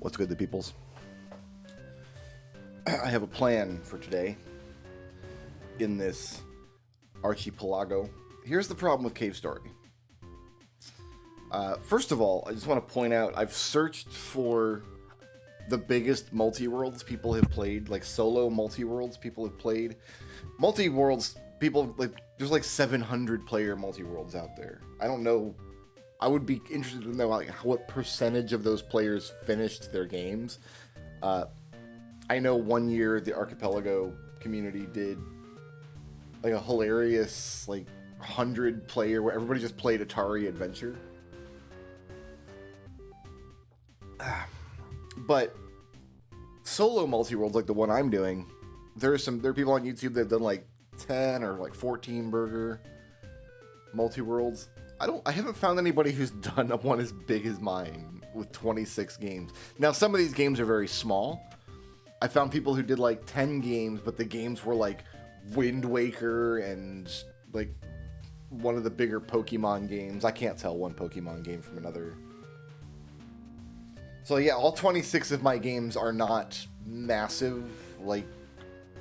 What's good, the peoples? I have a plan for today in this archipelago. Here's the problem with Cave Story. First of all, I just want to point out I've searched for the biggest multi-worlds people have played, like solo multi-worlds people have played. Multi-worlds, people, like, there's like 700 player multi-worlds out there. I don't know. I would be interested to know like what percentage of those players finished their games. I know one year the Archipelago community did like a hilarious like 100 player where everybody just played Atari Adventure. But solo multi-worlds like the one I'm doing, there are people on YouTube that have done like 10 or like 14 burger multi-worlds. I haven't found anybody who's done one as big as mine with 26 games. Now, some of these games are very small. I found people who did like 10 games, but the games were like Wind Waker and like one of the bigger Pokemon games. I can't tell one Pokemon game from another. So yeah, all 26 of my games are not massive like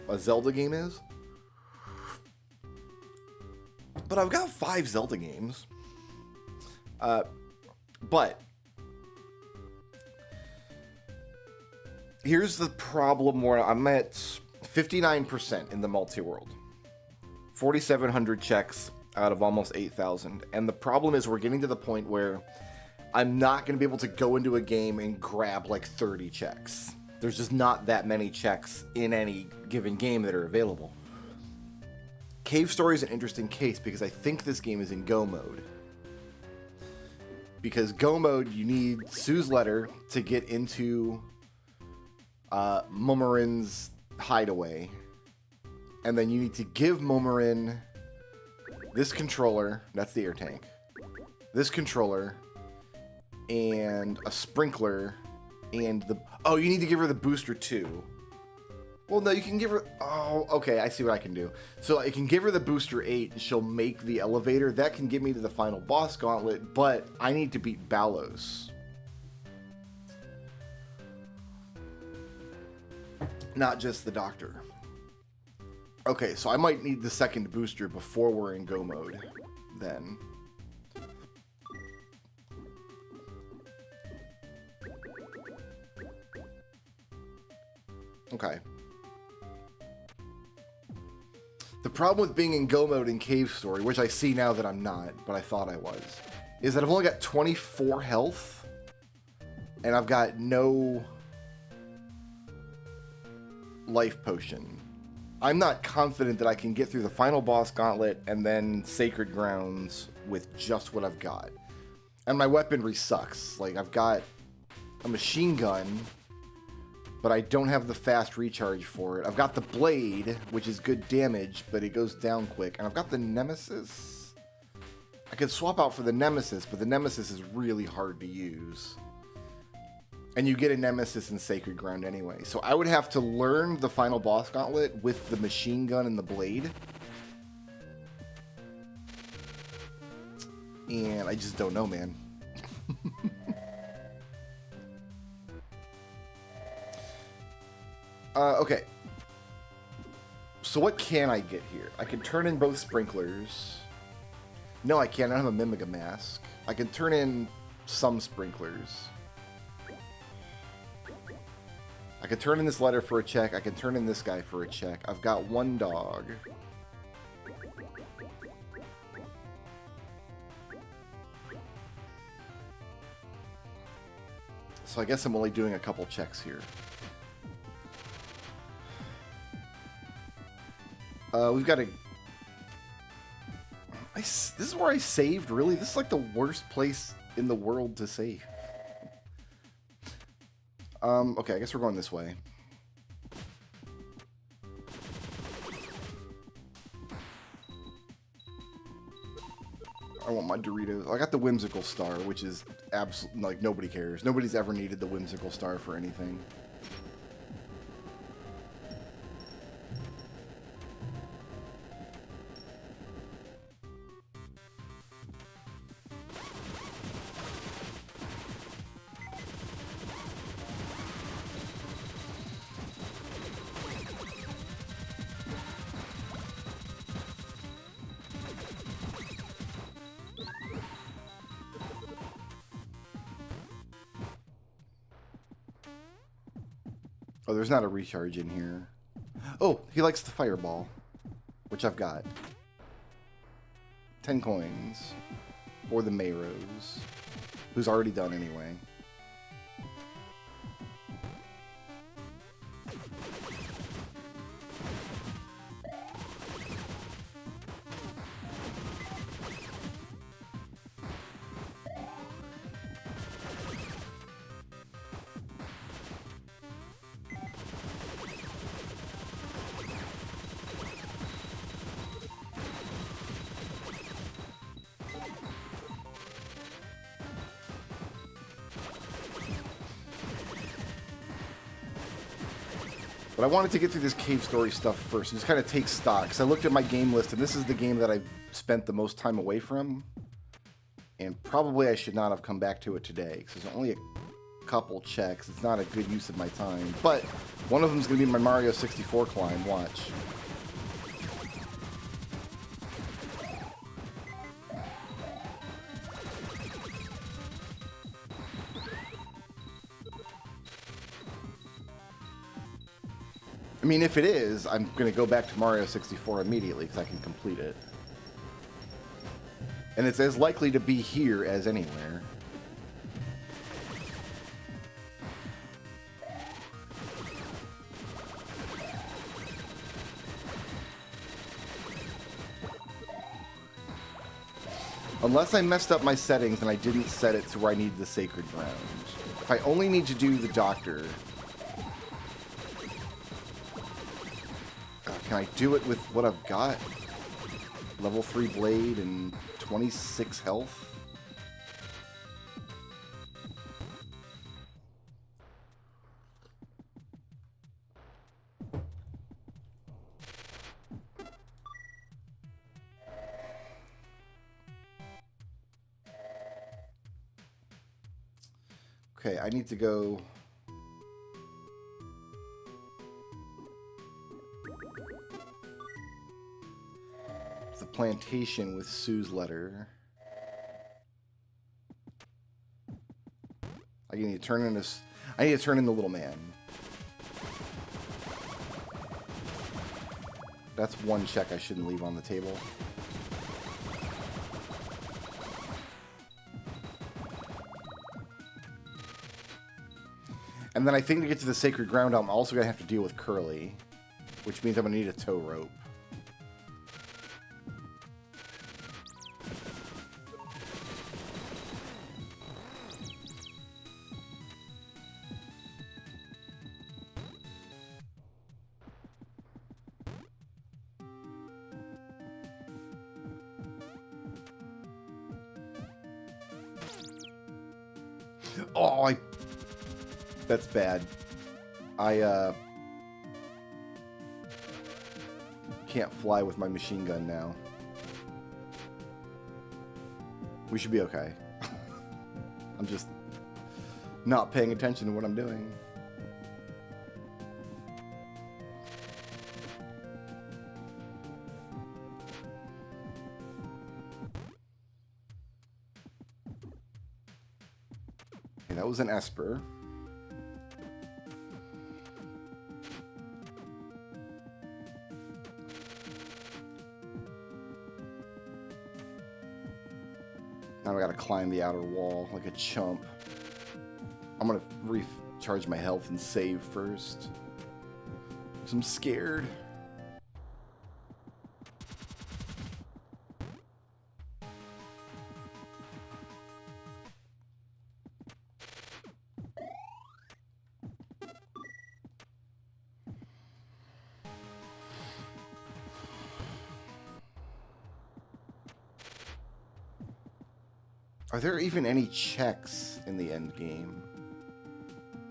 a Zelda game is. But I've got 5 Zelda games. But here's the problem where I'm at 59% in the multi-world. 4,700 checks out of almost 8,000. And the problem is we're getting to the point where I'm not going to be able to go into a game and grab like 30 checks. There's just not that many checks in any given game that are available. Cave Story is an interesting case because I think this game is in Go mode. Because Go mode, you need Sue's letter to get into Momorin's hideaway. And then you need to give Momorin this controller, that's the air tank, this controller, and a sprinkler, and the... Oh, you need to give her the booster too. Well, no, you can give her... Oh, okay, I see what I can do. So I can give her the booster 8, and she'll make the elevator. That can get me to the final boss gauntlet, but I need to beat Balos. Not just the doctor. Okay, so I might need the second booster before we're in Go mode, then. Okay. The problem with being in Go mode in Cave Story, which I see now that I'm not, but I thought I was, is that I've only got 24 health, and I've got no life potion. I'm not confident that I can get through the final boss gauntlet and then Sacred Grounds with just what I've got. And my weaponry sucks. Like, I've got a machine gun, but I don't have the fast recharge for it. I've got the blade, which is good damage, but it goes down quick. And I've got the Nemesis. I could swap out for the Nemesis, but the Nemesis is really hard to use. And you get a Nemesis in Sacred Ground anyway. So I would have to learn the final boss gauntlet with the machine gun and the blade. And I just don't know, man. Okay. So what can I get here? I can turn in both sprinklers. No, I can't. I don't have a Mimiga mask. I can turn in some sprinklers. I can turn in this letter for a check. I can turn in this guy for a check. I've got one dog. So I guess I'm only doing a couple checks here. We've got a... This is where I saved, really? This is like the worst place in the world to save. Okay, I guess we're going this way. I want my Doritos. I got the Whimsical Star, which is absolutely, like, nobody cares. Nobody's ever needed the Whimsical Star for anything. Oh, there's not a recharge in here. Oh, he likes the fireball, which I've got. 10 coins for the Mayrose, who's already done anyway. But I wanted to get through this cave story stuff first and just kind of take stock. Because I looked at my game list, and this is the game that I've spent the most time away from. And probably I should not have come back to it today, because there's only a couple checks. It's not a good use of my time. But one of them is going to be my Mario 64 climb. Watch. I mean, if it is, I'm going to go back to Mario 64 immediately because I can complete it. And it's as likely to be here as anywhere. Unless I messed up my settings and I didn't set it to where I need the Sacred Ground. If I only need to do the Doctor... Can I do it with what I've got? Level 3 blade and 26 health? Okay, I need to go... the plantation with Sue's letter. I need to turn in this. I need to turn in the little man. That's one check I shouldn't leave on the table. And then I think to get to the Sacred Ground, I'm also going to have to deal with Curly, which means I'm going to need a tow rope. Oh, that's bad. I can't fly with my machine gun now. We should be okay. I'm just not paying attention to what I'm doing. Okay, that was an Esper. Now I gotta climb the outer wall like a chump. I'm gonna recharge my health and save first. 'Cause I'm scared. Are there even any checks in the end game?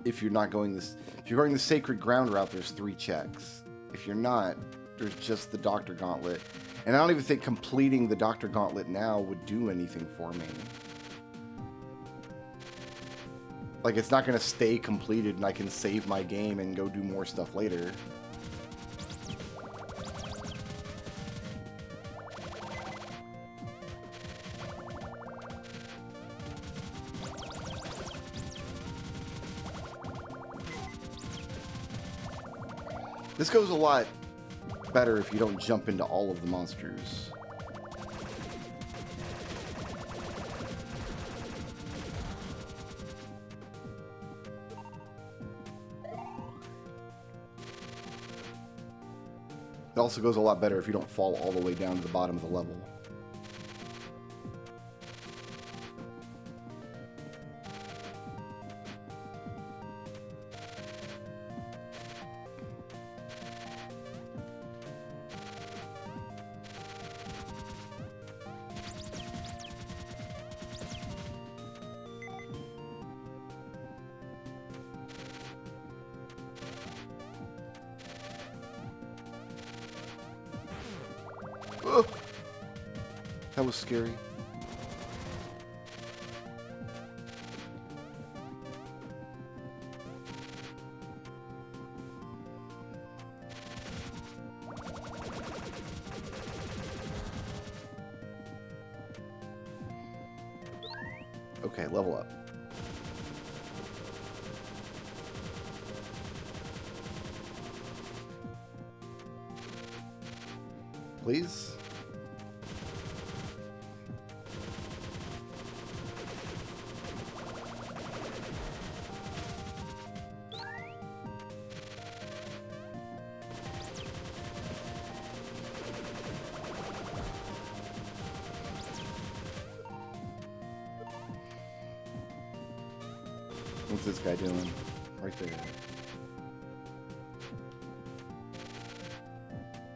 If you're not going this, if you're going the Sacred Ground route, there's 3 checks. If you're not, there's just the Doctor Gauntlet. And I don't even think completing the Doctor Gauntlet now would do anything for me. Like, it's not going to stay completed and I can save my game and go do more stuff later. This goes a lot better if you don't jump into all of the monsters. It also goes a lot better if you don't fall all the way down to the bottom of the level. Oh, that was scary. Okay, level up. Please? What's this guy doing? Right there.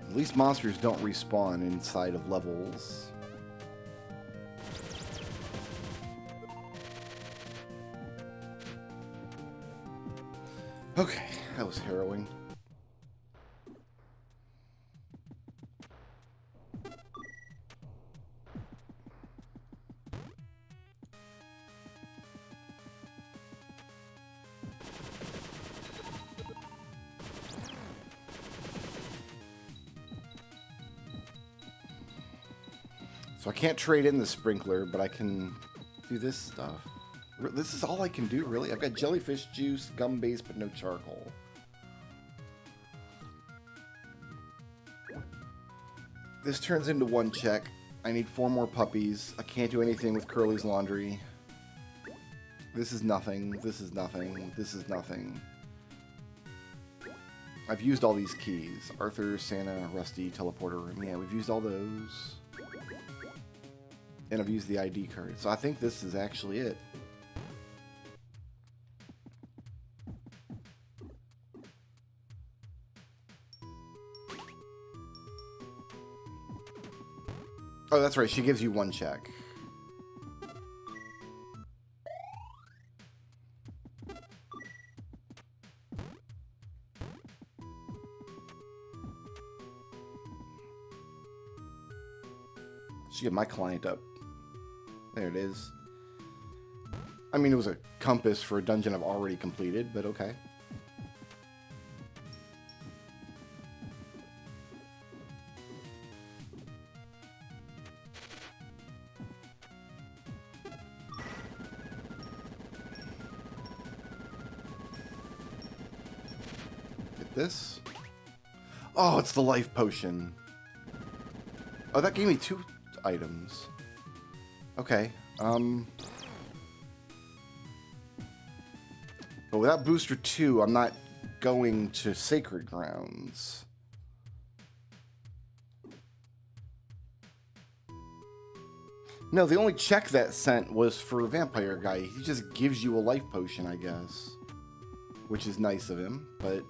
At least monsters don't respawn inside of levels. Okay, that was harrowing. So I can't trade in the sprinkler, but I can do this stuff. This is all I can do, really. I've got jellyfish juice, gum base, but no charcoal. This turns into one check. I need 4 more puppies. I can't do anything with Curly's laundry. This is nothing. This is nothing. This is nothing. I've used all these keys. Arthur, Santa, Rusty, teleporter room. Yeah, we've used all those. And I've used the ID card. So I think this is actually it. Oh, that's right. She gives you 1 check. Should get my client up. There it is. I mean, it was a compass for a dungeon I've already completed, but okay. Get this. Oh, it's the life potion. Oh, that gave me 2 items. Okay, but without booster 2, I'm not going to Sacred Grounds. No, the only check that sent was for a vampire guy. He just gives you a life potion, I guess. Which is nice of him, but...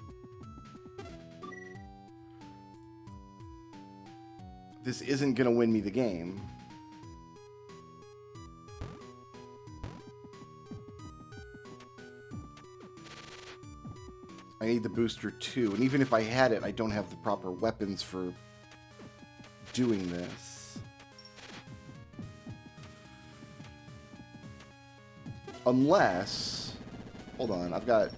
this isn't gonna win me the game. I need the booster 2, and even if I had it, I don't have the proper weapons for doing this. Unless... hold on, I've got...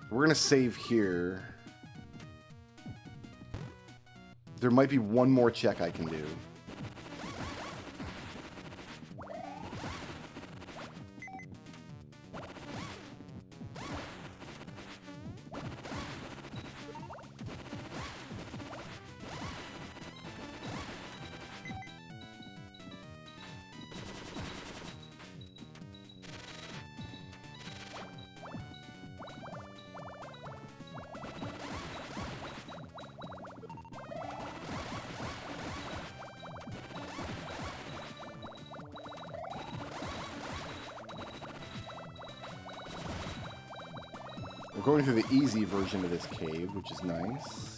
we're gonna save here. There might be 1 more check I can do. We're going through the easy version of this cave, which is nice.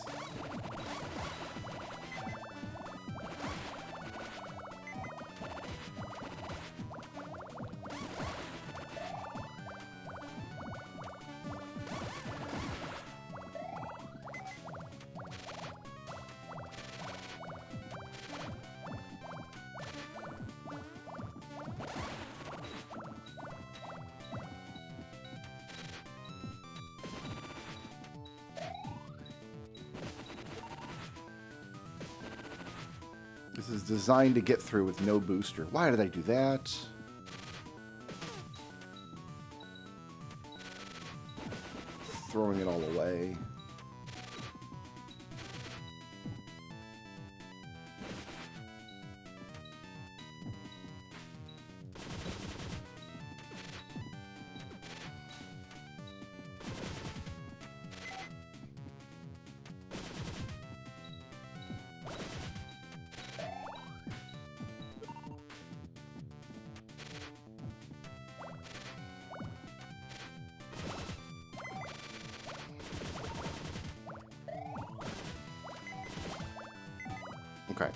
This is designed to get through with no booster. Why did I do that? Throwing it all away. Okay.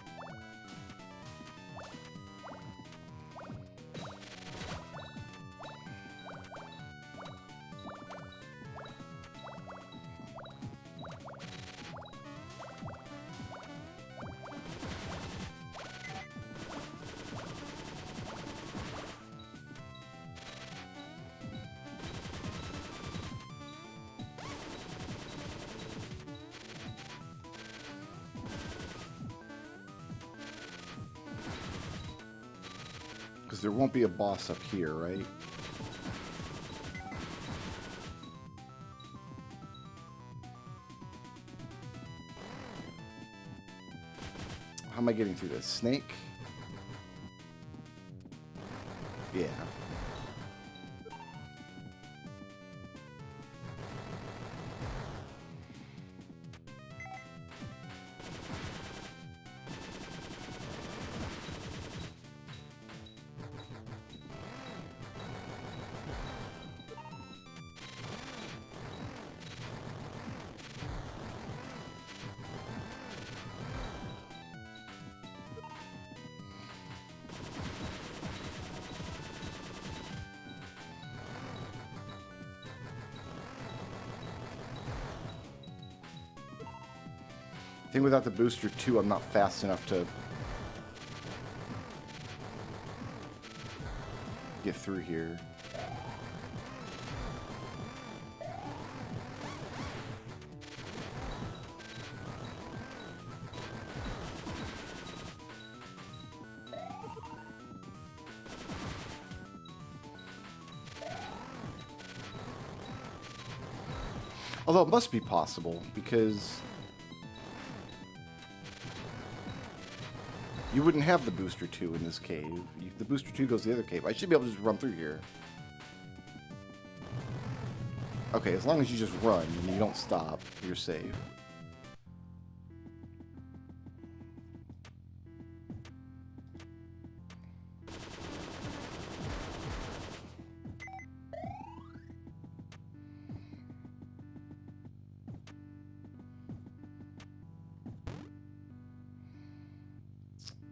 Because there won't be a boss up here, right? How am I getting through this? Snake? Yeah. I think without the booster too, I'm not fast enough to get through here. Although it must be possible, because you wouldn't have the booster 2 in this cave. The booster 2 goes to the other cave. I should be able to just run through here. Okay, as long as you just run and you don't stop, you're safe.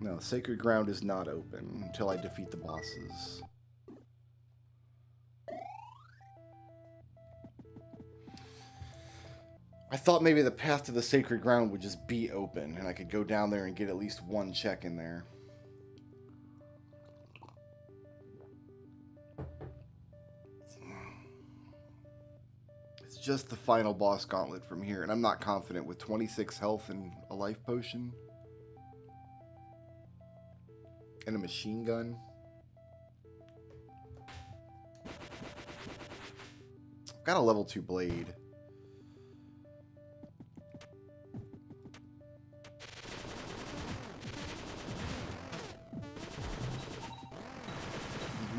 No, Sacred Ground is not open until I defeat the bosses. I thought maybe the path to the Sacred Ground would just be open, and I could go down there and get at least one check in there. It's just the final boss gauntlet from here, and I'm not confident with 26 health and a life potion. And a machine gun. I've got a level 2 blade.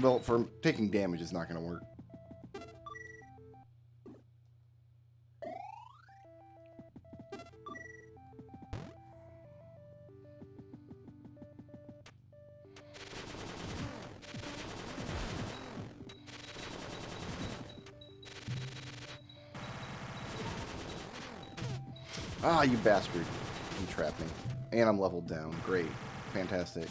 Well, for taking damage is not going to work. Ah, you bastard. You trapped me. And I'm leveled down. Great. Fantastic.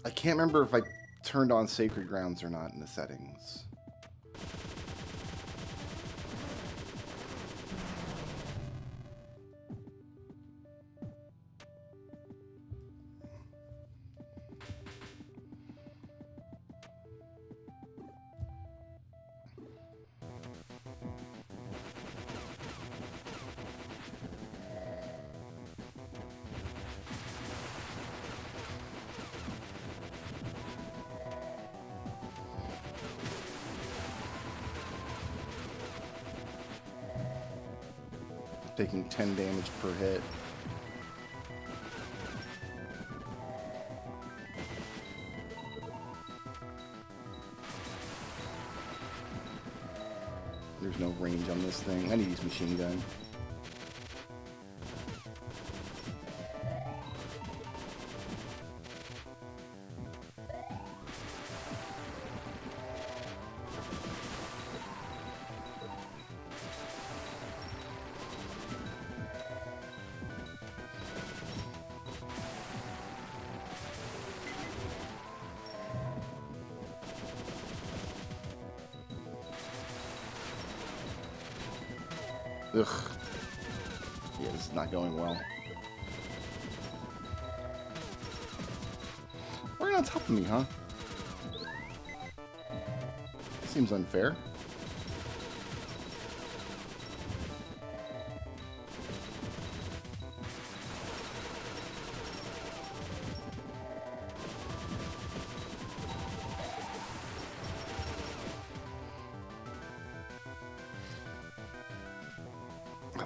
I can't remember if I turned on Sacred Grounds or not in the settings. Taking 10 damage per hit. There's no range on this thing. I need to use machine gun. Ugh. Yeah, this is not going well. Right on top of me, huh? Seems unfair.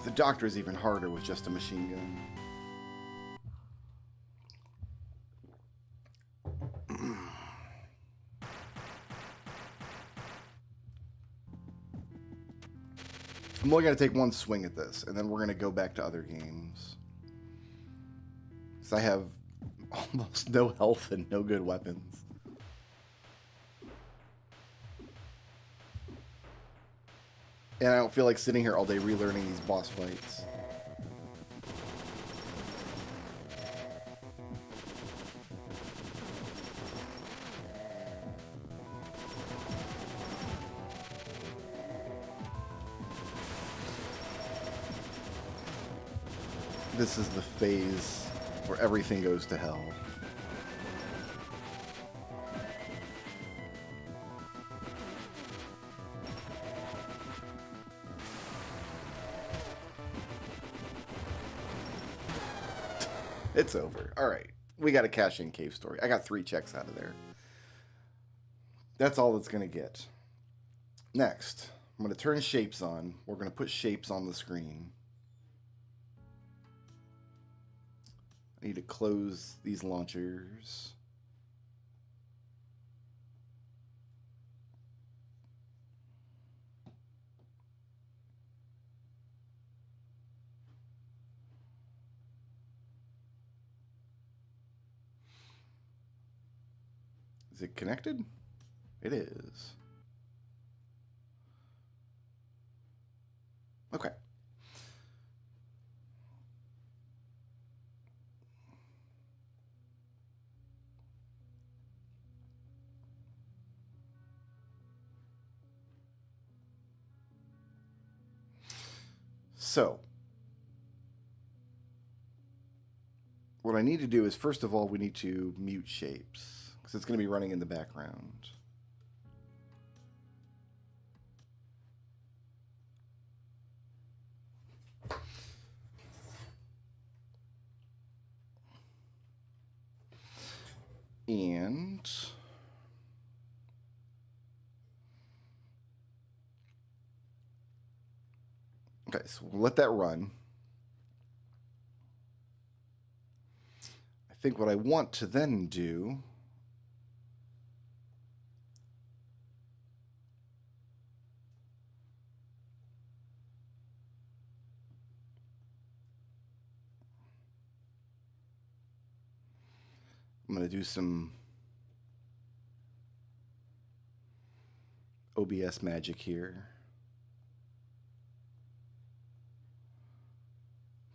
The doctor is even harder with just a machine gun. I'm only going to take one swing at this, and then we're going to go back to other games. Because I have almost no health and no good weapons. And I don't feel like sitting here all day relearning these boss fights. This is the phase where everything goes to hell. It's over. All right. We got a cash-in cave story. I got 3 checks out of there. That's all it's going to get. Next, I'm going to turn shapes on. We're going to put shapes on the screen. I need to close these launchers. Is it connected? It is. Okay. So, what I need to do is, first of all, we need to mute shapes, because it's going to be running in the background. And okay, so we'll let that run. I think what I want to then do I'm going to do some OBS magic here.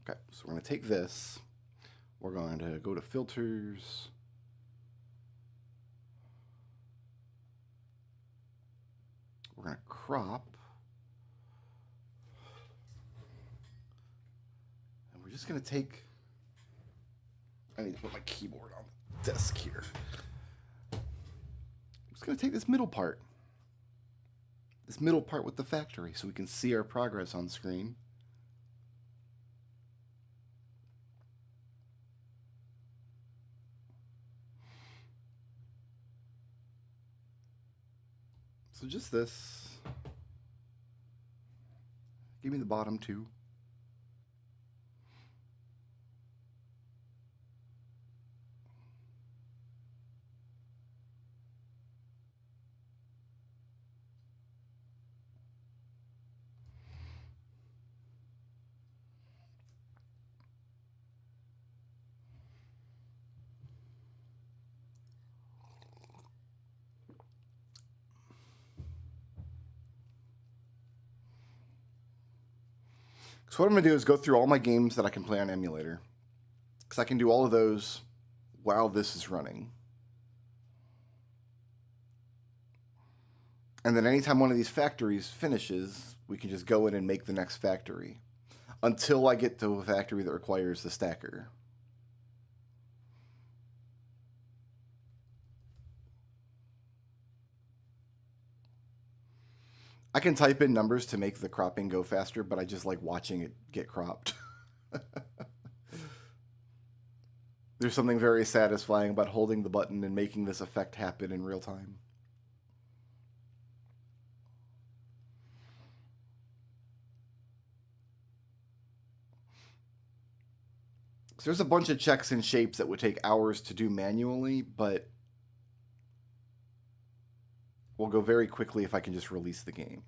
Okay, so we're going to take this. We're going to go to filters. We're going to crop. And we're just going to take... I need to put my keyboard on the desk here. I'm just going to take this middle part. This middle part with the factory so we can see our progress on screen. So just this. Give me the bottom two. So what I'm going to do is go through all my games that I can play on emulator. Because I can do all of those while this is running. And then anytime one of these factories finishes, we can just go in and make the next factory. Until I get to a factory that requires the stacker. I can type in numbers to make the cropping go faster, but I just like watching it get cropped. There's something very satisfying about holding the button and making this effect happen in real time. So there's a bunch of checks and shapes that would take hours to do manually, but will go very quickly if I can just release the game.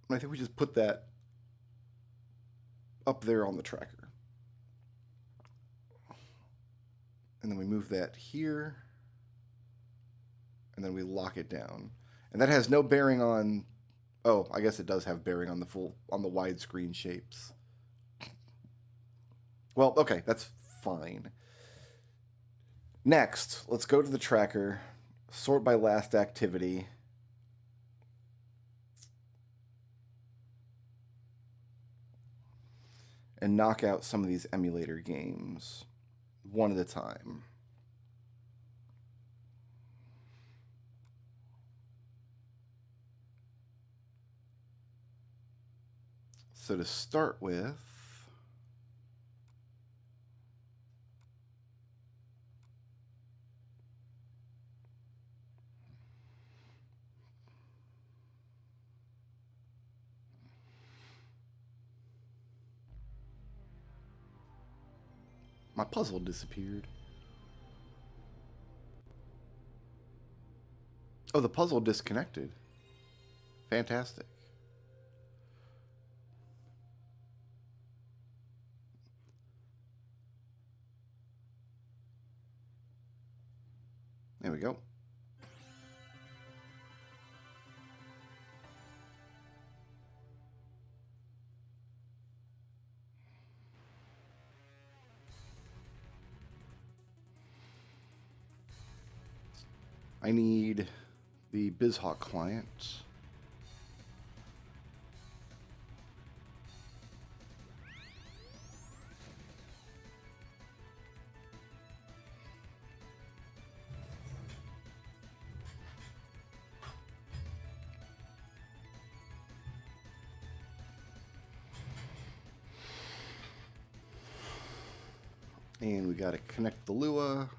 And I think we just put that up there on the tracker. And then we move that here. And then we lock it down. And that has no bearing on... Oh, I guess it does have bearing on the widescreen shapes. Well, okay, that's fine. Next, let's go to the tracker, sort by last activity. And knock out some of these emulator games one at a time. So to start with, my puzzle disappeared. Oh, the puzzle disconnected. Fantastic. There we go. I need the BizHawk client. And we got to connect the Lua.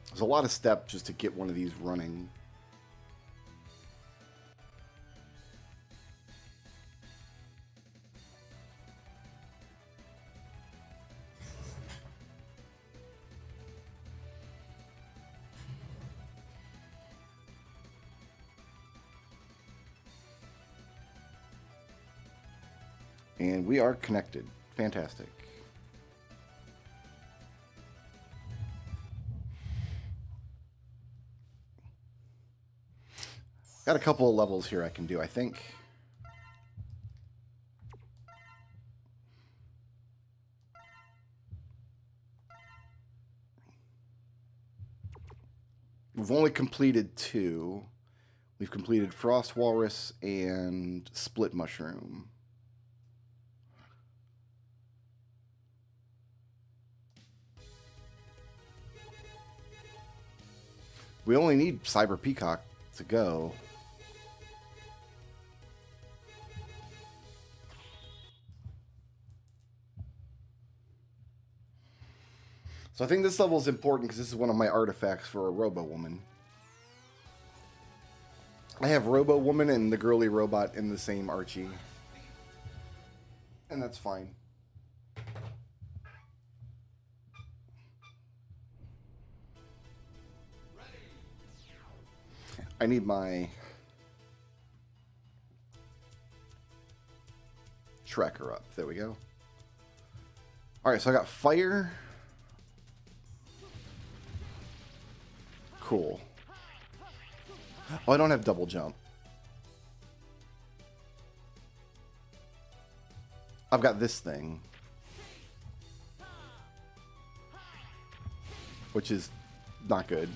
There's a lot of steps just to get one of these running. And we are connected. Fantastic. Got a couple of levels here I can do, I think. We've only completed 2. We've completed Frost Walrus and Split Mushroom. We only need Cyber Peacock to go. So I think this level is important because this is one of my artifacts for a Robo Woman. I have Robo Woman and the girly robot in the same Archie. And that's fine. I need my tracker up. There we go. Alright, so I got fire. Cool. Oh, I don't have double jump. I've got this thing. Which is not good.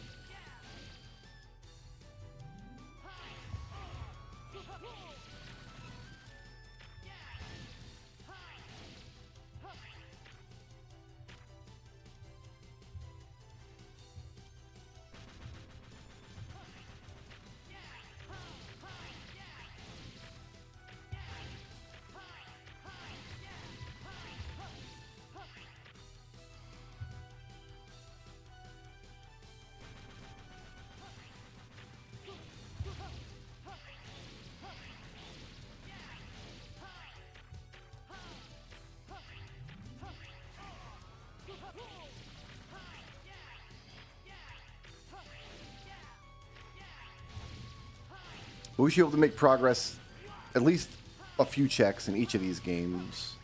But we should be able to make progress, at least a few checks in each of these games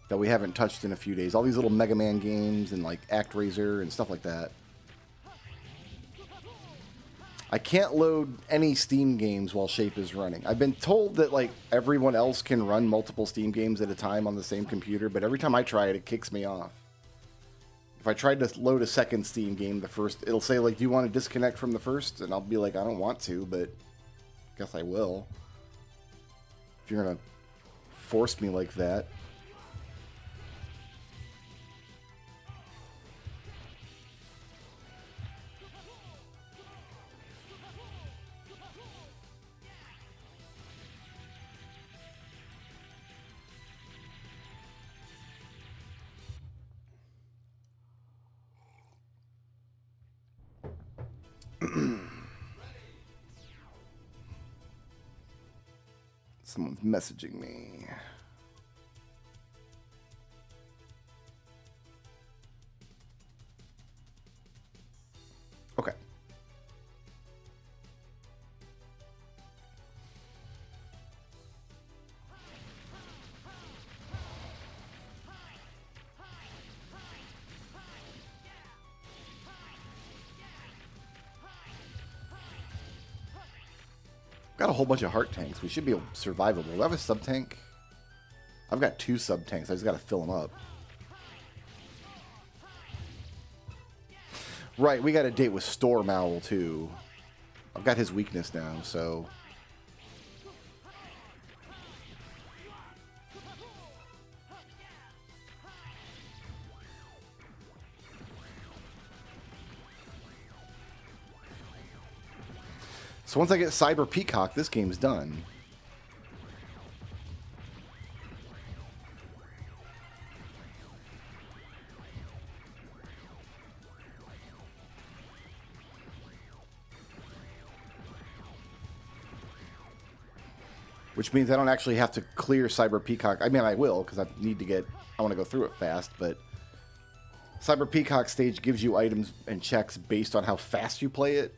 that we haven't touched in a few days. All these little Mega Man games and like ActRaiser and stuff like that. I can't load any Steam games while Shape is running. I've been told that like everyone else can run multiple Steam games at a time on the same computer, but every time I try it, it kicks me off. If I tried to load a second Steam game, it'll say like, do you want to disconnect from the first? And I'll be like, I don't want to, but guess I will. If you're gonna force me like that. Someone's messaging me. Okay. Got a whole bunch of heart tanks. We should be survivable. Do I have a sub tank? I've got 2 sub tanks. I just got to fill them up. Right, we got a date with Storm Owl too. I've got his weakness now, so. So once I get Cyber Peacock, this game's done. Which means I don't actually have to clear Cyber Peacock. I mean, I will, because I want to go through it fast, but Cyber Peacock stage gives you items and checks based on how fast you play it.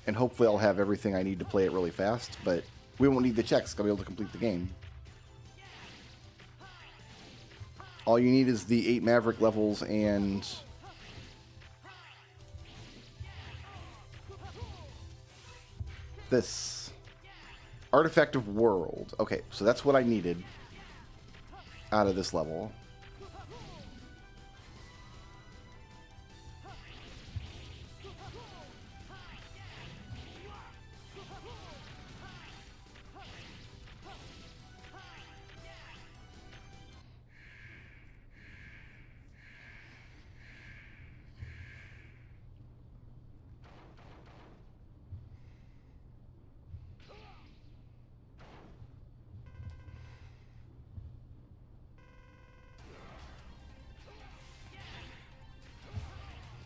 And hopefully I'll have everything I need to play it really fast, but we won't need the checks. I'll be able to complete the game. All you need is the 8 Maverick levels and this Artifact of World. Okay, so that's what I needed out of this level.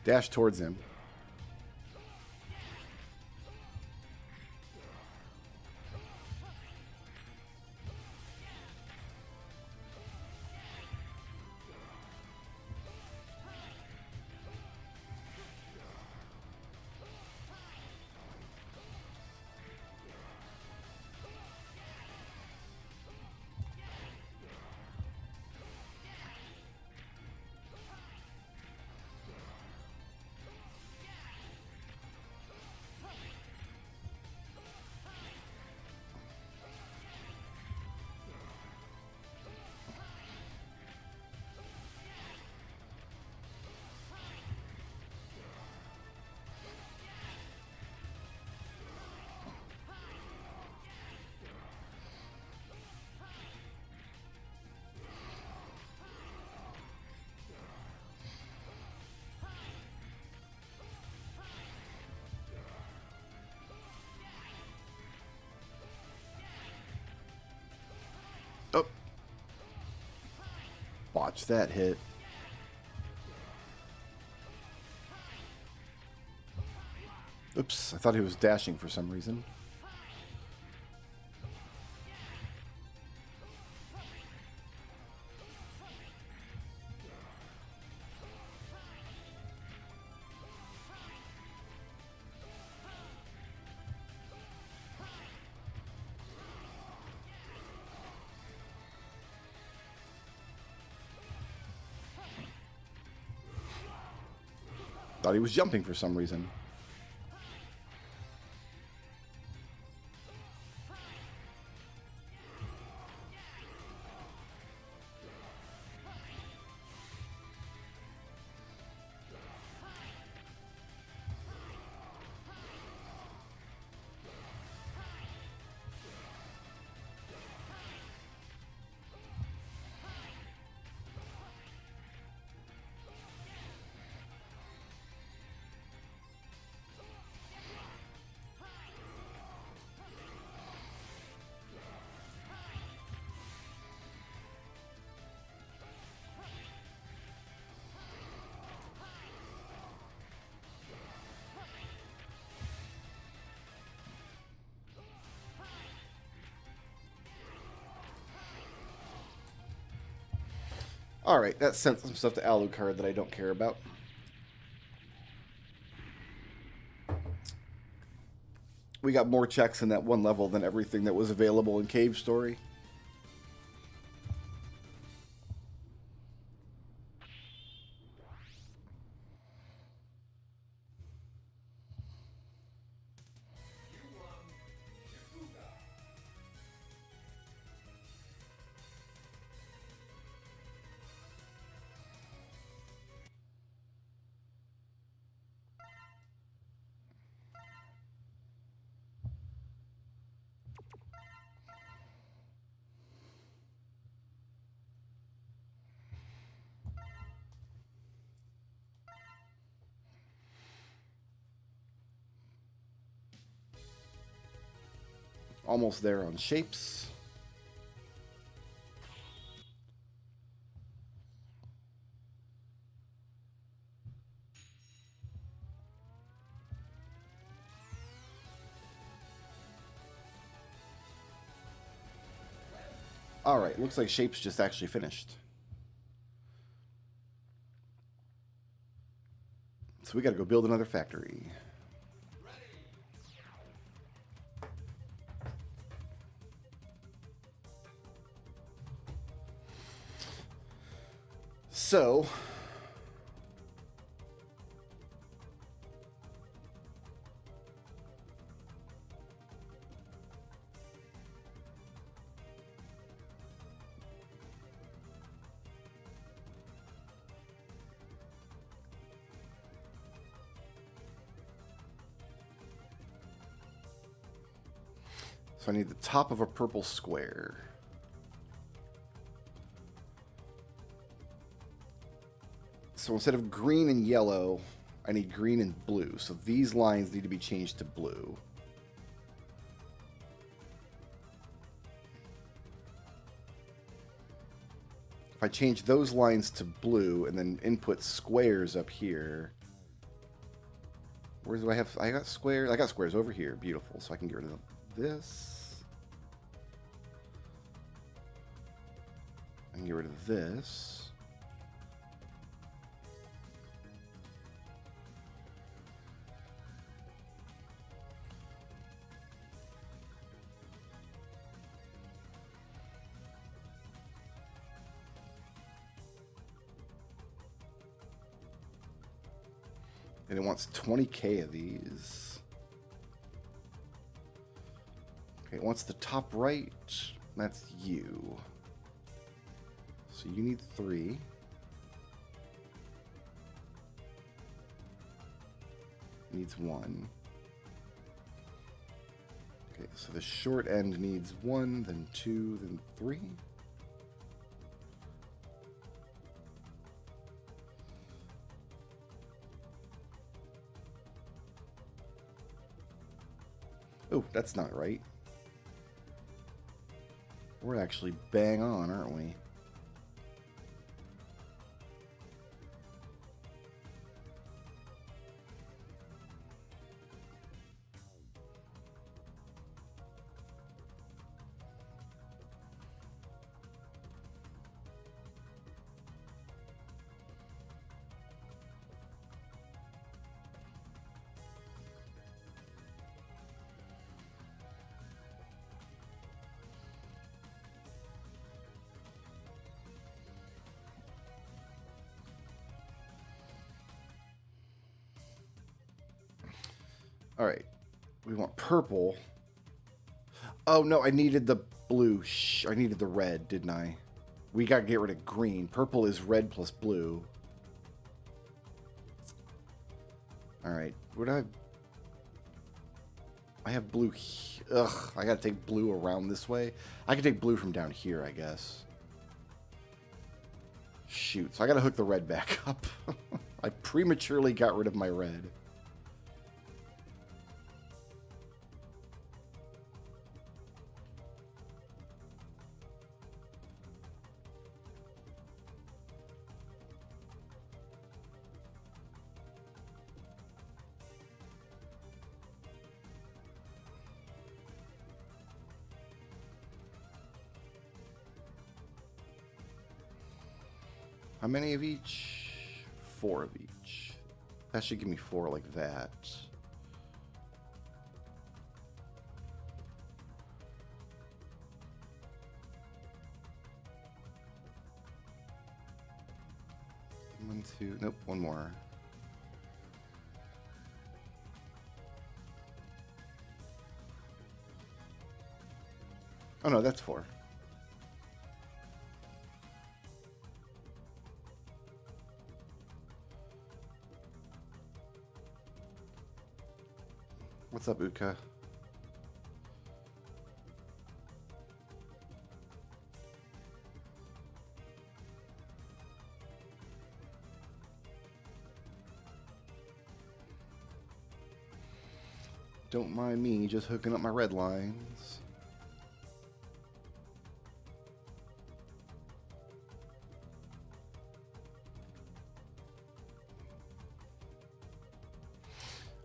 Dash towards him. Oh. Watch that hit. Oops, I thought he was dashing for some reason. Thought he was jumping for some reason. Alright, that sent some stuff to Alucard that I don't care about. We got more checks in that one level than everything that was available in Cave Story. Almost there on shapes. Alright, looks like shapes just actually finished. So we gotta go build another factory. So I need the top of a purple square. So instead of green and yellow, I need green and blue. So these lines need to be changed to blue. If I change those lines to blue and then input squares up here, where do I have? I got squares. I got squares over here. Beautiful. So I can get rid of this. I can get rid of this. And it wants 20K of these. Okay, it wants the top right. That's you. So you need 3. Needs 1. Okay, so the short end needs 1, then 2, then 3. Oh, that's not right. We're actually bang on, aren't we? All right, we want purple. Oh no, I needed the blue. I needed the red, didn't I? We gotta get rid of green. Purple is red plus blue. All right, what do I have blue. Ugh, I gotta take blue around this way. I can take blue from down here, I guess. Shoot, so I gotta hook the red back up. I prematurely got rid of my red. How many of each? 4 of each. That should give me 4 like that. One, two, nope, one more. Oh no, that's 4. What's up, Uka? Don't mind me just hooking up my red lines.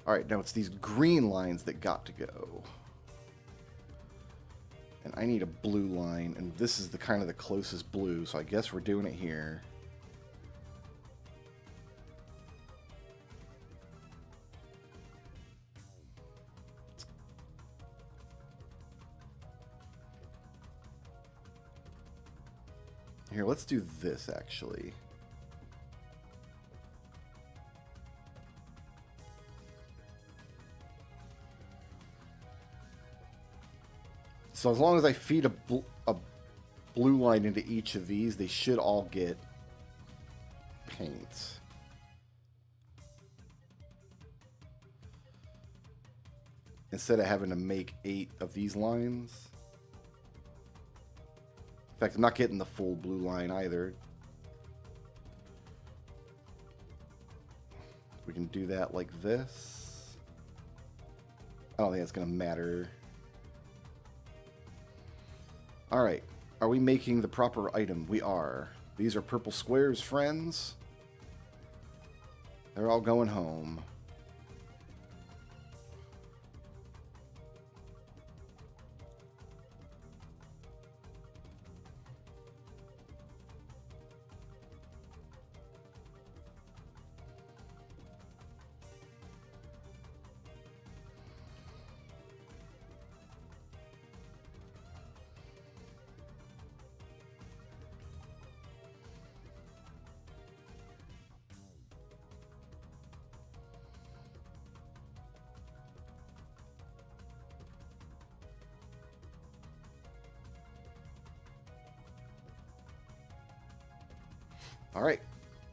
All right, now it's these green lines that got to go. And I need a blue line, and this is the kind of the closest blue, so I guess we're doing it here. Here, let's do this actually. So as long as I feed a blue line into each of these, they should all get paint. Instead of having to make 8 of these lines. In fact, I'm not getting the full blue line either. We can do that like this. I don't think it's going to matter. Alright. Are we making the proper item? We are. These are purple squares, friends. They're all going home. All right,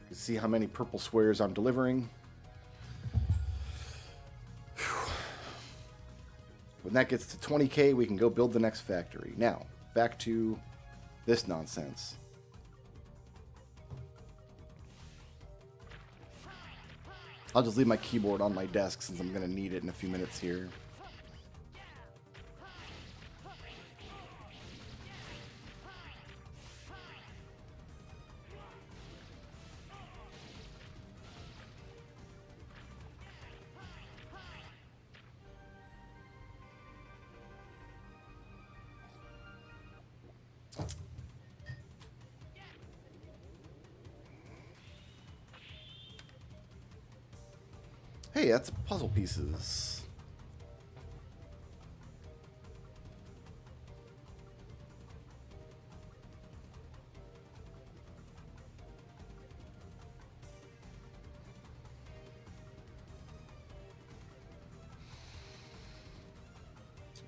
you can see how many purple squares I'm delivering. Whew. When that gets to 20K, we can go build the next factory. Now, back to this nonsense. I'll just leave my keyboard on my desk since I'm going to need it in a few minutes here. Hey, that's puzzle pieces.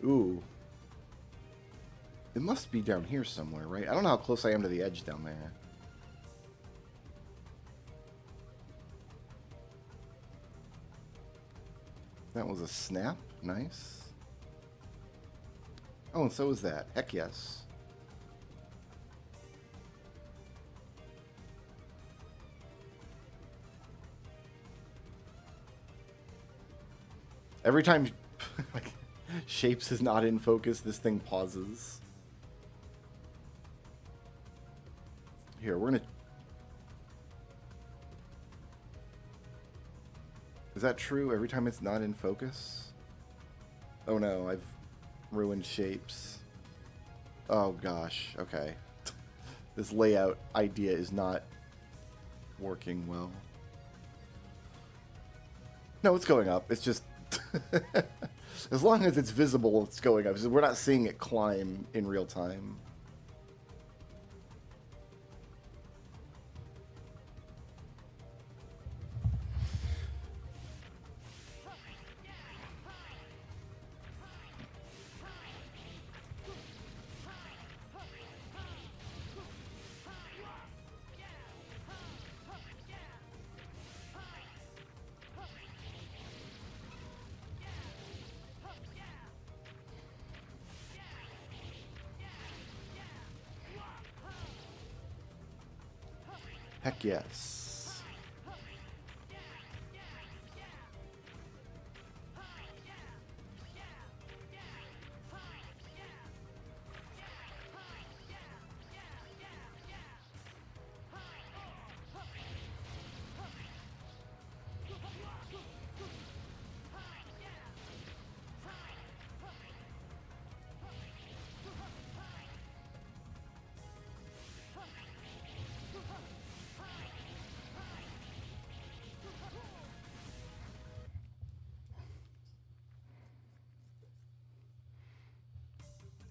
Ooh. It must be down here somewhere, right? I don't know how close I am to the edge down there. That was a snap. Nice. Oh, and so is that. Heck yes. Every time Shapes is not in focus, this thing pauses. Here, we're gonna... Is that true? Every time it's not in focus? Oh no, I've ruined Shapes. Oh gosh, okay. This layout idea is not working well. No, it's going up. It's just... as long as it's visible, it's going up. We're not seeing it climb in real time. Heck yes.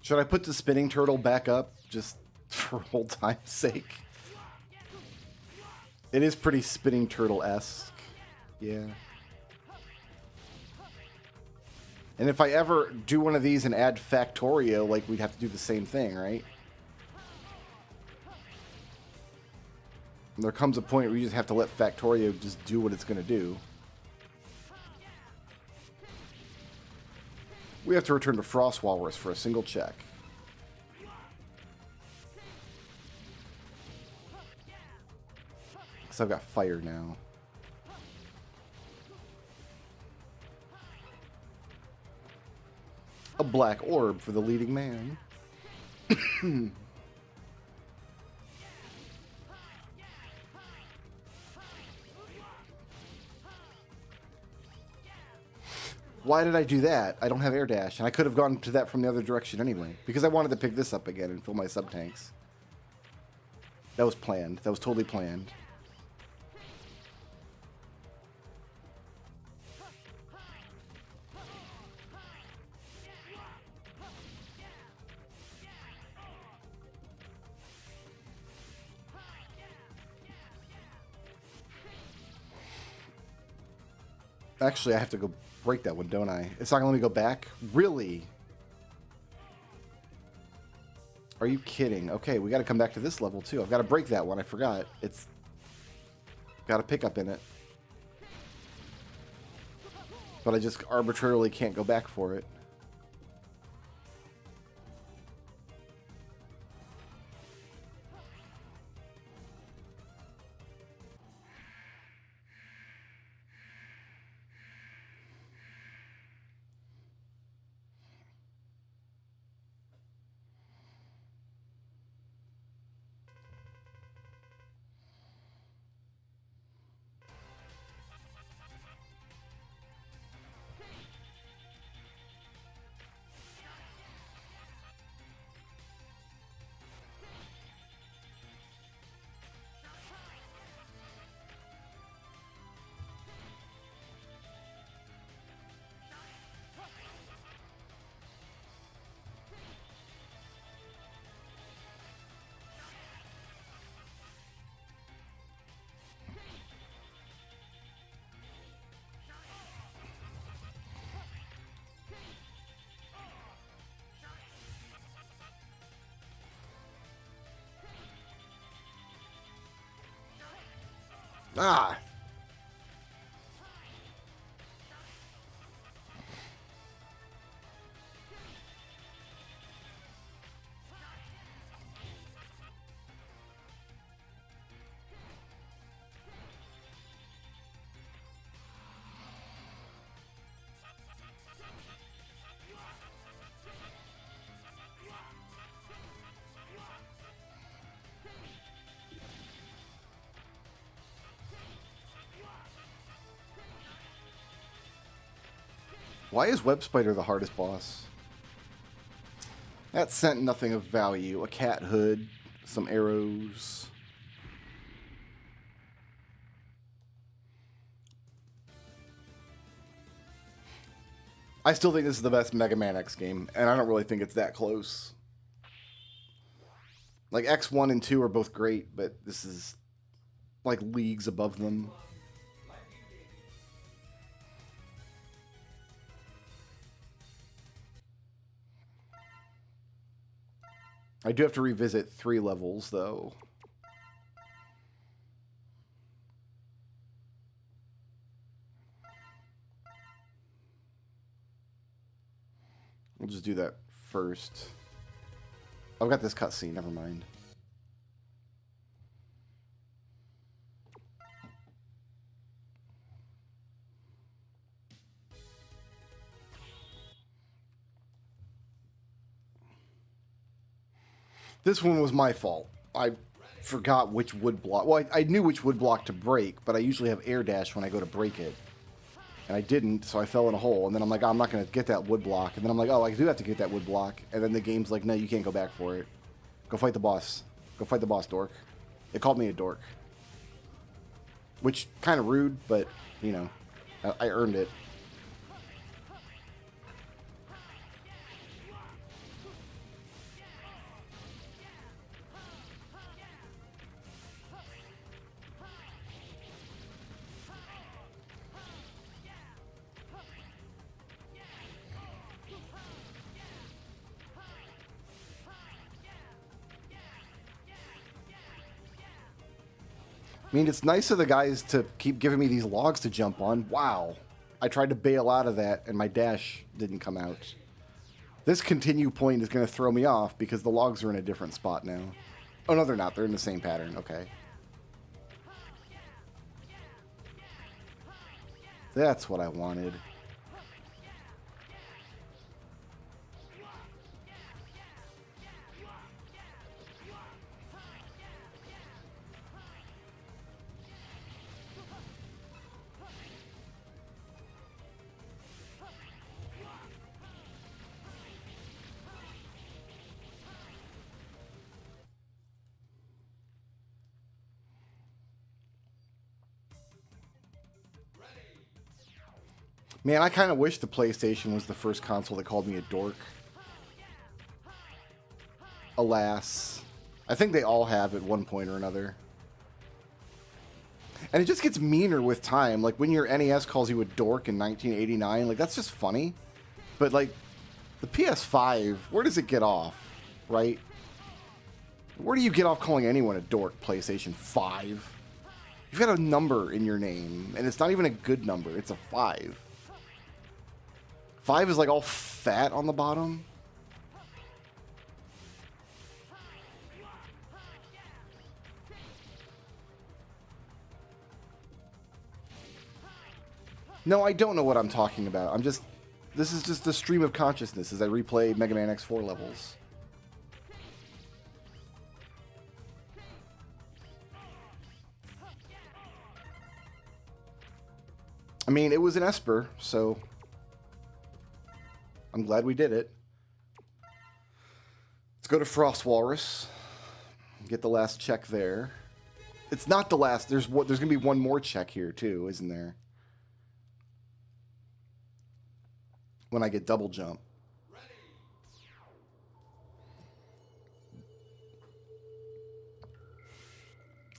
Should I put the spinning turtle back up just for old time's sake? It is pretty spinning turtle-esque. Yeah. And if I ever do one of these and add Factorio, like, we'd have to do the same thing, right? And there comes a point where you just have to let Factorio just do what it's going to do. We have to return to Frost Walrus for a single check. Because I've got fire now. A black orb for the leading man. Why did I do that? I don't have air dash, and I could have gone to that from the other direction anyway, because I wanted to pick this up again and fill my sub-tanks. That was planned. That was totally planned. Actually, I have to go break that one, don't I? It's not gonna let me go back? Really? Are you kidding? Okay, we gotta come back to this level too. I've got to break that one. I forgot. It's got a pickup in it. But I just arbitrarily can't go back for it. Ah! Why is Web Spider the hardest boss? That sent nothing of value. A cat hood, some arrows. I still think this is the best Mega Man X game, and I don't really think it's that close. Like, X1 and 2 are both great, but this is, like, leagues above them. I do have to revisit 3 levels, though. We'll just do that first. I've got this cutscene, never mind. This one was my fault. I forgot which wood block. Well, I knew which wood block to break, but I usually have air dash when I go to break it. And I didn't, so I fell in a hole. And then I'm like, oh, I'm not going to get that wood block. And then I'm like, oh, I do have to get that wood block. And then the game's like, no, you can't go back for it. Go fight the boss. Go fight the boss, dork. It called me a dork. Which, kind of rude, but, you know, I earned it. I mean, it's nice of the guys to keep giving me these logs to jump on. Wow. I tried to bail out of that, and my dash didn't come out. This continue point is going to throw me off because the logs are in a different spot now. Oh, no, they're not. They're in the same pattern. Okay. That's what I wanted. Man, I kind of wish the PlayStation was the first console that called me a dork. Alas. I think they all have at one point or another. And it just gets meaner with time. Like, when your NES calls you a dork in 1989, like, that's just funny. But, like, the PS5, where does it get off, right? Where do you get off calling anyone a dork, PlayStation 5? You've got a number in your name, and it's not even a good number. It's a 5. 5 is like all fat on the bottom. No, I don't know what I'm talking about. This is just the stream of consciousness as I replay Mega Man X4 levels. I mean, it was an Esper, so I'm glad we did it. Let's go to Frost Walrus. Get the last check there. It's not the last. There's going to be one more check here, too, isn't there? When I get double jump.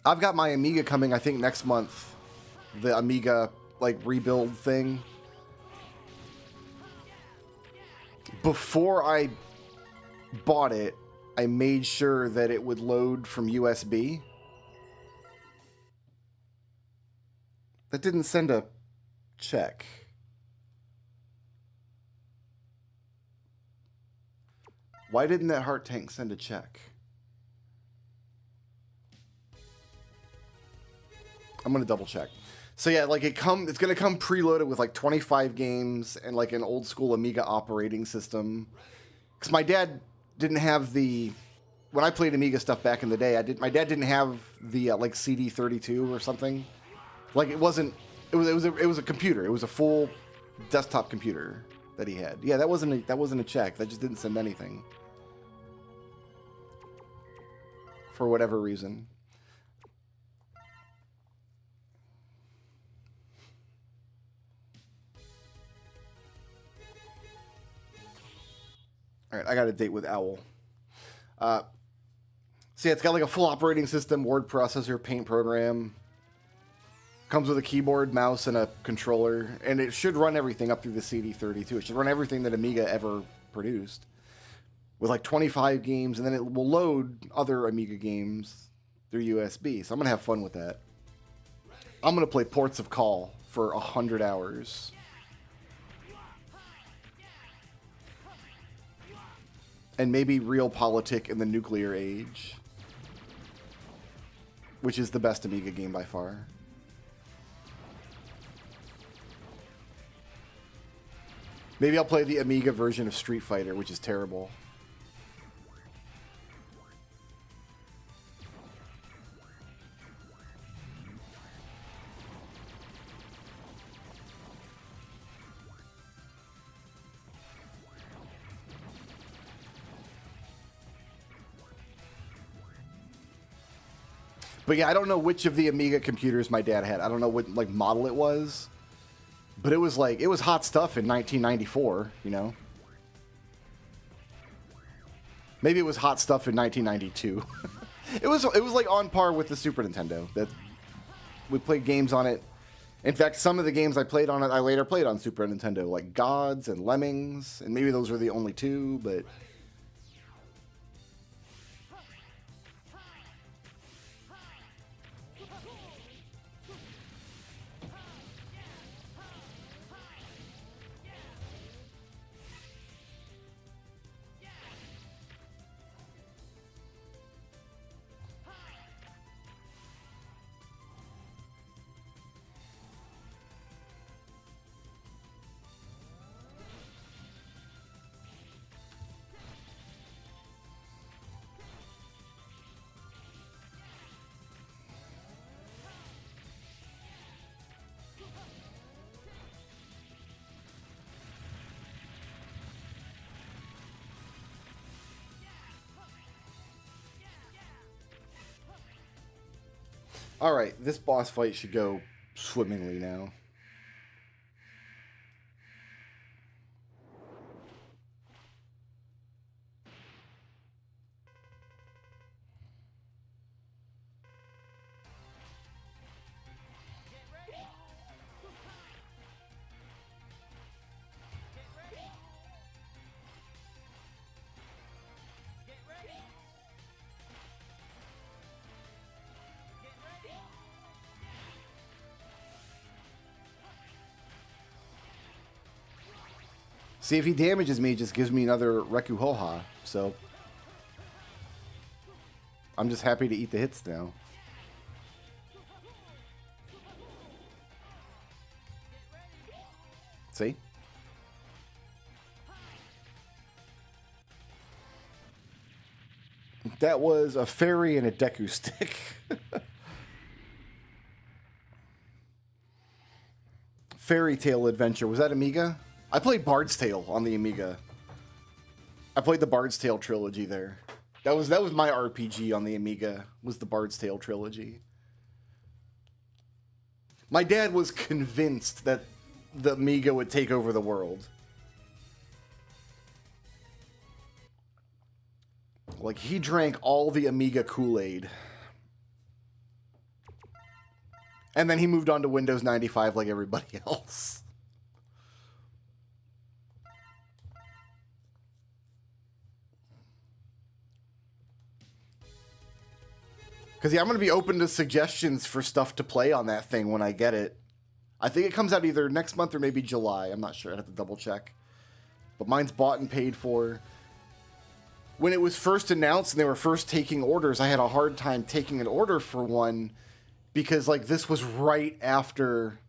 I've got my Amiga coming, I think, next month. The Amiga, like, rebuild thing. Before I bought it, I made sure that it would load from USB. That didn't send a check. Why didn't that heart tank send a check? I'm gonna double check. So yeah, like it's gonna come preloaded with like 25 games and like an old school Amiga operating system. Because my dad didn't have when I played Amiga stuff back in the day, my dad didn't have the like CD32 or something. Like it was a computer. It was a full desktop computer that he had. Yeah, that wasn't a check. That just didn't send anything. For whatever reason. All right, I got a date with Owl. So yeah, it's got like a full operating system, word processor, paint program. Comes with a keyboard, mouse, and a controller. And it should run everything up through the CD32. It should run everything that Amiga ever produced. With like 25 games, and then it will load other Amiga games through USB. So I'm going to have fun with that. I'm going to play Ports of Call for 100 hours. And maybe Realpolitik in the Nuclear Age. Which is the best Amiga game by far. Maybe I'll play the Amiga version of Street Fighter, which is terrible. But yeah, I don't know which of the Amiga computers my dad had. I don't know what like model it was. But it was hot stuff in 1994, you know. Maybe it was hot stuff in 1992. it was like on par with the Super Nintendo. That we played games on it. In fact, some of the games I played on it, I later played on Super Nintendo, like Gods and Lemmings, and maybe those were the only two, but Alright, this boss fight should go swimmingly now. See, if he damages me, it just gives me another Rekuhoha, so... I'm just happy to eat the hits now. See? That was a fairy and a Deku stick. Fairy Tale Adventure. Was that Amiga? I played Bard's Tale on the Amiga. I played the Bard's Tale trilogy there. That was my RPG on the Amiga, was the Bard's Tale trilogy. My dad was convinced that the Amiga would take over the world. Like, he drank all the Amiga Kool-Aid. And then he moved on to Windows 95 like everybody else. Because, yeah, I'm going to be open to suggestions for stuff to play on that thing when I get it. I think it comes out either next month or maybe July. I'm not sure. I'd have to double check. But mine's bought and paid for. When it was first announced and they were first taking orders, I had a hard time taking an order for one because, like, this was right after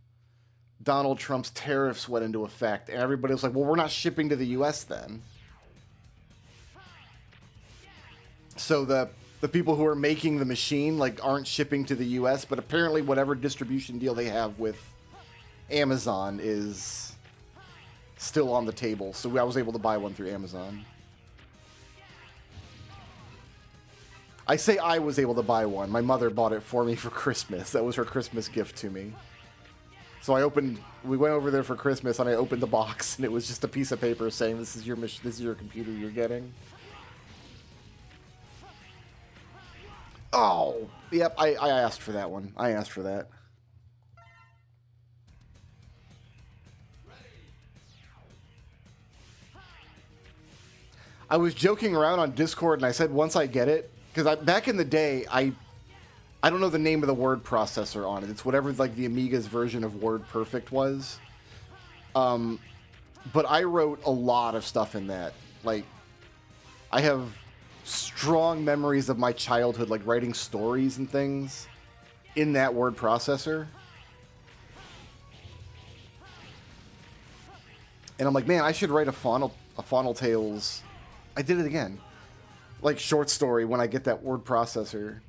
Donald Trump's tariffs went into effect. And everybody was like, well, we're not shipping to the U.S. then. So the people who are making the machine, like, aren't shipping to the U.S., but apparently whatever distribution deal they have with Amazon is still on the table. So I was able to buy one through Amazon. I say I was able to buy one. My mother bought it for me for Christmas. That was her Christmas gift to me. So we went over there for Christmas, and I opened the box, and it was just a piece of paper saying, this is your computer you're getting. Oh, yep, I asked for that one. I asked for that. I was joking around on Discord, and I said once I get it, because back in the day, I don't know the name of the word processor on it. It's whatever, like, the Amiga's version of WordPerfect was. But I wrote a lot of stuff in that. Like, I have strong memories of my childhood, like writing stories and things in that word processor. And I'm like, man, I should write a Faunal Tales. I did it again. Like, short story when I get that word processor.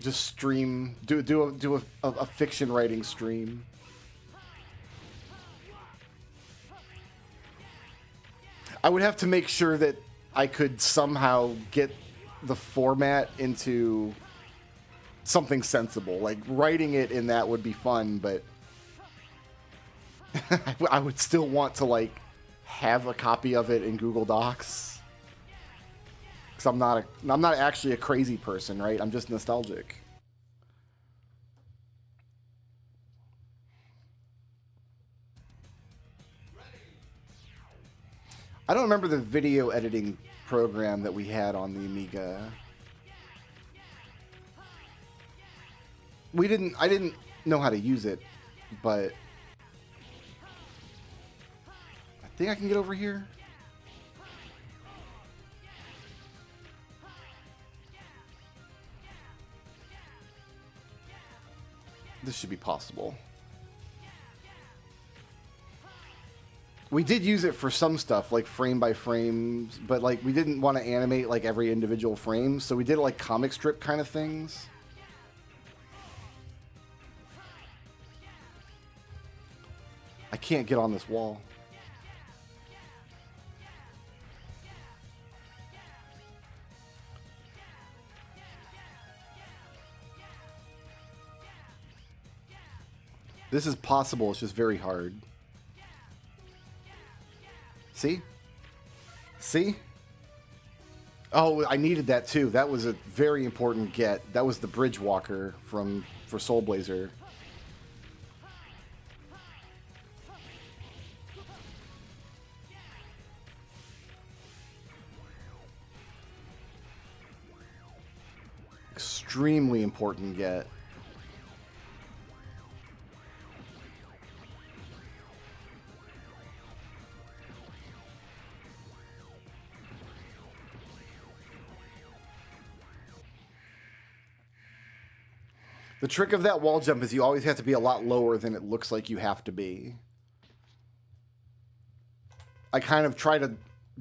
Just stream, do a fiction writing stream. I would have to make sure that I could somehow get the format into something sensible. Like, writing it in that would be fun, but I would still want to, like, have a copy of it in Google Docs. Because I'm not actually a crazy person, right? I'm just nostalgic. I don't remember the video editing program that we had on the Amiga. I didn't know how to use it, but I think I can get over here. This should be possible. We did use it for some stuff, like frame by frame, but like we didn't want to animate like every individual frame, so we did like comic strip kind of things. I can't get on this wall. This is possible, it's just very hard. See? See? Oh, I needed that too. That was a very important get. That was the Bridge Walker for Soul Blazer. Extremely important get. The trick of that wall jump is you always have to be a lot lower than it looks like you have to be. I kind of try to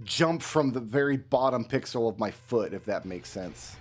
jump from the very bottom pixel of my foot, if that makes sense.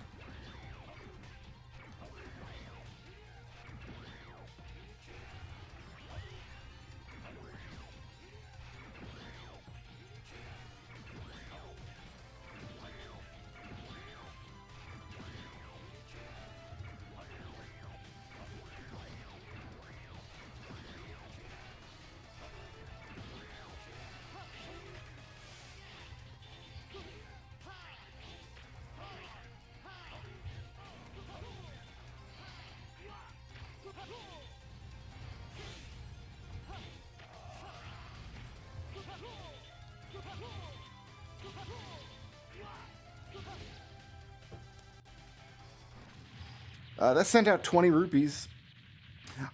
That sent out 20 rupees.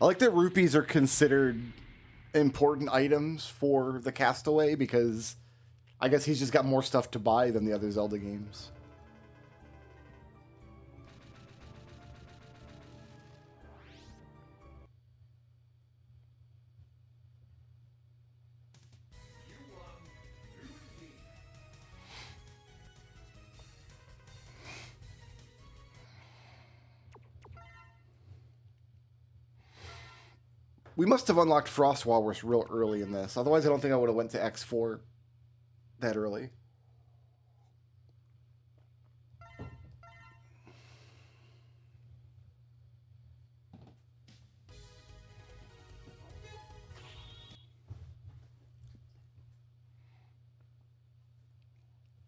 I like that rupees are considered important items for the Castaway because I guess he's just got more stuff to buy than the other Zelda games. We must have unlocked Frost Walrus real early in this. Otherwise, I don't think I would have went to X4 that early.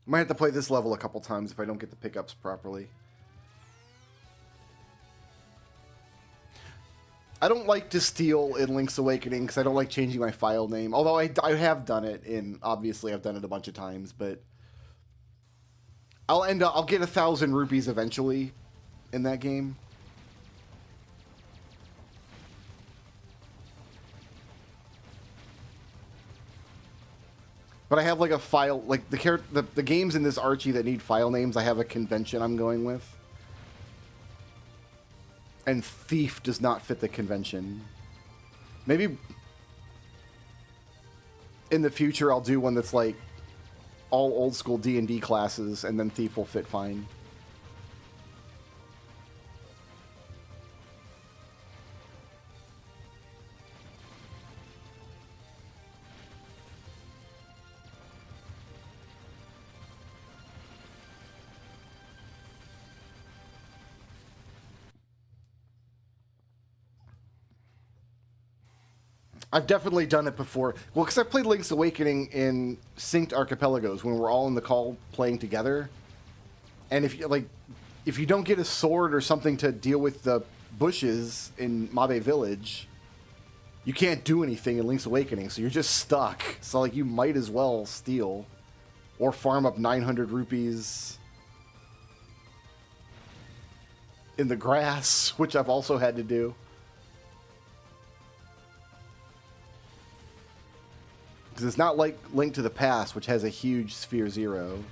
Might have to play this level a couple times if I don't get the pickups properly. I don't like to steal in Link's Awakening because I don't like changing my file name. Although I have done it obviously I've done it a bunch of times, but I'll get 1,000 rupees eventually in that game. But I have like a file, like the games in this Archie that need file names, I have a convention I'm going with. And Thief does not fit the convention. Maybe in the future I'll do one that's like all old school D&D classes, and then Thief will fit fine. I've definitely done it before. Well, because I played Link's Awakening in synced archipelagos when we're all in the call playing together. And if you don't get a sword or something to deal with the bushes in Mabe Village, you can't do anything in Link's Awakening, so you're just stuck. So like you might as well steal or farm up 900 rupees in the grass, which I've also had to do. Because it's not like Link to the Past, which has a huge Sphere Zero.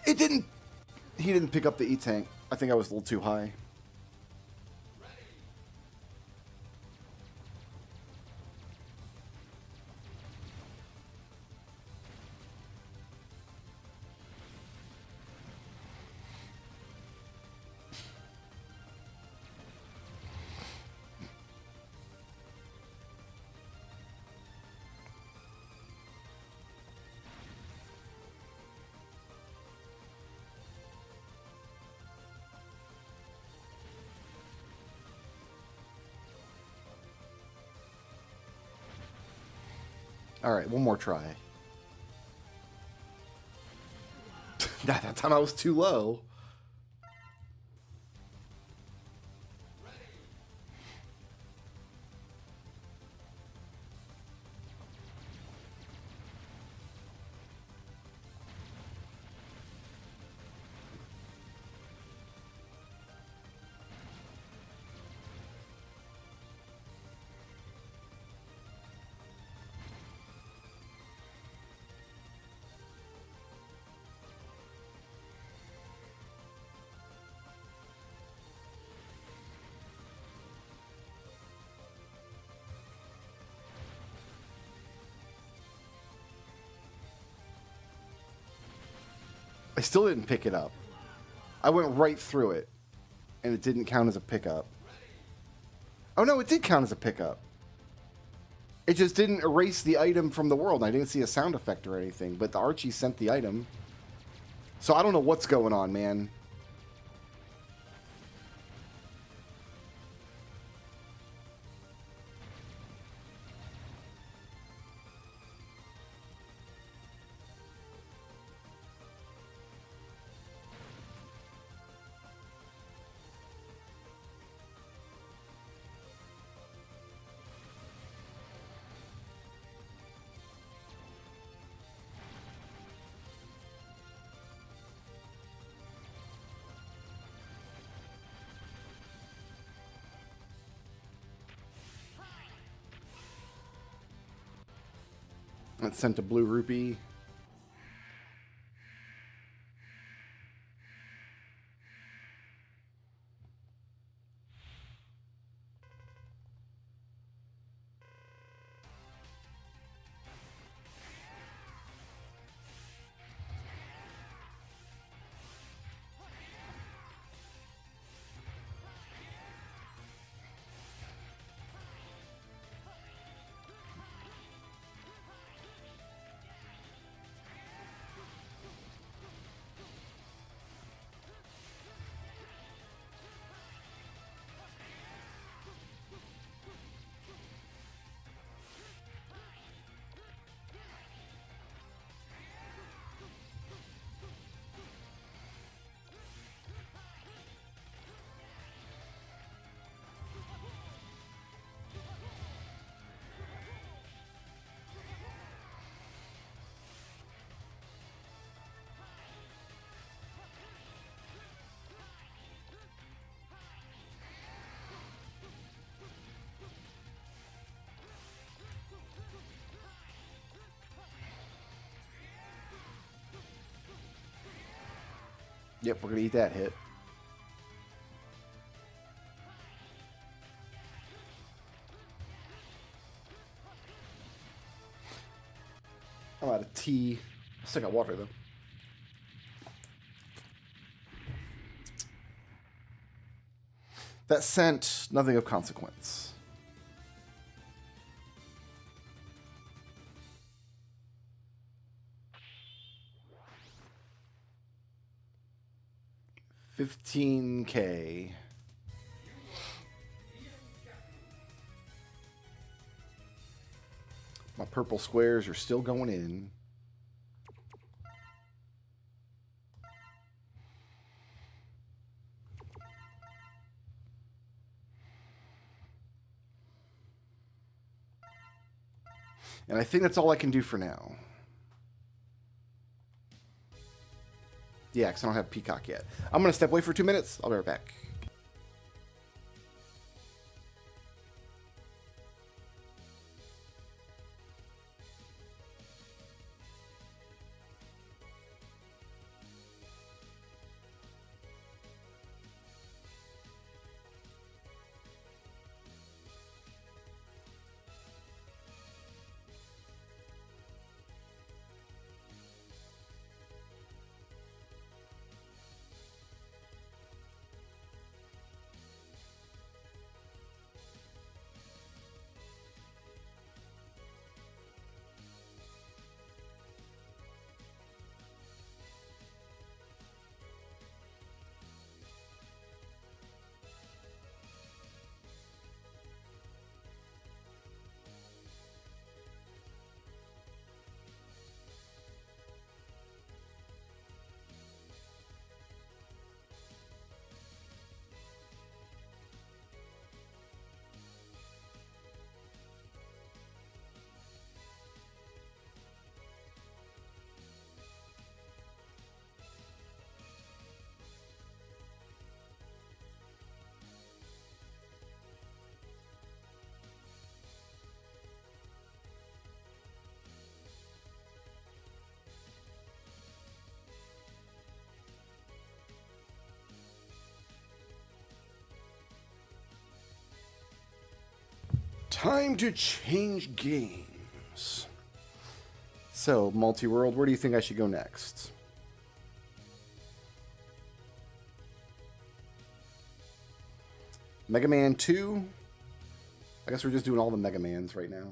He didn't pick up the E-Tank. I think I was a little too high. Alright, one more try. That time I was too low. I still didn't pick it up. I went right through it, and it didn't count as a pickup. Oh no, it did count as a pickup. It just didn't erase the item from the world. I didn't see a sound effect or anything, but the Archie sent the item. So I don't know what's going on, man. It sent a blue rupee. Yep, we're going to eat that hit. I'm out of tea. I still got water, though. That sent nothing of consequence. $15K. My purple squares are still going in. And I think that's all I can do for now. Yeah, because I don't have Peacock yet. I'm going to step away for 2 minutes. I'll be right back. Time to change games. So, multi-world, where do you think I should go next? Mega Man 2? I guess we're just doing all the Mega Mans right now.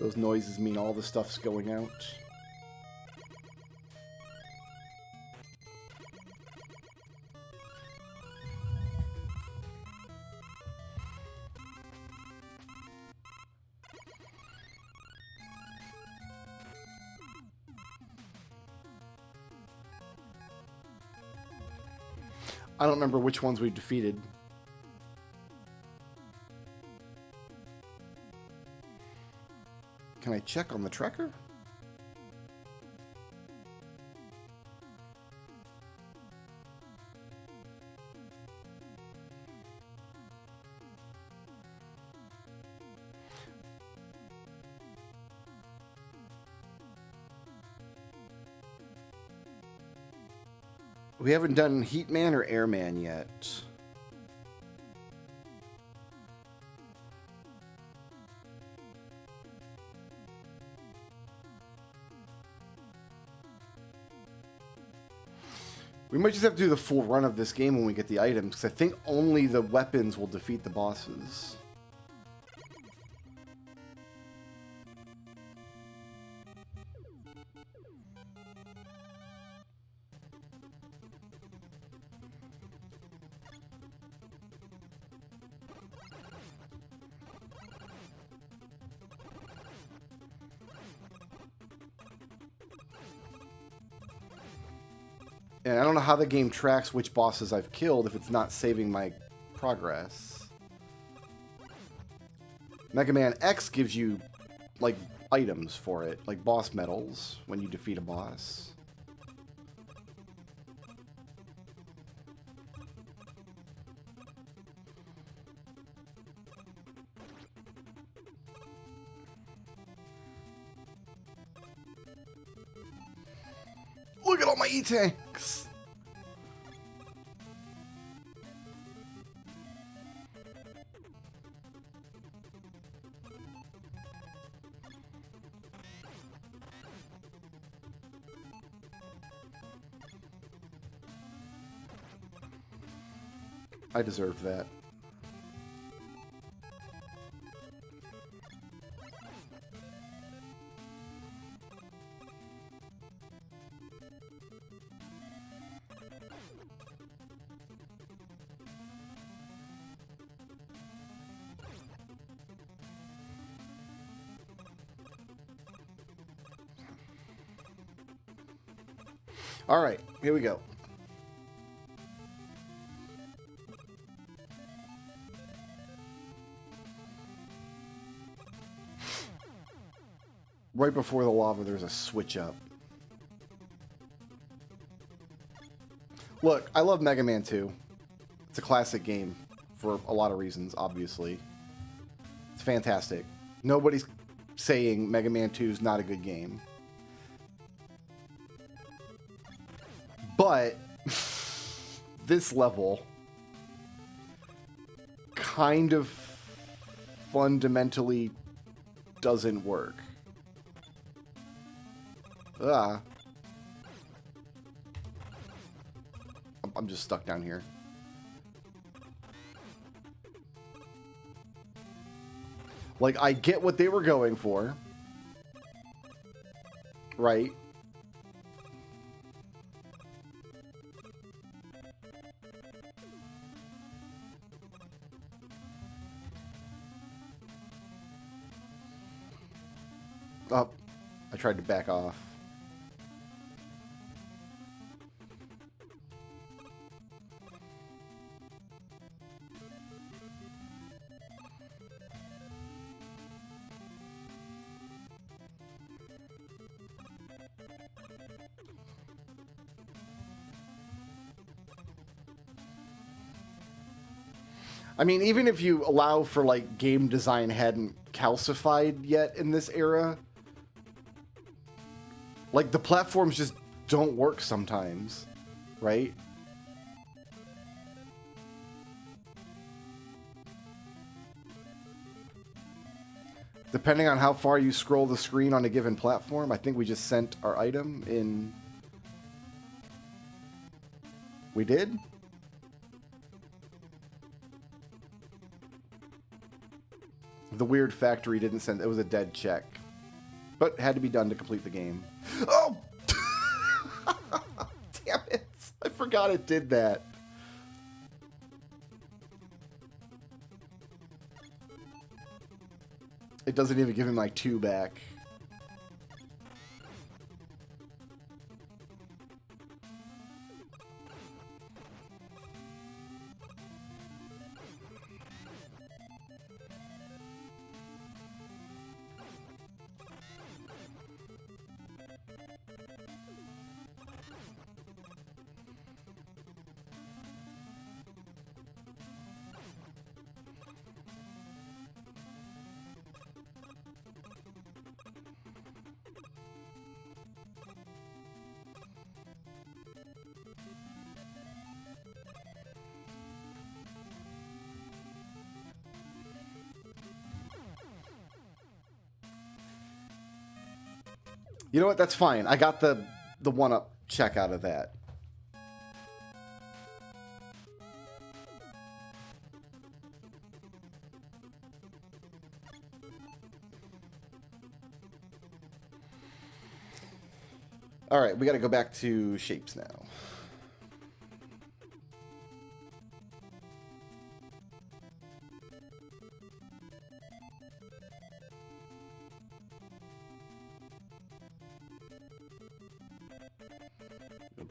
Those noises mean all the stuff's going out. I don't remember which ones we defeated. Can I check on the tracker? We haven't done Heatman or Airman yet. We might just have to do the full run of this game when we get the items, because I think only the weapons will defeat the bosses. And I don't know how the game tracks which bosses I've killed if it's not saving my progress. Mega Man X gives you, like, items for it, like boss medals when you defeat a boss. Look at all my E-tanks! I deserved that. All right, here we go. Right before the lava, there's a switch up. Look, I love Mega Man 2. It's a classic game for a lot of reasons, obviously. It's fantastic. Nobody's saying Mega Man 2 is not a good game. But this level kind of fundamentally doesn't work. I'm just stuck down here. Like, I get what they were going for. Right? Oh, I tried to back off. I mean, even if you allow for, like, game design hadn't calcified yet in this era, like, the platforms just don't work sometimes, right? Depending on how far you scroll the screen on a given platform, I think we just sent our item in... We did? The weird factory didn't send... It was a dead check. But had to be done to complete the game. Oh! Damn it! I forgot it did that. It doesn't even give me my 2 back. You know what? That's fine. I got the 1-up check out of that. All right, we got to go back to shapes now.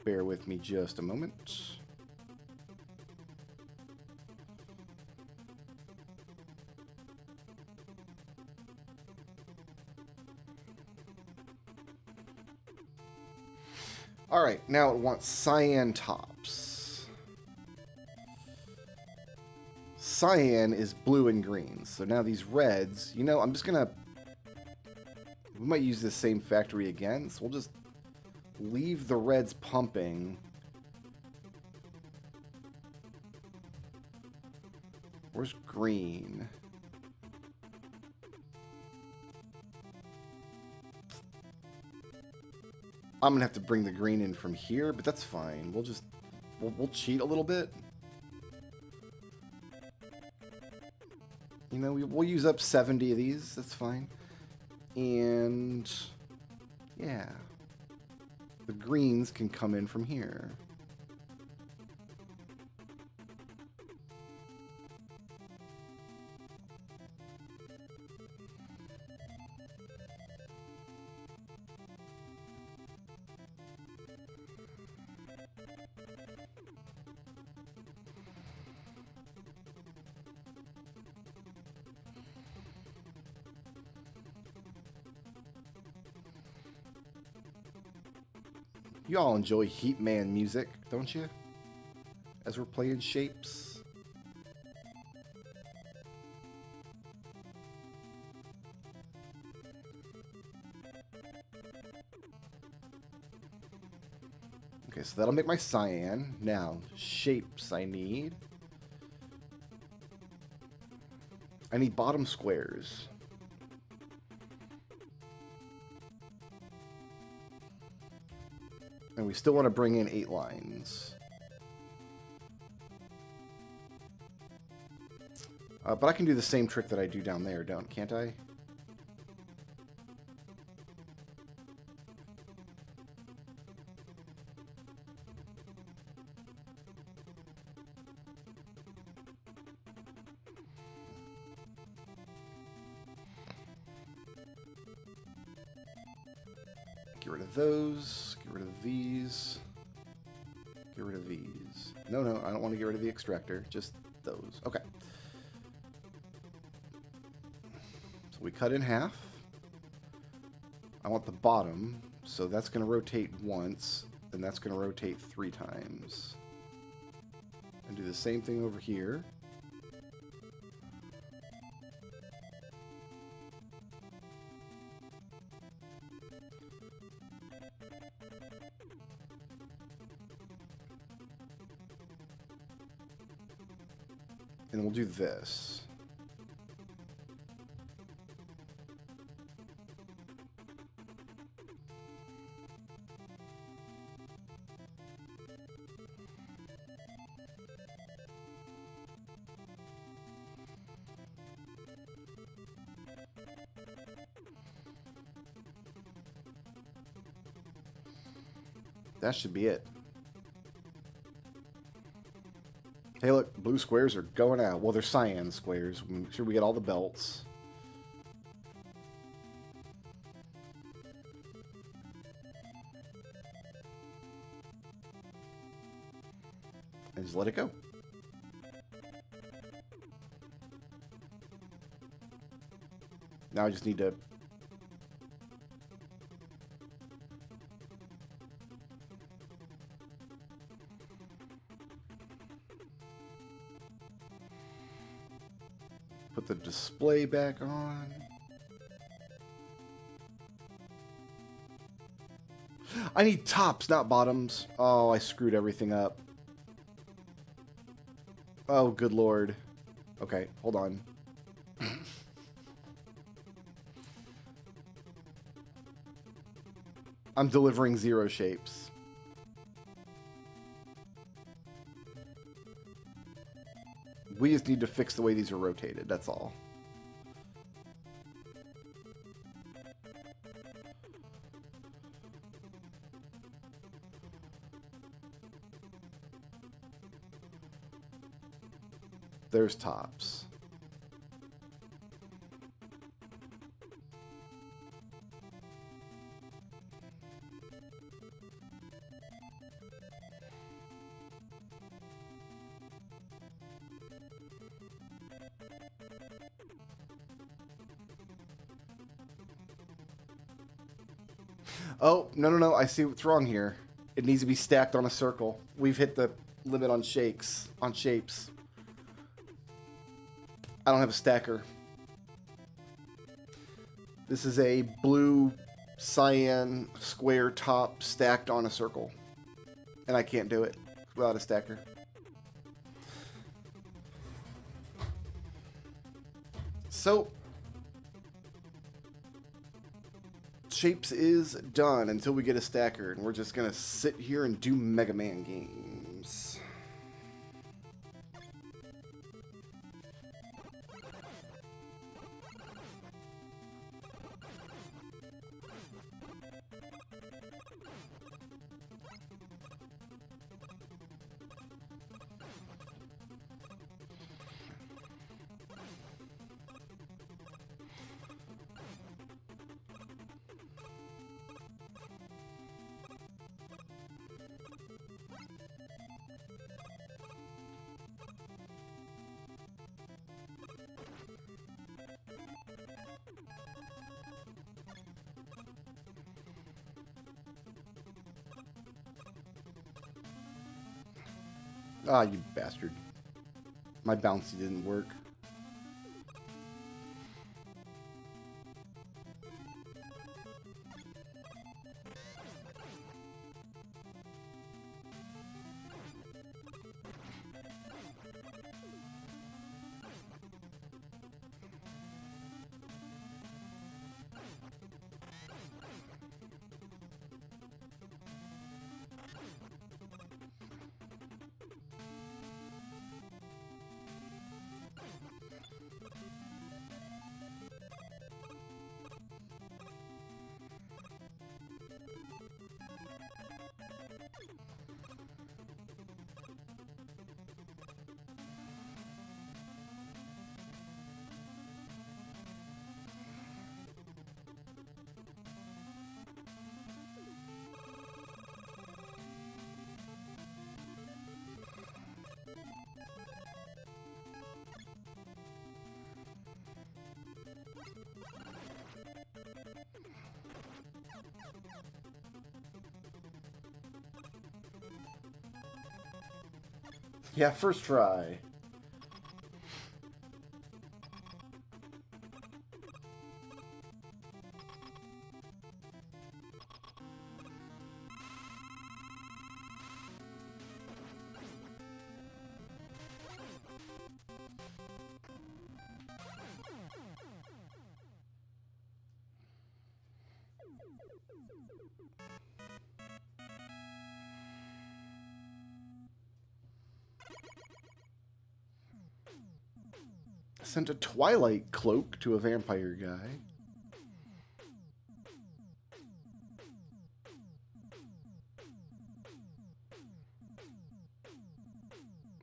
Bear with me just a moment. All right, now it wants cyan tops. Cyan is blue and green, so now these reds, you know, I'm just gonna... We might use the same factory again, so we'll just leave the reds pumping. Where's green? I'm gonna have to bring the green in from here, but that's fine. We'll just we'll cheat a little bit. You know, we'll use up 70 of these. That's fine. And yeah. The greens can come in from here. You all enjoy Heat Man music, don't you? As we're playing shapes. Okay, so that'll make my cyan. Now, shapes I need. I need bottom squares. And we still want to bring in 8 lines. But I can do the same trick that I do down there, can't I? Get rid of those. Get rid of these. Get rid of these. No, I don't want to get rid of the extractor. Just those. Okay. So we cut in half. I want the bottom, so that's going to rotate once, and that's going to rotate 3 times. And do the same thing over here. And we'll do this. That should be it. Hey, look, blue squares are going out. Well, they're cyan squares. Make sure we get all the belts. And just let it go. Now I just need to... put the display back on. I need tops, not bottoms. Oh, I screwed everything up. Oh, good lord. Okay, hold on. I'm delivering 0 shapes. We just need to fix the way these are rotated, that's all. There's tops. Oh, no, I see what's wrong here. It needs to be stacked on a circle. We've hit the limit on shapes. I don't have a stacker. This is a blue cyan square top stacked on a circle. And I can't do it without a stacker. So, shapes is done until we get a stacker, and we're just gonna sit here and do Mega Man games. Ah, you bastard. My bouncy didn't work. Yeah, first try. Sent a Twilight Cloak to a vampire guy.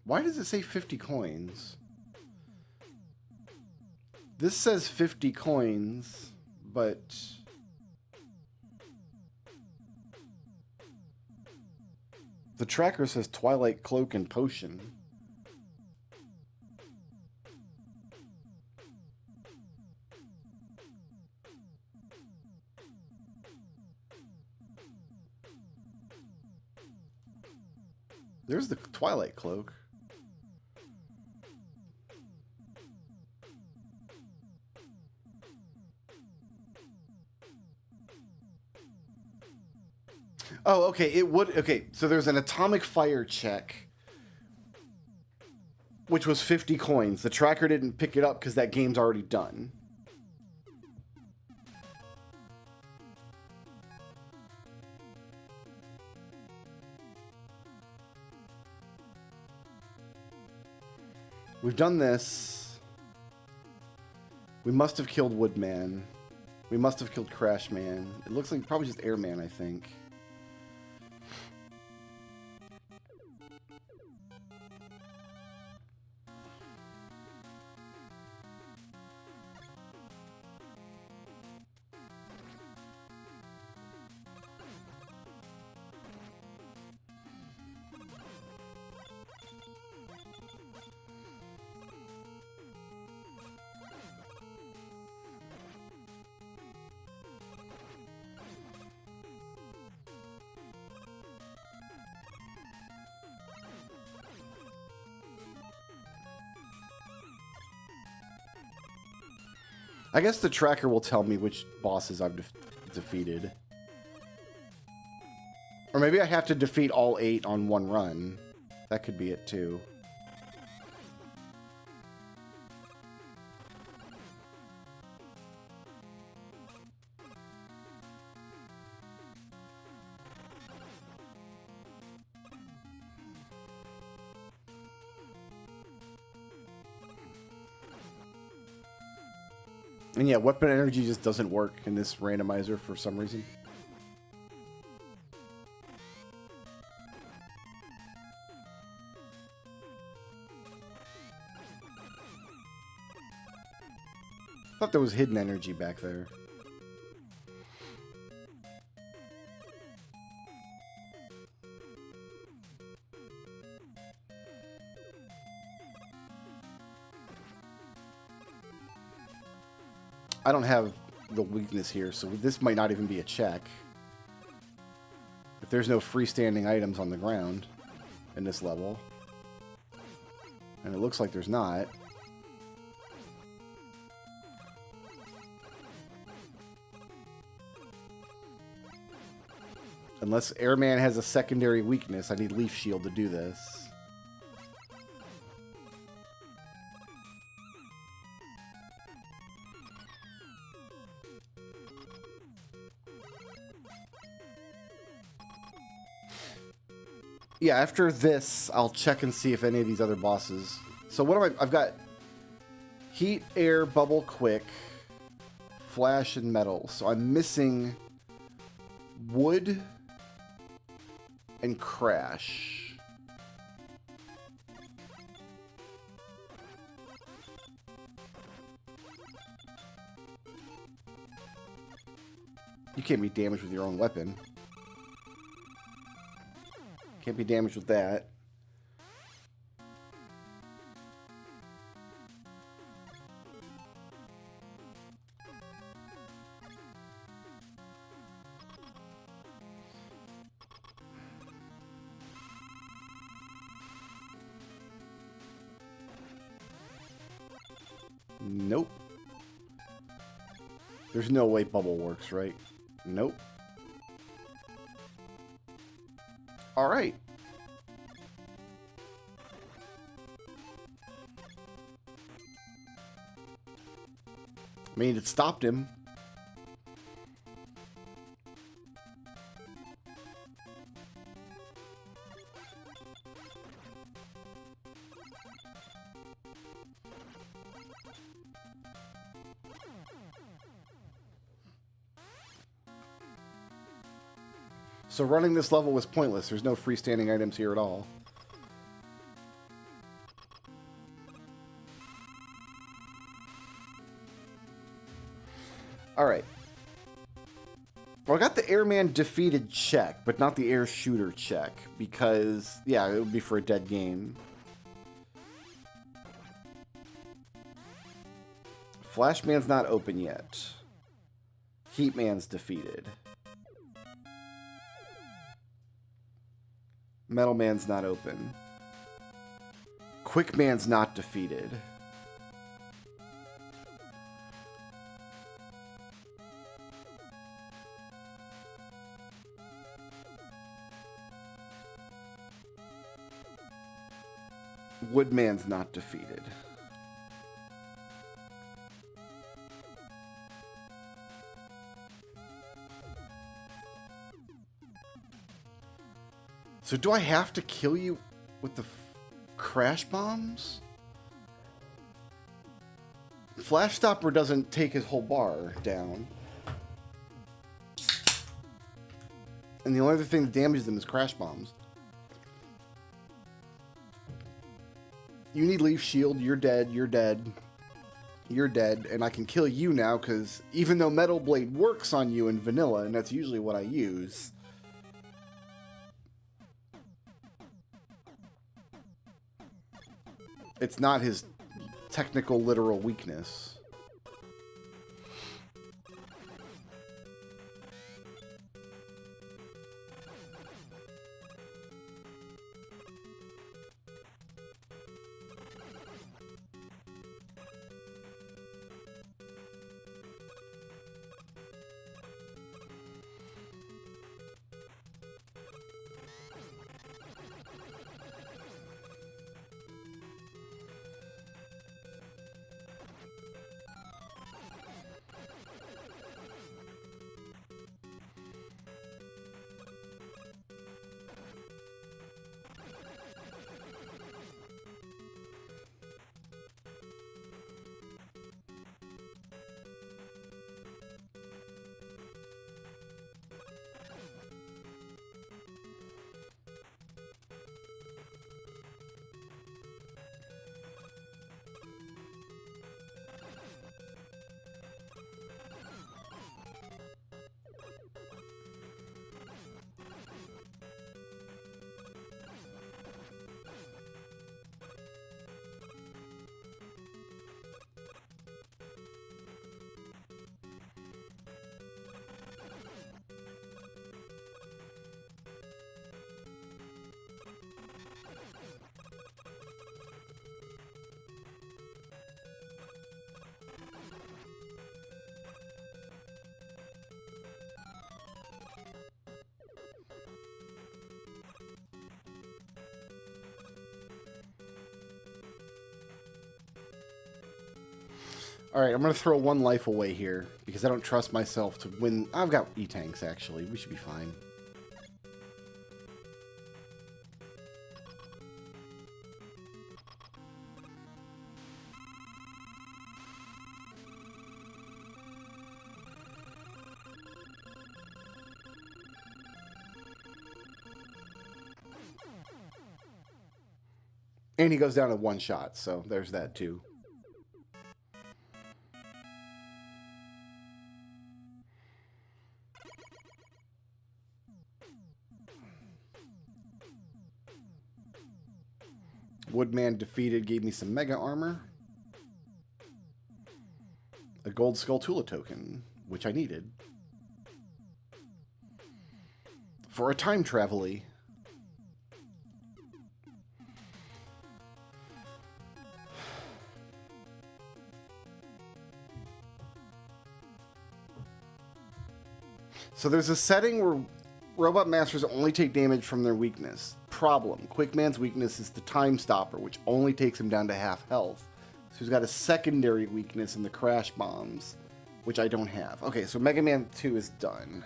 Why does it say 50 coins? This says 50 coins, but... the tracker says Twilight Cloak and Potion. There's the Twilight Cloak. Oh, okay. It would. Okay, so there's an atomic fire check, which was 50 coins. The tracker didn't pick it up because that game's already done. We've done this. We must have killed Woodman. We must have killed Crashman. It looks like probably just Airman, I think. I guess the tracker will tell me which bosses I've defeated. Or maybe I have to defeat all 8 on one run. That could be it too. And yeah, weapon energy just doesn't work in this randomizer for some reason. I thought there was hidden energy back there. I don't have the weakness here, so this might not even be a check. If there's no freestanding items on the ground in this level. And it looks like there's not. Unless Airman has a secondary weakness, I need Leaf Shield to do this. Yeah, after this, I'll check and see if any of these other bosses... So what am I... I've got Heat, Air, Bubble, Quick, Flash, and Metal. So I'm missing Wood and Crash. You can't be damaged with your own weapon. Can't be damaged with that. Nope. There's no way Bubble works, right? Nope. All right. I mean, it stopped him. So running this level was pointless. There's no freestanding items here at all. Alright. Well, I got the airman defeated check, but not the air shooter check. Because, yeah, it would be for a dead game. Flashman's not open yet. Heatman's defeated. Metal Man's not open. Quick Man's not defeated. Woodman's not defeated. So do I have to kill you with the crash bombs? Flash Stopper doesn't take his whole bar down. And the only other thing that damages them is crash bombs. You need Leaf Shield, you're dead, you're dead. You're dead, and I can kill you now because even though Metal Blade works on you in vanilla, and that's usually what I use... It's not his technical, literal weakness. Alright, I'm going to throw one life away here, because I don't trust myself to win. I've got E-Tanks, actually. We should be fine. And he goes down in one shot, so there's that too. Woodman defeated, gave me some mega armor. A gold Skulltula token, which I needed. For a time travel-y. So there's a setting where Robot Masters only take damage from their weakness. Problem. Quickman's weakness is the Time Stopper, which only takes him down to half health. So he's got a secondary weakness in the Crash Bombs, which I don't have. Okay, so Mega Man 2 is done.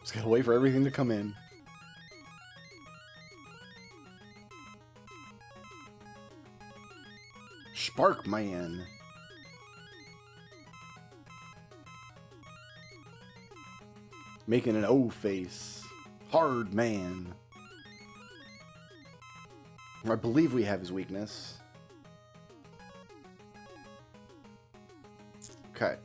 Just gotta wait for everything to come in. Spark Man. Making an O face. Hard Man. I believe we have his weakness. Okay.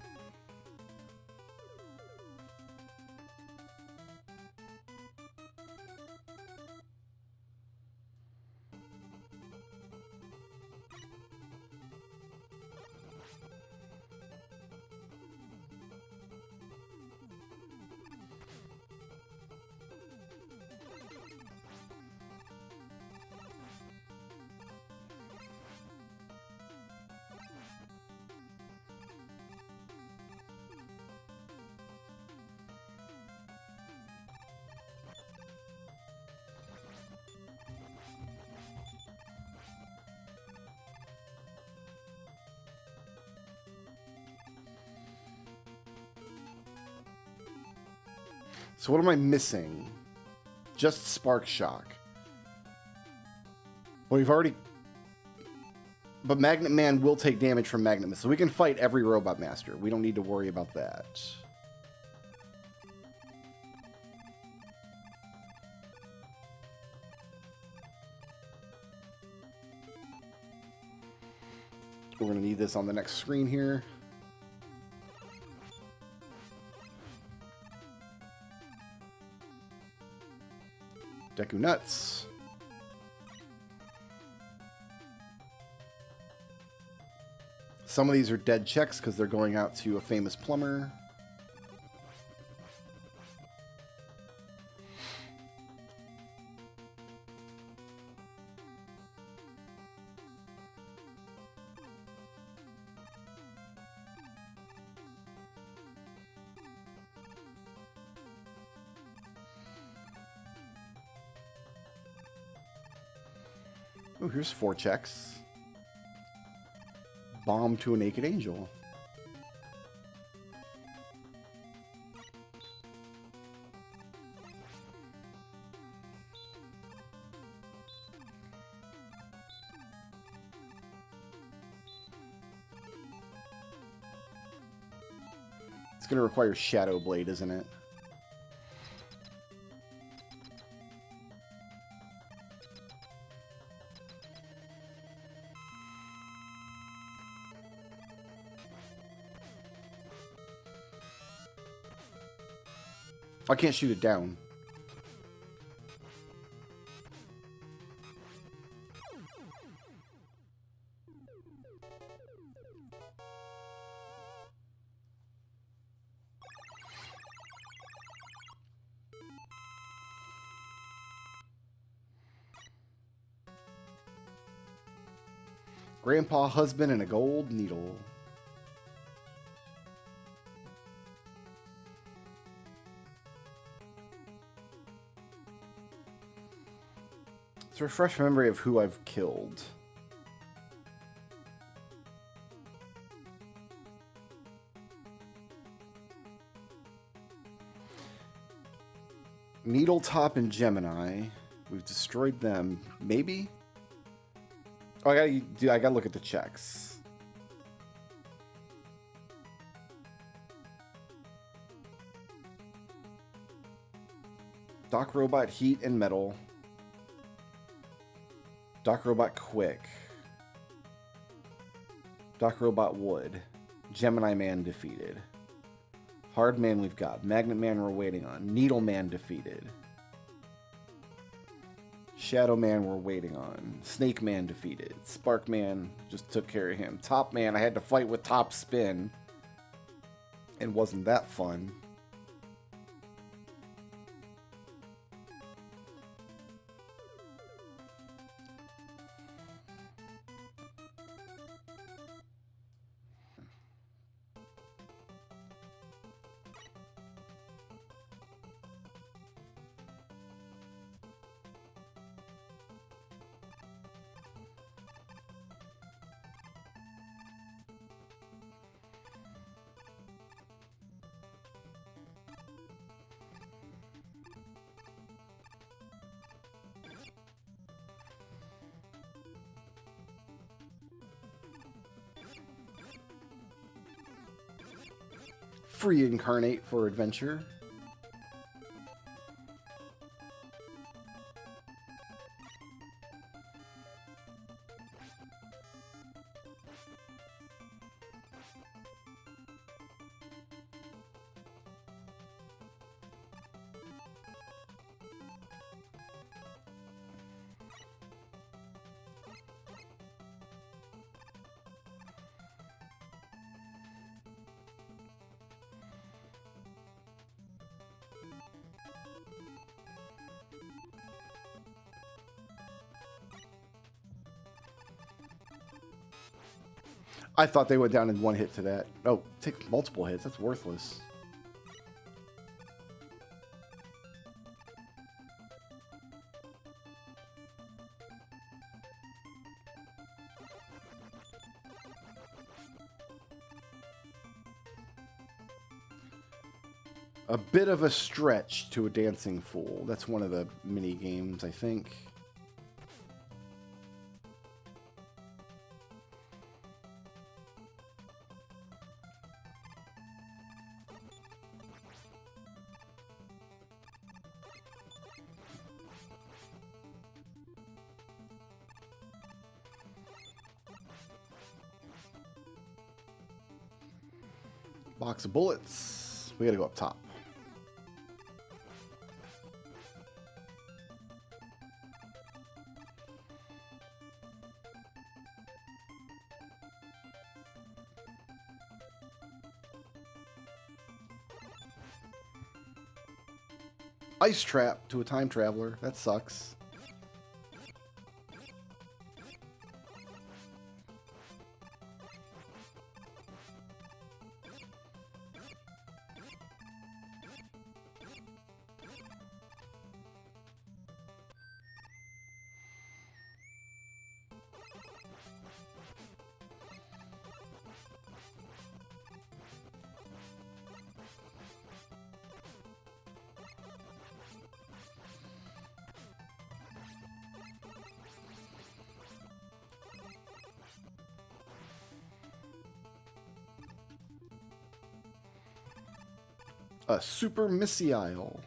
So what am I missing? Just Spark Shock. Well, we've already... But Magnet Man will take damage from Magnet Missile. So we can fight every Robot Master. We don't need to worry about that. We're going to need this on the next screen here. Deku Nuts. Some of these are dead checks because they're going out to a famous plumber. Oh, here's 4 checks. Bomb to a Naked Angel. It's going to require Shadow Blade, isn't it? I can't shoot it down. Grandpa husband and a gold needle. To refresh memory of who I've killed. Needletop and Gemini. We've destroyed them. Maybe? Oh, I gotta look at the checks. Doc Robot, Heat and Metal. Doc Robot, Quick. Doc Robot, Wood. Gemini Man defeated. Hard Man we've got. Magnet Man we're waiting on. Needle Man defeated. Shadow Man we're waiting on. Snake Man defeated. Spark Man just took care of him. Top Man I had to fight with Top Spin. And wasn't that fun. free incarnate for adventure. I thought they went down in one hit to that. Oh, take multiple hits. That's worthless. A bit of a stretch to a dancing fool. That's one of the mini games, I think. Box of bullets. We gotta go up top. Ice trap to a time traveler. That sucks. A super missile.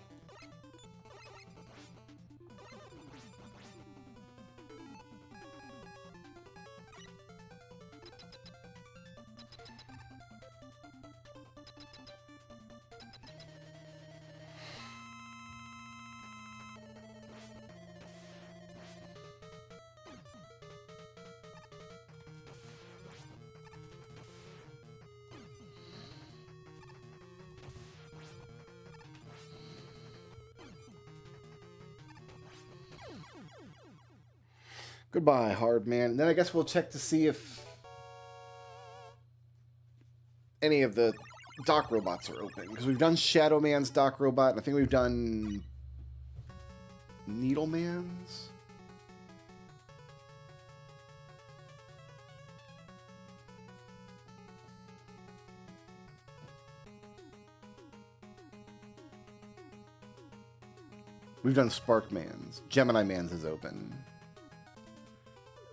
Goodbye, hard man. And then I guess we'll check to see if any of the dock robots are open. Because we've done Shadow Man's dock robot, and I think we've done Needle Man's. We've done Spark Man's. Gemini Man's is open.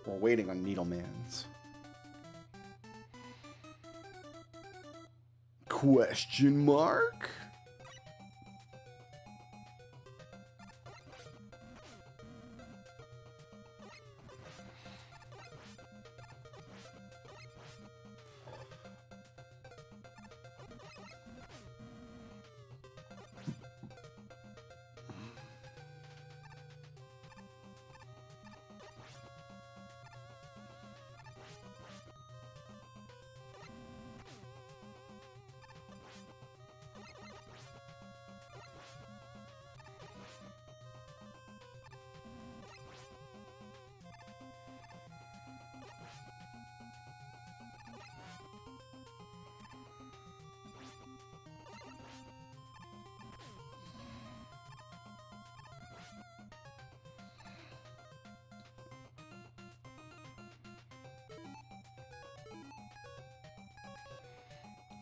We're waiting on Needle Man's. Question mark?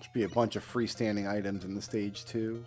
Should be a bunch of freestanding items in the stage too.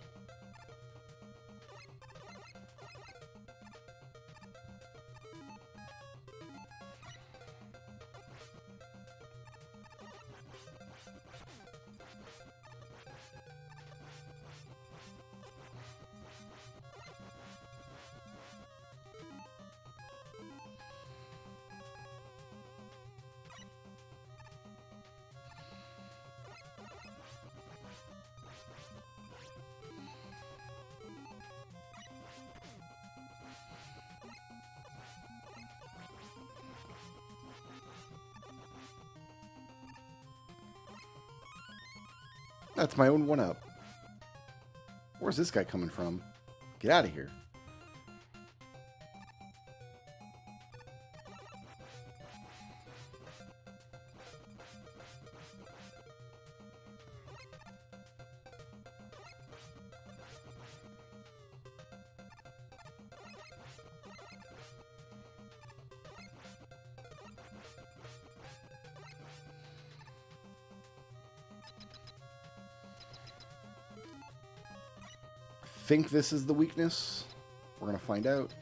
That's my own one-up. Where's this guy coming from? Get out of here. Think this is the weakness. We're gonna find out.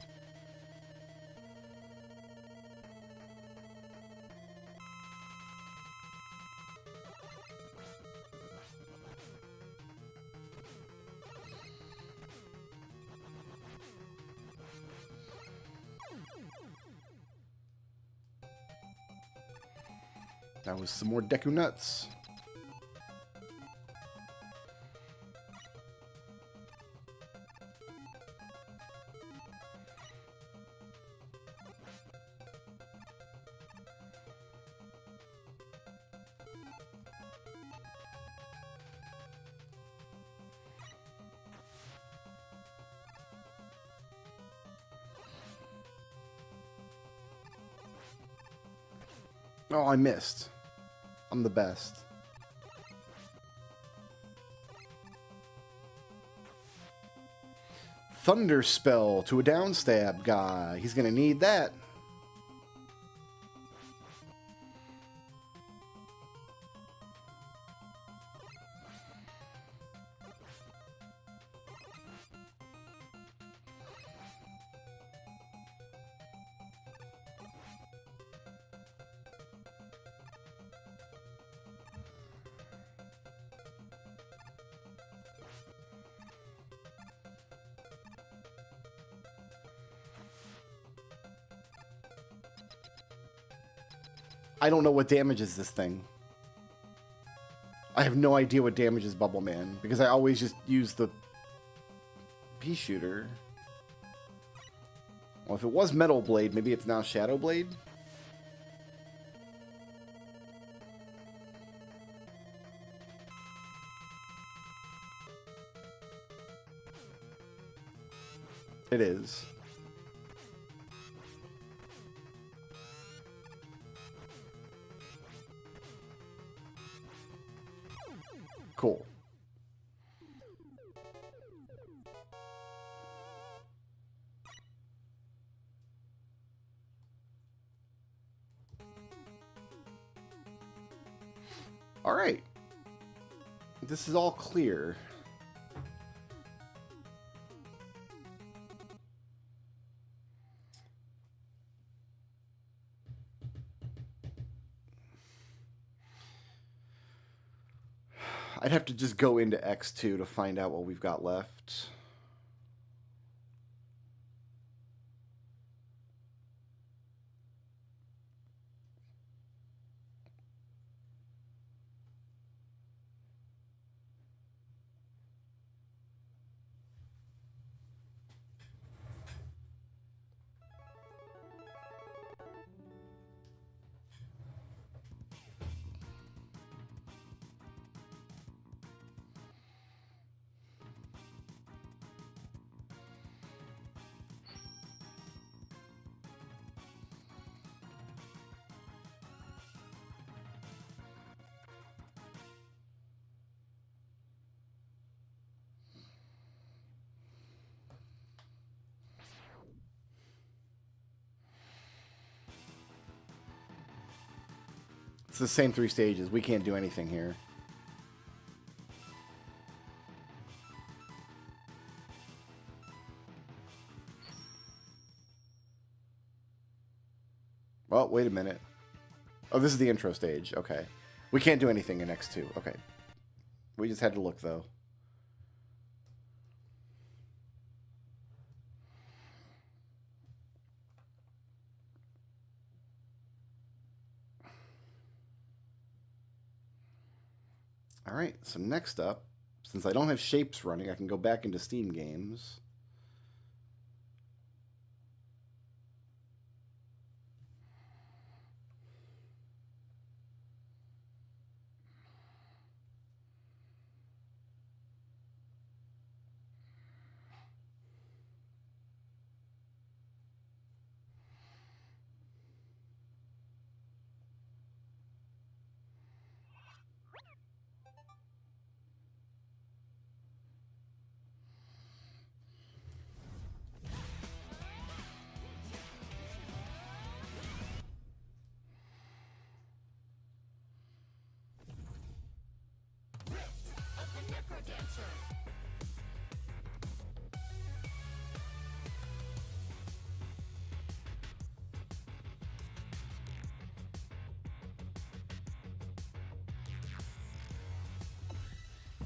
That was some more Deku Nuts. Oh, I missed. I'm the best. Thunder spell to a downstab guy. He's gonna need that. I don't know what damages this thing. I have no idea what damages Bubble Man, because I always just use the pea shooter. Well, if it was Metal Blade, maybe it's now Shadow Blade? It is. Cool. All right. This is all clear. I'd have to just go into X2 to find out what we've got left. It's the same 3 stages. We can't do anything here. Well, wait a minute. Oh, this is the intro stage. Okay. We can't do anything in X2. Okay. We just had to look, though. All right, so next up, since I don't have shapes running, I can go back into Steam games.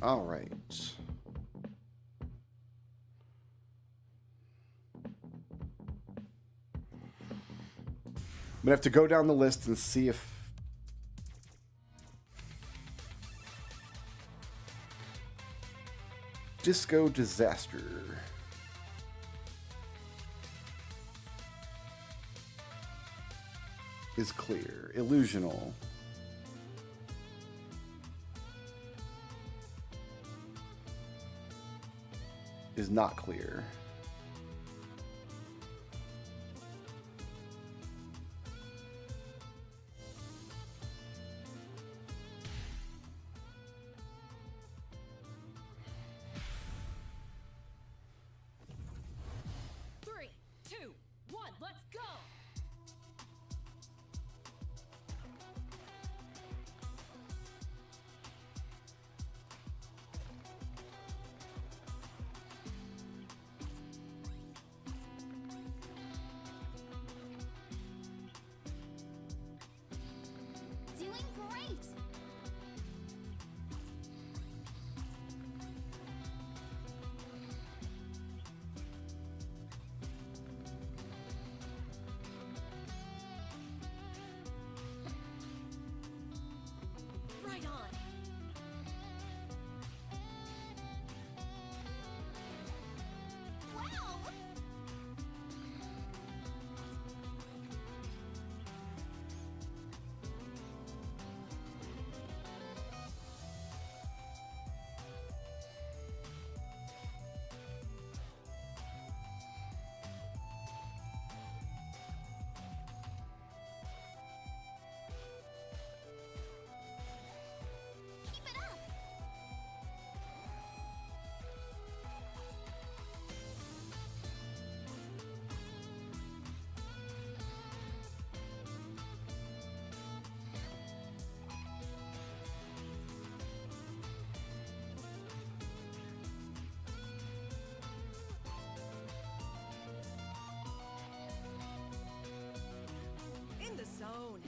All right. I'm gonna have to go down the list and see if Disco Disaster is clear. Illusional is not clear. In the zone.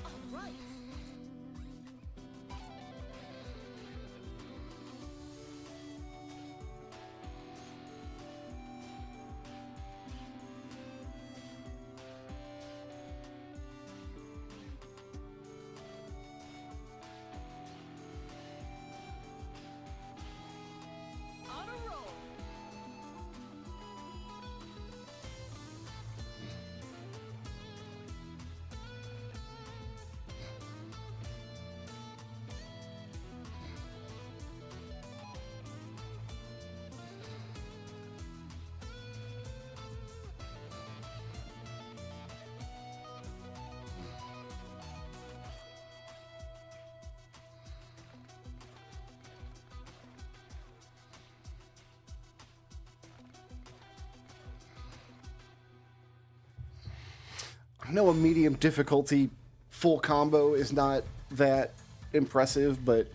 All right. On a roll. I know a medium difficulty full combo is not that impressive, but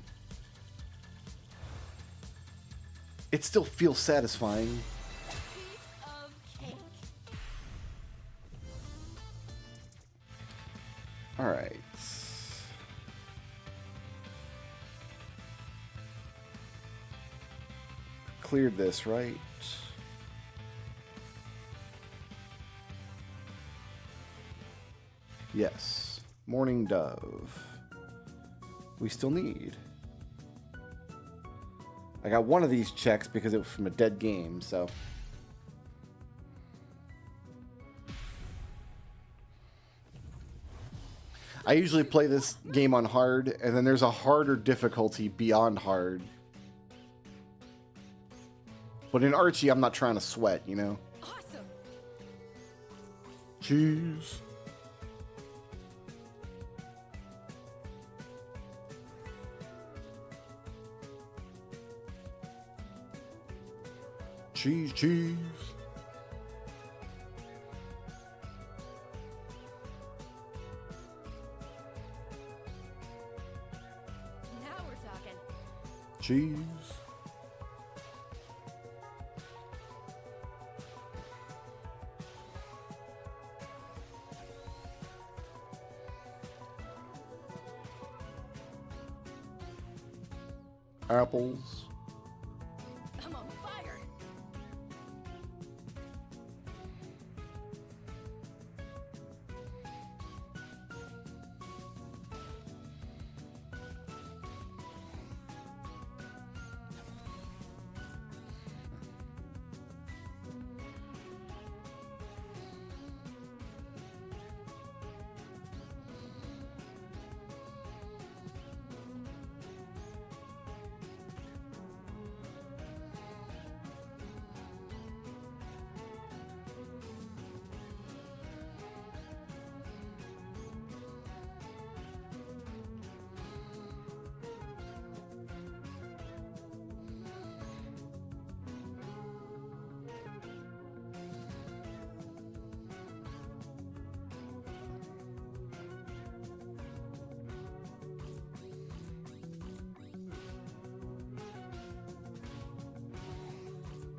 it still feels satisfying. Piece of cake. All right. Cleared this, right? Yes. Morning Dove. We still need. I got one of these checks because it was from a dead game, so. I usually play this game on hard, and then there's a harder difficulty beyond hard. But in Archie, I'm not trying to sweat, you know? Awesome. Cheese. Cheese, cheese. Now we're talking. Cheese. Apples. I'm on fire.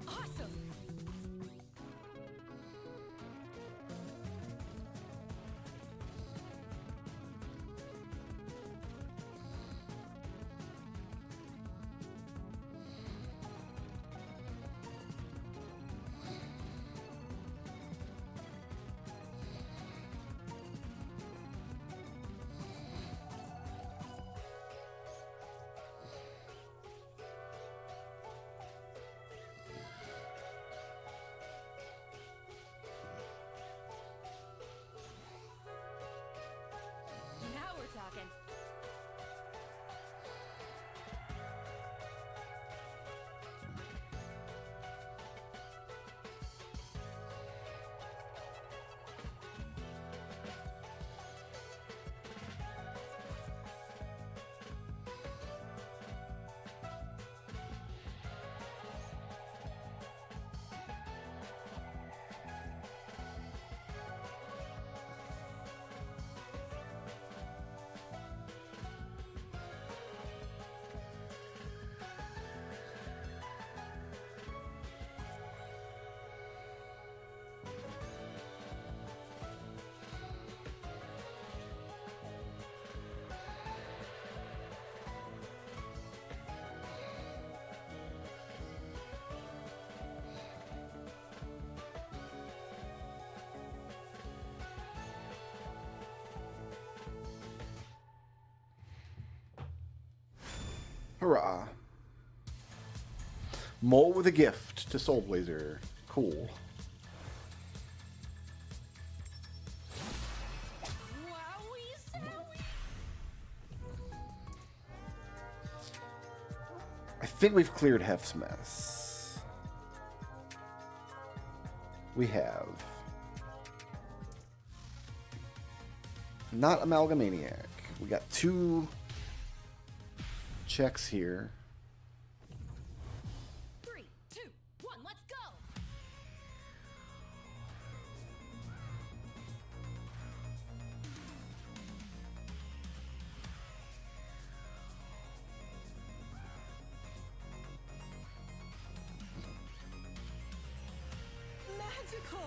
Awesome. Now we're talking. Hurrah. Mole with a gift to Soul Blazer. Cool. Wowie zowie. I think we've cleared Hef's mess. We have. Not Amalgamaniac. We got 2 checks here. 3, 2, 1, let's go. Magical.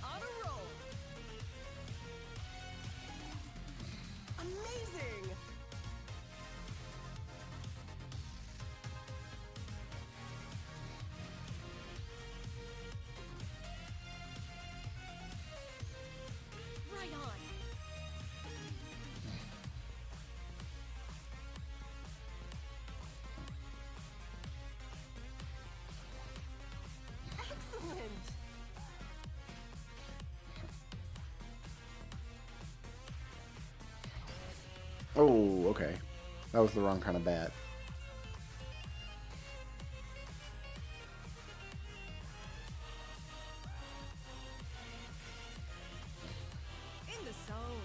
On a roll. Amazing. Right on. Excellent. Oh, okay. That was the wrong kind of bat. In the zone.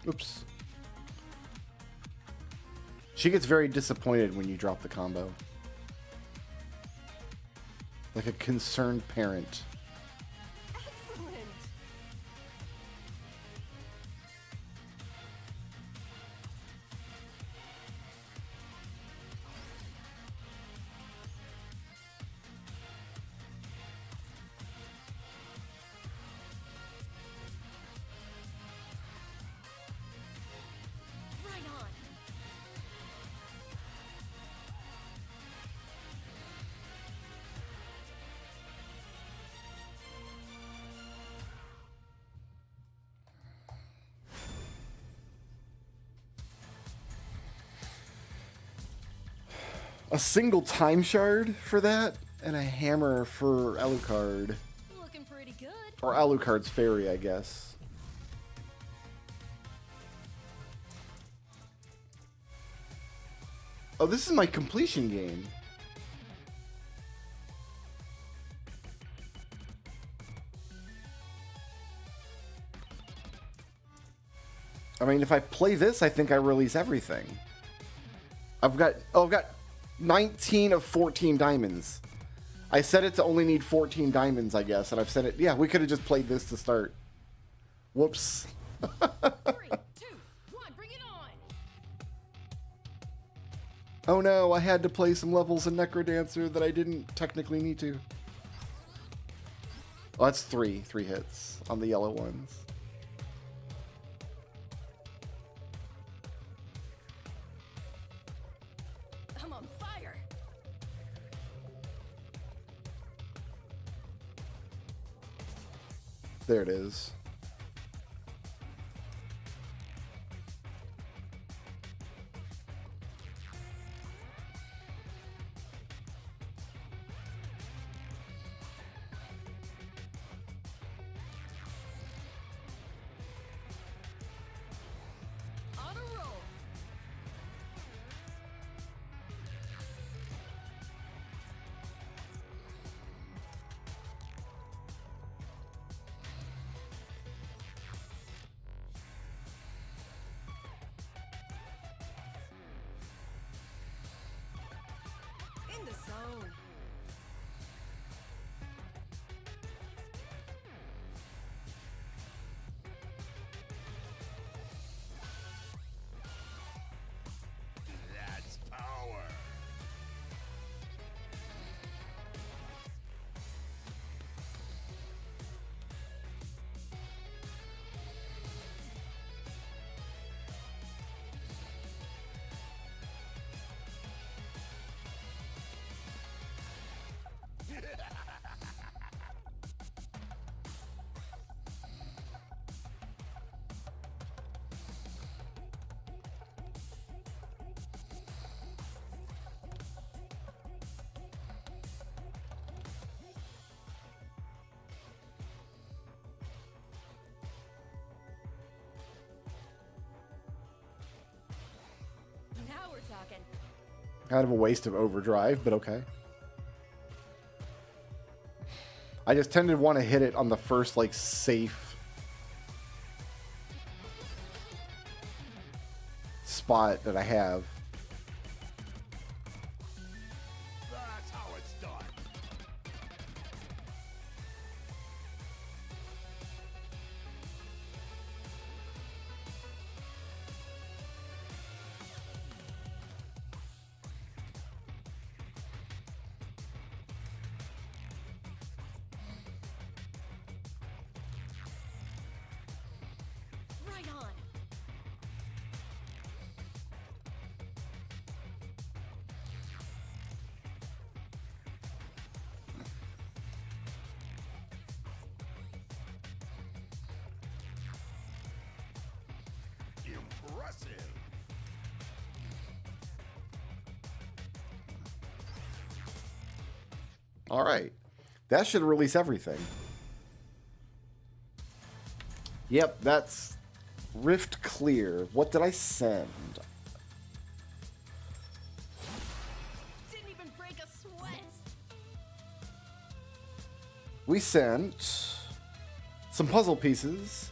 Oops. She gets very disappointed when you drop the combo. Like a concerned parent. Excellent. Right on. A single time shard for that, and a hammer for Alucard. Looking pretty good. Or Alucard's fairy, I guess. Oh, this is my completion game. I mean, if I play this, I think I release everything. I've got 19 of 14 diamonds. I set it to only need 14 diamonds, I guess, and I've set it. Yeah, we could have just played this to start. Whoops. 3, 2, 1, bring it on. Oh no, I had to play some levels in Necrodancer that I didn't technically need to. Oh, that's three hits on the yellow ones. I'm on fire. There it is. On a roll. In the zone. That's power. Now we're talking. Kind of a waste of overdrive, but okay. I just tend to want to hit it on the first, like, safe spot that I have. That's how it's done. Right on. Impressive. All right. That should release everything. Yep, that's Rift Clear. What did I send? Didn't even break a sweat. We sent some puzzle pieces,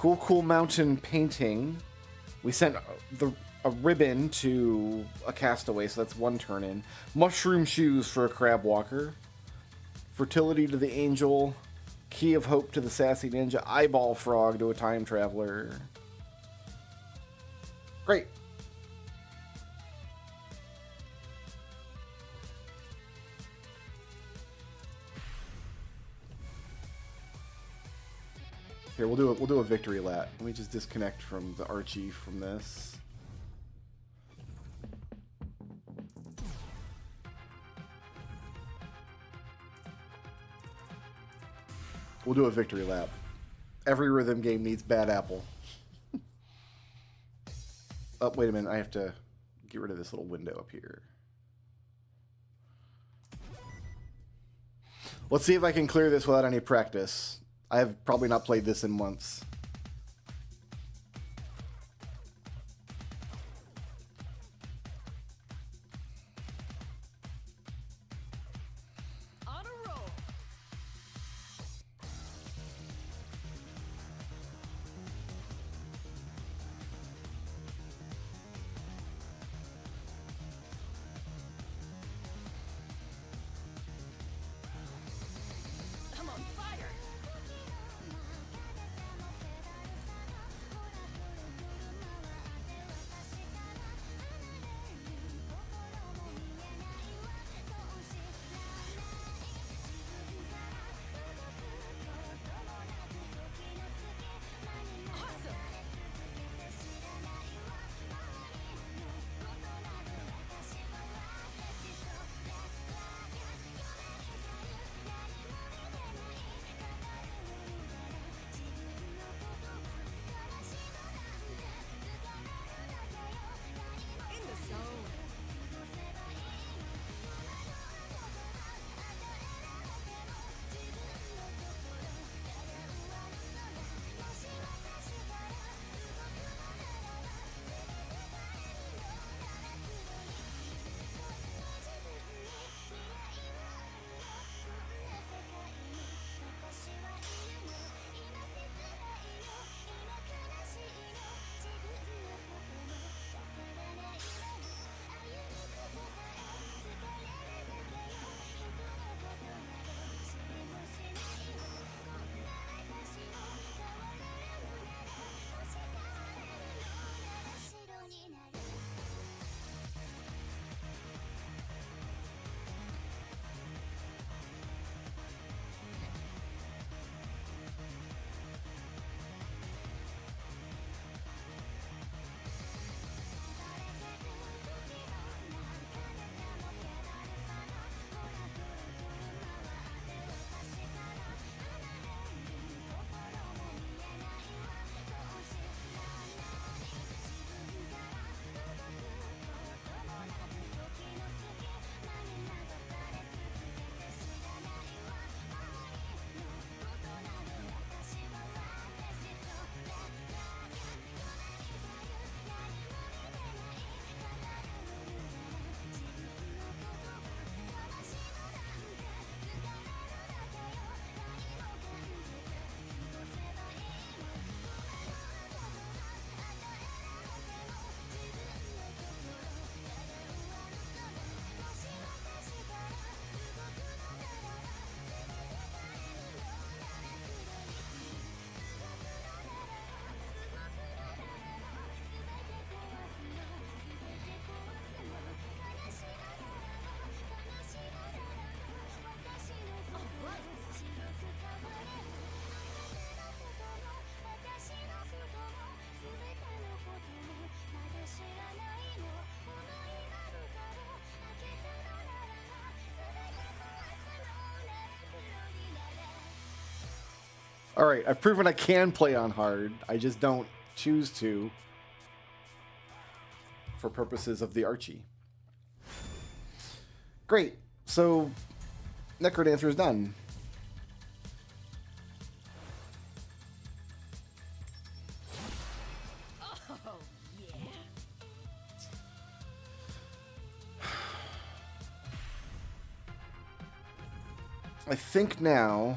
Cool mountain painting. We sent a ribbon to a castaway, so that's one turn in. Mushroom shoes for a crab walker. Fertility to the angel. Key of hope to the sassy ninja. Eyeball frog to a time traveler. Great. Here, we'll do a victory lap. Let me just disconnect from the Archie from this. We'll do a victory lap. Every rhythm game needs bad apple. Oh, wait a minute. I have to get rid of this little window up here. Let's see if I can clear this without any practice. I have probably not played this in months. On a roll. I'm on fire. Awesome. In the zone. Alright, I've proven I can play on hard. I just don't choose to for purposes of the Archie. Great. So, Necrodancer is done. Oh, yeah. I think now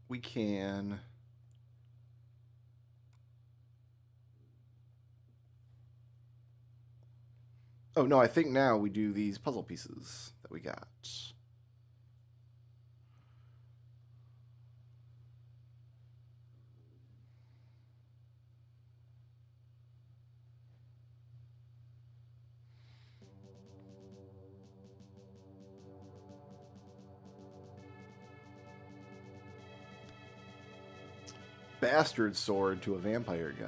we can... Oh, no, I think now we do these puzzle pieces that we got. Bastard sword to a vampire guy.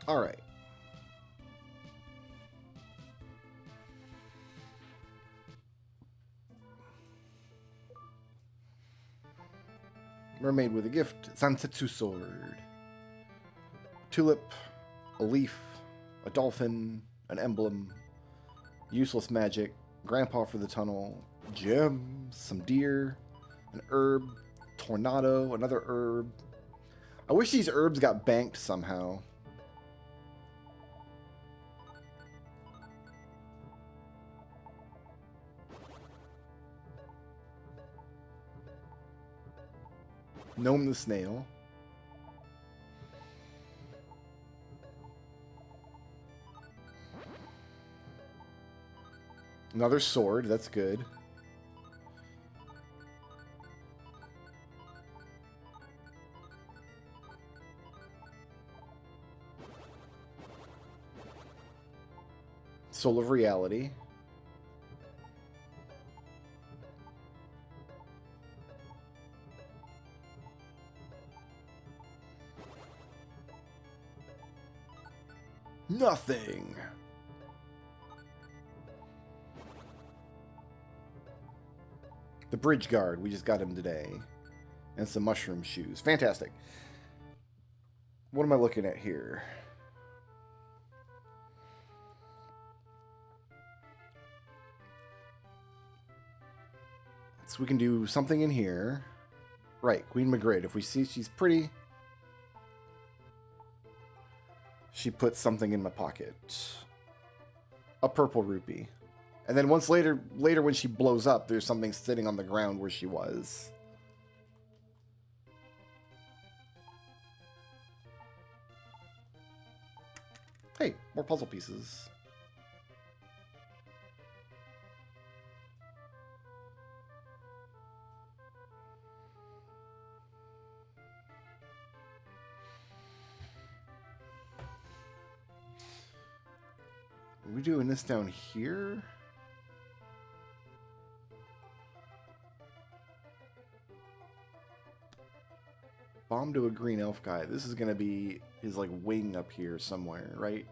All right. Mermaid with a gift. Zantetsu sword. Tulip. A leaf. A dolphin. An emblem. Useless magic. Grandpa for the tunnel. Gems. Some deer. An herb. Tornado. Another herb. I wish these herbs got banked somehow. Gnome the snail. Another sword, that's good. Soul of Reality. Nothing. The bridge guard, we just got him today. And some mushroom shoes. Fantastic. What am I looking at here? So we can do something in here. Right, Queen Magritte. If we see she's pretty, she puts something in my pocket. A purple rupee. And then once later when she blows up, there's something sitting on the ground where she was. Hey, more puzzle pieces. Are we doing this down here? Bomb to a green elf guy. This is gonna be his like wing up here somewhere, right?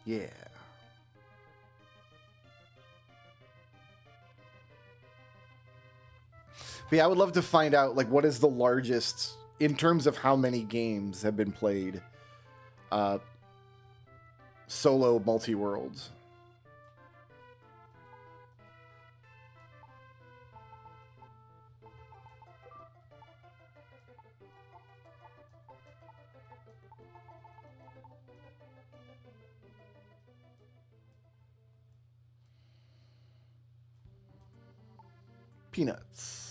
Yeah. But yeah, I would love to find out like what is the largest in terms of how many games have been played solo multi-worlds. Peanuts.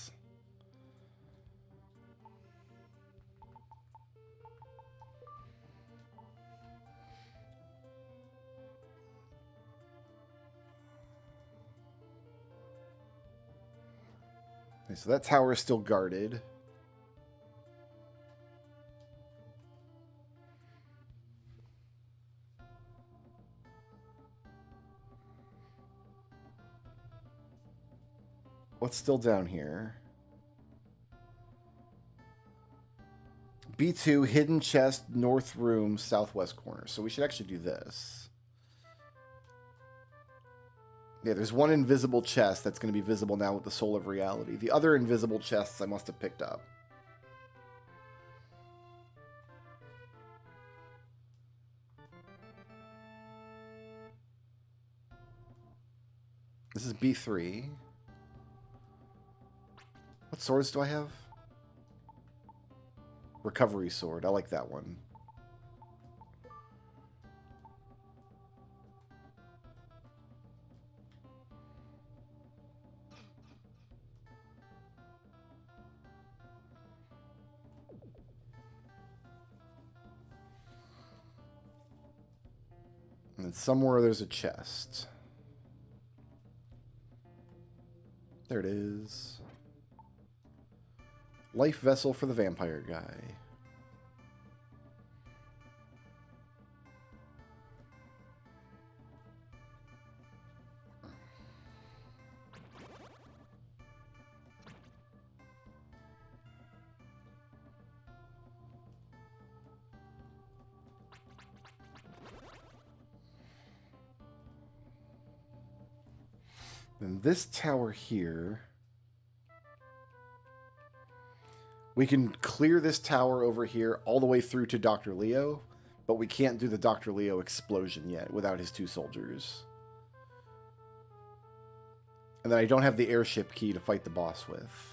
Okay, so that tower is still guarded. What's still down here? B2, hidden chest, north room, southwest corner. So we should actually do this. Yeah, there's one invisible chest that's going to be visible now with the Soul of Reality. The other invisible chests I must have picked up. This is B3. What swords do I have? Recovery sword. I like that one. And then somewhere there's a chest. There it is. Life vessel for the vampire guy. Then this tower here, we can clear this tower over here all the way through to Dr. Leo, but we can't do the Dr. Leo explosion yet without his 2 soldiers. And then I don't have the airship key to fight the boss with.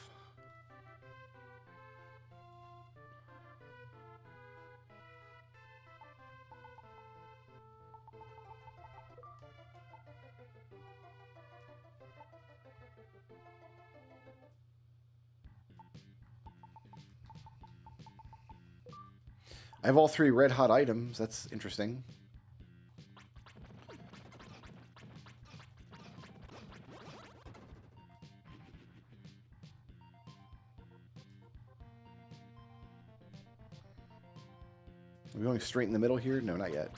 I have all 3 red hot items. That's interesting. Are we going straight in the middle here? No, not yet.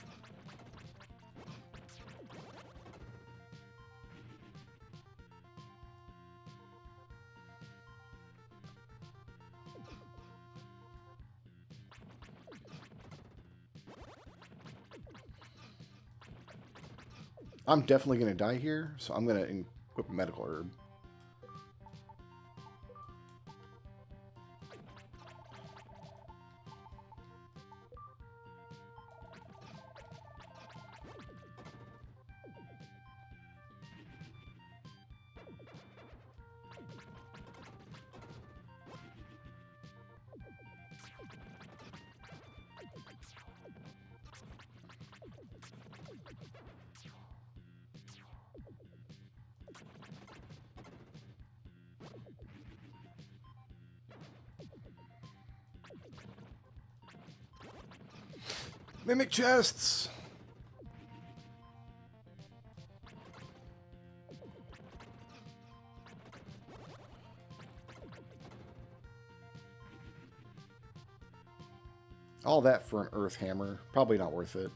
I'm definitely going to die here, so I'm going to equip a medical herb. Mimic chests! All that for an earth hammer. Probably not worth it.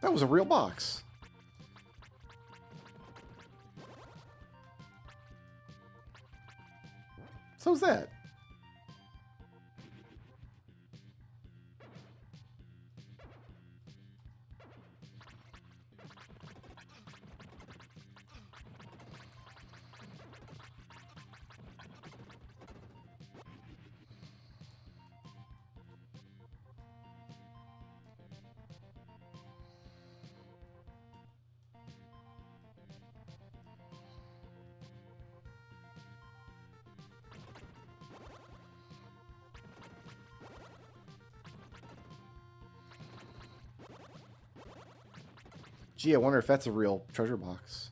That was a real box. So's that. Gee, I wonder if that's a real treasure box.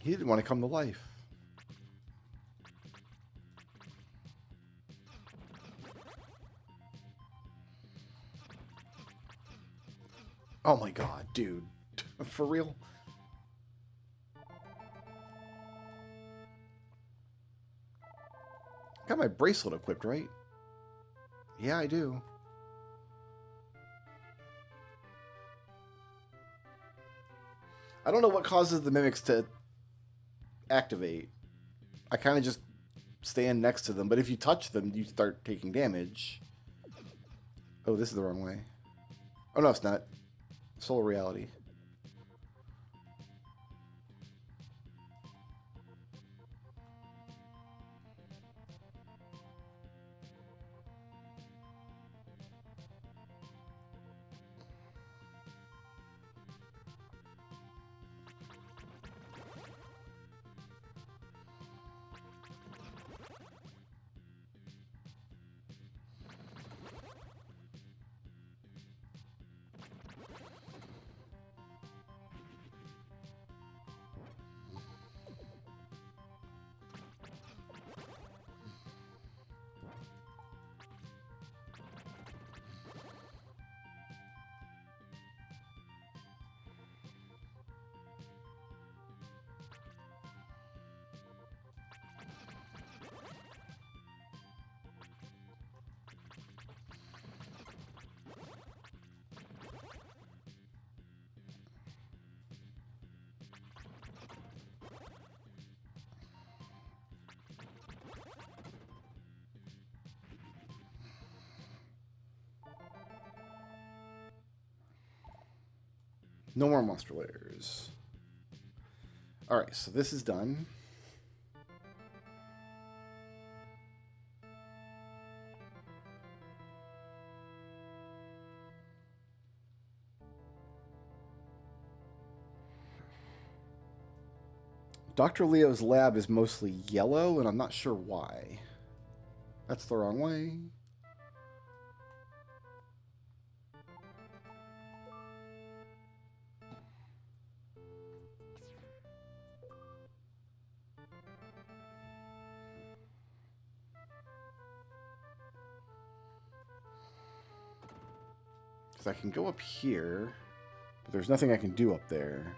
He didn't want to come to life. Oh my god, dude. For real? Got my bracelet equipped, right? Yeah, I do. I don't know what causes the mimics to activate. I kind of just stand next to them, but if you touch them, you start taking damage. Oh, this is the wrong way. Oh, no, it's not. Solar reality. No more monster layers. Alright, so this is done. Dr. Leo's lab is mostly yellow, and I'm not sure why. That's the wrong way. Because I can go up here, but there's nothing I can do up there.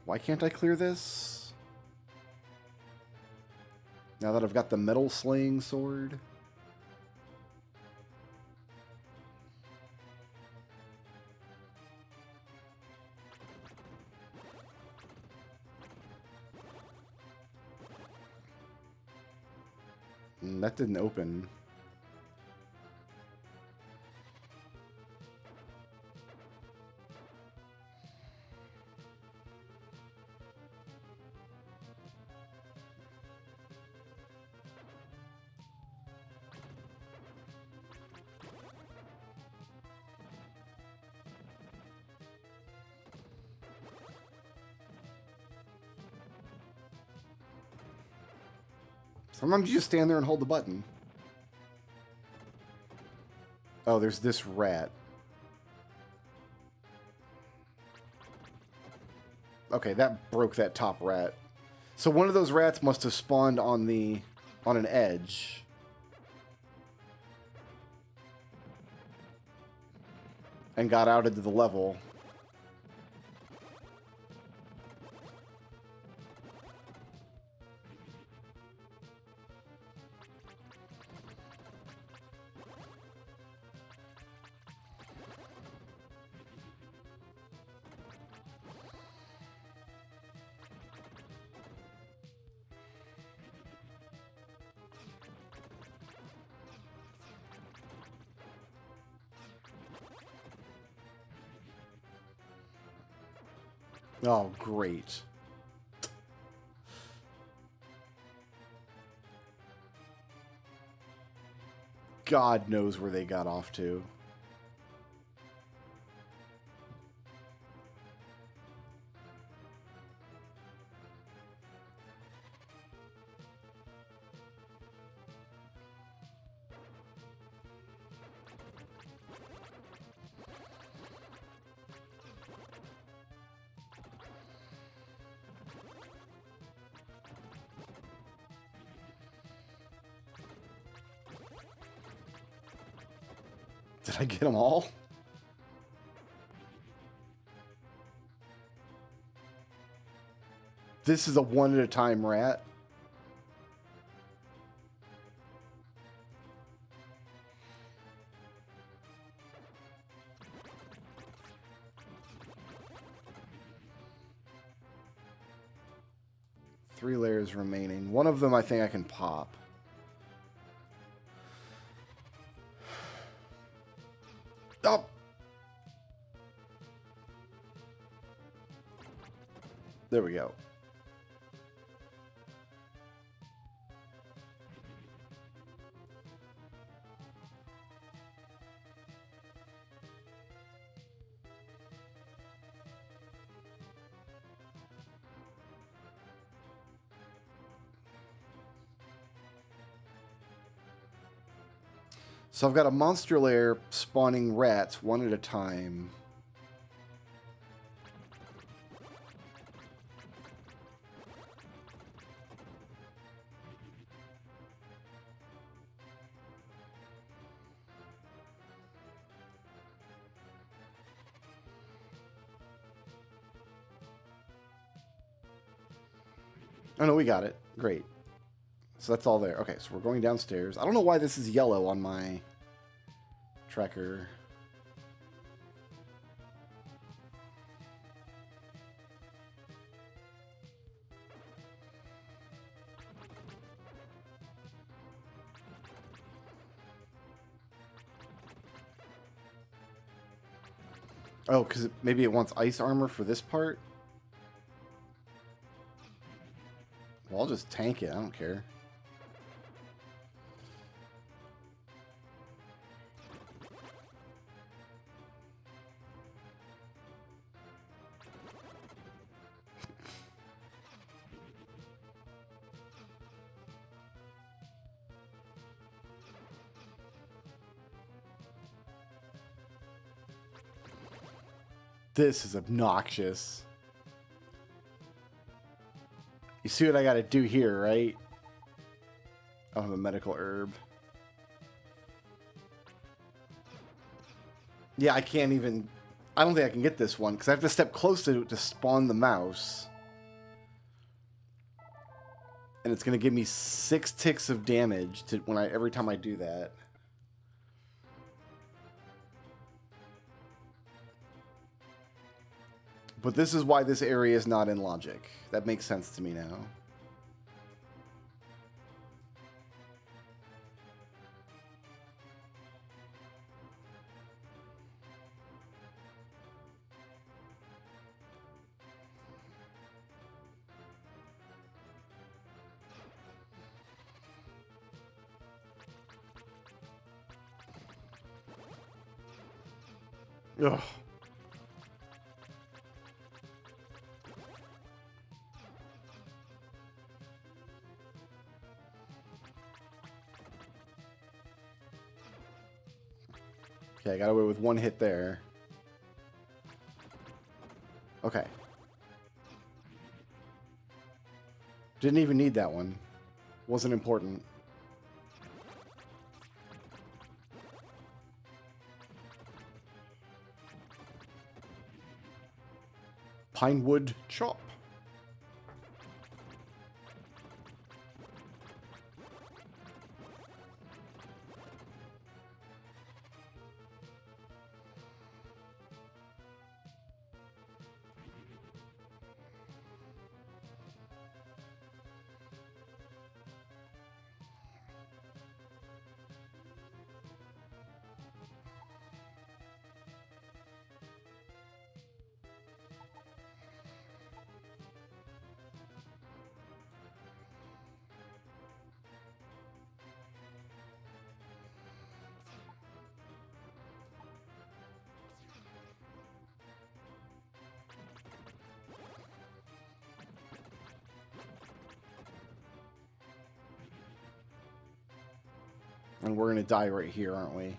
Why can't I clear this? Now that I've got the metal slaying sword. That didn't open. Sometimes you just stand there and hold the button. Oh, there's this rat. Okay, that broke that top rat. So one of those rats must have spawned on an edge. And got out into the level. Oh, great. God knows where they got off to. Did I get them all? This is a one at a time rat. Three layers remaining. One of them I think I can pop. Oh! There we go. So I've got a monster lair spawning rats one at a time. Oh no, we got it. Great. So that's all there. Okay, so we're going downstairs. I don't know why this is yellow on my tracker. Oh, because maybe it wants ice armor for this part? Well, I'll just tank it. I don't care. This is obnoxious. You see what I gotta do here, right? I have a medical herb. Yeah, I can't even... I don't think I can get this one, because I have to step close to it to spawn the mouse. And it's going to give me 6 ticks of damage to every time I do that. But this is why this area is not in logic. That makes sense to me now. Ugh. Okay, I got away with one hit there. Okay. Didn't even need that one. Wasn't important. Pinewood chop. And we're gonna die right here, aren't we?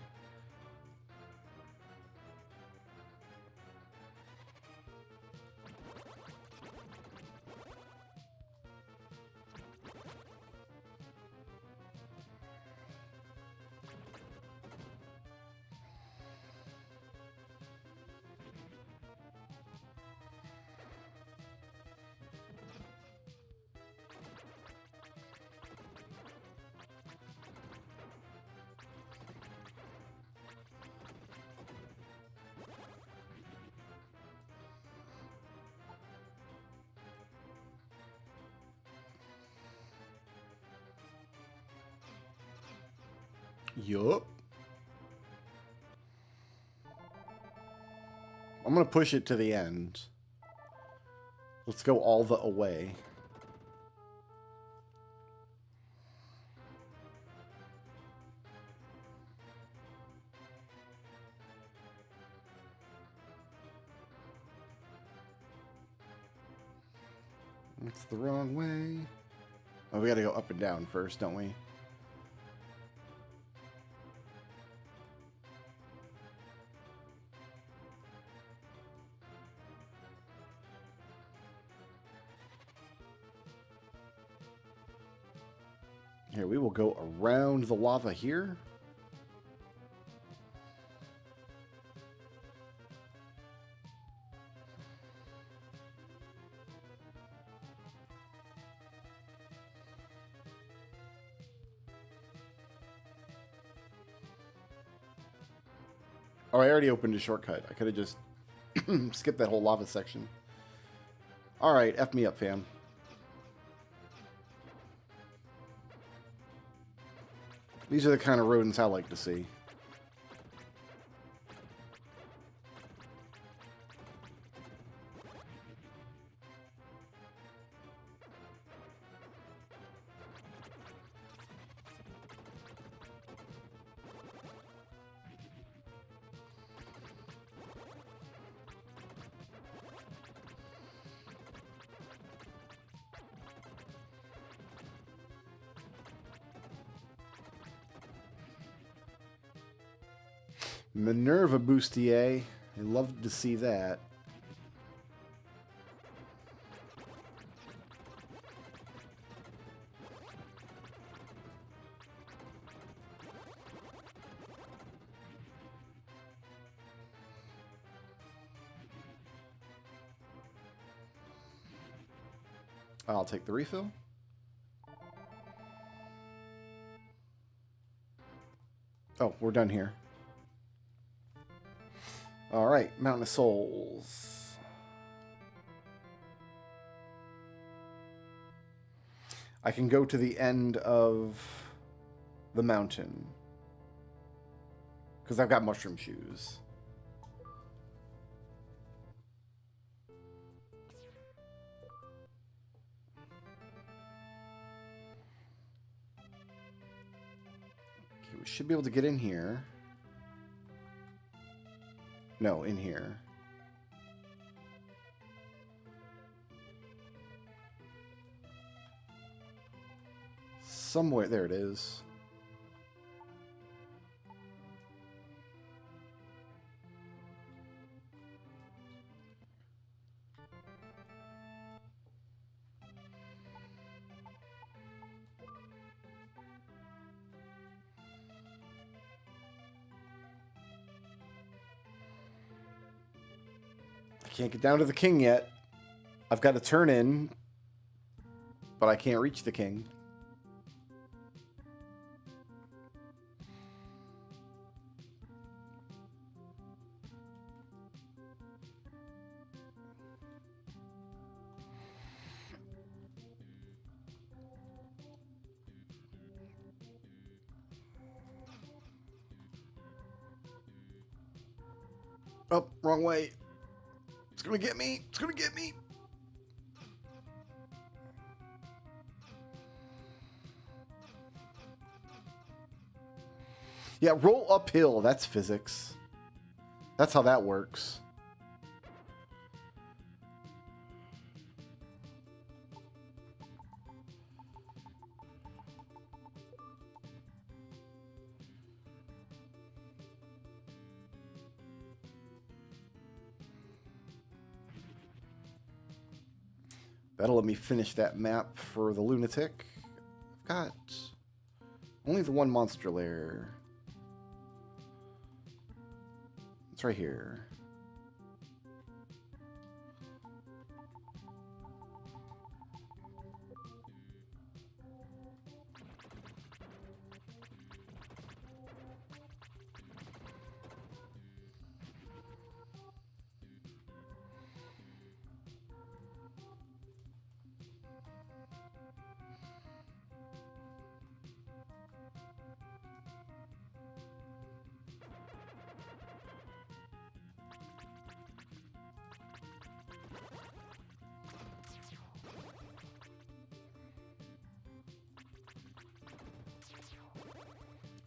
Yup. I'm going to push it to the end. Let's go all the way. That's the wrong way. Oh, we got to go up and down first, don't we? Here, we will go around the lava here. Oh, I already opened a shortcut. I could have just skipped that whole lava section. All right, F me up, fam. These are the kind of rodents I like to see. Minerva Bustier. I love to see that. I'll take the refill. Oh, we're done here. All right, Mountain of Souls. I can go to the end of the mountain because I've got mushroom shoes. Okay, we should be able to get in here. No, in here. Somewhere, there it is. Can't get down to the king yet. I've got to turn in, but I can't reach the king. Oh, wrong way. It's gonna get me. It's gonna get me. Yeah, roll uphill. That's physics. That's how that works. That'll let me finish that map for the lunatic. I've got only the one monster lair. It's right here.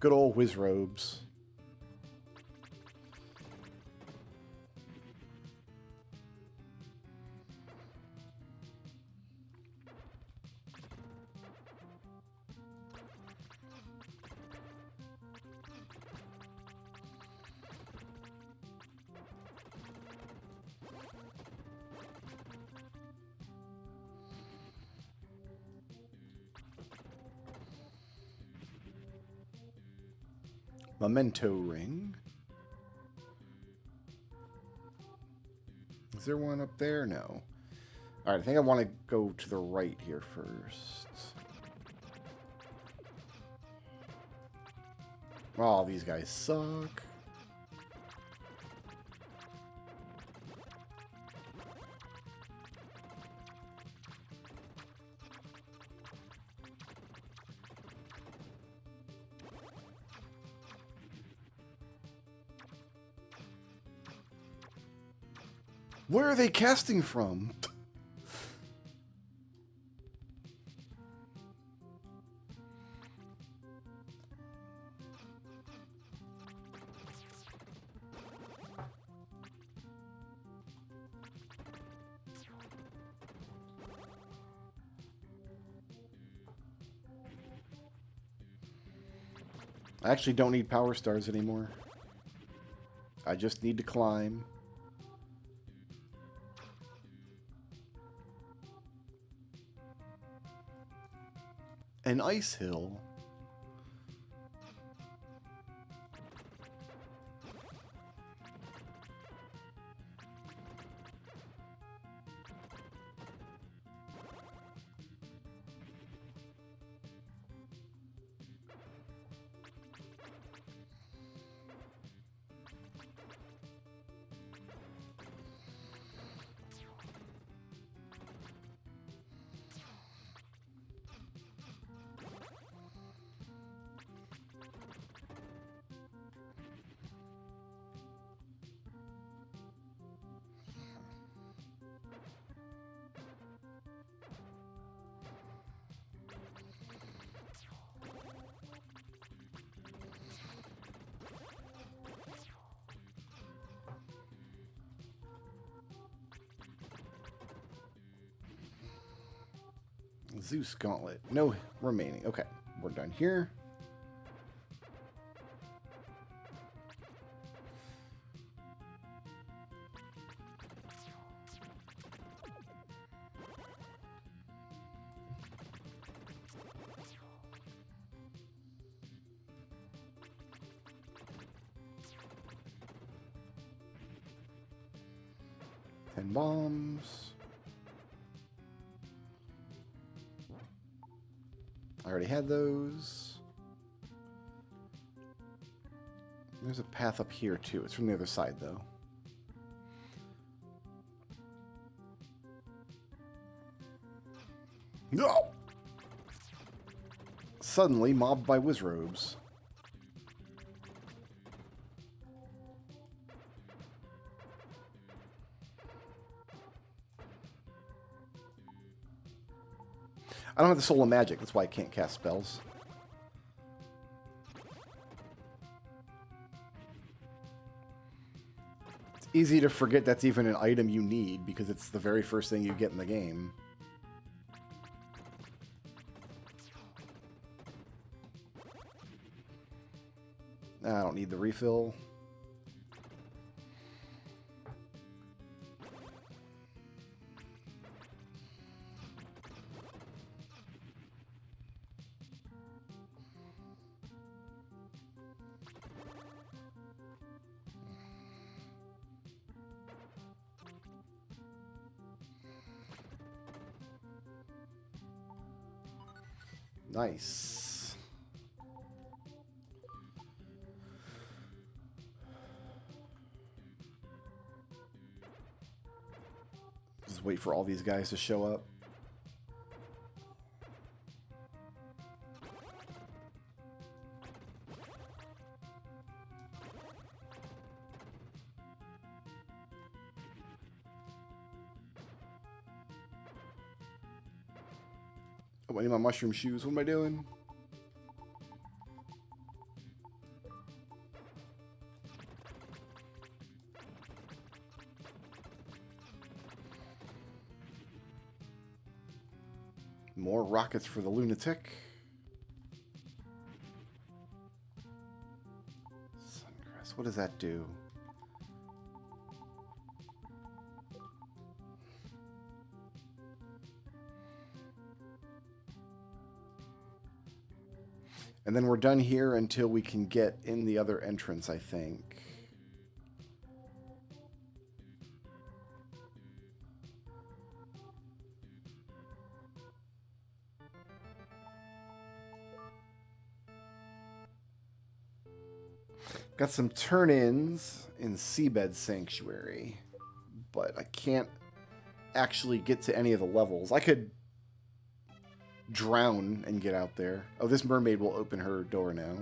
Good old whiz robes. Memento ring. Is there one up there? No. Alright, I think I want to go to the right here first. Oh, these guys suck. Where are they casting from? I actually don't need power stars anymore. I just need to climb. An ice hill. Zeus Gauntlet. No remaining. Okay, we're done here. Ten bombs. I already had those. There's a path up here too. It's from the other side though. No! Suddenly mobbed by wizrobes. I don't have the soul of magic, that's why I can't cast spells. It's easy to forget that's even an item you need because it's the very first thing you get in the game. I don't need the refill. Nice. Just wait for all these guys to show up. Oh, I need my mushroom shoes. What am I doing? More rockets for the lunatic. Suncrest, what does that do? And then we're done here until we can get in the other entrance, I think. Got some turn-ins in Seabed Sanctuary, but I can't actually get to any of the levels. I could drown and get out there. Oh, this mermaid will open her door now.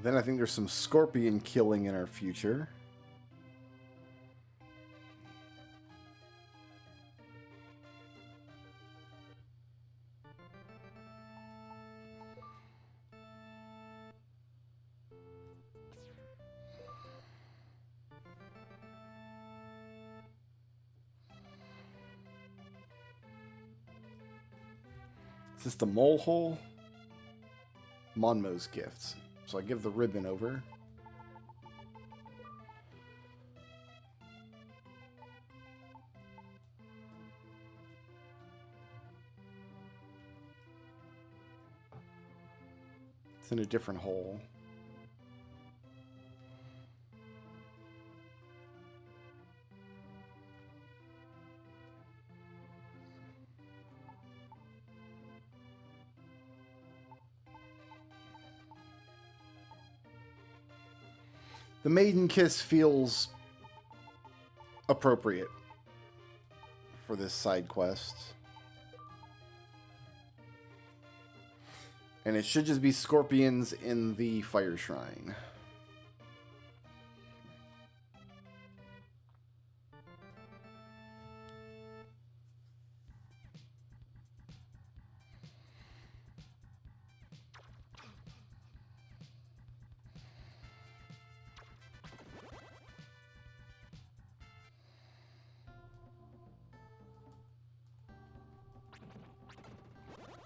Then I think there's some scorpion killing in our future. Is this the mole hole? Monmo's gifts. So I give the ribbon over. It's in a different hole. The maiden kiss feels appropriate for this side quest. And it should just be scorpions in the fire shrine.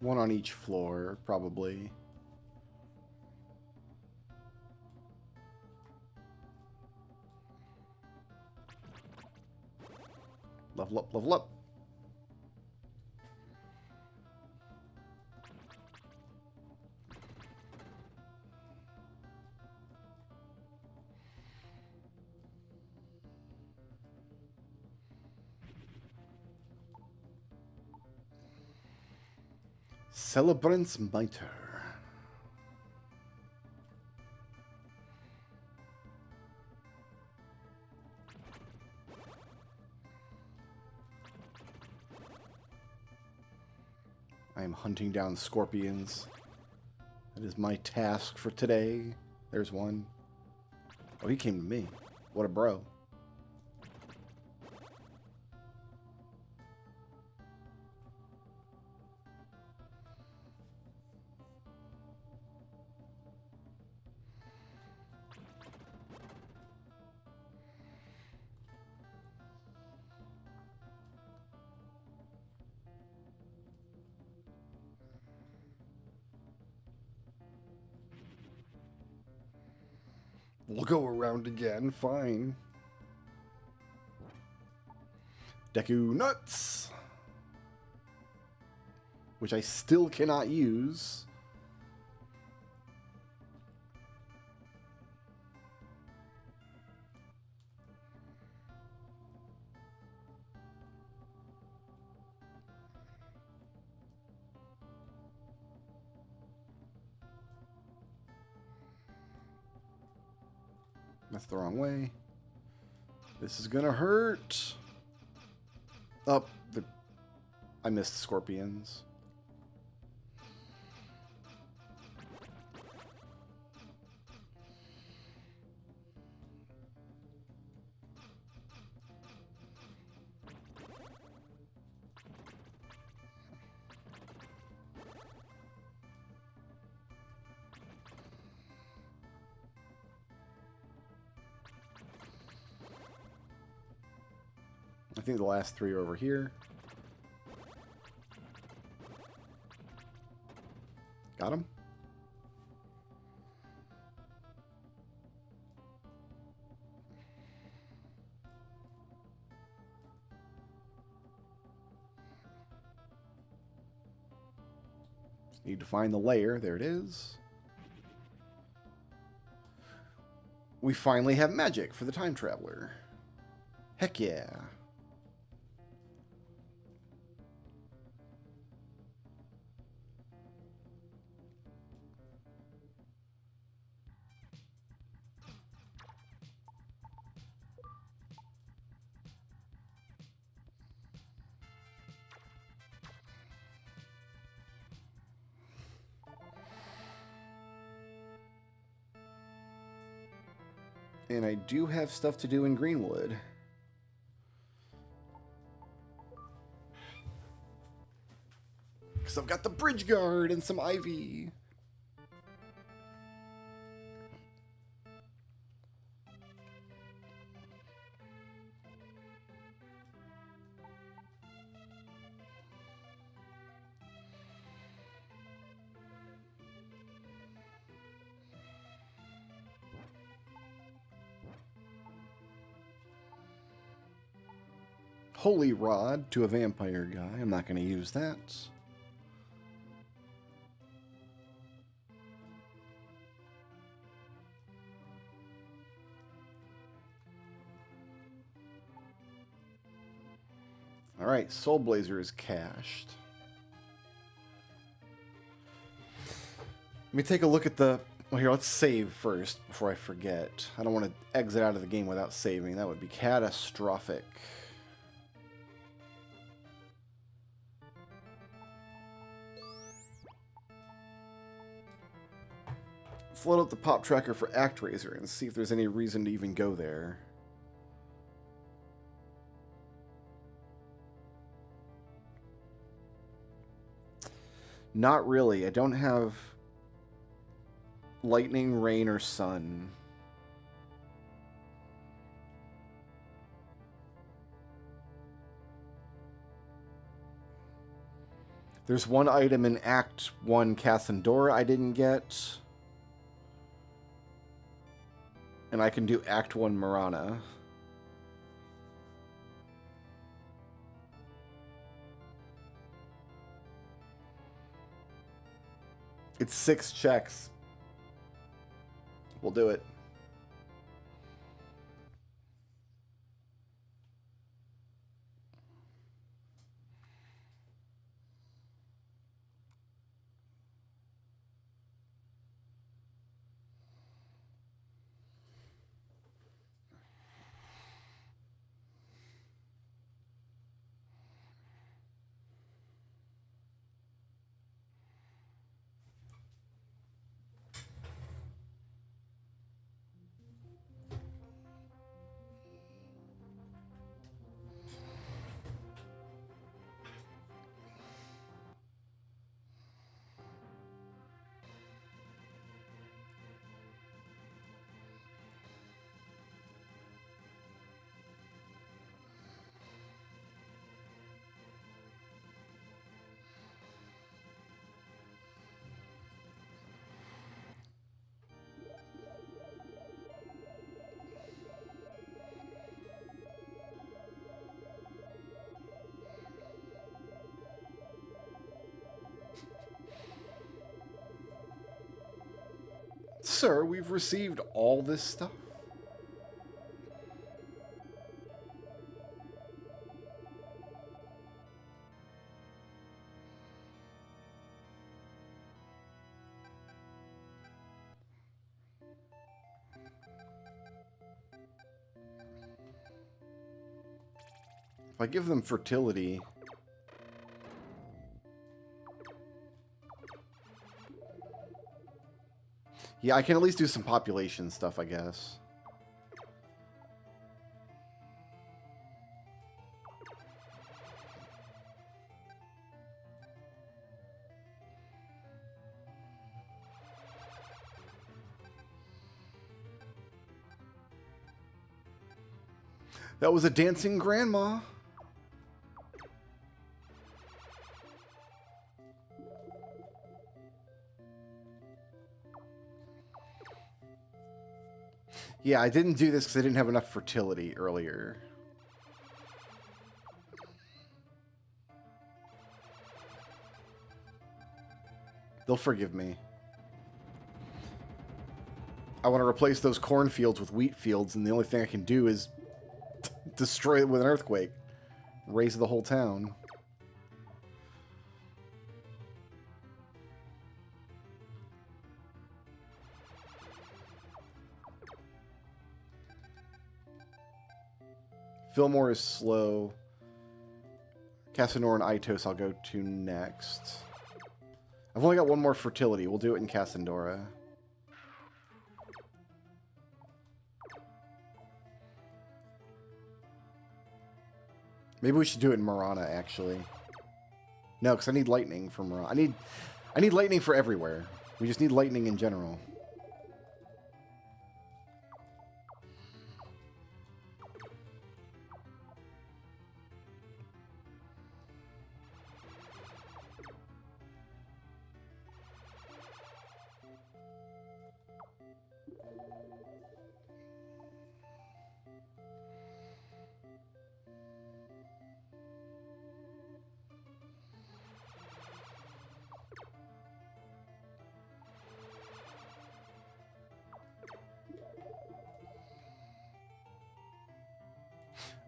One on each floor, probably. Level up, level up. Celebrant's Mitre. I am hunting down scorpions. That is my task for today. There's one. Oh, he came to me. What a bro. We'll go around again, fine. Deku Nuts! Which I still cannot use. That's the wrong way. This is gonna hurt. Oh, I missed scorpions. think the last 3 are over here. Got him? Just need to find the layer. There it is. We finally have magic for the time traveler. Heck yeah. And I do have stuff to do in Greenwood. Because I've got the bridge guard and some ivy. Holy Rod to a vampire guy. I'm not going to use that. Alright, Soul Blazer is cached. Let me take a look at the... Well, here, let's save first before I forget. I don't want to exit out of the game without saving. That would be catastrophic. Let's load up the pop tracker for ActRaiser and see if there's any reason to even go there. Not really. I don't have lightning, rain, or sun. There's one item in Act 1 Cassandora I didn't get. And I can do Act 1 Marana. It's 6 checks. We'll do it. Sir, we've received all this stuff. If I give them fertility... Yeah, I can at least do some population stuff, I guess. That was a dancing grandma. Yeah, I didn't do this because I didn't have enough fertility earlier. They'll forgive me. I want to replace those cornfields with wheat fields, and the only thing I can do is destroy it with an earthquake. Raise the whole town. Fillmore is slow. Casanor and Itos I'll go to next. I've only got one more fertility. We'll do it in Casandora. Maybe we should do it in Marana, actually. No, because I need lightning for Marana. I need lightning for everywhere. We just need lightning in general.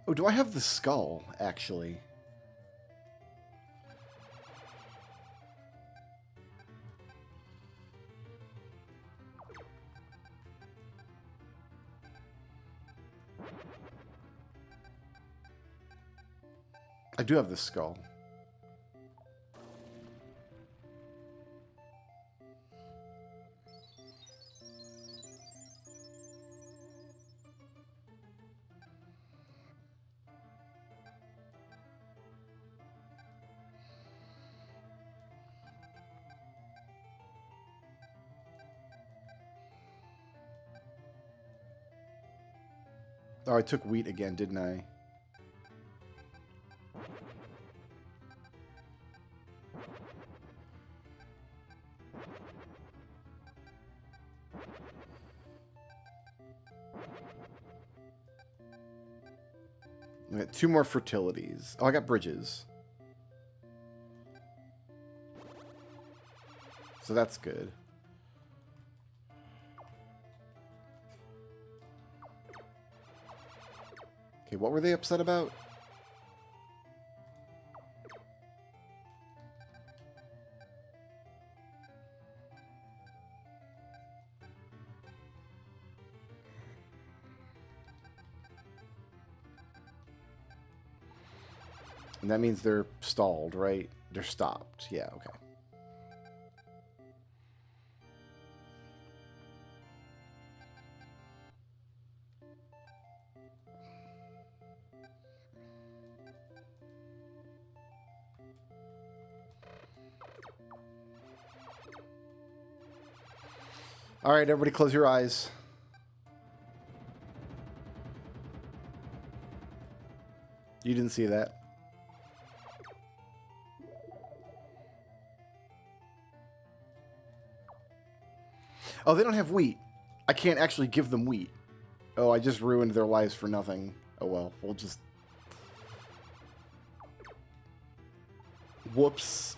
Oh, do I have the skull, actually? I do have the skull. Oh, I took wheat again, didn't I? I got 2 more fertilities. Oh, I got bridges. So that's good. Okay, what were they upset about? And that means they're stalled, right? They're stopped. Yeah, okay. All right, everybody close your eyes. You didn't see that. Oh, they don't have wheat. I can't actually give them wheat. Oh, I just ruined their lives for nothing. Oh well, we'll just... Whoops.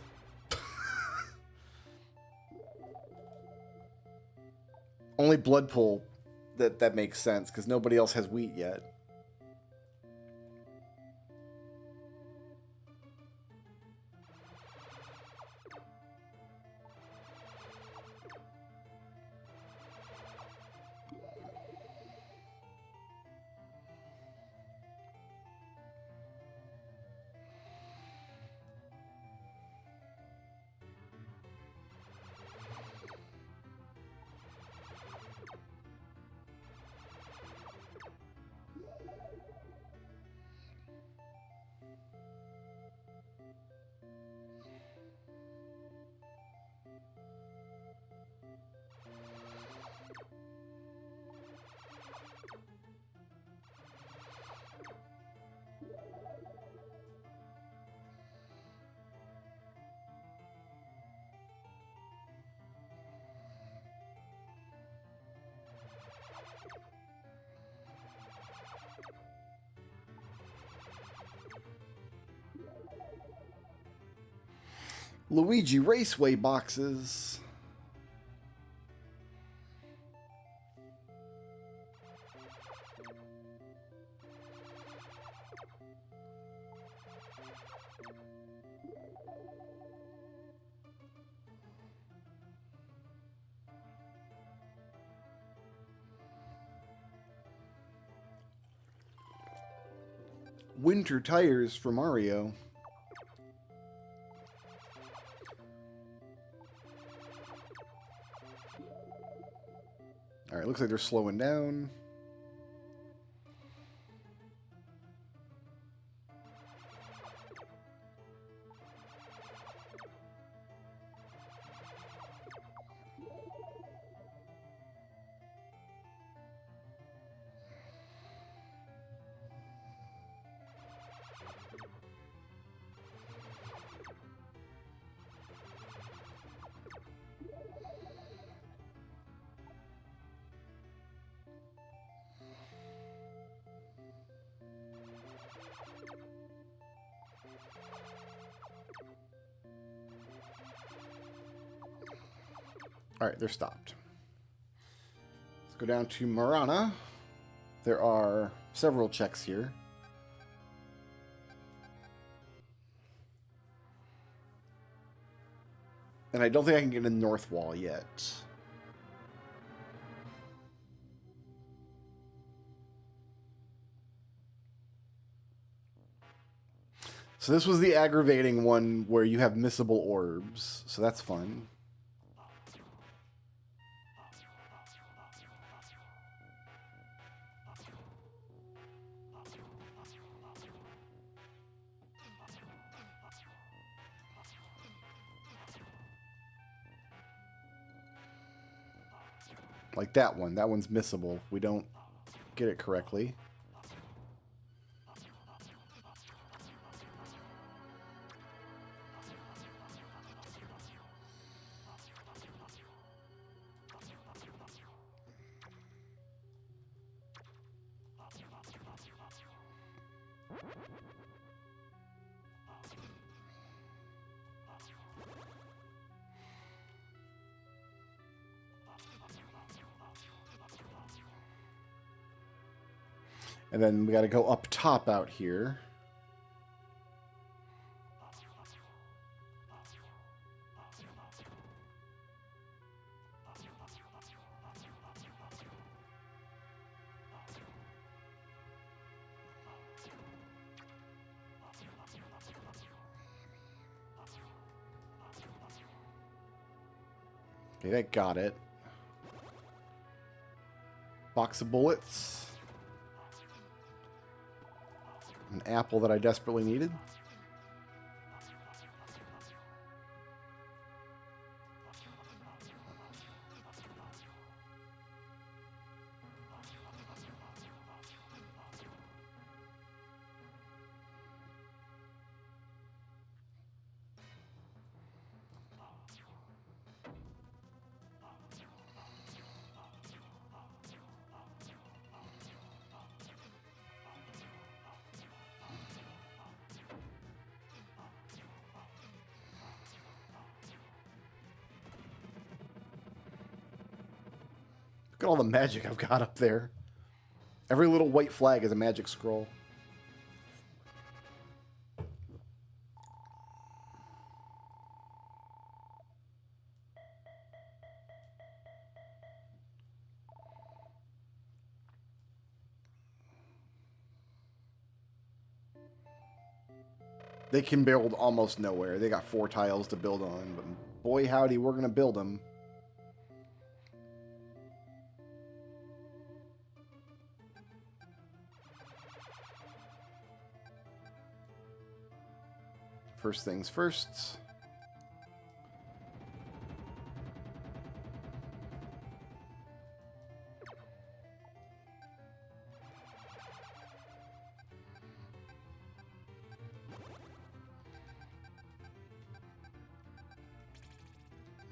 Only blood pool. That makes sense, because nobody else has wheat yet. Luigi Raceway boxes. Winter tires for Mario. Alright, looks like they're slowing down. Alright, they're stopped. Let's go down to Marana. There are several checks here. And I don't think I can get in the north wall yet. So this was the aggravating one where you have missable orbs. So that's fun. Like that one. That one's missable if we don't get it correctly. And then we got to go up top out here. Okay, that got it. Box of bullets. An apple that I desperately needed. Look at all the magic I've got up there. Every little white flag is a magic scroll. They can build almost nowhere. They got 4 tiles to build on, but boy howdy, we're going to build them. First things first.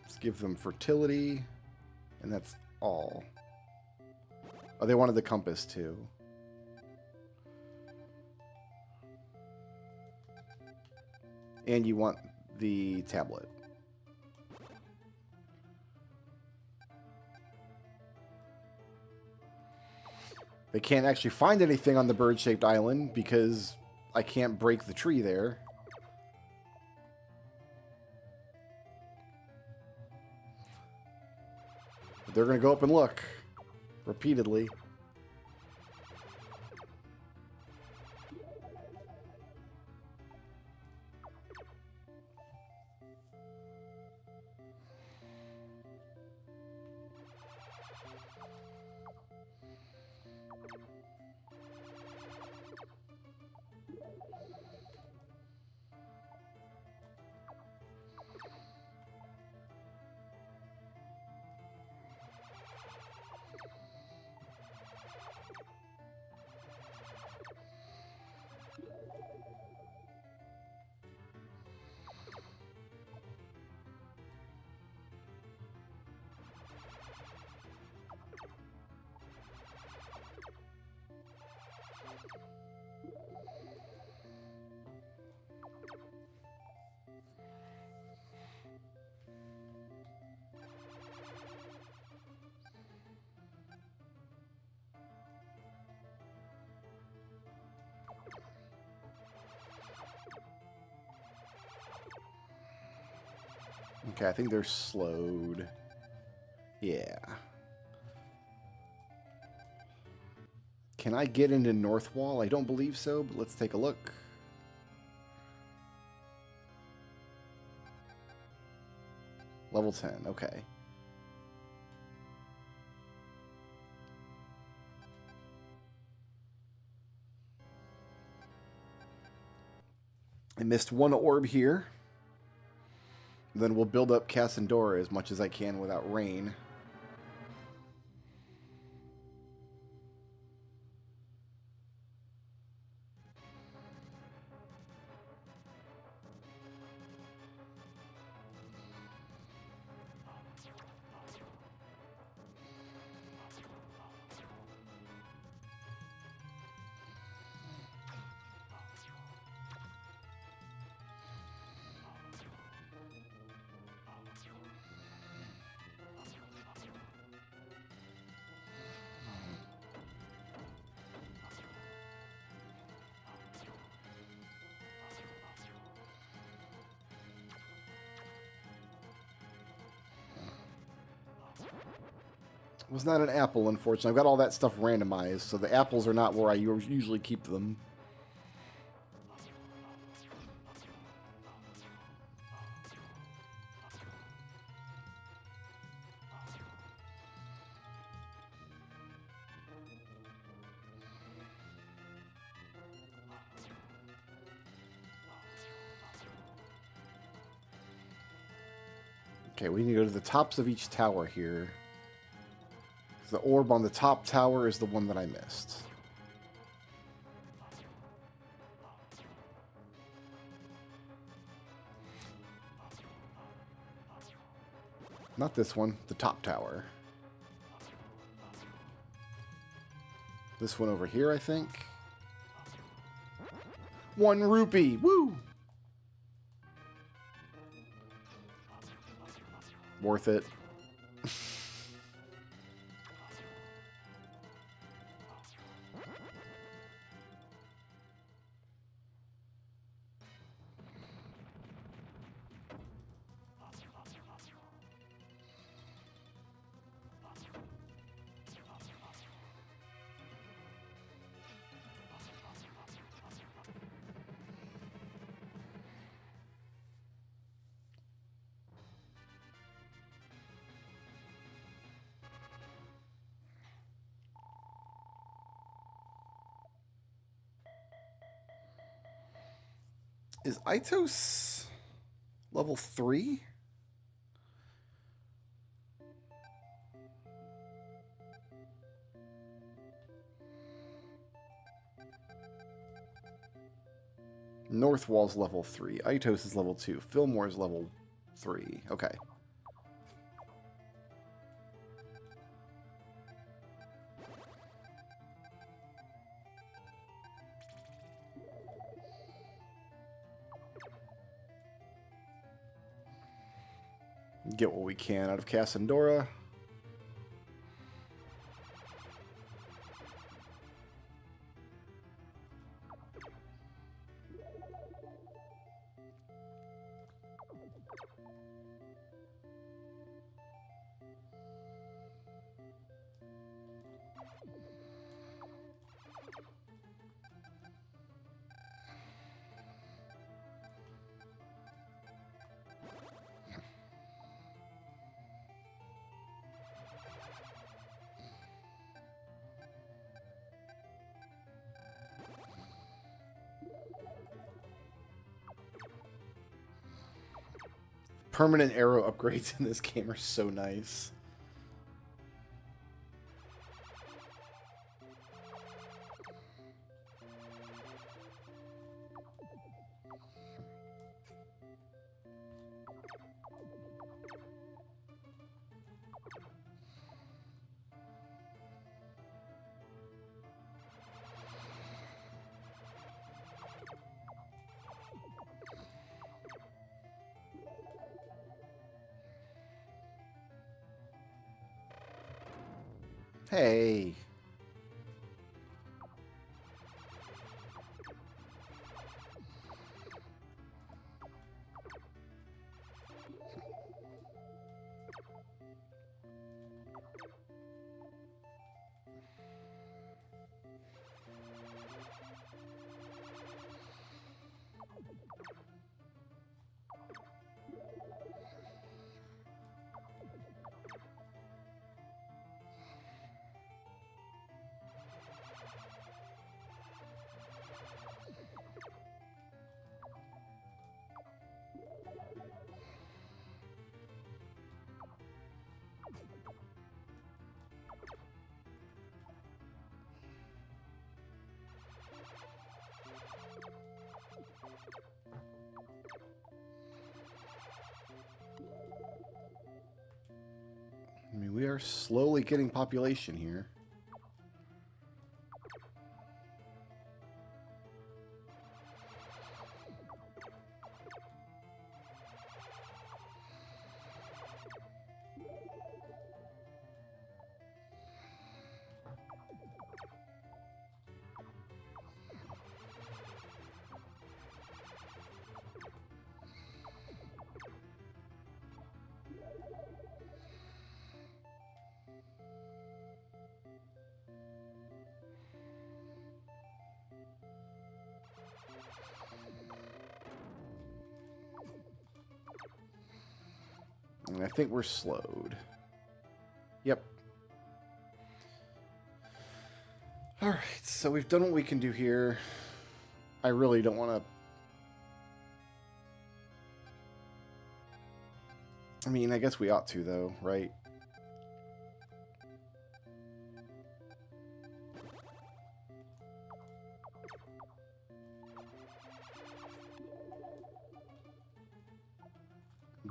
Let's give them fertility, and that's all. Oh, they wanted the compass too. And you want the tablet. They can't actually find anything on the bird-shaped island because I can't break the tree there. But they're going to go up and look repeatedly. Okay, I think they're slowed. Yeah. Can I get into North Wall? I don't believe so, but let's take a look. Level 10, okay. I missed one orb here. Then we'll build up Cassandora as much as I can without rain. It was not an apple, unfortunately. I've got all that stuff randomized, so the apples are not where I usually keep them. Okay, we need to go to the tops of each tower here. The orb on the top tower is the one that I missed. Not this one, the top tower. This one over here, I think. 1 rupee! Woo! Worth it. Is Itos level 3? Northwall's level 3. Itos is level 2. Fillmore's level 3. Okay. Get what we can out of Cassandora. Permanent arrow upgrades in this game are so nice. Hey. I mean, we are slowly getting population here. And I think we're slowed. Yep. Alright, so we've done what we can do here. I really don't want to... I mean, I guess we ought to, though, right?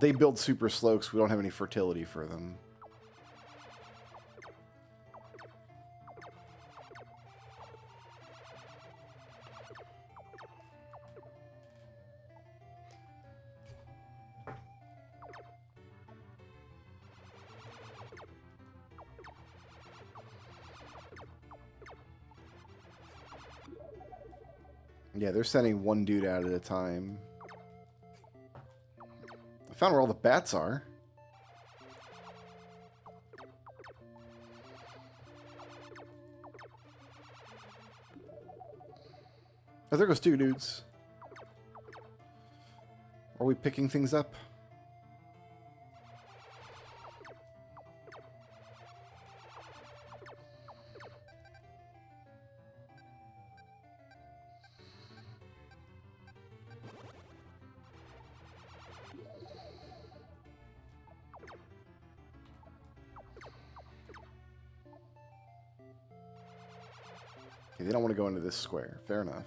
They build super slow because we don't have any fertility for them. Yeah, they're sending one dude out at a time. I found where all the bats are. Oh, there goes two dudes. Are we picking things up? Okay, they don't want to go into this square. Fair enough.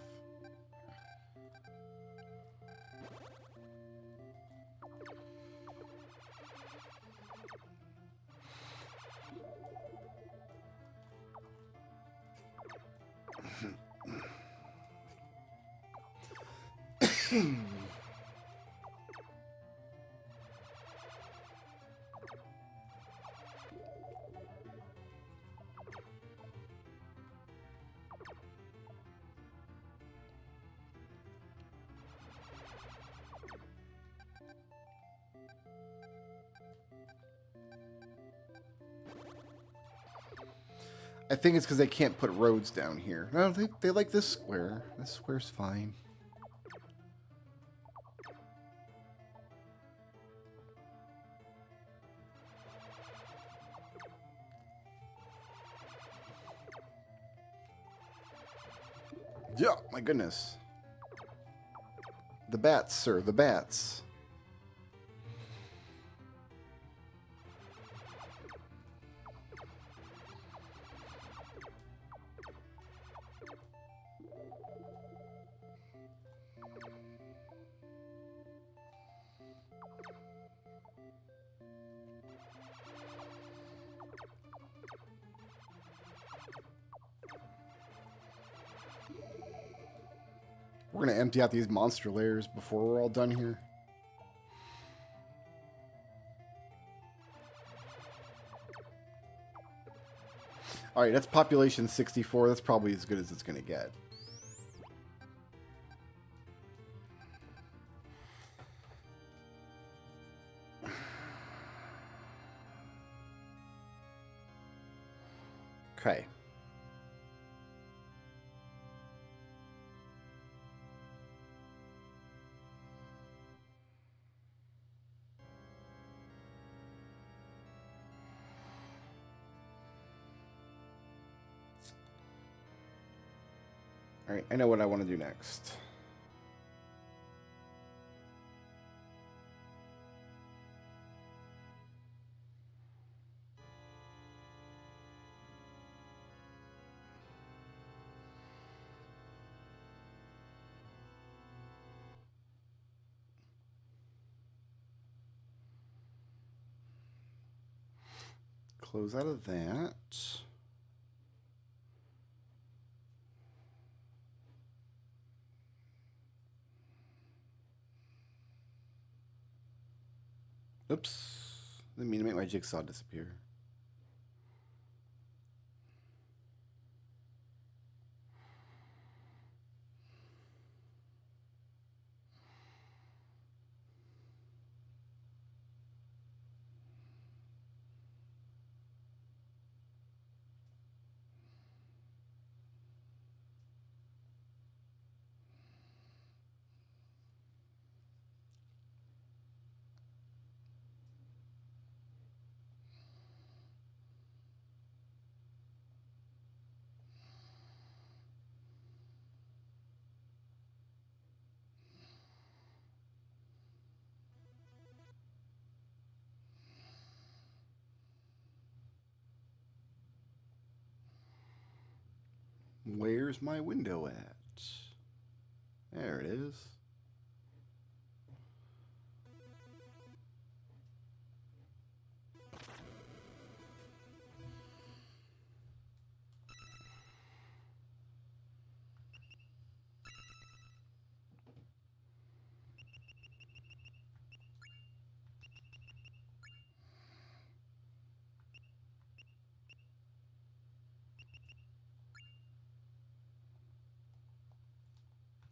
I think it's because they can't put roads down here. No, they like this square. This square's fine. Yeah, my goodness. The bats, sir, the bats. We're going to empty out these monster layers before we're all done here. Alright, that's population 64. That's probably as good as it's going to get. Okay. Alright, I know what I want to do next. Close out of that. Oops. Didn't mean to make my jigsaw disappear. Where's my window at? There it is.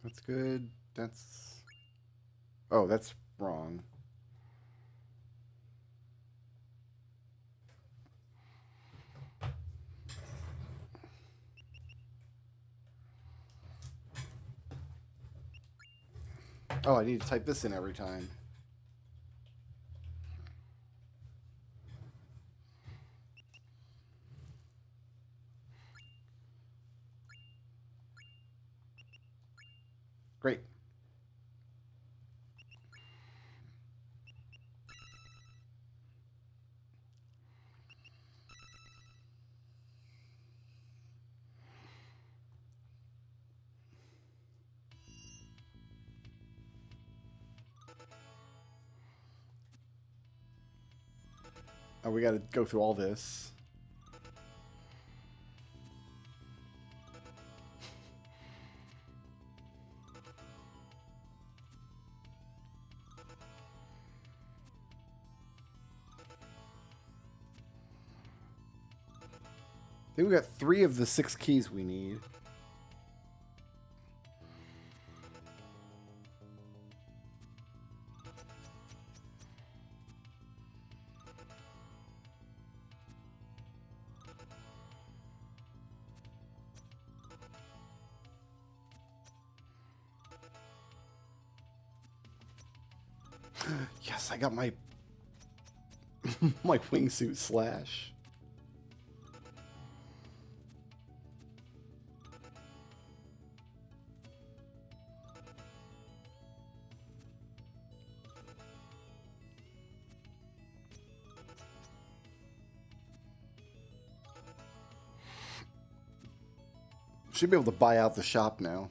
That's good. That's... Oh, that's wrong. Oh, I need to type this in every time. Great. Oh, we got to go through all this. I think we got 3 of the 6 keys we need. Yes, I got my my wingsuit slash. Should be able to buy out the shop now.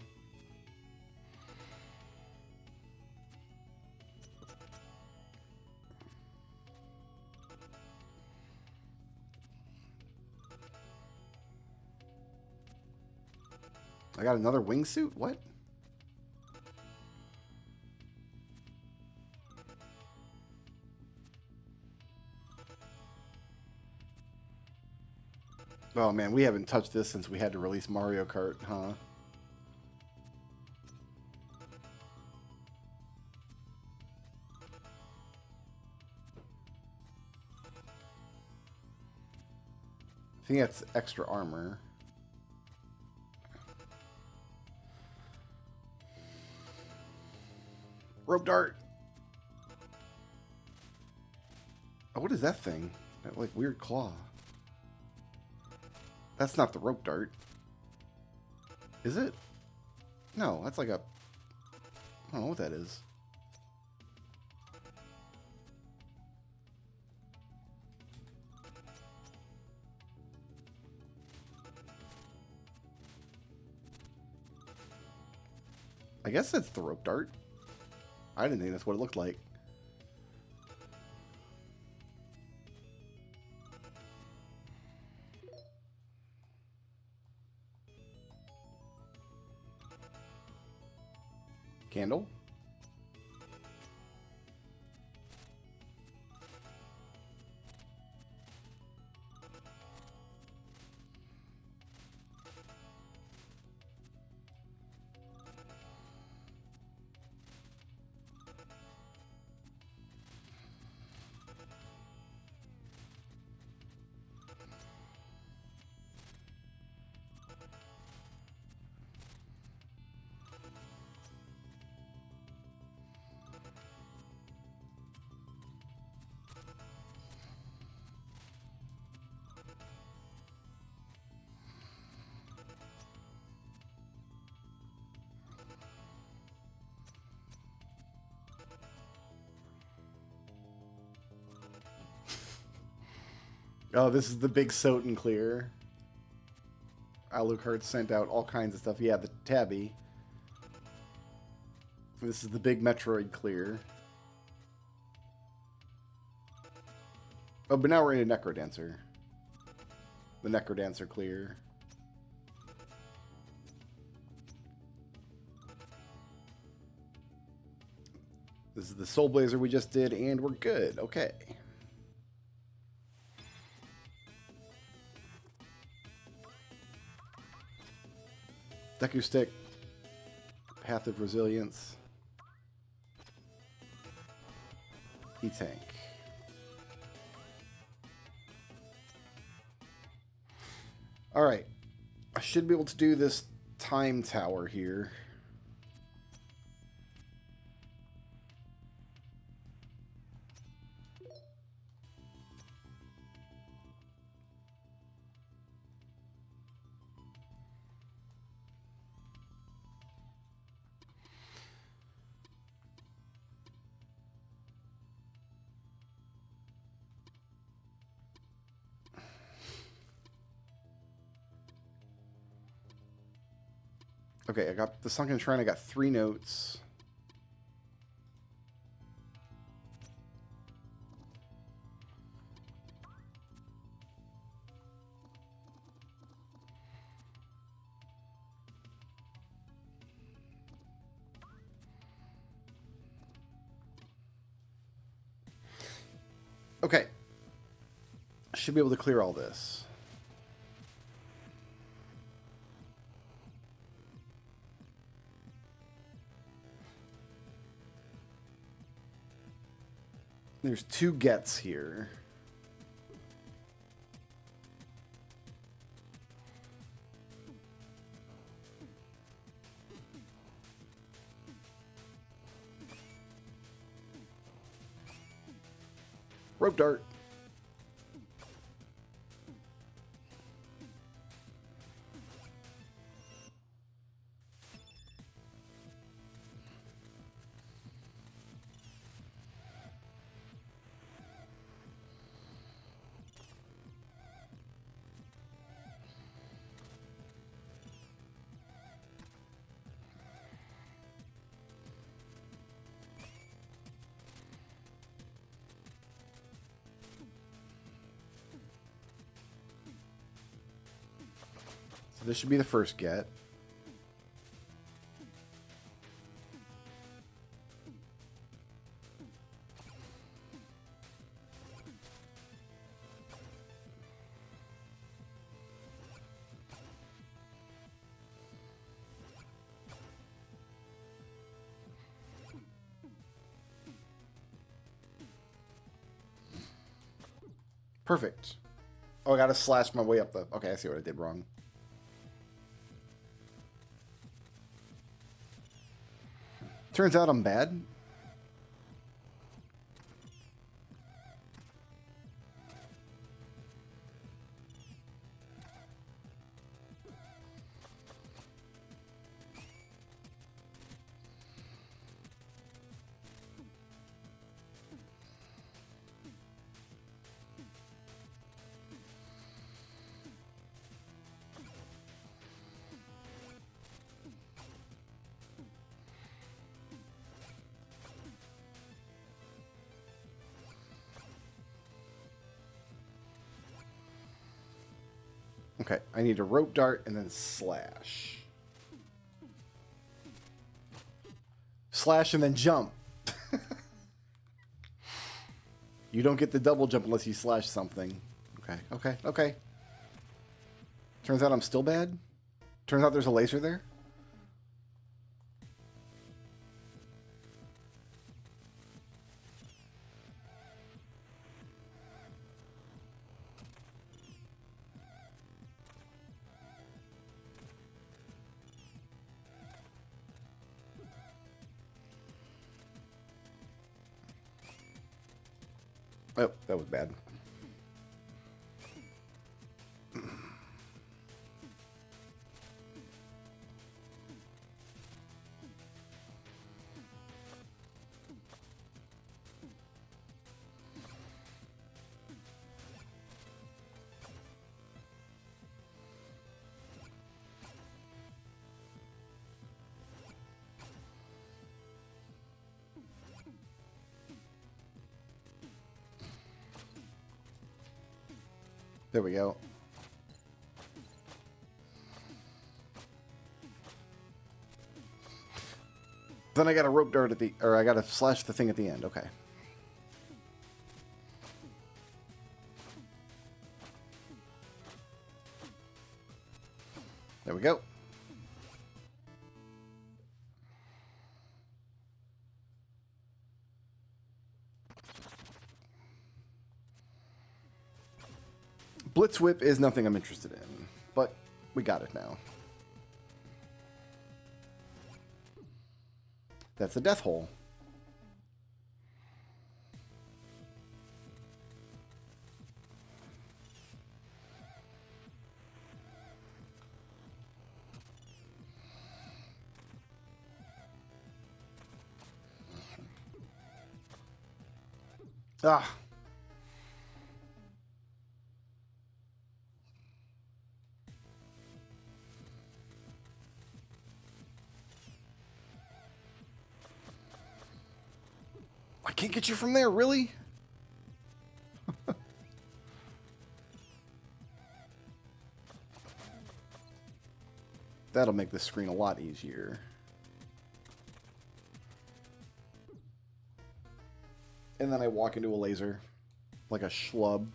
I got another wingsuit? What? Oh man, we haven't touched this since we had to release Mario Kart, huh? I think that's extra armor. Rope dart. Oh, what is that thing? That like weird claw. That's not the rope dart. Is it? No, that's like a... I don't know what that is. I guess that's the rope dart. I didn't think that's what it looked like. Candle? Oh, this is the big Soten clear. Alucard sent out all kinds of stuff. Yeah, the tabby. This is the big Metroid clear. Oh, but now we're in a Necrodancer. The Necrodancer clear. This is the Soul Blazer we just did, and we're good. Okay. Deku Stick. Path of Resilience. E-Tank. Alright. I should be able to do this time tower here. Okay, I got the Sunken Shrine. I got 3 notes. Okay. I should be able to clear all this. There's 2 gets here. Rope dart. So this should be the first get. Perfect. Oh, I gotta slash my way up the... Okay, I see what I did wrong. Turns out I'm bad. Okay, I need a rope dart and then slash. Slash and then jump. You don't get the double jump unless you slash something. Okay, okay, okay. Turns out I'm still bad. Turns out there's a laser there. Oh, that was bad. There we go. Then I got a rope dart at the... Or I got to slash the thing at the end. Okay. There we go. Blitz Whip is nothing I'm interested in, but we got it now. That's the death hole. Ah. I can't get you from there, really? That'll make this screen a lot easier. And then I walk into a laser like a schlub.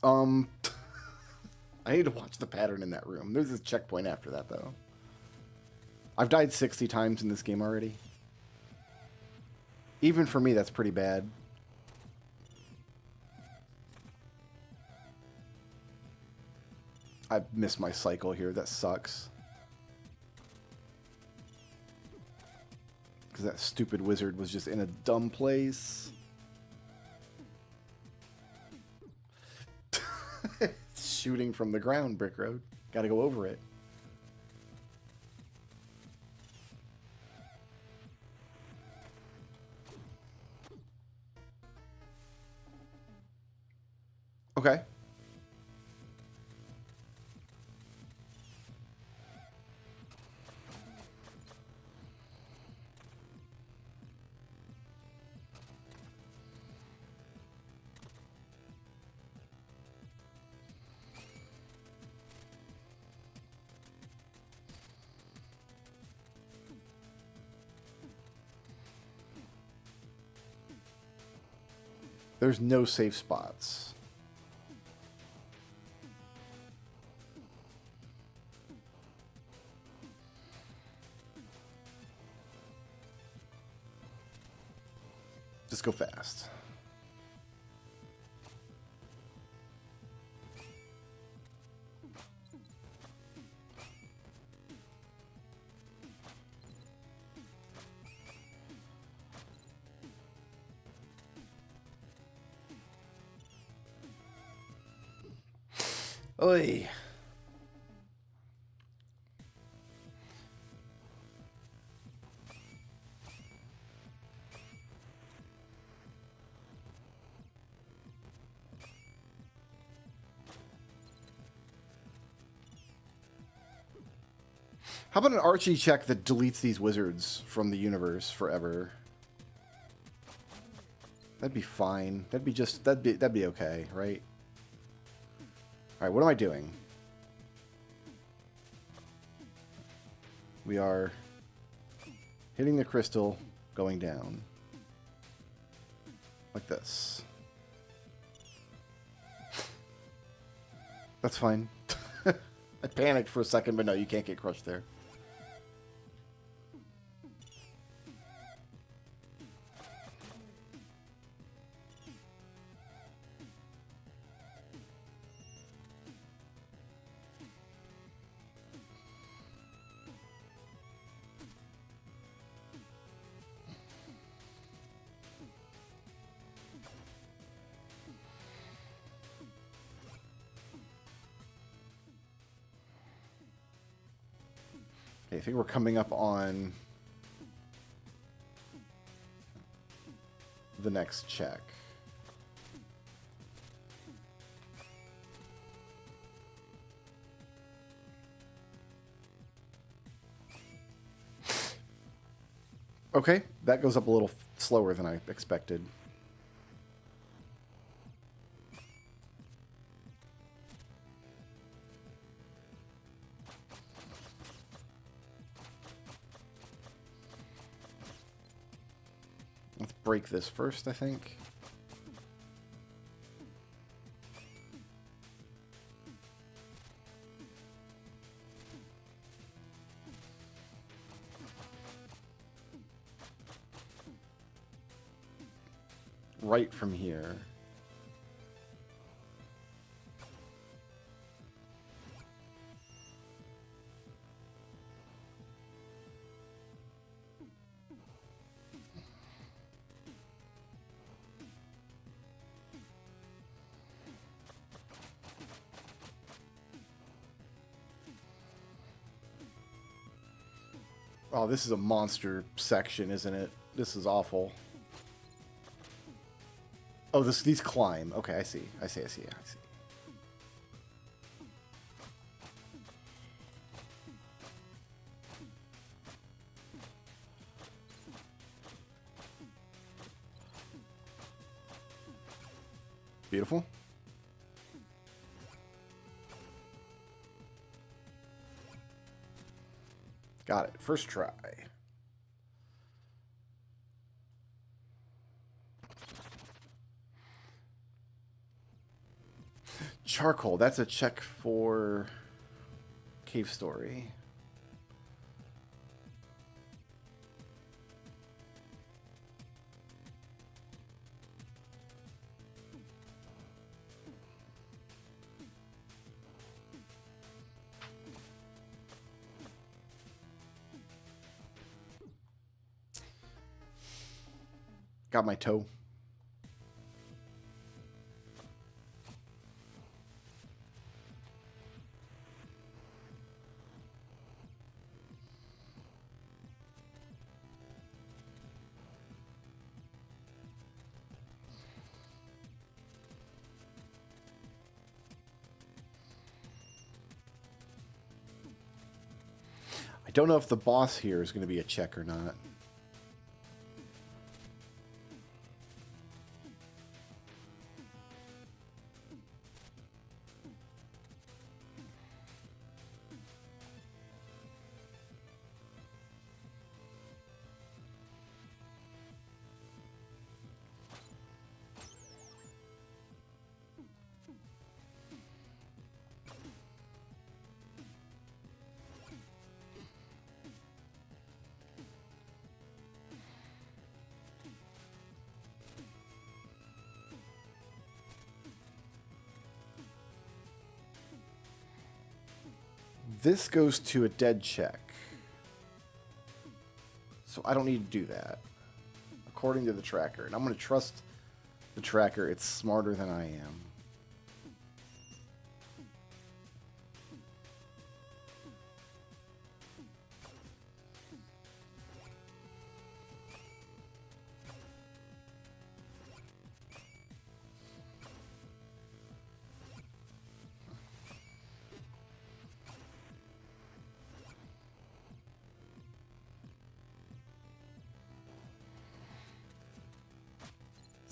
I need to watch the pattern in that room. There's this checkpoint after that, though. I've died 60 times in this game already. Even for me, that's pretty bad. I missed my cycle here. That sucks. Because that stupid wizard was just in a dumb place. Shooting from the ground, Brick Road. Gotta go over it. Okay. There's no safe spots. Just go fast. Oy. How about an Archie check that deletes these wizards from the universe forever? That'd be fine. That'd be okay, right? All right, what am I doing? We are hitting the crystal, going down. Like this. That's fine. I panicked for a second, but no, you can't get crushed there. I think we're coming up on the next check. Okay, that goes up a little slower than I expected. Let's break this first, I think. Right from here. Oh, this is a monster section, isn't it? This is awful. Oh, these climb. Okay, I see. I see. Beautiful. Got it. First try. Charcoal. That's a check for Cave Story. Got my toe. I don't know if the boss here is going to be a check or not. This goes to a dead check. So I don't need to do that, according to the tracker. And I'm going to trust the tracker. It's smarter than I am.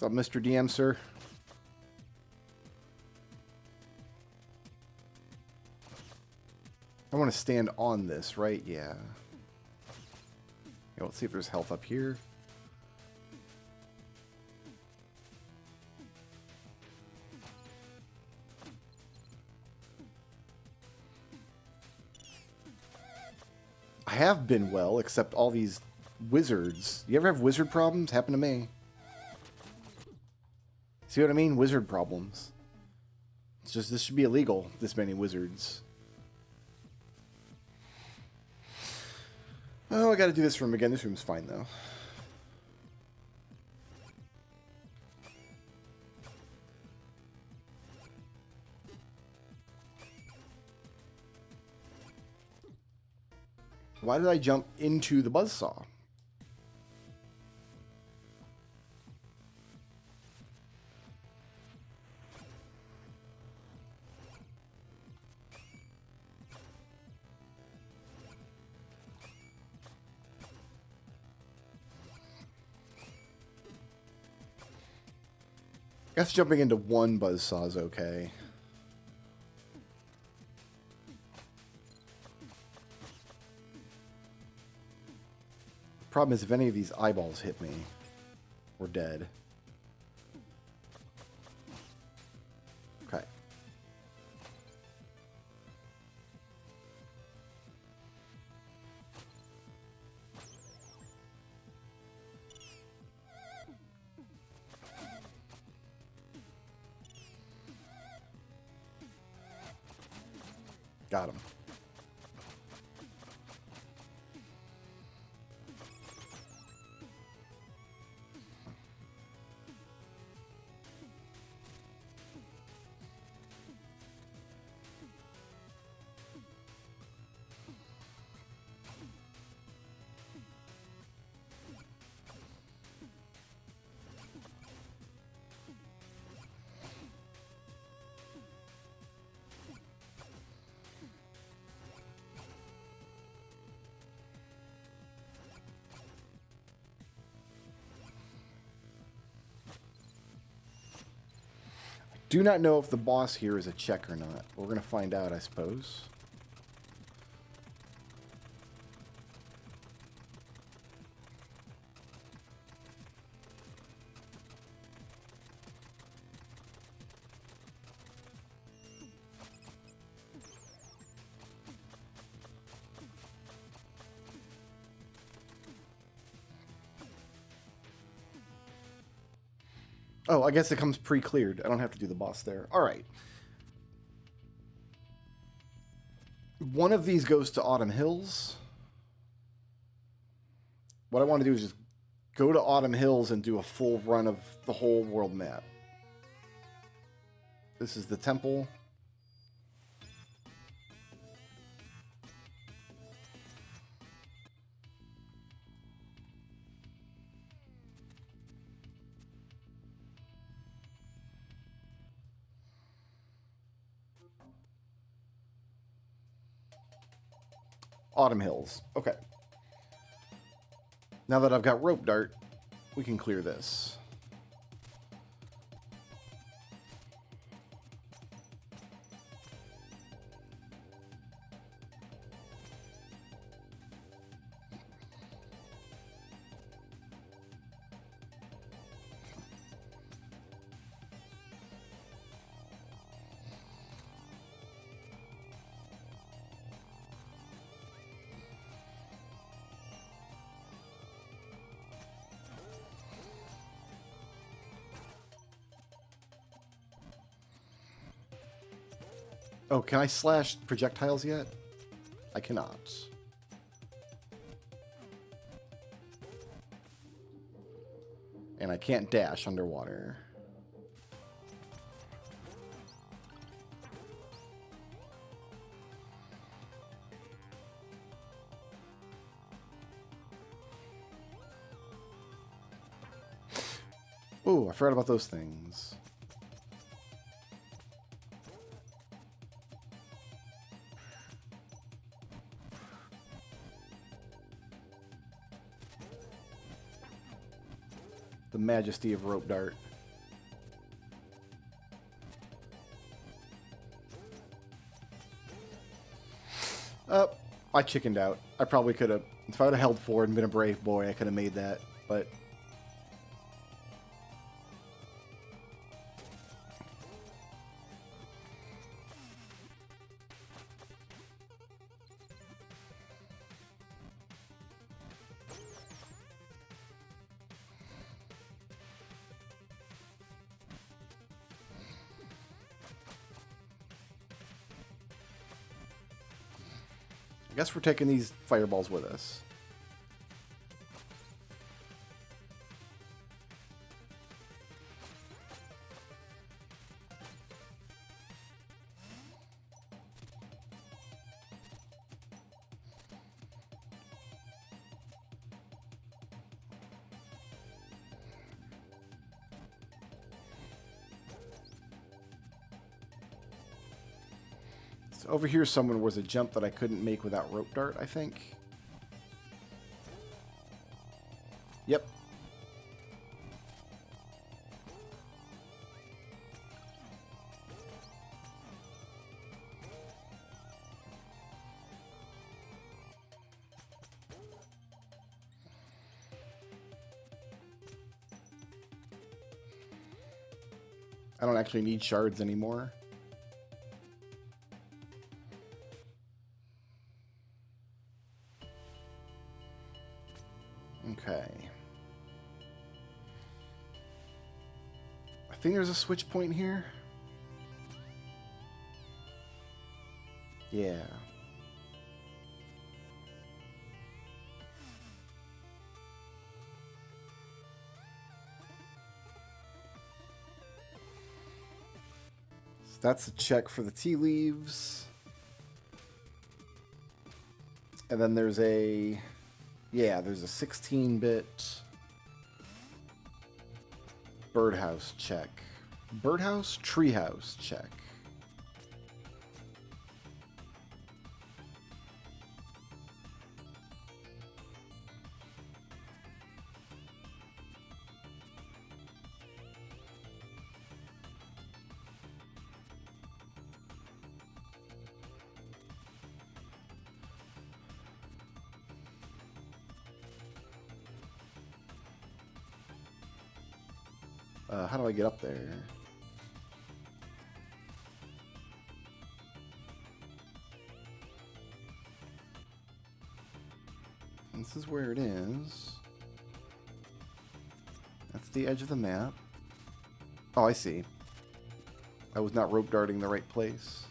What's up, Mr. DM, sir? I want to stand on this, right? Yeah. Okay, let's see if there's health up here. I have been well, except all these wizards. You ever have wizard problems? Happen to me. See what I mean? Wizard problems. It's just, this should be illegal, this many wizards. Oh, I gotta do this room again. This room's fine, though. Why did I jump into the buzzsaw? I guess jumping into one buzzsaw is okay. Problem is, if any of these eyeballs hit me, we're dead. Okay. Got him. Do not know if the boss here is a check or not. We're going to find out, I suppose. Oh, I guess it comes pre-cleared. I don't have to do the boss there. All right. One of these goes to Autumn Hills. What I want to do is just go to Autumn Hills and do a full run of the whole world map. This is the temple. Autumn Hills. Okay. Now that I've got rope dart, we can clear this. Oh, can I slash projectiles yet? I cannot. And I can't dash underwater. Oh, I forgot about those things. The majesty of rope dart. I chickened out. I probably could have, if I would have held forward and been a brave boy, I could have made that, but I guess we're taking these fireballs with us. So over here somewhere was a jump that I couldn't make without rope dart, I think. Yep. I don't actually need shards anymore. Okay. I think there's a switch point here. Yeah. So that's a check for the tea leaves. And then there's a... Yeah, there's a 16-bit birdhouse check. Birdhouse? Treehouse check. How do I get up there? This is where it is. That's the edge of the map. Oh, I see. I was not rope darting the right place.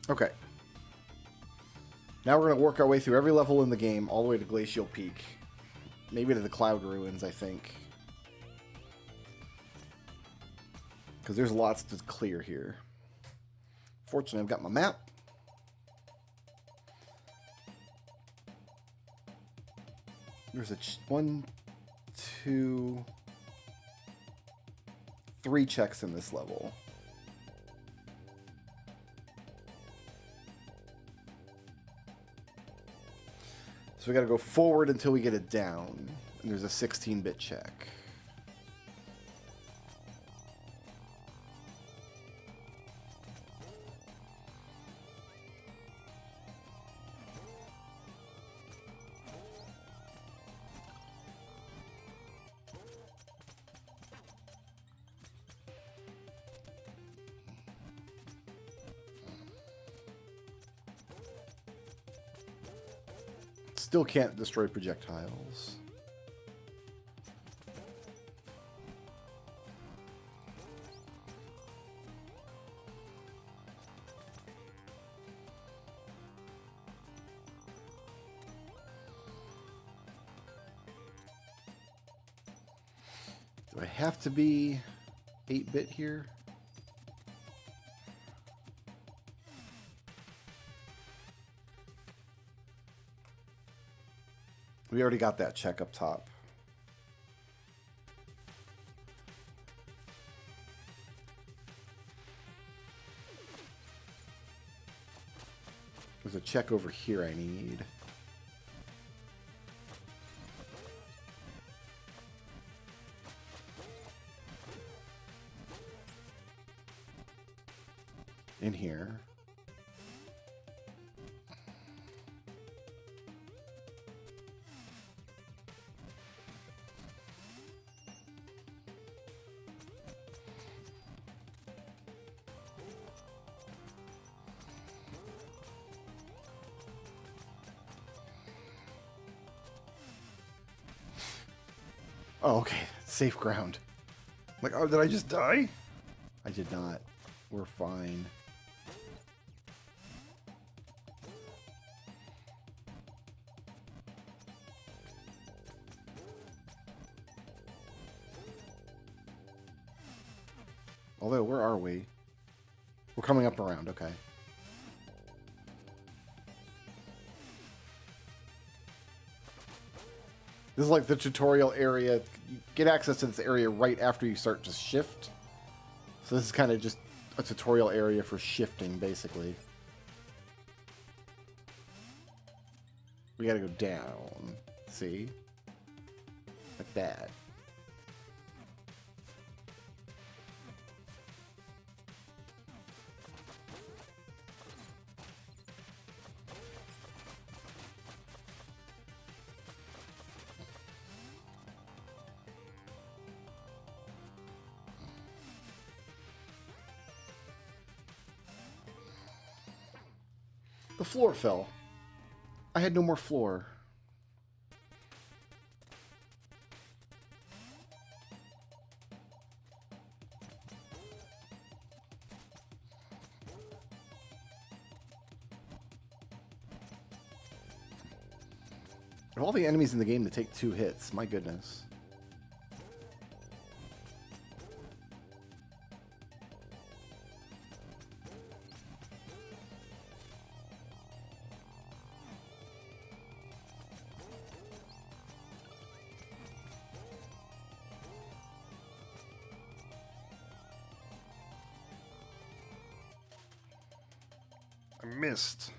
Okay. Now we're going to work our way through every level in the game, all the way to Glacial Peak. Maybe to the Cloud Ruins, I think. Because there's lots to clear here. Fortunately, I've got my map. There's a 1, 2, 3 checks in this level. So we got to go forward until we get it down. And there's a 16-bit check. Still can't destroy projectiles. Do I have to be 8-bit here? We already got that check up top. There's a check over here I need. In here. Oh, okay. Safe ground. Like, oh, did I just die? I did not. We're fine. Although, where are we? We're coming up around, okay. This is like the tutorial area. You get access to this area right after you start to shift. So this is kind of just a tutorial area for shifting, basically. We gotta go down. See? Like that. The floor fell. I had no more floor. Of all the enemies in the game to take 2 hits, my goodness. I missed.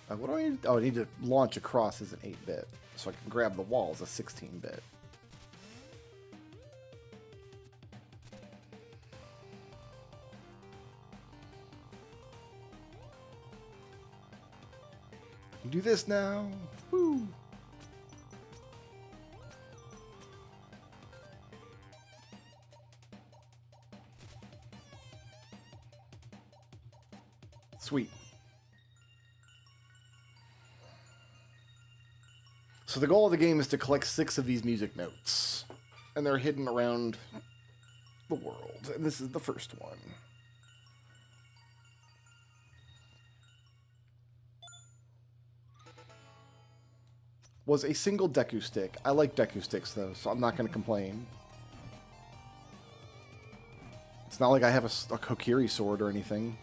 What do I need? Oh, I need to launch across as an 8-bit. So I can grab the wall as a 16-bit. Do this now. Woo. Sweet. So the goal of the game is to collect 6 of these music notes. And they're hidden around the world. And this is the first one. Was a single Deku stick. I like Deku sticks though, so I'm not going to complain. It's not like I have a Kokiri sword or anything.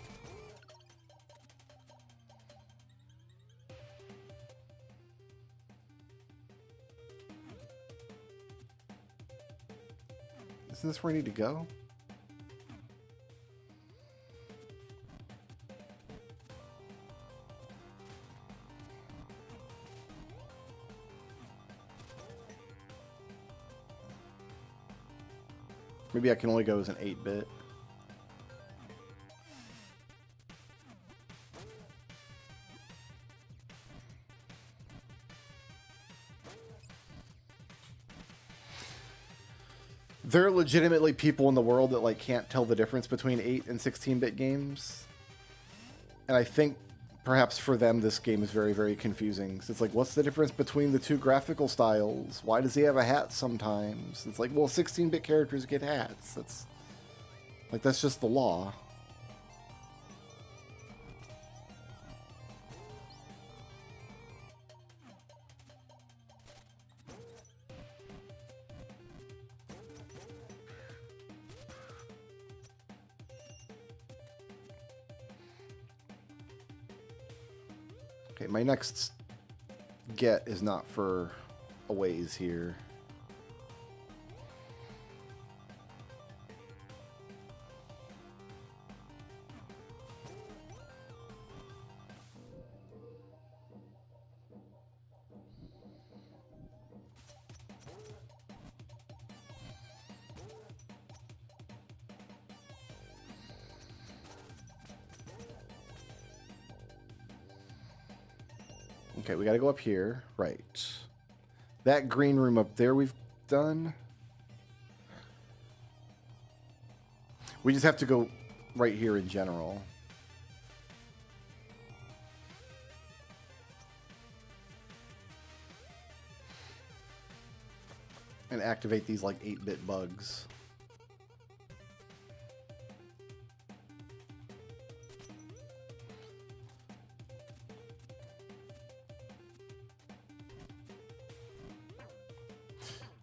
Isn't this where I need to go? Maybe I can only go as an 8-bit. There are legitimately people in the world that like can't tell the difference between 8 and 16-bit games. And I think perhaps for them this game is very, very confusing. So it's like, what's the difference between the two graphical styles? Why does he have a hat sometimes? It's like, well, 16-bit characters get hats. That's just the law. Okay, my next get is not for a ways here. Okay, we gotta go up here. Right. That green room up there we've done. We just have to go right here in general. And activate these like 8-bit bugs.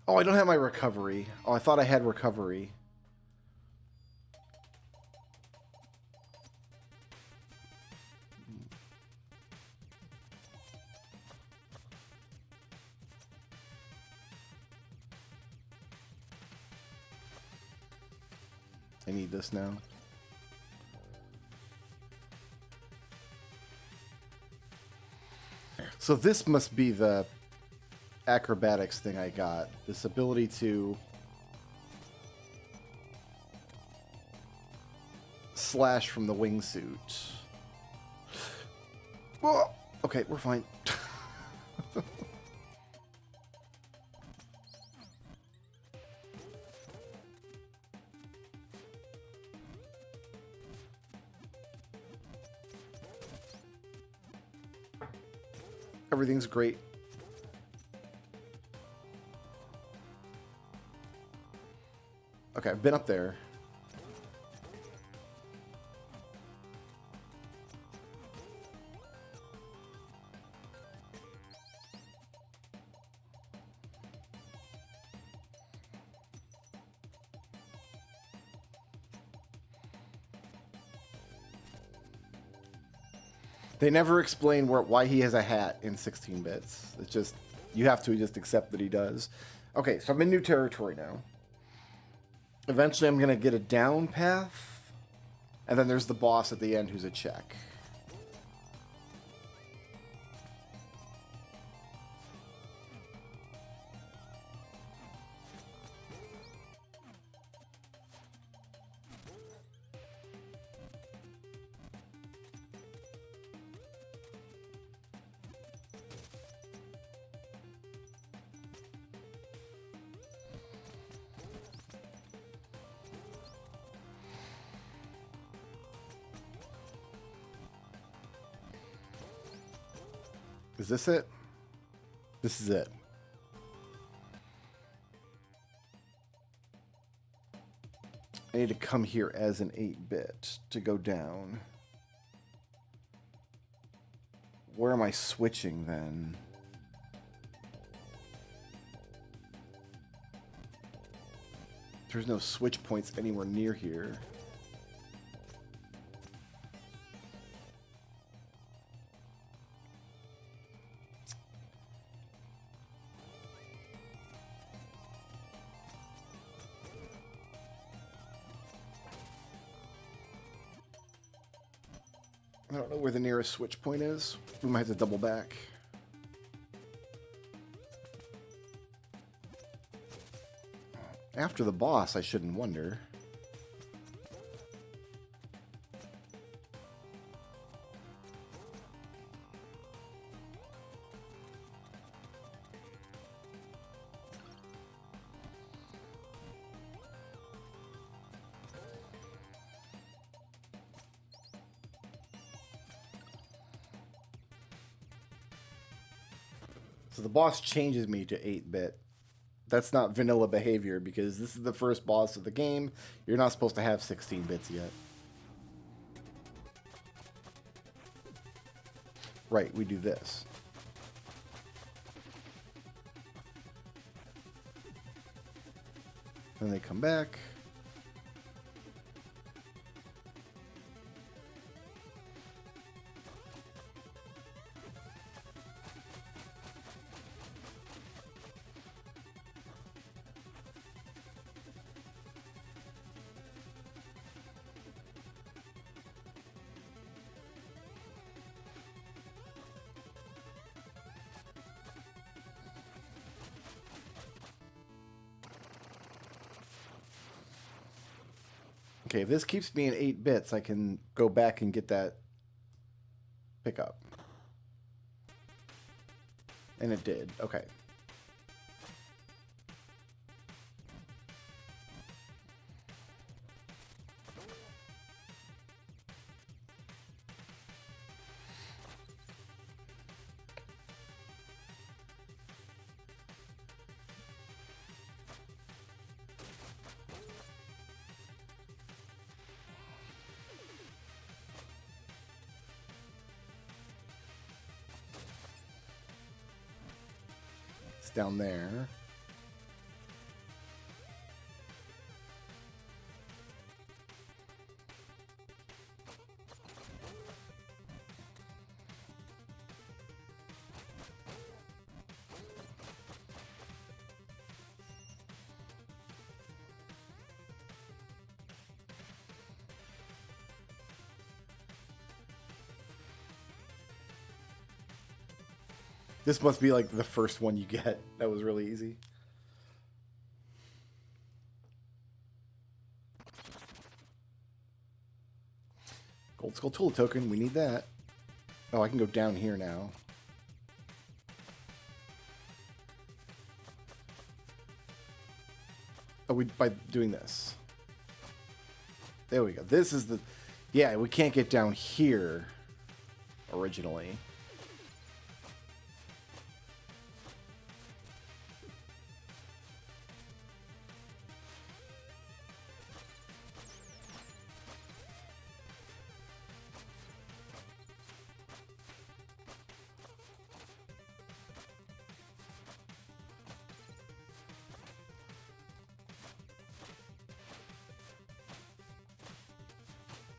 Oh, I don't have my recovery. Oh, I thought I had recovery. I need this now. So this must be the acrobatics thing I got. This ability to slash from the wingsuit. Whoa! Okay, we're fine. Everything's great. Okay, I've been up there. They never explain why he has a hat in 16 bits. It's just, you have to just accept that he does. Okay, so I'm in new territory now. Eventually I'm going to get a down path. And then there's the boss at the end who's a check. Is this it? This is it. I need to come here as an 8-bit to go down. Where am I switching then? There's no switch points anywhere near here. I don't know where the nearest switch point is. We might have to double back. After the boss, I shouldn't wonder. So the boss changes me to 8-bit. That's not vanilla behavior because this is the first boss of the game. You're not supposed to have 16 bits yet. Right, we do this. Then they come back. Okay, if this keeps me in 8 bits, I can go back and get that pickup. And it did. Okay. Down there. This must be like the first one you get. That was really easy. Gold Skull Tool token. We need that. Oh, I can go down here now. Oh, by doing this. There we go. This is the... Yeah, we can't get down here originally.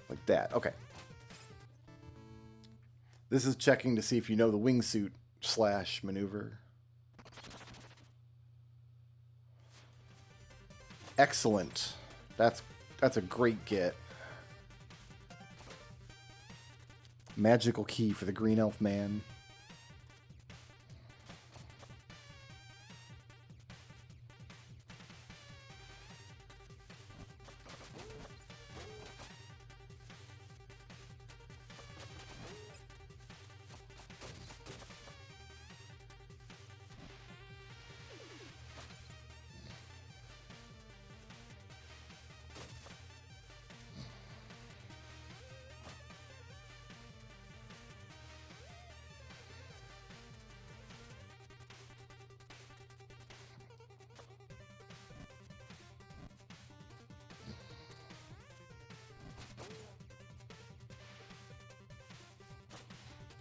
Like that. Okay. This is checking to see if you know the wingsuit / maneuver. Excellent. That's a great get. Magical key for the green elf man.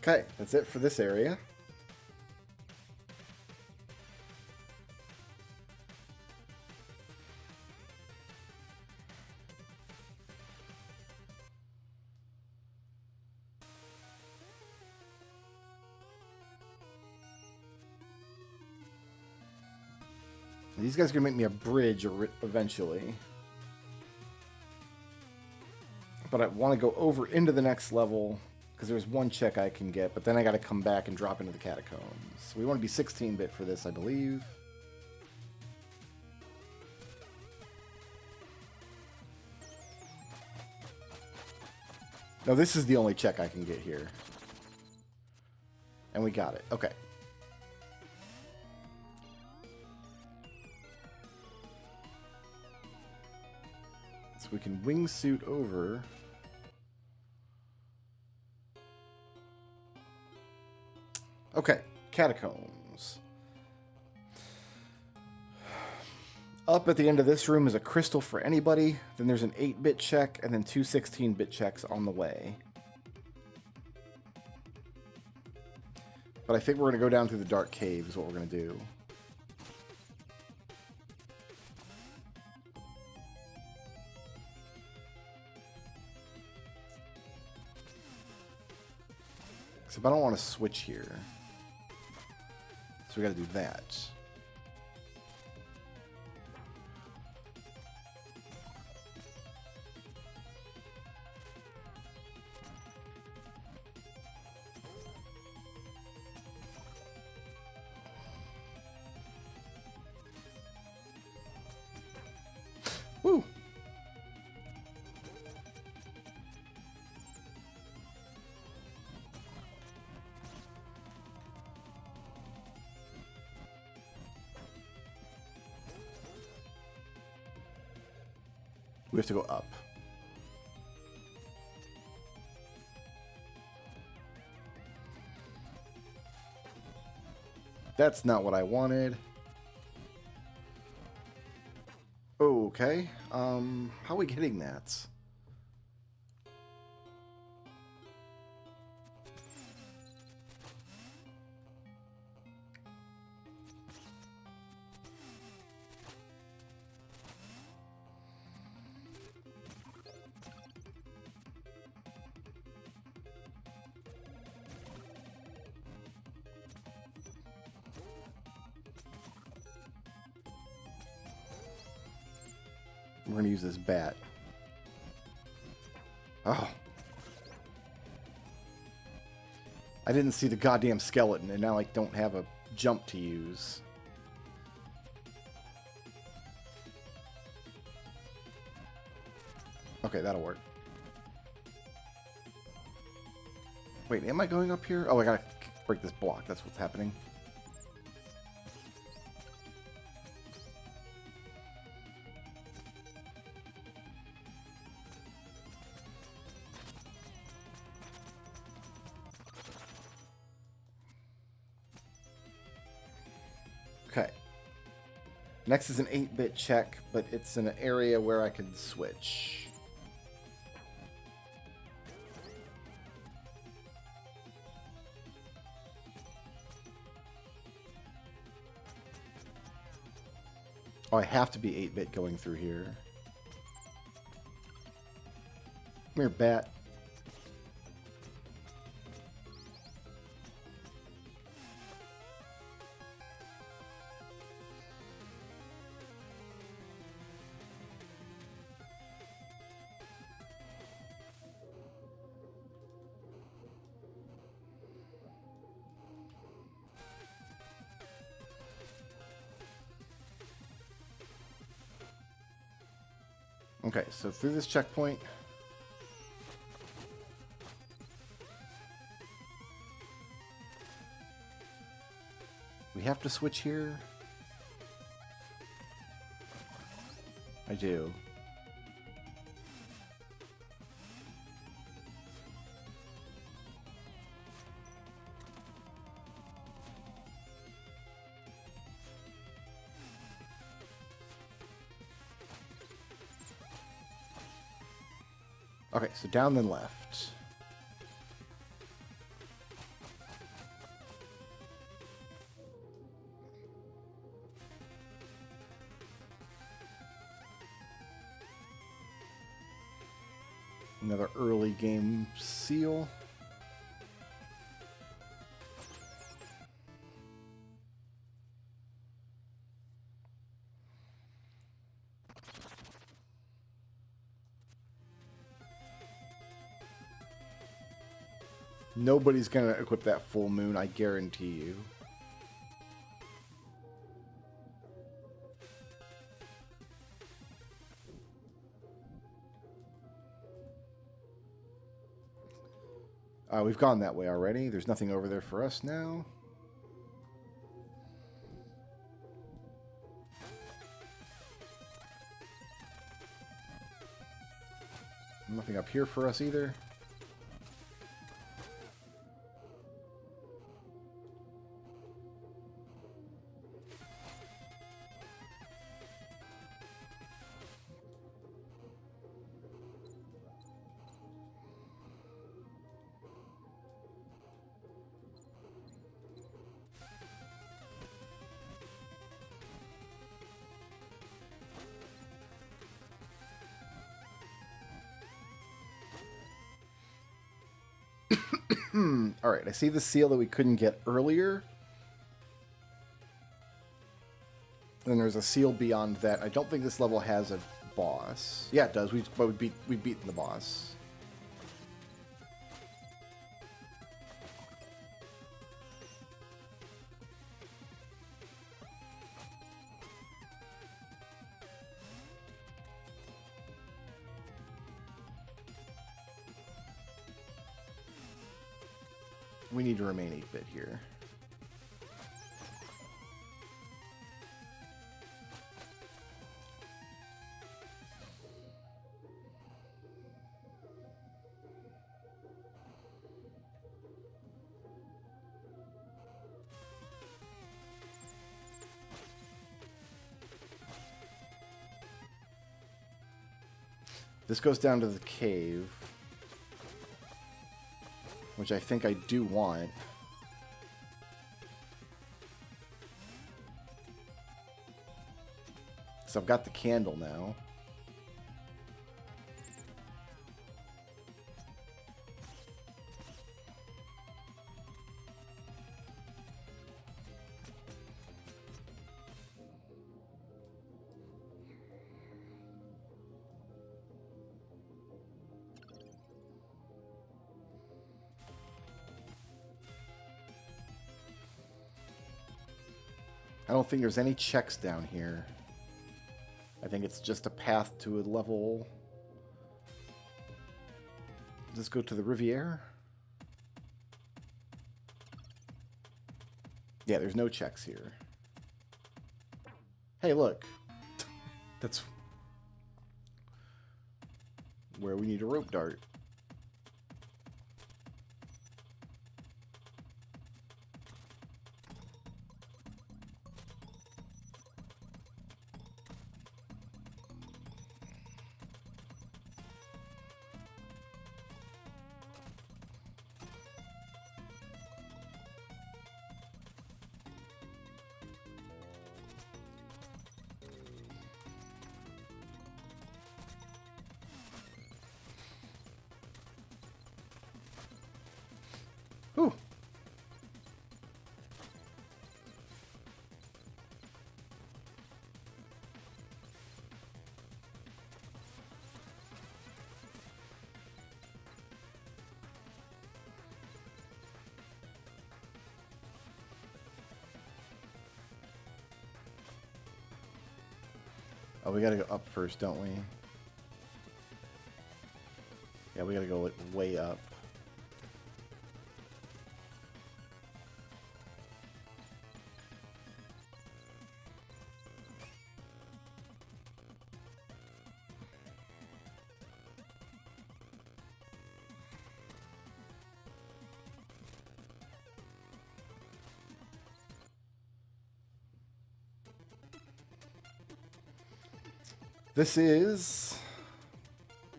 Okay, that's it for this area. These guys are gonna make me a bridge eventually. But I want to go over into the next level because there's one check I can get, but then I got to come back and drop into the catacombs. So we want to be 16-bit for this, I believe. No, this is the only check I can get here. And we got it. Okay. So we can wingsuit over. Okay, catacombs. Up at the end of this room is a crystal for anybody. Then there's an 8-bit check, and then two 16-bit checks on the way. But I think we're going to go down through the dark cave is what we're going to do. Except I don't want to switch here. So we got to do that. Woo! We have to go up. That's not what I wanted. Okay. How are we getting that? We're going to use this bat. Oh. I didn't see the goddamn skeleton, and now I don't have a jump to use. Okay, that'll work. Wait, am I going up here? Oh, I gotta break this block. That's what's happening. Okay. Next is an 8-bit check, but it's in an area where I can switch. Oh, I have to be 8-bit going through here. Come here, bat. Okay, so through this checkpoint. We have to switch here? I do. Okay, so down then left. Another early game seal. Nobody's gonna equip that full moon, I guarantee you. We've gone that way already. There's nothing over there for us now. Nothing up here for us either. Alright, I see the seal that we couldn't get earlier. Then there's a seal beyond that. I don't think this level has a boss. Yeah, it does. We've beaten the boss. We need to remain 8-bit here. This goes down to the cave, which I think I do want. So I've got the candle now. I don't think there's any checks down here. I think it's just a path to a level. Does this go to the Riviera? Yeah, there's no checks here. Hey, look. That's where we need a rope dart. Whew. Oh, we gotta go up first, don't we? Yeah, we gotta go like, way up. This is...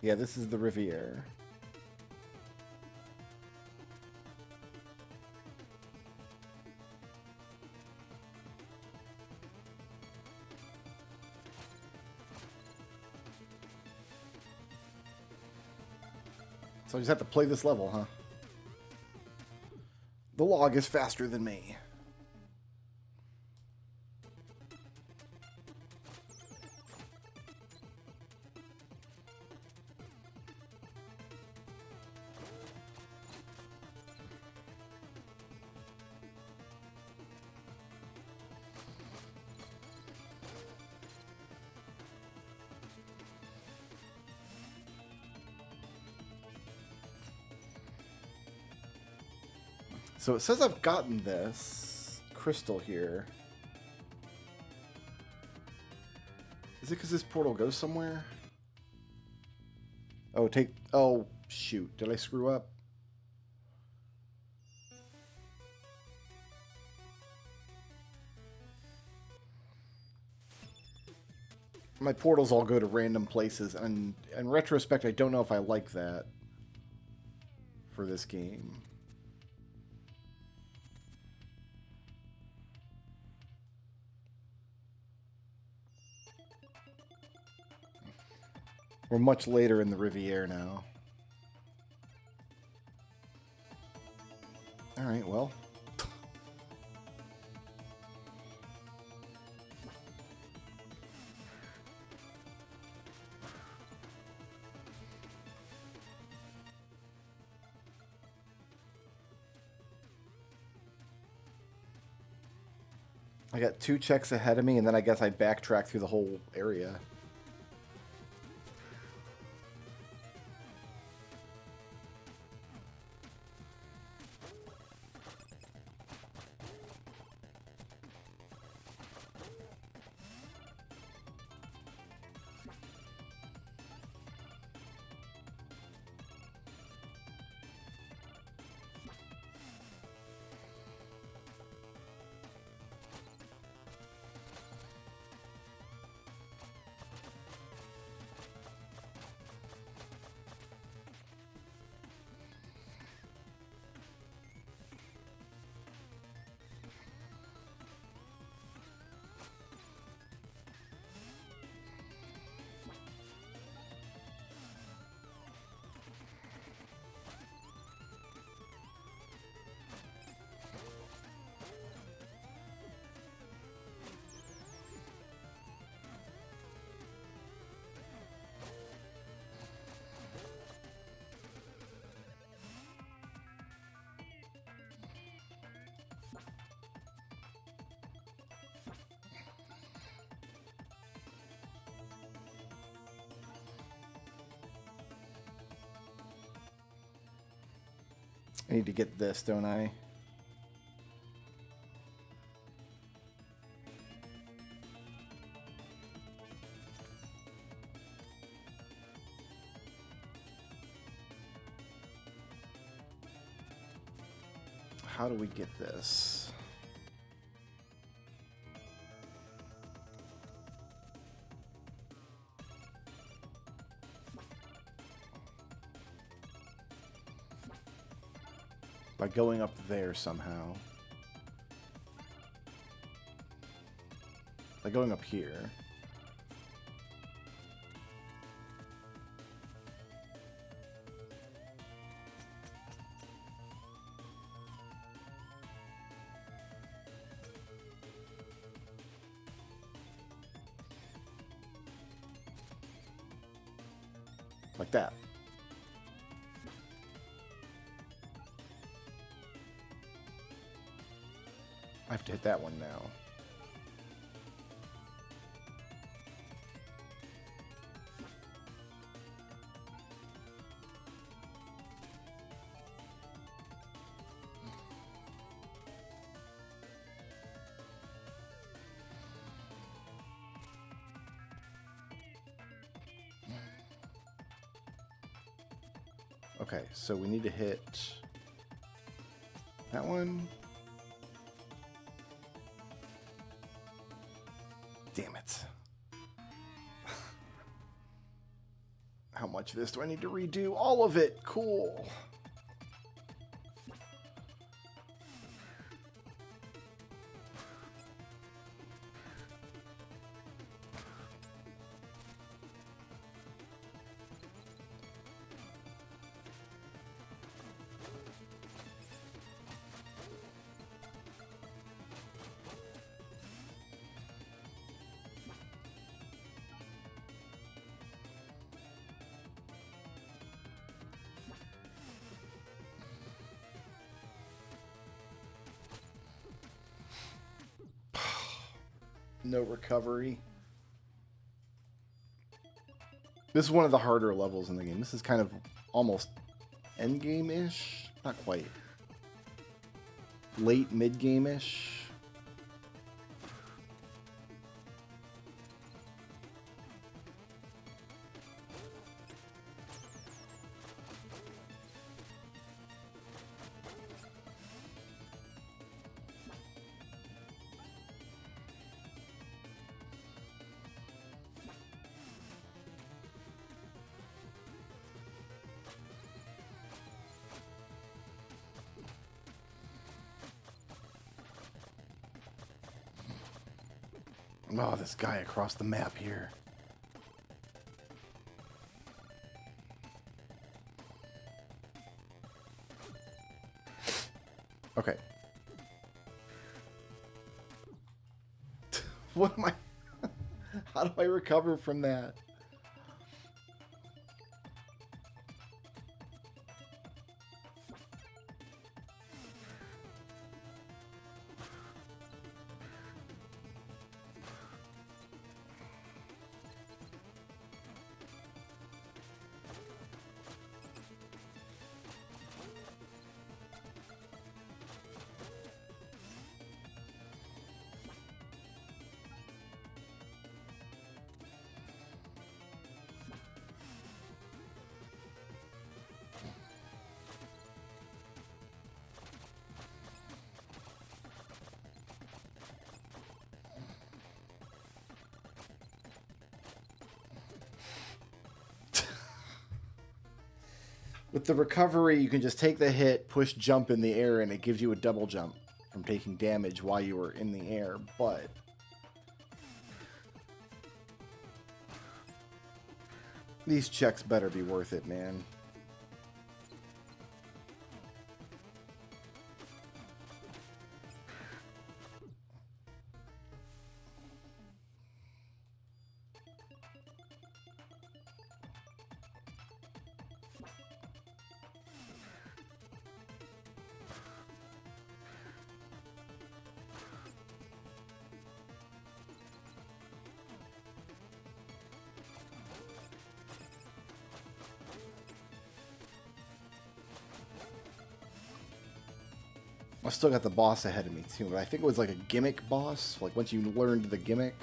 Yeah, this is the Riviera. So I just have to play this level, huh? The log is faster than me. So it says I've gotten this crystal here. Is it because this portal goes somewhere? Oh, oh, shoot. Did I screw up? My portals all go to random places, and in retrospect, I don't know if I like that for this game. We're much later in the Riviera now. Alright, well. I got 2 checks ahead of me, and then I guess I backtrack through the whole area. I need to get this, don't I? How do we get this? By going up there somehow. By going up here. Like that. I have to hit that one now. Okay, so we need to hit that one. Damn it. How much of this do I need to redo? All of it. Cool. No recovery. This is one of the harder levels in the game. This is kind of almost endgame-ish. Not quite. Late mid-game-ish. Oh, this guy across the map here. Okay. What am I... How do I recover from that? With the recovery, you can just take the hit, push jump in the air, and it gives you a double jump from taking damage while you were in the air, but... These checks better be worth it, man. I still got the boss ahead of me too, but I think it was like a gimmick boss. Like once you learned the gimmick.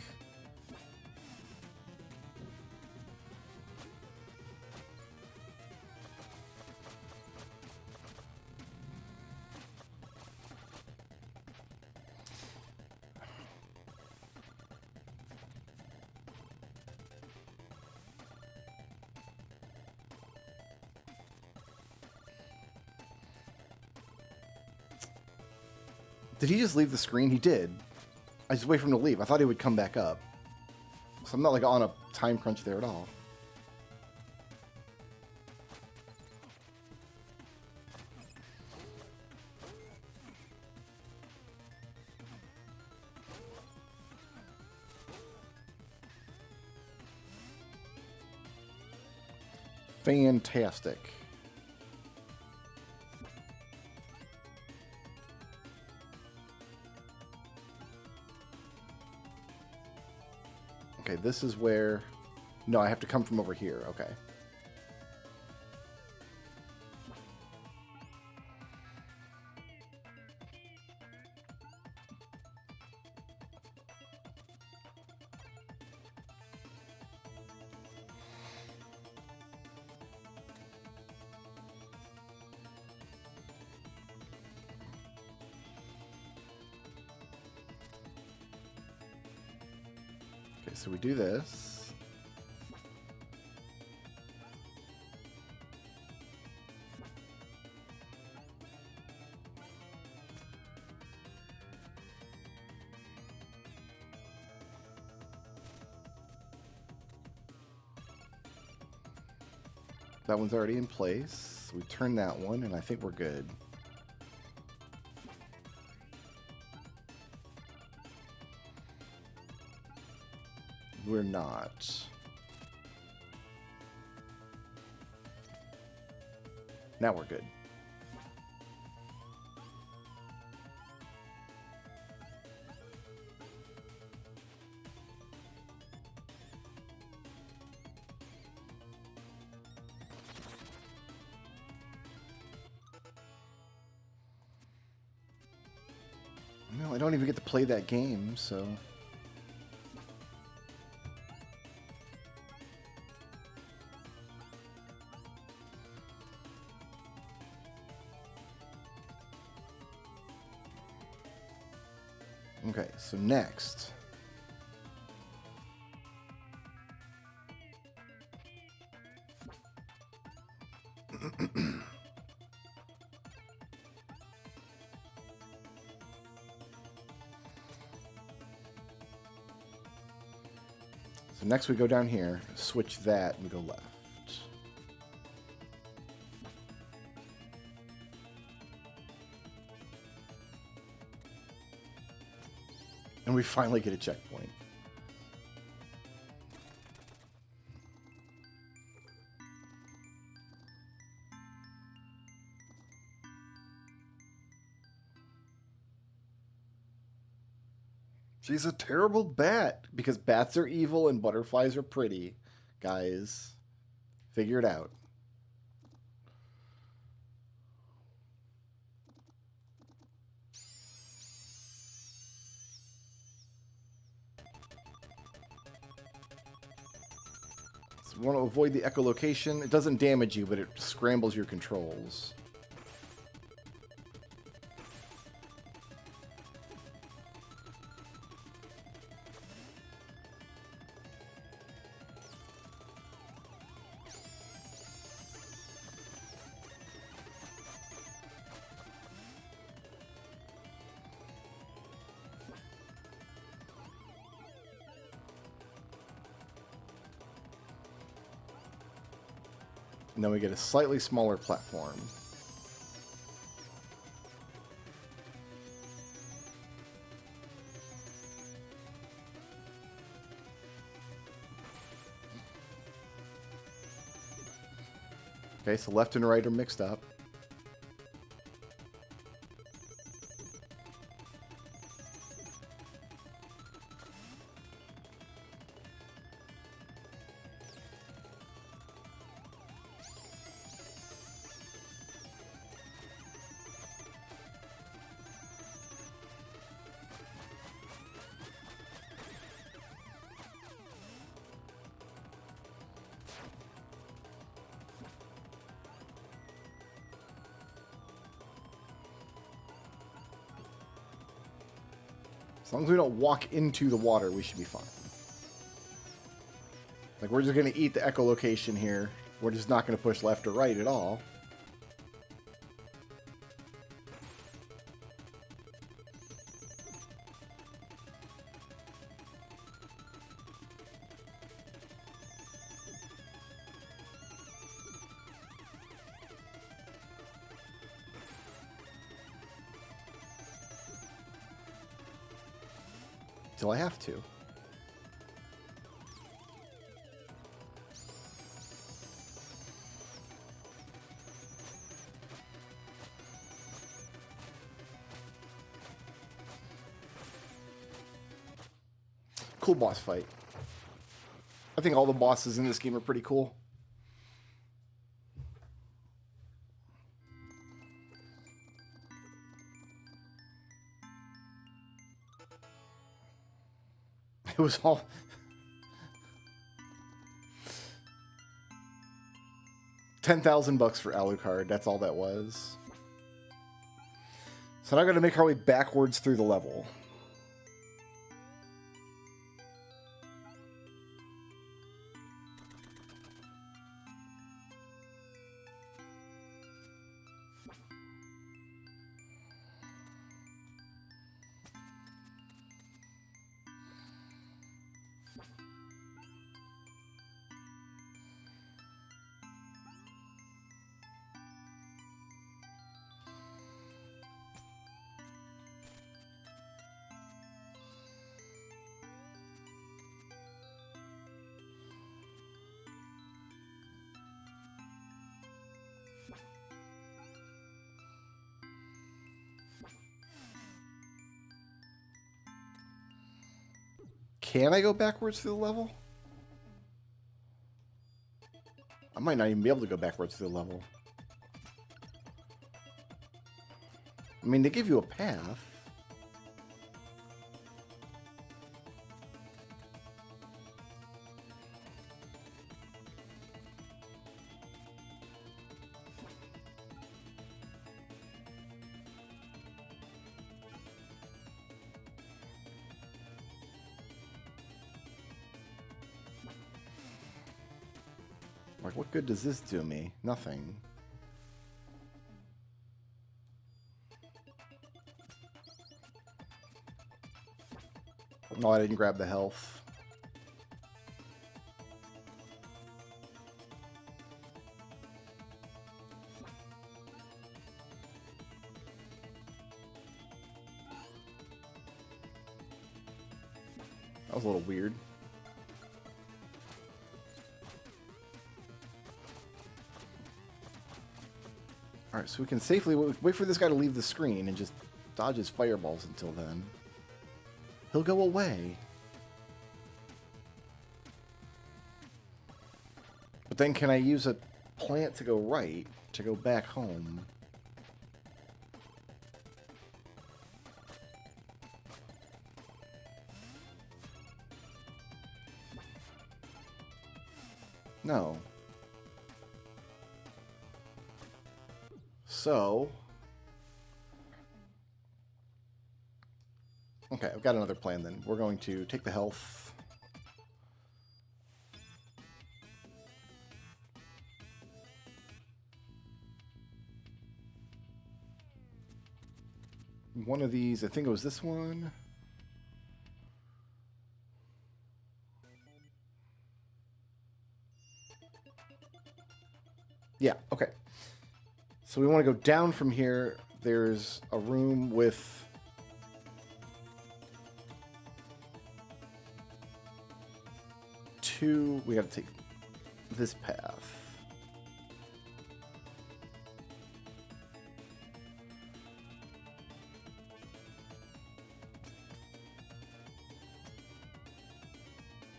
Did he just leave the screen? He did. I just wait for him to leave. I thought he would come back up. So I'm not like on a time crunch there at all. Fantastic. Okay, this is where... No, I have to come from over here. Okay. Alright, so we do this. That one's already in place. We turn that one, and I think we're good. We're not. Now we're good. No, I don't even get to play that game, so... Okay, so next. So next we go down here, switch that, and we go left. And we finally get a checkpoint. She's a terrible bat because bats are evil and butterflies are pretty. Guys, figure it out. So we want to avoid the echolocation. It doesn't damage you, but it scrambles your controls. And then we get a slightly smaller platform. Okay, so left and right are mixed up. As long as we don't walk into the water, we should be fine. Like, we're just going to eat the echolocation here. We're just not going to push left or right at all. Till I have to. Cool boss fight. I think all the bosses in this game are pretty cool. It was all... $10,000 for Alucard. That's all that was. So now I got to make our way backwards through the level. Can I go backwards through the level? I might not even be able to go backwards through the level. I mean, they give you a path. Like, what good does this do me? Nothing. Oh, I didn't grab the health. That was a little weird. Alright, so we can safely wait for this guy to leave the screen and just dodge his fireballs until then. He'll go away. But then can I use a plant to go right to go back home? No. So, okay, I've got another plan then. We're going to take the health. One of these, I think it was this one. Yeah, okay. So we want to go down from here. There's a room with two. We got to take this path.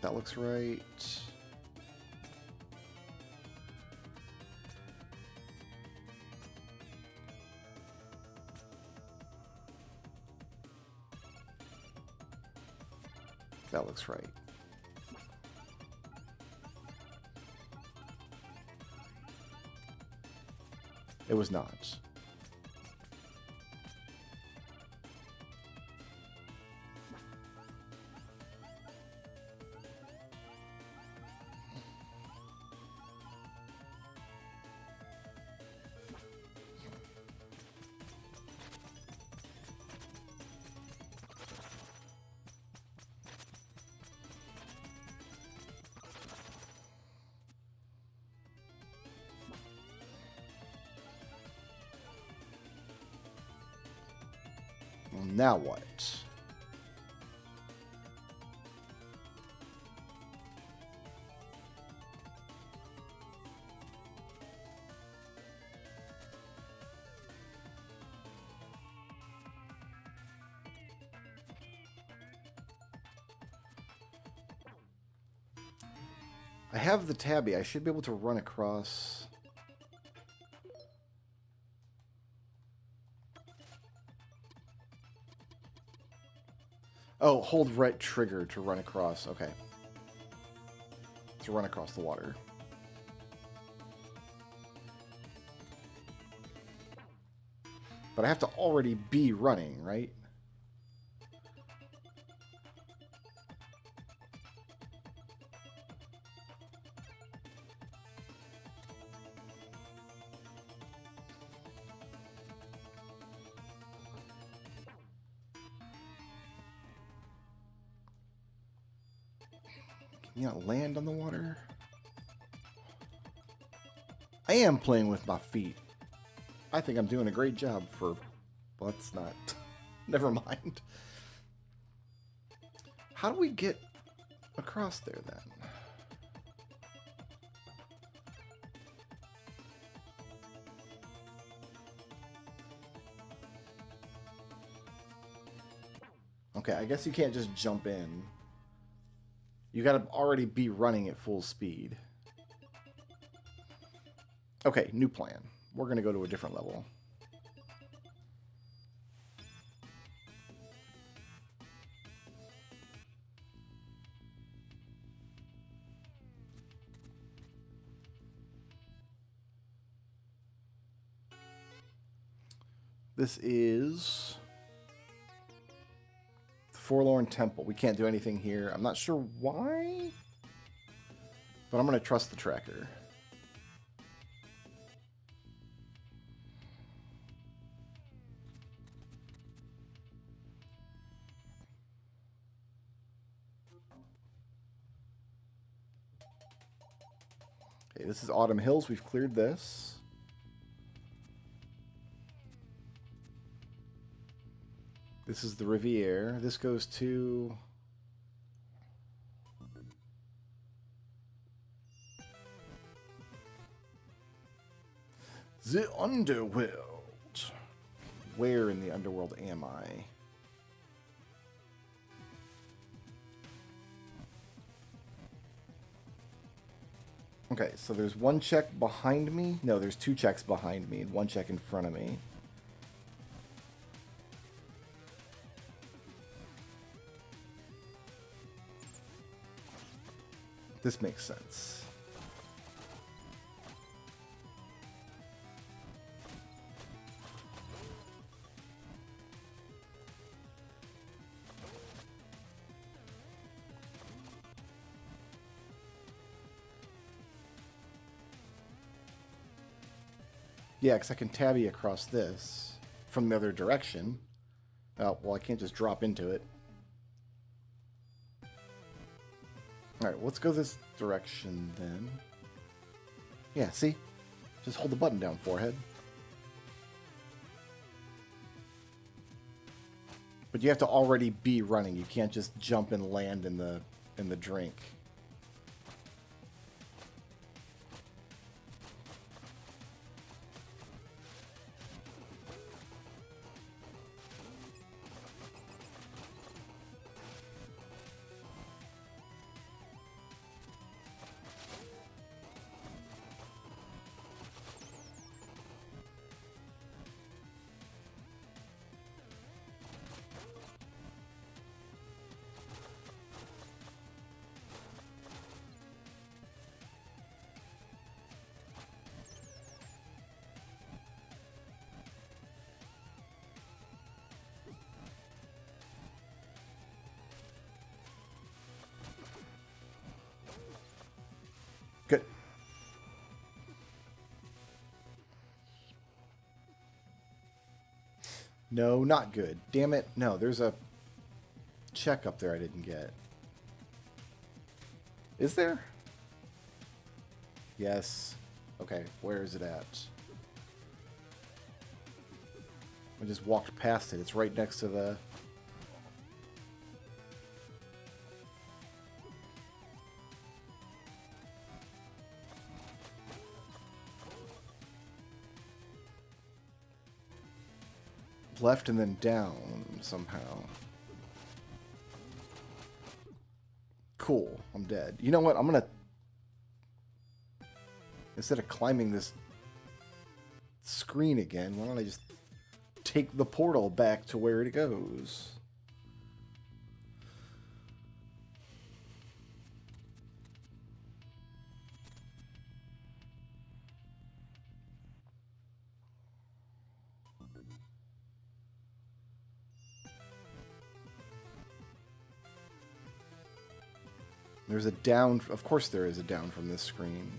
That looks right. That looks right. It was not. Well, now what? I have the tabby. I should be able to run across. Oh, hold right trigger to run across. Okay. To run across the water. But I have to already be running, right? You know, land on the water. I am playing with my feet. I think I'm doing a great job for... Well, it's not. Never mind. How do we get across there, then? Okay, I guess you can't just jump in. You gotta already be running at full speed. Okay, new plan. We're gonna go to a different level. This is the Forlorn Temple. We can't do anything here. I'm not sure why, but I'm going to trust the tracker. Okay, this is Autumn Hills. We've cleared this. This is the Riviera. This goes to... the Underworld. Where in the Underworld am I? Okay, so there's one check behind me. No, there's two checks behind me and one check in front of me. This makes sense. Yeah, because I can tabby across this from the other direction. Oh, well, I can't just drop into it. Alright, let's go this direction then. Yeah, see? Just hold the button down, forehead. But you have to already be running. You can't just jump and land in the drink. Good. No, not good. Damn it. No, there's a check up there I didn't get. Is there? Yes. Okay, where is it at? I just walked past it. It's right next to the... left and then down somehow. Cool. I'm dead. You know what? I'm gonna... instead of climbing this screen again, why don't I just take the portal back to where it goes? There's a down... of course there is a down from this screen.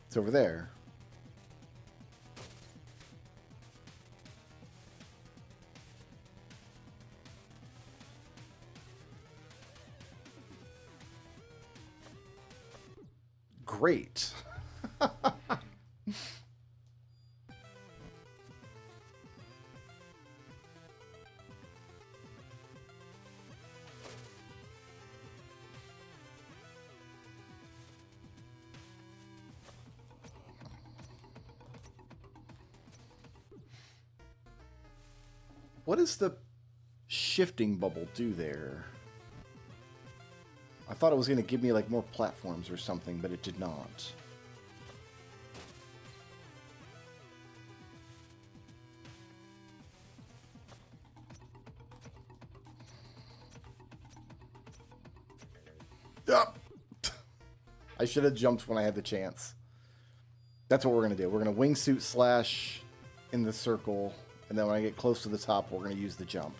It's over there. great. What does the shifting bubble do there? I thought it was going to give me like more platforms or something, but it did not. Ah! I should have jumped when I had the chance. That's what we're going to do. We're going to wingsuit slash in the circle. And then when I get close to the top, we're going to use the jump.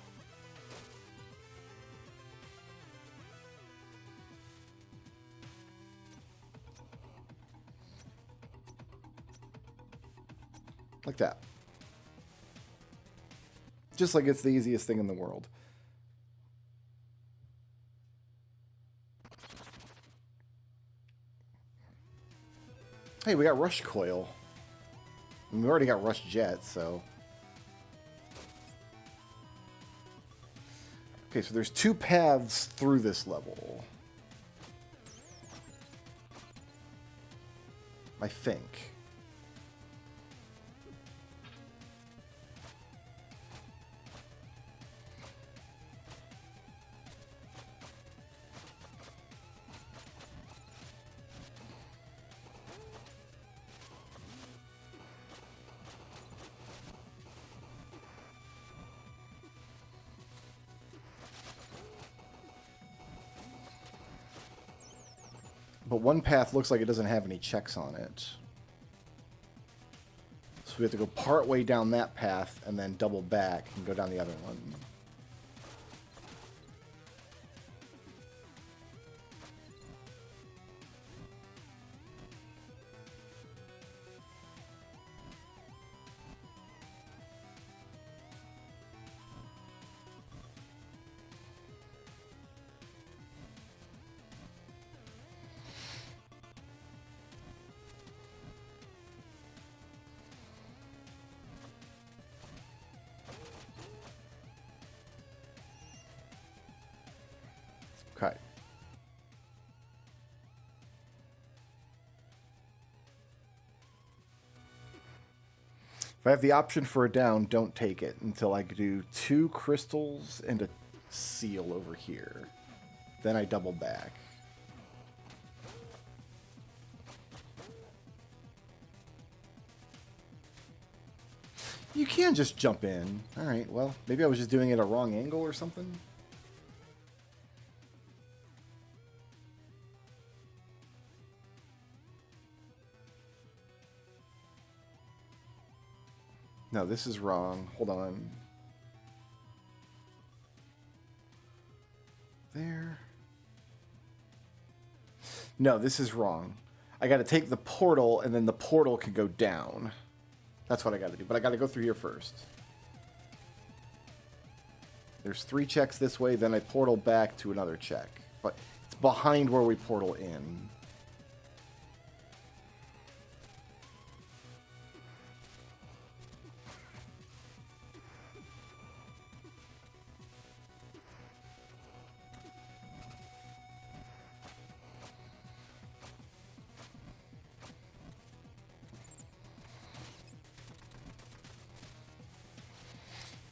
Like that. Just like it's the easiest thing in the world. Hey, we got Rush Coil. And we already got Rush Jet, so... Okay, so there's 2 paths through this level. I think. But one path looks like it doesn't have any checks on it. So we have to go part way down that path and then double back and go down the other one. Okay. If I have the option for a down, don't take it until I do 2 crystals and a seal over here. Then I double back. You can just jump in. Alright, well, maybe I was just doing it at a wrong angle or something. No, this is wrong. Hold on. There. No, this is wrong. I got to take the portal, and then the portal can go down. That's what I got to do. But I got to go through here first. There's 3 checks this way, then I portal back to another check. But it's behind where we portal in.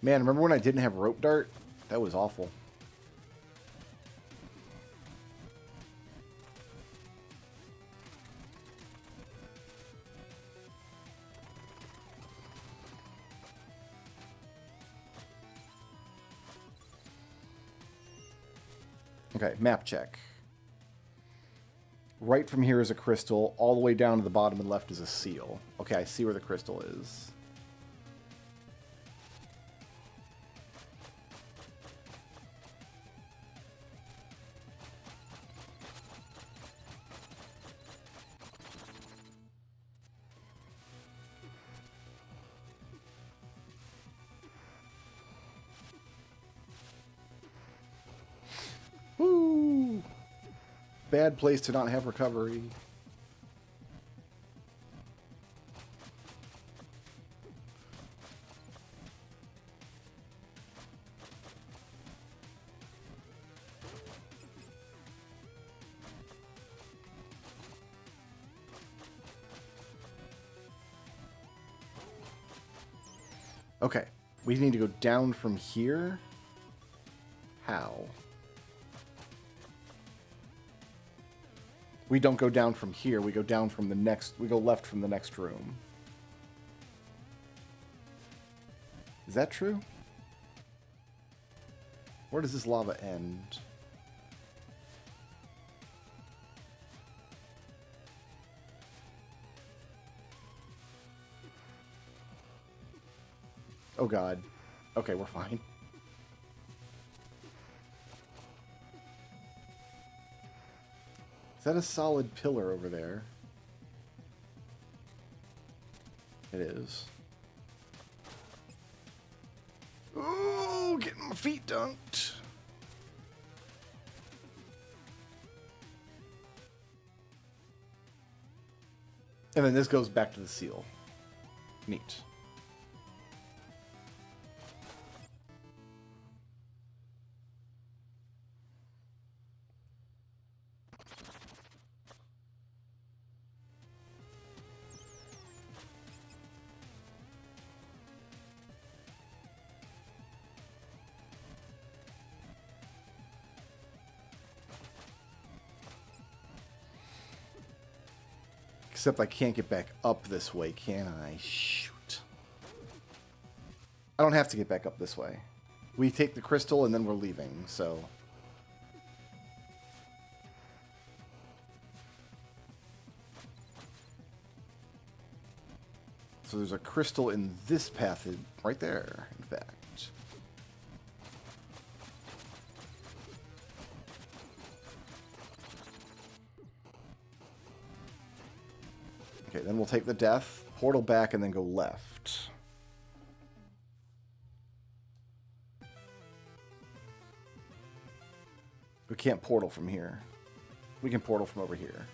Man, remember when I didn't have rope dart? That was awful. Okay, map check. Right from here is a crystal. All the way down to the bottom and left is a seal. Okay, I see where the crystal is. Woo! Bad place to not have recovery. Okay. We need to go down from here. How? We don't go down from here. We go down from the next... We go left from the next room. Is that true? Where does this lava end? Oh god. Okay, we're fine. Is that a solid pillar over there? It is. Ooh, getting my feet dunked. And then this goes back to the seal. Neat. Except I can't get back up this way, can I? Shoot. I don't have to get back up this way. We take the crystal and then we're leaving, so... So there's a crystal in this path right there, in fact. Okay, then we'll take the death, portal back, and then go left. We can't portal from here. We can portal from over here.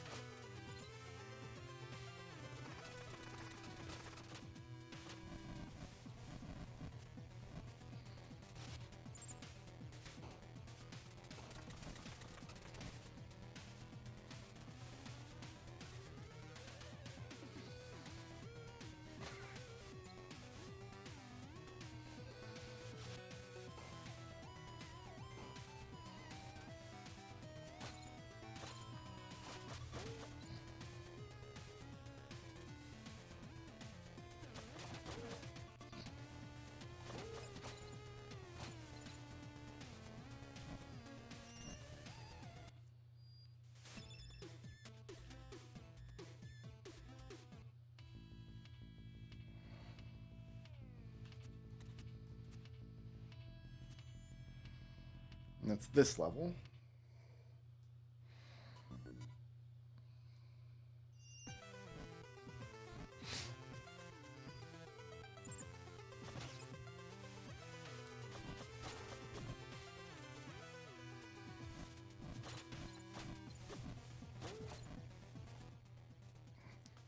And that's this level.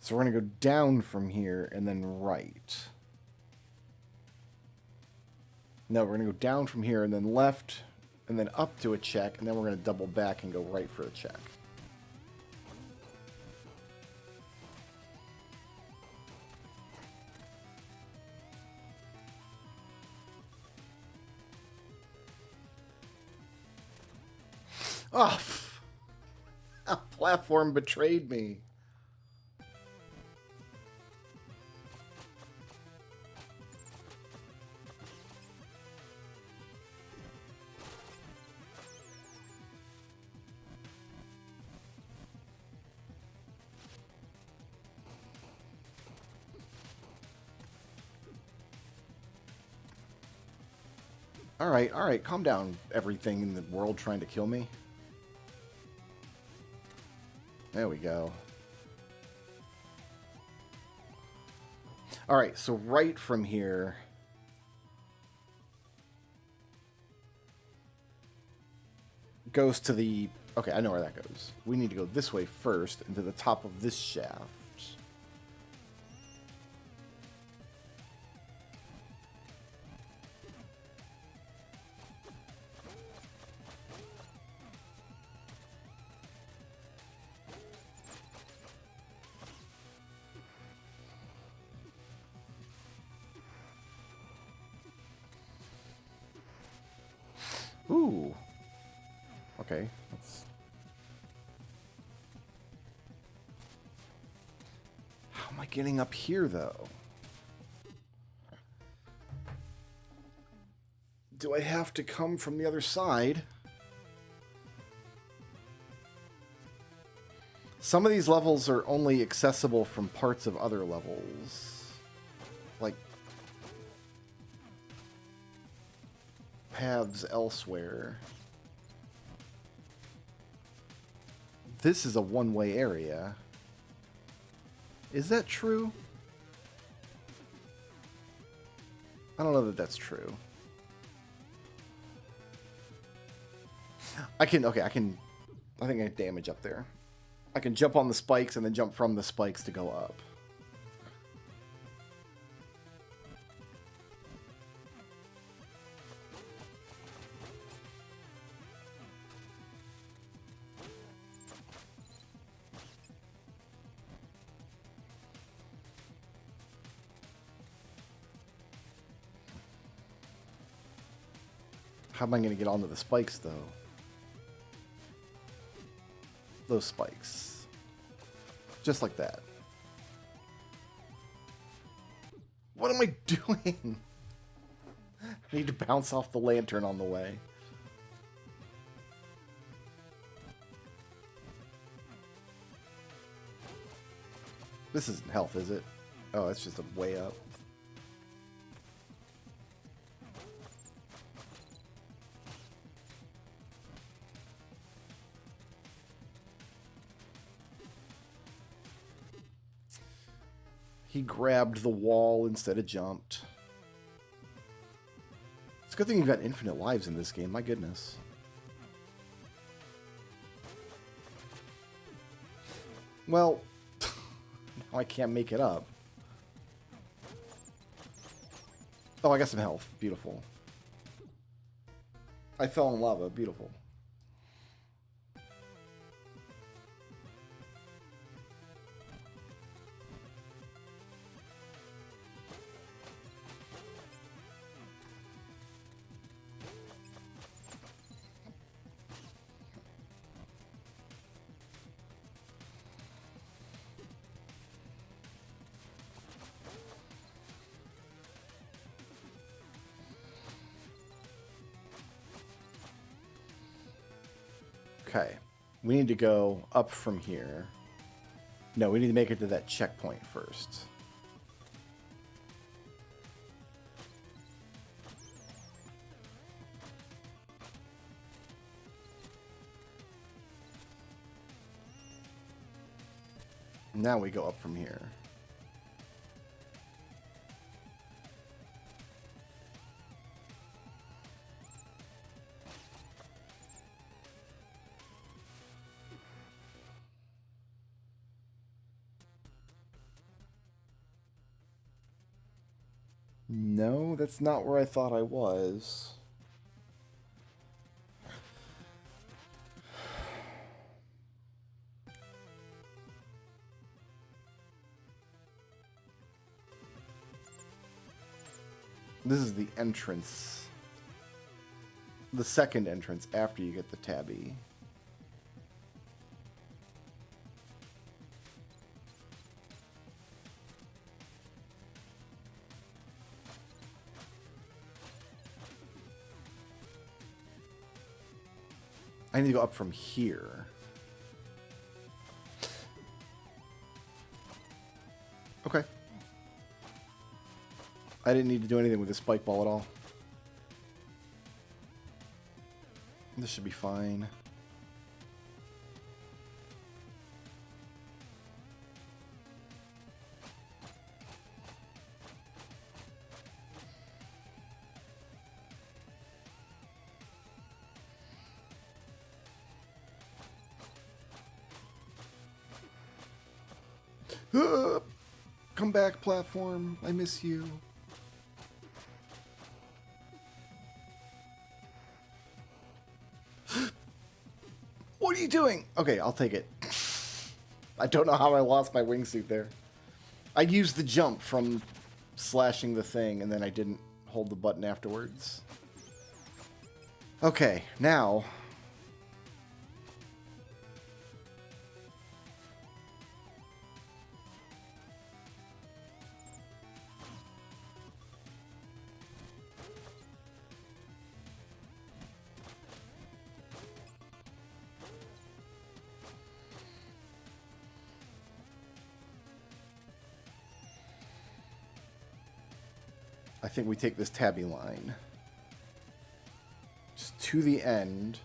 So we're going to go down from here and then right. No, we're going to go down from here and then left and then up to a check, and then we're going to double back and go right for a check. Oh, a platform betrayed me. All right, calm down, everything in the world trying to kill me. There we go. All right, so right from here... goes to the... Okay, I know where that goes. We need to go this way first, into the top of this shaft. Okay. Let's... How am I getting up here, though? Do I have to come from the other side? Some of these levels are only accessible from parts of other levels. Like paths elsewhere. This is a one-way area. Is that true? I don't know that that's true. I think I have damage up there. I can jump on the spikes and then jump from the spikes to go up. How am I going to get onto the spikes, though? Those spikes. Just like that. What am I doing? I need to bounce off the lantern on the way. This isn't health, is it? Oh, it's just a way up. He grabbed the wall instead of jumped. It's a good thing you've got infinite lives in this game, my goodness. Well, now I can't make it up. Oh, I got some health. Beautiful. I fell in lava. Beautiful. Okay, we need to go up from here. No, we need to make it to that checkpoint first. Now we go up from here. No, that's not where I thought I was. This is the entrance. The second entrance after you get the tabby. I need to go up from here. Okay. I didn't need to do anything with this spike ball at all. This should be fine. Come back, platform. I miss you. What are you doing? Okay, I'll take it. I don't know how I lost my wingsuit there. I used the jump from slashing the thing, and then I didn't hold the button afterwards. Okay, now I think we take this tabby line just to the end.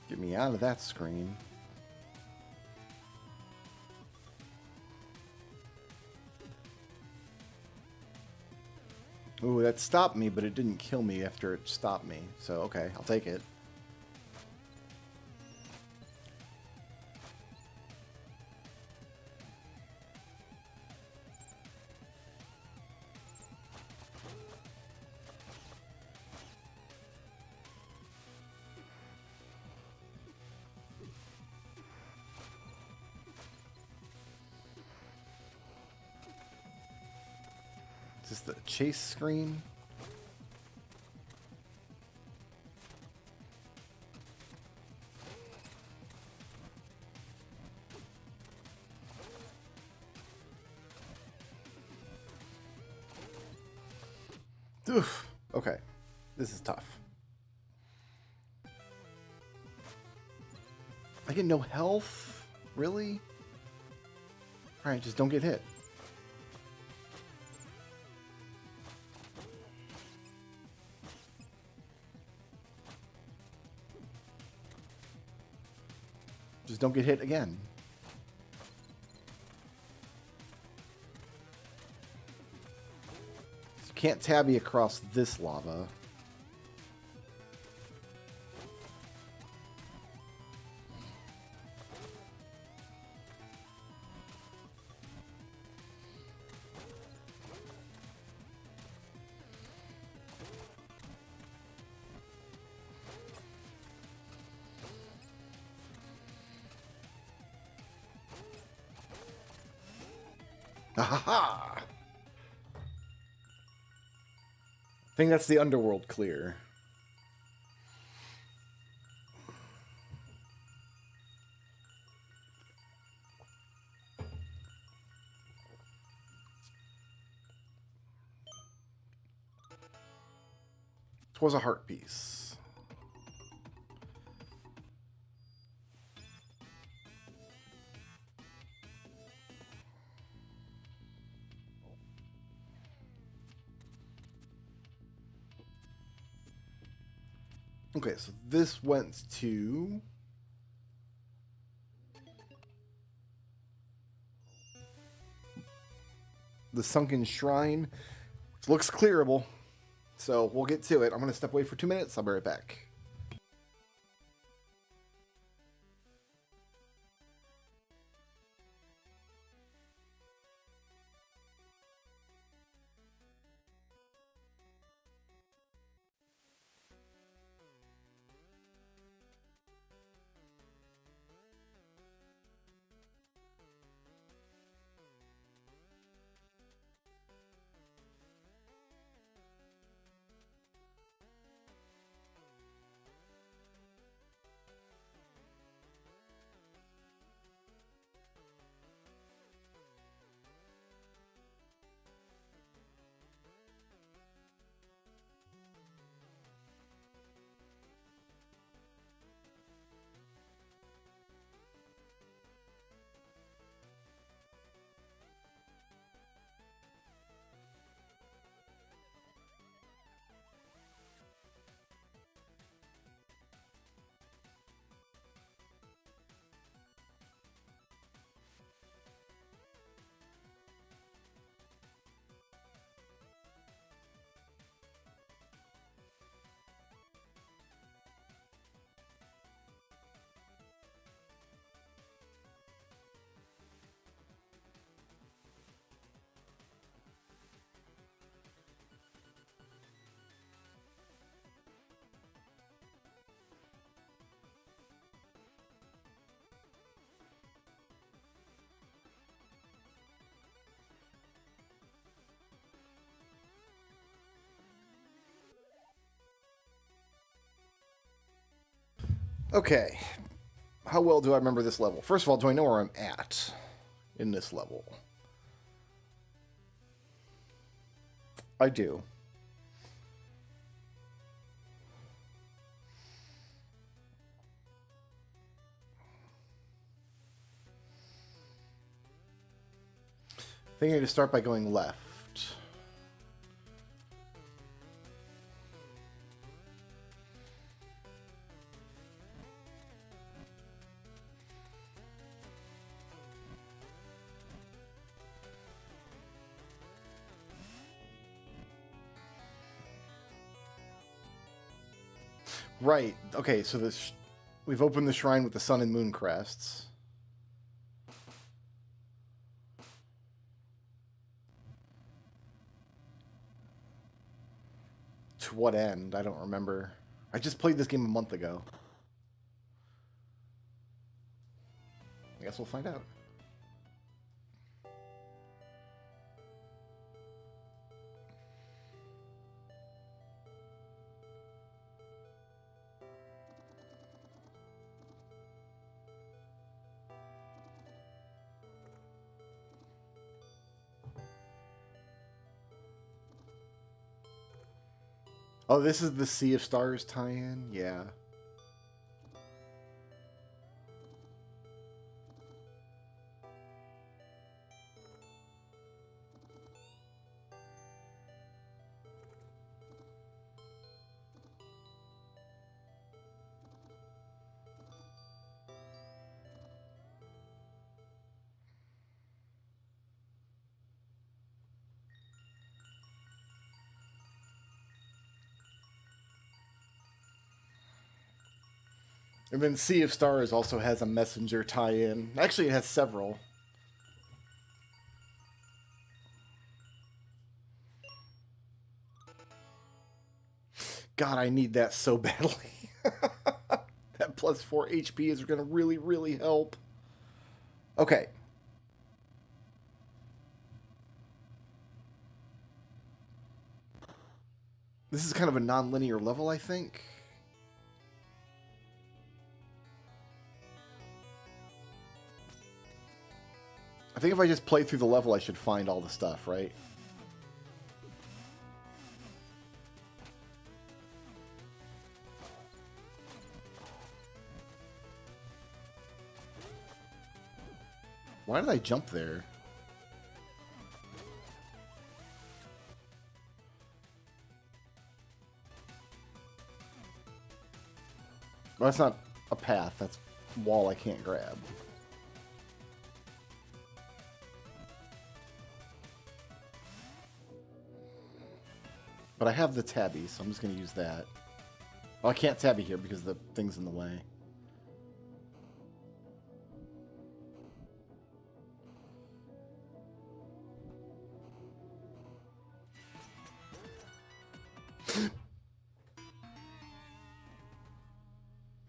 Get me out of that screen. Ooh, that stopped me, but it didn't kill me after it stopped me. So, okay, I'll take it. Is this the chase screen? Oof. Okay. This is tough. I get no health? Really? Alright, just don't get hit. Just don't get hit again. You can't tabby across this lava. Ahaha! I think that's the underworld clear. Twas a heart piece. Okay, so this went to the sunken shrine, which looks clearable. So we'll get to it. I'm going to step away for 2 minutes. I'll be right back. Okay. How well do I remember this level? First of all, do I know where I'm at in this level? I do. I think I need to start by going left. Right. Okay, so this we've opened the shrine with the sun and moon crests. To what end? I don't remember. I just played this game a month ago. I guess we'll find out. Oh, this is the Sea of Stars tie-in? Yeah. And then Sea of Stars also has a messenger tie-in. Actually, it has several. God, I need that so badly. That plus 4 HP is going to really, really help. Okay. This is kind of a non-linear level, I think. I think if I just play through the level, I should find all the stuff, right? Why did I jump there? Well, that's not a path. That's a wall I can't grab. But I have the tabby, so I'm just going to use that. Well, I can't tabby here because the thing's in the way.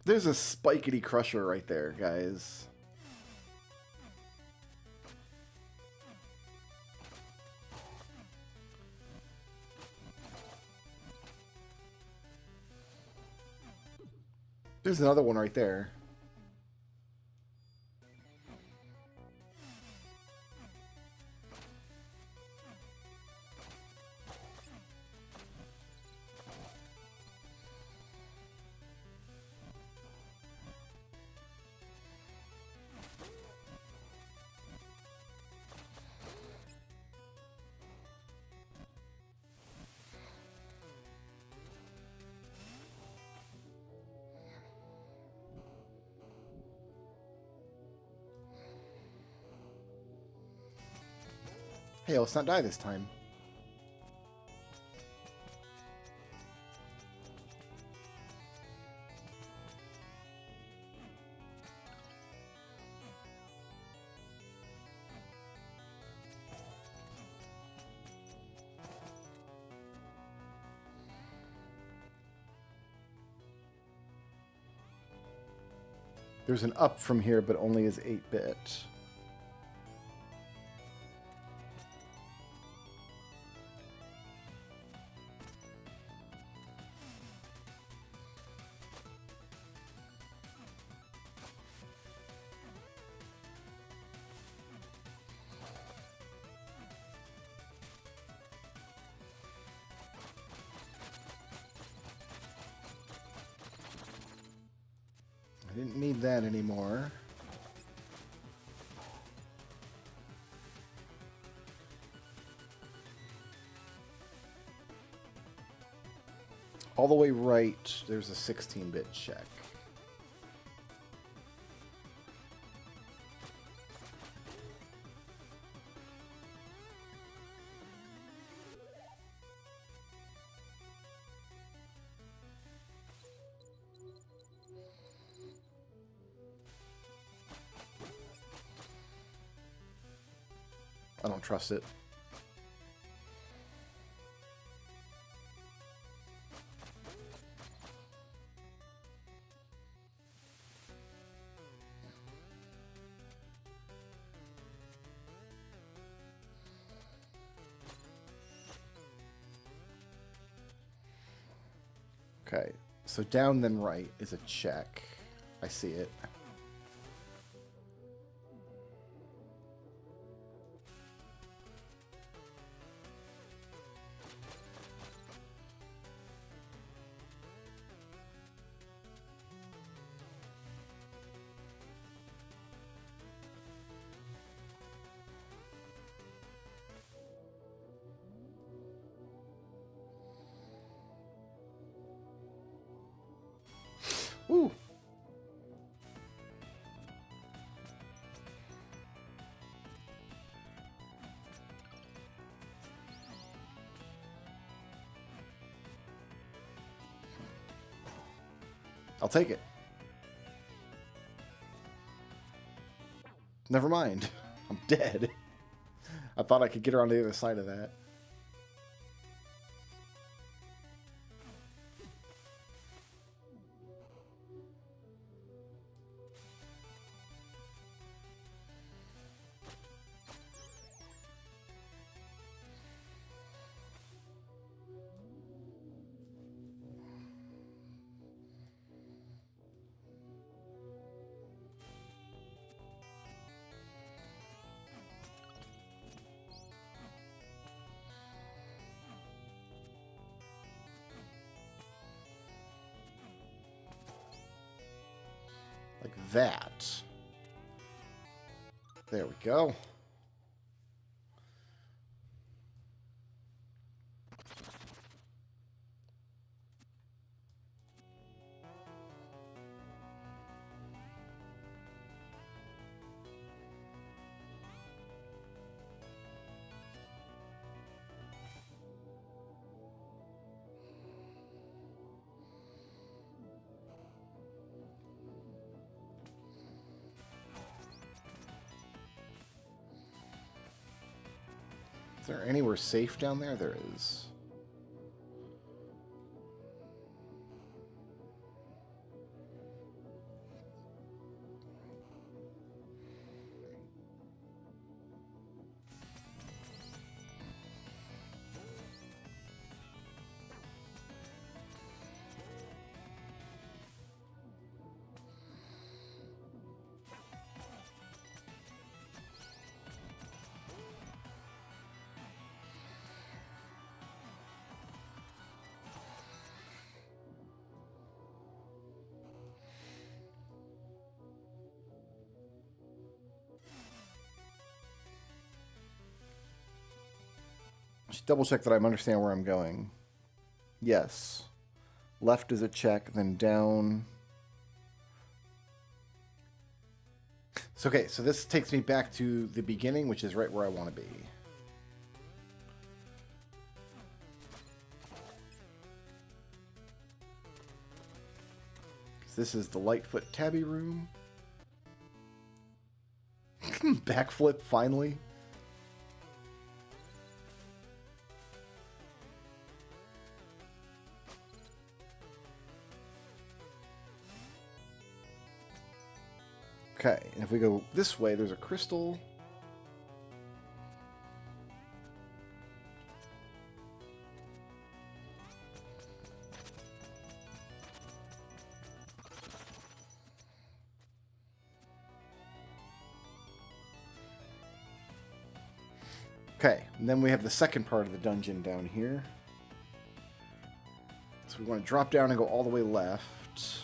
There's a spikety crusher right there, guys. There's another one right there. Hey, let's not die this time. There's an up from here, but only as 8-bit. I didn't need that anymore. All the way right, there's a 16-bit check. I don't trust it. Okay, so down then right is a check. I see it. Ooh. I'll take it. Never mind. I'm dead. I thought I could get her on the other side of that. Like that. There we go. Is there anywhere safe down there? There is. Just double check that I understand where I'm going. Yes. Left is a check, then down. So, okay, so this takes me back to the beginning, which is right where I want to be. This is the Lightfoot Tabby room. Backflip, finally. Okay, and if we go this way, there's a crystal. Okay, and then we have the second part of the dungeon down here. So we want to drop down and go all the way left.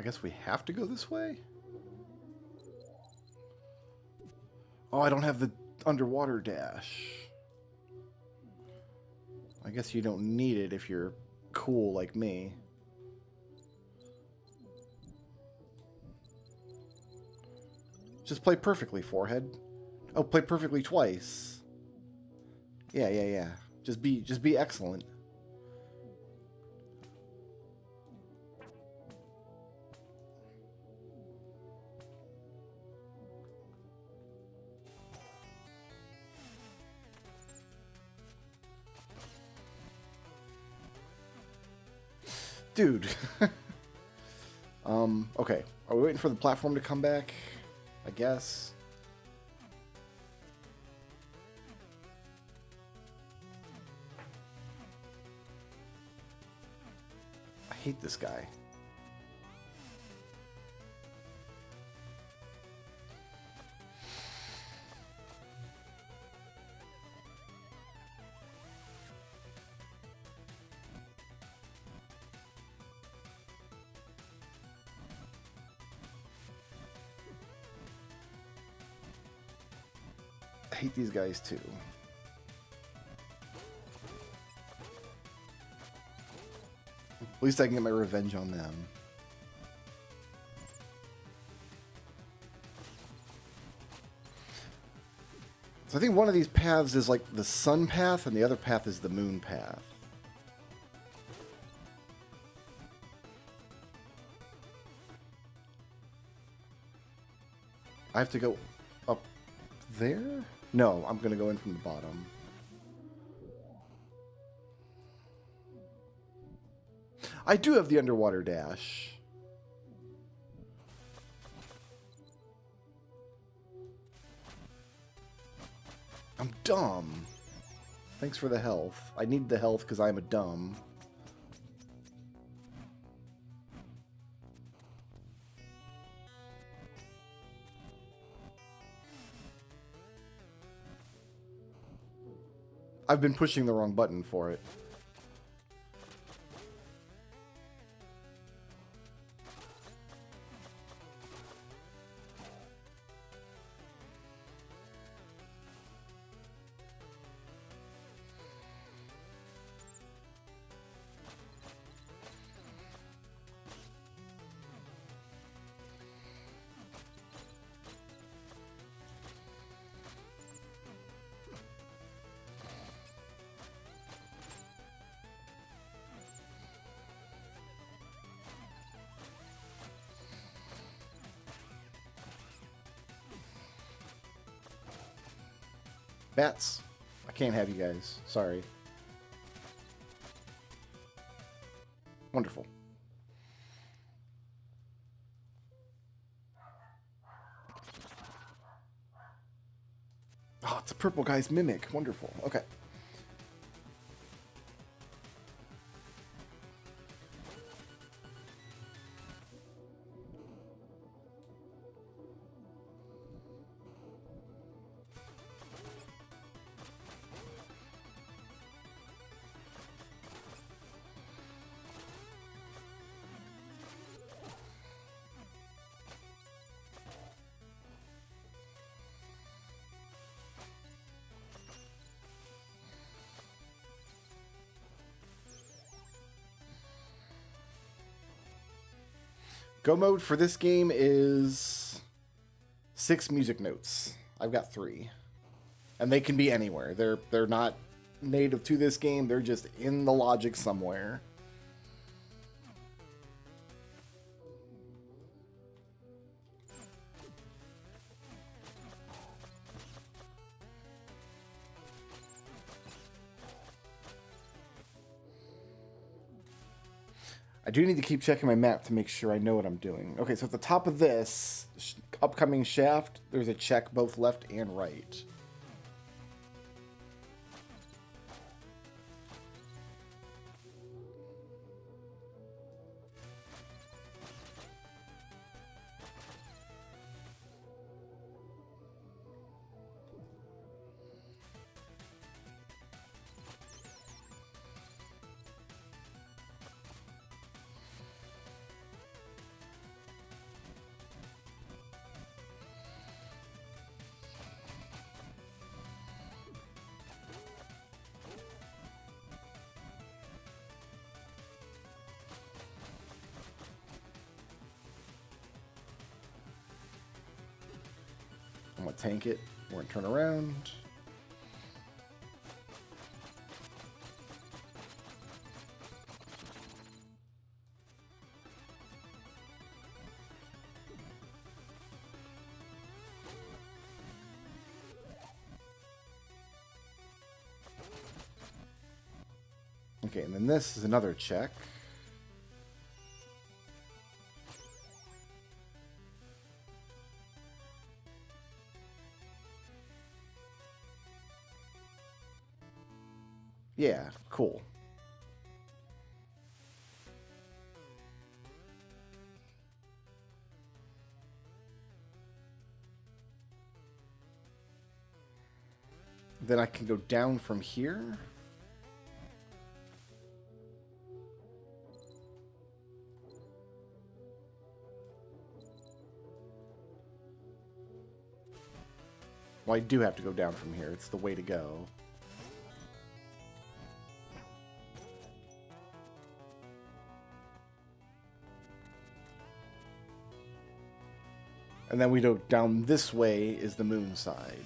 I guess we have to go this way? Oh, I don't have the underwater dash. I guess you don't need it if you're cool like me. Just play perfectly, forehead. Oh, play perfectly twice. Yeah. Just be excellent. Dude. Okay. Are we waiting for the platform to come back? I guess. I hate this guy. I hate these guys too. At least I can get my revenge on them. So I think one of these paths is like the sun path and the other path is the moon path. I have to go up there? No, I'm going to go in from the bottom. I do have the underwater dash. I'm dumb. Thanks for the health. I need the health because I'm a dumb. I've been pushing the wrong button for it. Bats. I can't have you guys. Sorry. Wonderful. Oh, it's a purple guy's mimic. Wonderful. Okay. Go mode for this game is 6 music notes. I've got 3. And they can be anywhere. They're not native to this game. They're just in the logic somewhere. I do need to keep checking my map to make sure I know what I'm doing. Okay, so at the top of this upcoming shaft, there's a check both left and right. want to tank it. We're going to turn around. Okay, and then this is another check. Yeah, cool. Then I can go down from here. Well, I do have to go down from here. It's the way to go. And then we go down this way is the moon side.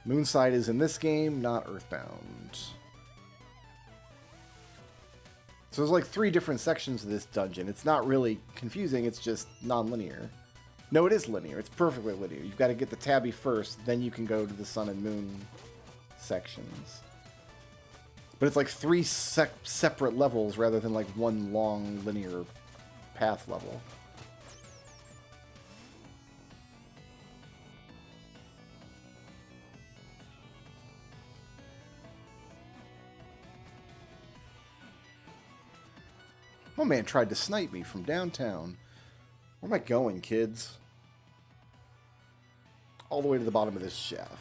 Moon side is in this game, not Earthbound. So there's like 3 different sections of this dungeon. It's not really confusing, it's just non-linear. No, it is linear. It's perfectly linear. You've got to get the tabby first, then you can go to the sun and moon sections. But it's like 3 separate levels rather than like one long linear path level. My man tried to snipe me from downtown. Where am I going, kids? All the way to the bottom of this shaft.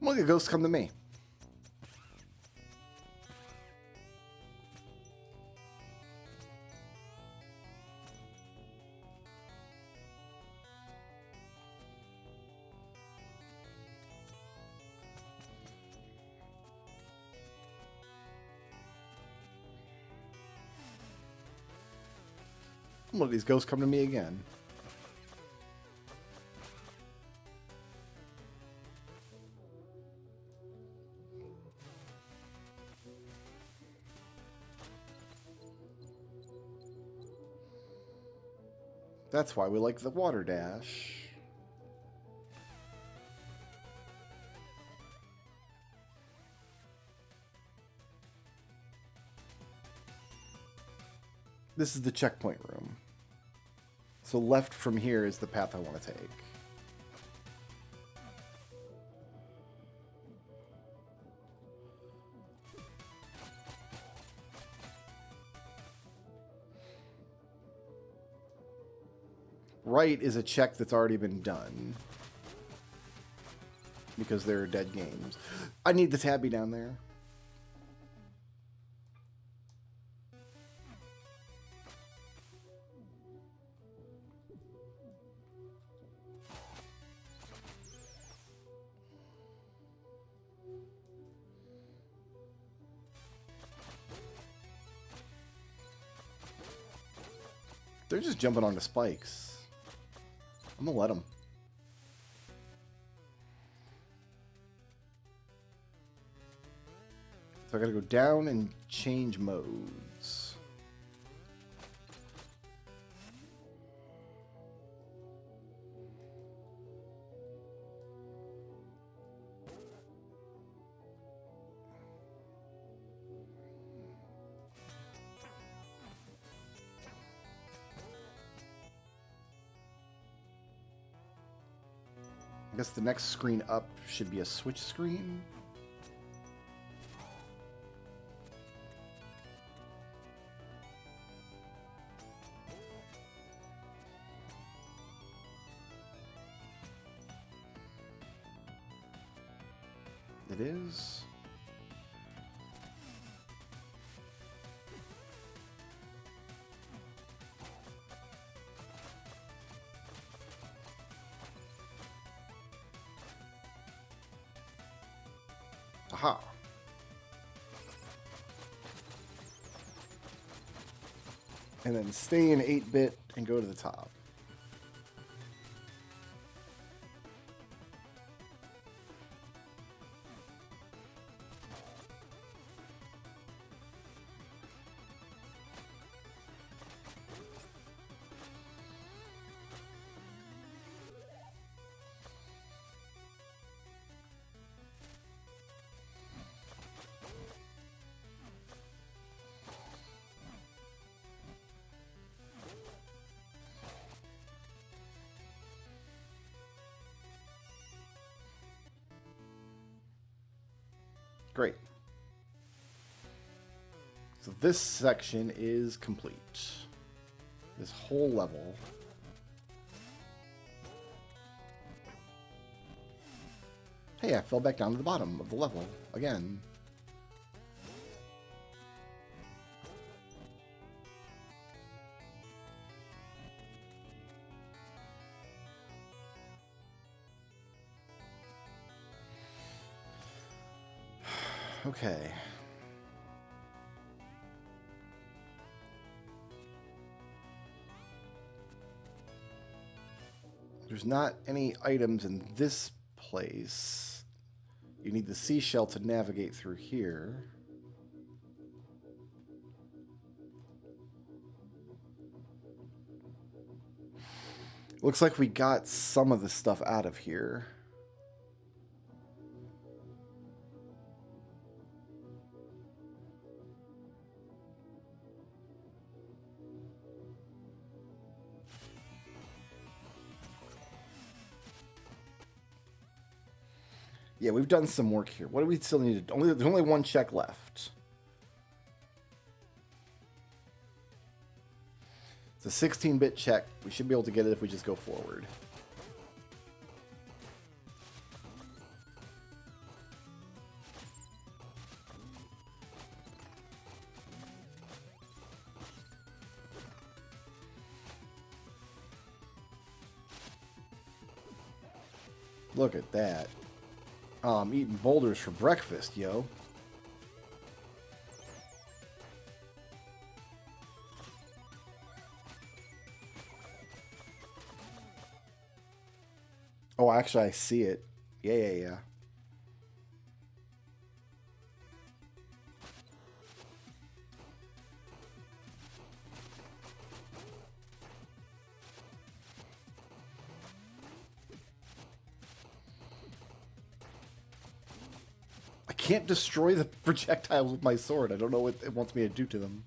Look at ghosts come to me. Look, these ghosts come to me again. That's why we like the water dash. This is the checkpoint room. So left from here is the path I want to take. Right is a check that's already been done. Because there are dead games. I need the tabby down there. They're just jumping onto spikes. I'm gonna let them. So I gotta go down and change modes. I guess the next screen up should be a switch screen. It is. Aha. And then stay in 8-bit and go to the top. Great. So this section is complete. This whole level. Hey, I fell back down to the bottom of the level again. Okay. There's not any items in this place. You need the seashell to navigate through here. Looks like we got some of the stuff out of here. Yeah, we've done some work here. What do we still need to do? There's only one check left. It's a 16-bit check. We should be able to get it if we just go forward. Look at that. Oh, I'm eating boulders for breakfast, yo. Oh, actually, I see it. Yeah. I can't destroy the projectiles with my sword. I don't know what it wants me to do to them.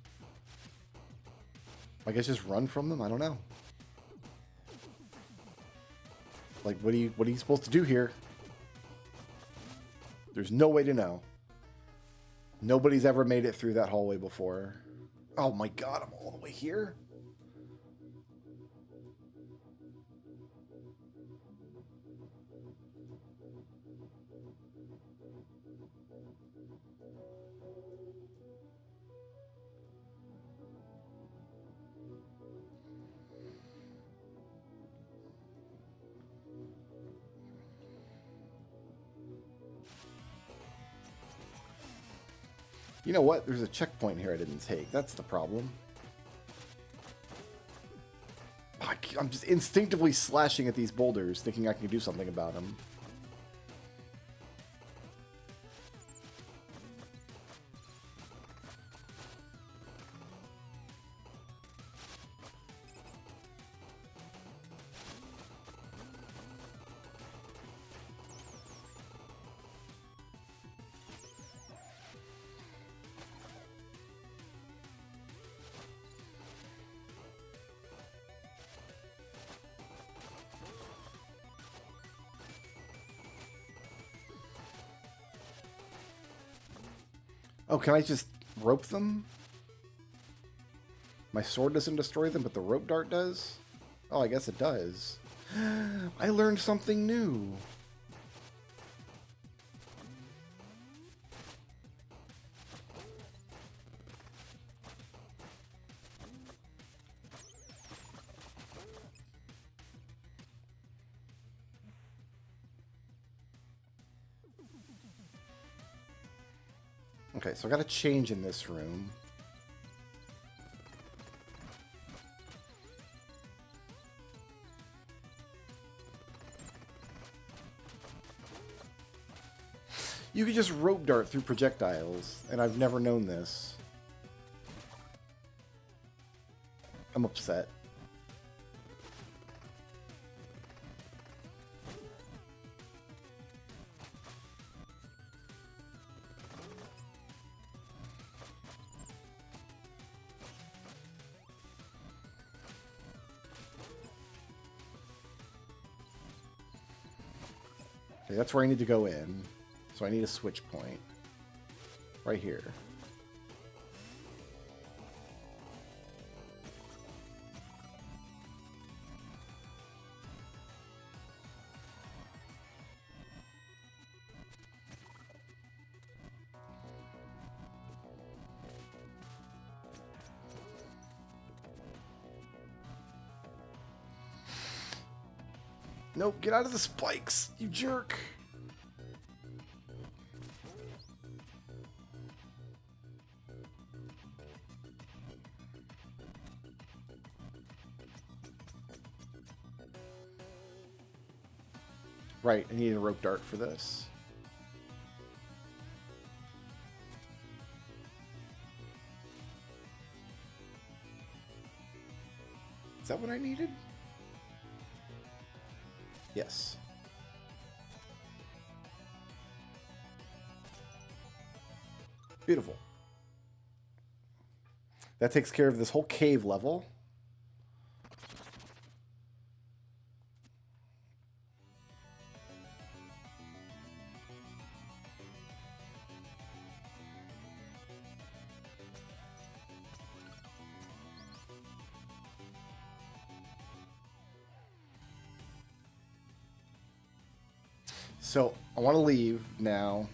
I guess just run from them? I don't know. Like, what are you supposed to do here? There's no way to know. Nobody's ever made it through that hallway before. Oh my god, I'm all the way here? You know what? There's a checkpoint here I didn't take. That's the problem. I'm just instinctively slashing at these boulders, thinking I can do something about them. Oh, can I just rope them? My sword doesn't destroy them, but the rope dart does? Oh, I guess it does. I learned something new. Okay, so I got a change in this room. You could just rope dart through projectiles, and I've never known this. I'm upset. Okay, that's where I need to go in. So I need a switch point. Right here. Nope, get out of the spikes, you jerk. Right, I need a rope dart for this. Is that what I needed? Yes. Beautiful. That takes care of this whole cave level. So, I want to leave now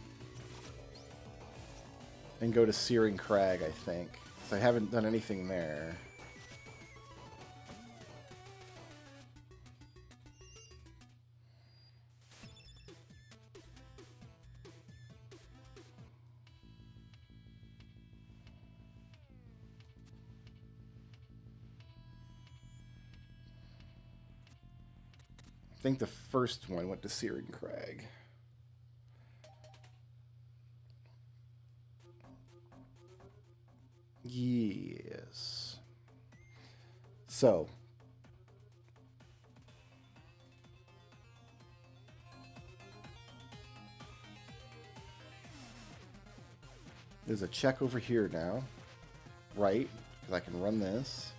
and go to Searing Crag, I think. So I haven't done anything there. I think the first one went to Searing Crag. Yes. So. There's a check over here now. Right. Because I can run this.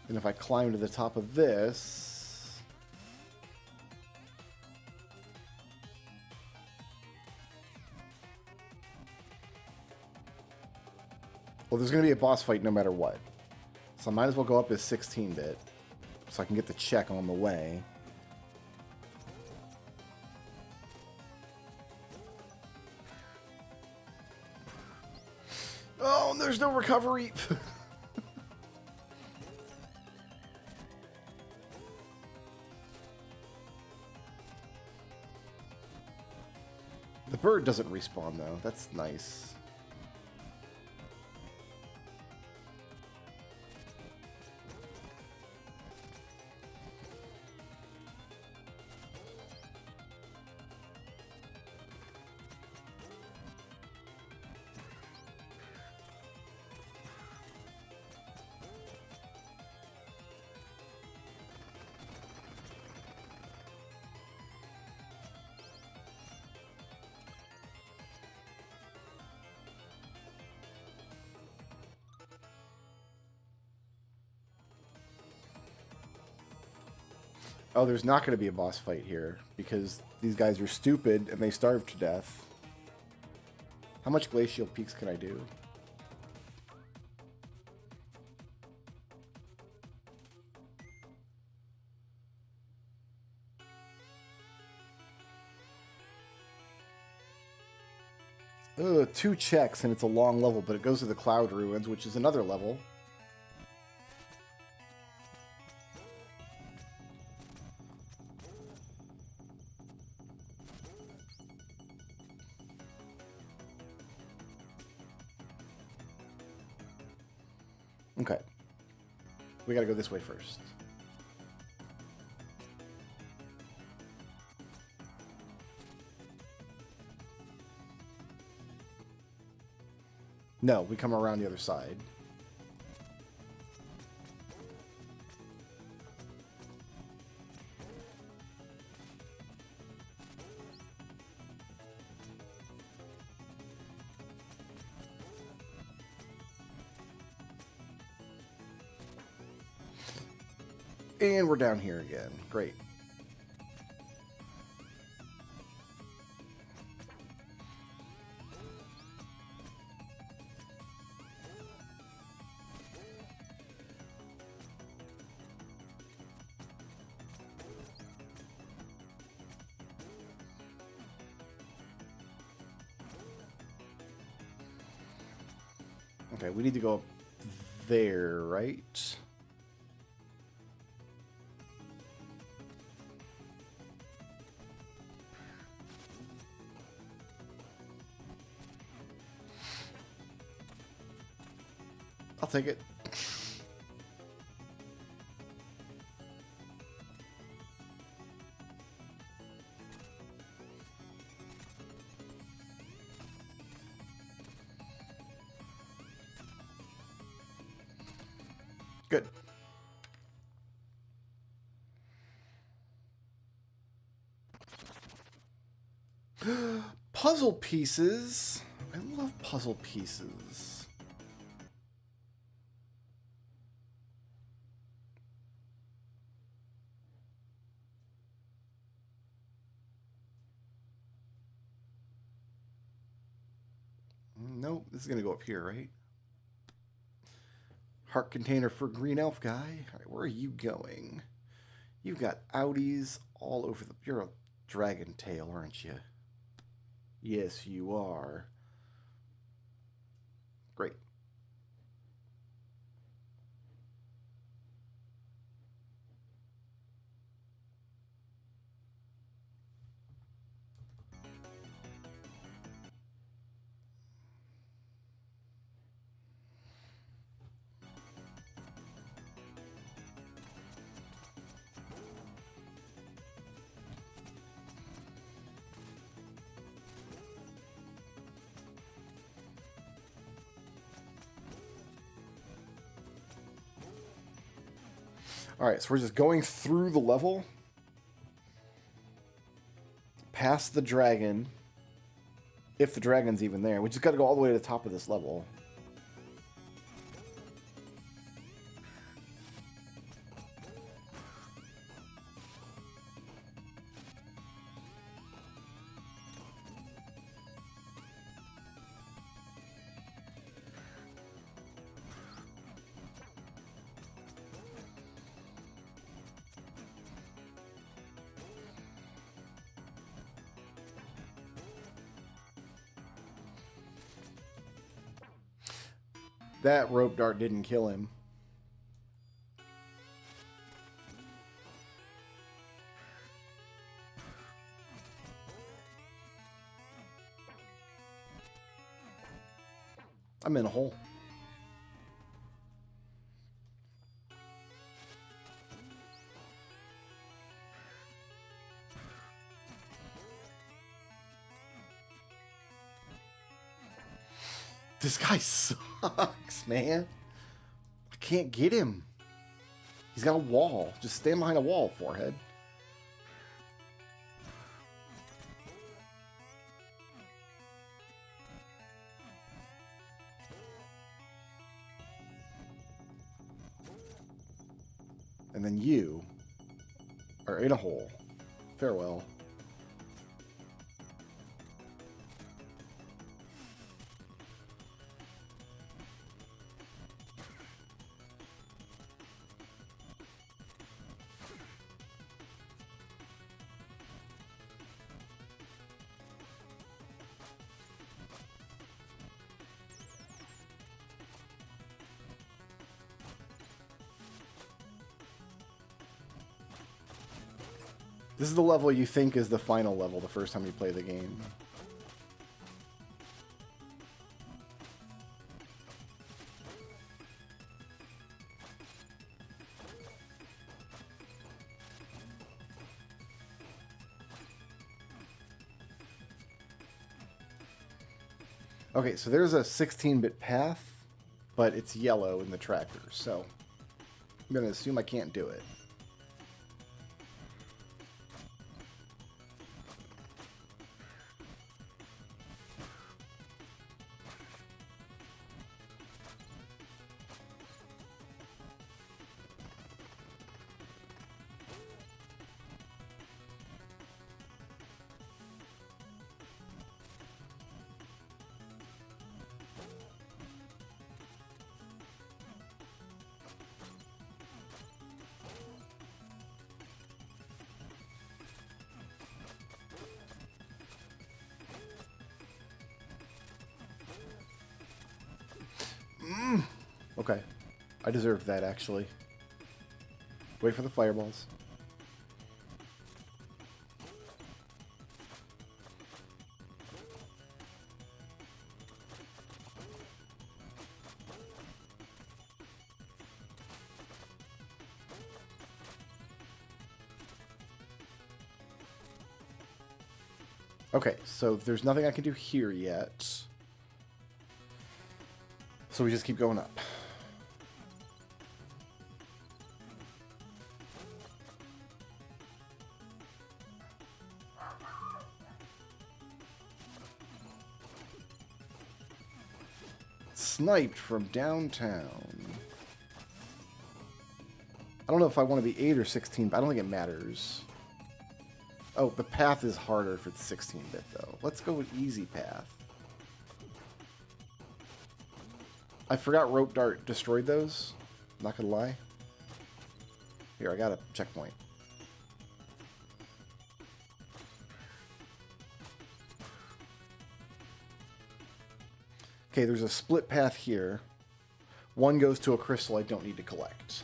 And if I climb to the top of this, well, there's going to be a boss fight no matter what. So I might as well go up as 16-bit so I can get the check on the way. Oh, and there's no recovery. The bird doesn't respawn, though. That's nice. Oh, there's not going to be a boss fight here because these guys are stupid and they starve to death. How much glacial peaks can I do? Ugh, 2 checks and it's a long level, but it goes to the Cloud Ruins, which is another level. Okay. We gotta go this way first. No, we come around the other side. And we're down here again. Great. Okay, we need to go up there, right? I'll take it. Good. Puzzle pieces. I love puzzle pieces. Nope, this is going to go up here, right? Heart container for green elf guy. All right, where are you going? You've got Audis all over the... You're a dragon tail, aren't you? Yes, you are. Great. Alright, so we're just going through the level. Past the dragon. If the dragon's even there. We just got to go all the way to the top of this level. That rope dart didn't kill him. I'm in a hole. This guy sucks, man. I can't get him. He's got a wall. Just stand behind a wall, forehead. And then you are in a hole. Farewell. This is the level you think is the final level the first time you play the game. Okay, so there's a 16-bit path, but it's yellow in the tracker, so I'm going to assume I can't do it. Okay. I deserve that, actually. Wait for the fireballs. Okay, so there's nothing I can do here yet. So we just keep going up. Sniped from downtown. I don't know if I want to be 8 or 16, but I don't think it matters. Oh, the path is harder if it's 16-bit, though. Let's go with easy path. I forgot rope dart destroyed those. Not gonna lie. Here, I got a checkpoint. Okay, there's a split path here. One goes to a crystal I don't need to collect.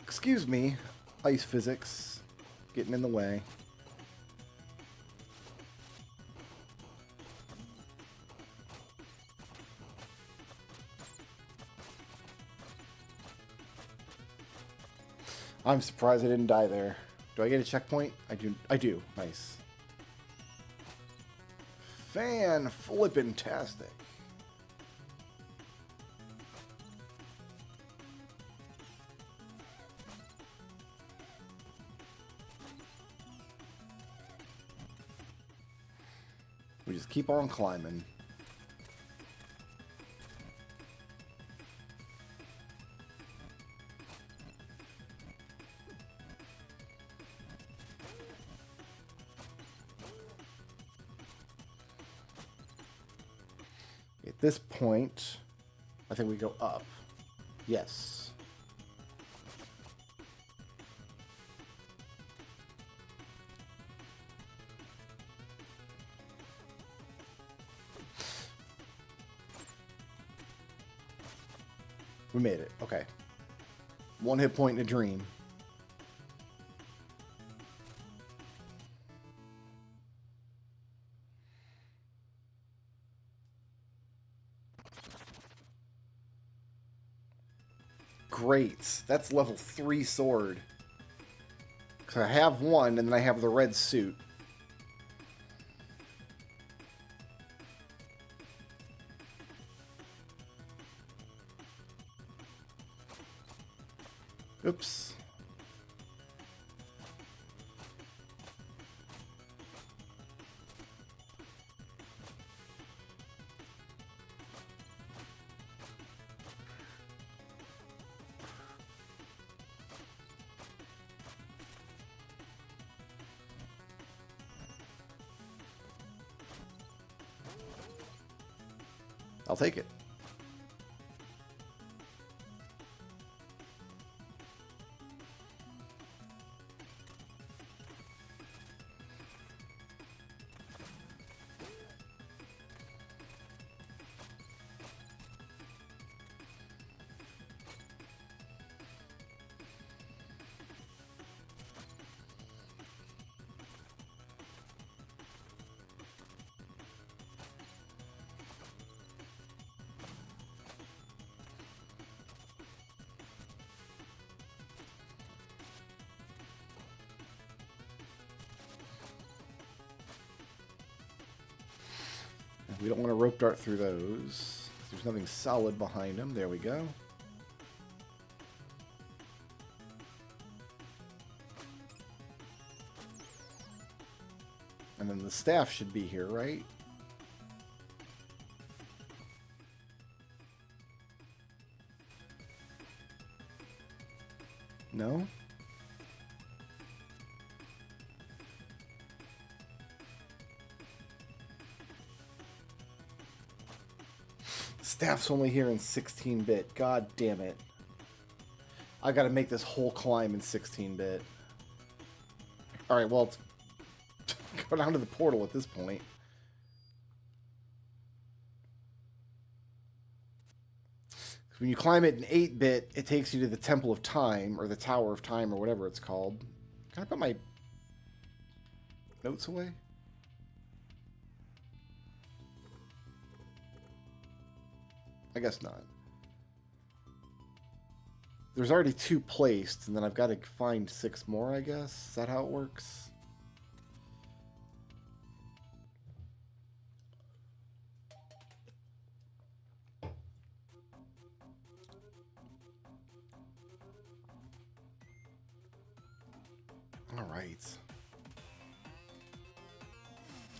Excuse me, ice physics getting in the way. I'm surprised I didn't die there. Do I get a checkpoint? I do. I do. Nice. Fan-flippin-tastic. We just keep on climbing. At this point, I think we go up. Yes. We made it. Okay. 1 hit point in a dream. Great. That's level 3 sword. Because I have one, and then I have the red suit. Oops. I'll take it. We don't want to rope dart through those. There's nothing solid behind them. There we go. And then the staff should be here, right? No? Staff's only here in 16-bit. God damn it. I gotta make this whole climb in 16-bit. Alright, well, it's go down to the portal at this point. When you climb it in 8-bit, it takes you to the Temple of Time, or the Tower of Time, or whatever it's called. Can I put my notes away? I guess not. There's already 2 placed, and then I've got to find 6 more, I guess? Is that how it works? Alright.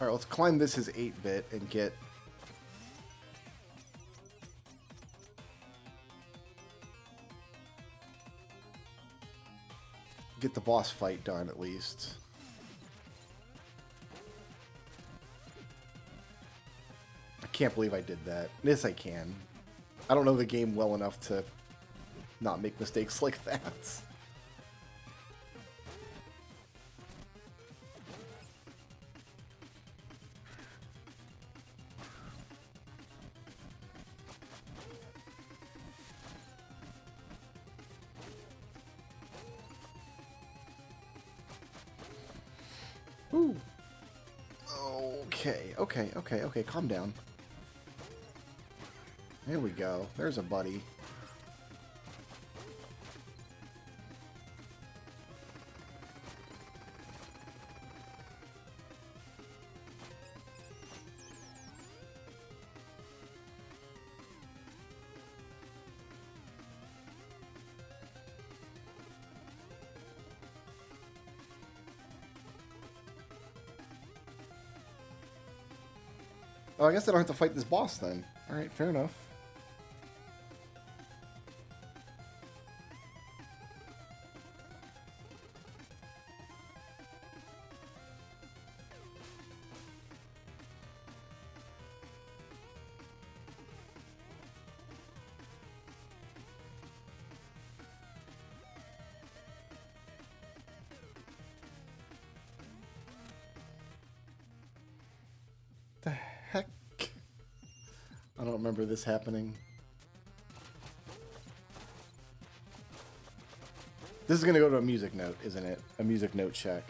Alright, let's climb this as 8-bit and get... get the boss fight done, at least. I can't believe I did that. Yes, I can. I don't know the game well enough to not make mistakes like that. Ooh. Okay, calm down. There we go. There's a buddy. Oh, I guess I don't have to fight this boss then. Alright, fair enough. The heck? I don't remember this happening. This is going to go to a music note, isn't it? A music note check.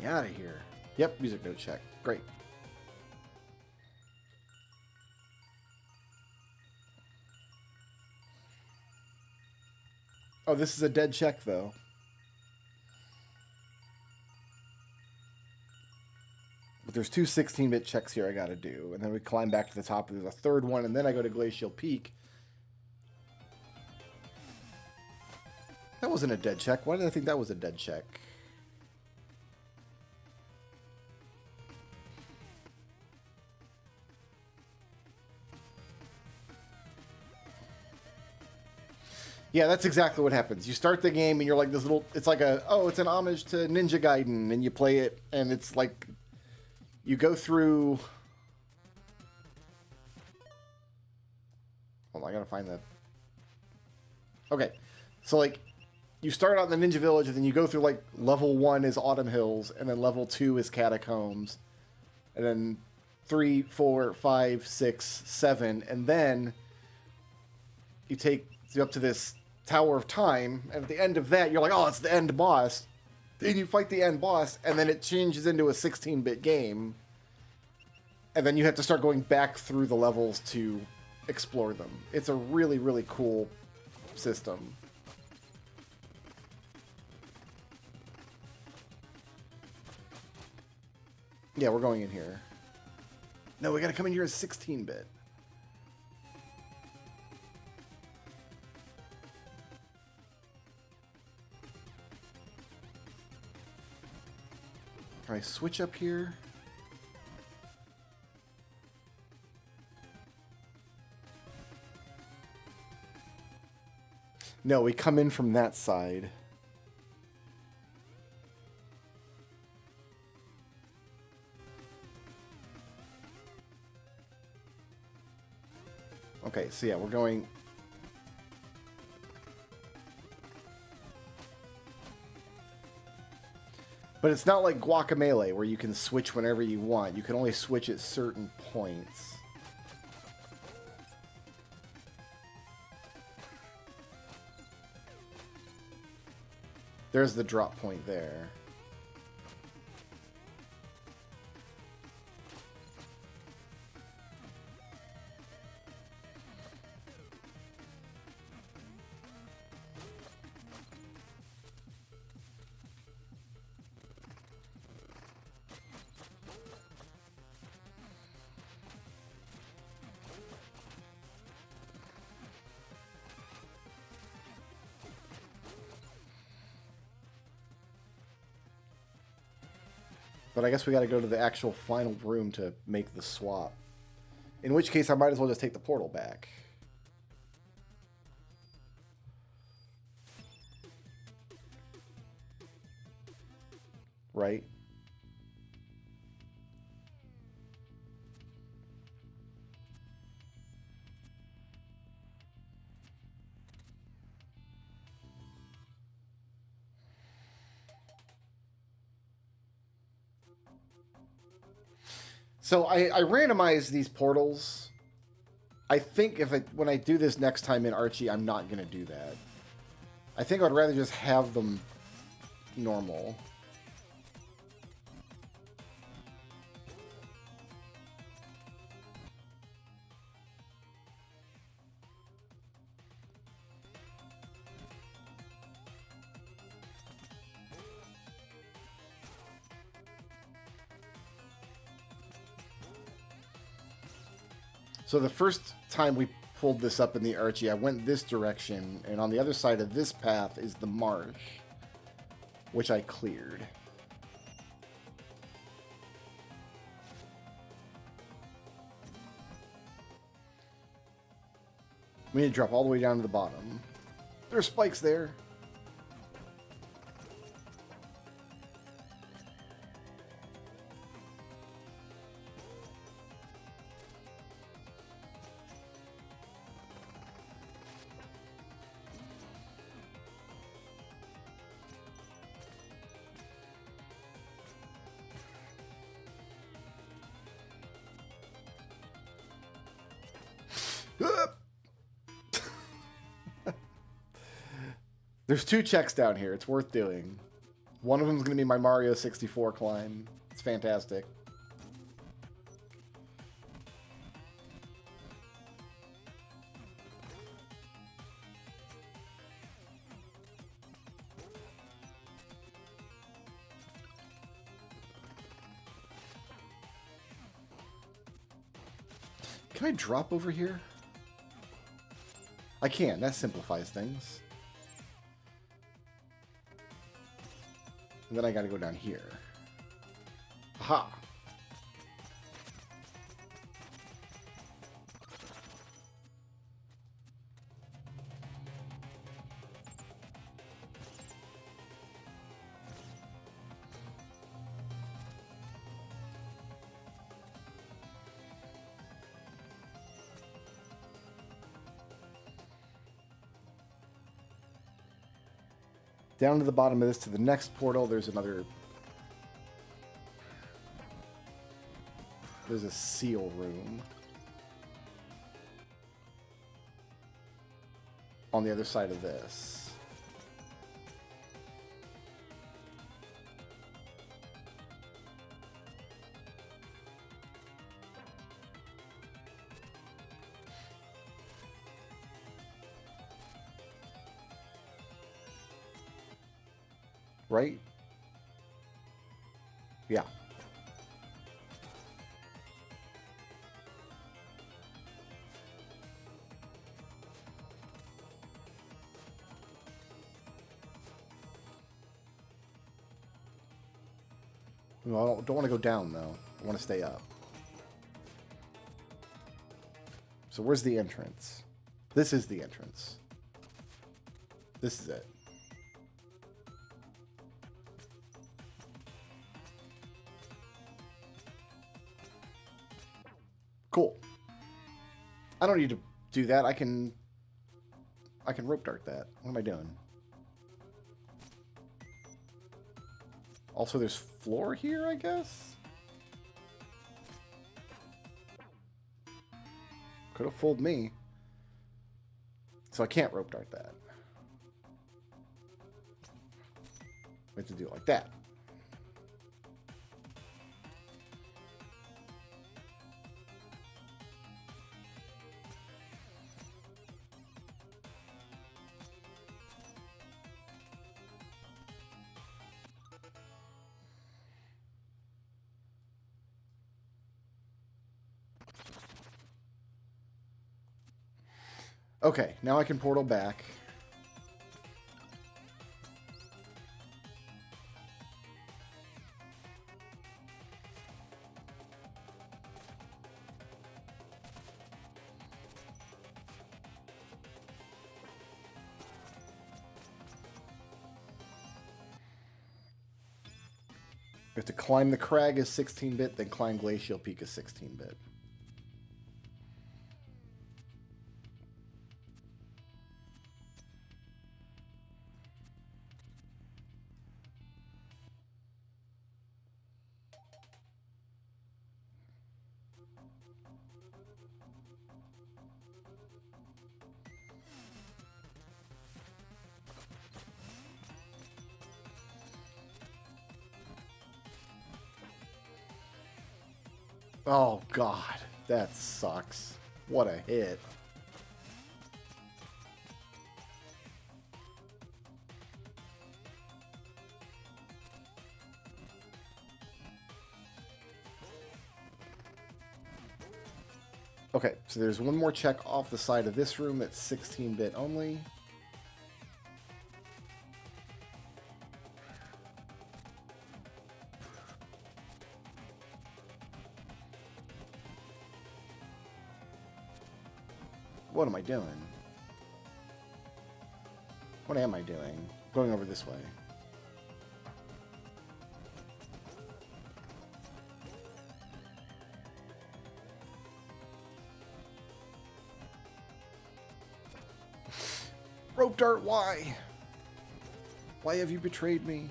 Out of here. Yep, music note check. Great. Oh, this is a dead check, though. But there's 2 16-bit checks here I gotta do. And then we climb back to the top, and there's a third one, and then I go to Glacial Peak. That wasn't a dead check. Why did I think that was a dead check? Yeah, that's exactly what happens. You start the game and you're like this little... It's like a... Oh, it's an homage to Ninja Gaiden. And you play it and it's like... You go through... Hold on, I gotta find that. Okay. So, like, you start out in the Ninja Village and then you go through, like, level 1 is Autumn Hills and then level 2 is Catacombs. And then 3, 4, 5, 6, 7. And then you take you up to this Tower of Time, and at the end of that, you're like, oh, it's the end boss. Then you fight the end boss, and then it changes into a 16-bit game. And then you have to start going back through the levels to explore them. It's a really, really cool system. Yeah, we're going in here. No, we gotta come in here as 16-bit. Can I switch up here? No, we come in from that side. Okay, so yeah, we're going... But it's not like Guacamelee, where you can switch whenever you want. You can only switch at certain points. There's the drop point there. But I guess we got to go to the actual final room to make the swap. In which case, I might as well just take the portal back. Right? So I randomized these portals. I think when I do this next time in Archie, I'm not going to do that. I think I'd rather just have them normal. So the first time we pulled this up in the Archie, I went this direction, and on the other side of this path is the marsh, which I cleared. We need to drop all the way down to the bottom. There's spikes there. There's 2 checks down here. It's worth doing. One of them is going to be my Mario 64 climb. It's fantastic. Can I drop over here? I can. That simplifies things. And then I gotta go down here. Aha! Down to the bottom of this to the next portal, there's another... There's a seal room. On the other side of this. Right? Yeah. No, I don't want to go down, though. I want to stay up. So where's the entrance? This is the entrance. This is it. Cool. I don't need to do that. I can rope dart that. What am I doing? Also, there's floor here, I guess? Could have fooled me. So I can't rope dart that. We have to do it like that. Okay, now I can portal back. We have to climb the crag as 16-bit, then climb Glacial Peak as 16-bit. Oh, God. That sucks. What a hit. Okay, so there's one more check off the side of this room at 16-bit only. What am I doing? What am I doing? Going over this way. Rope dart, why? Why have you betrayed me?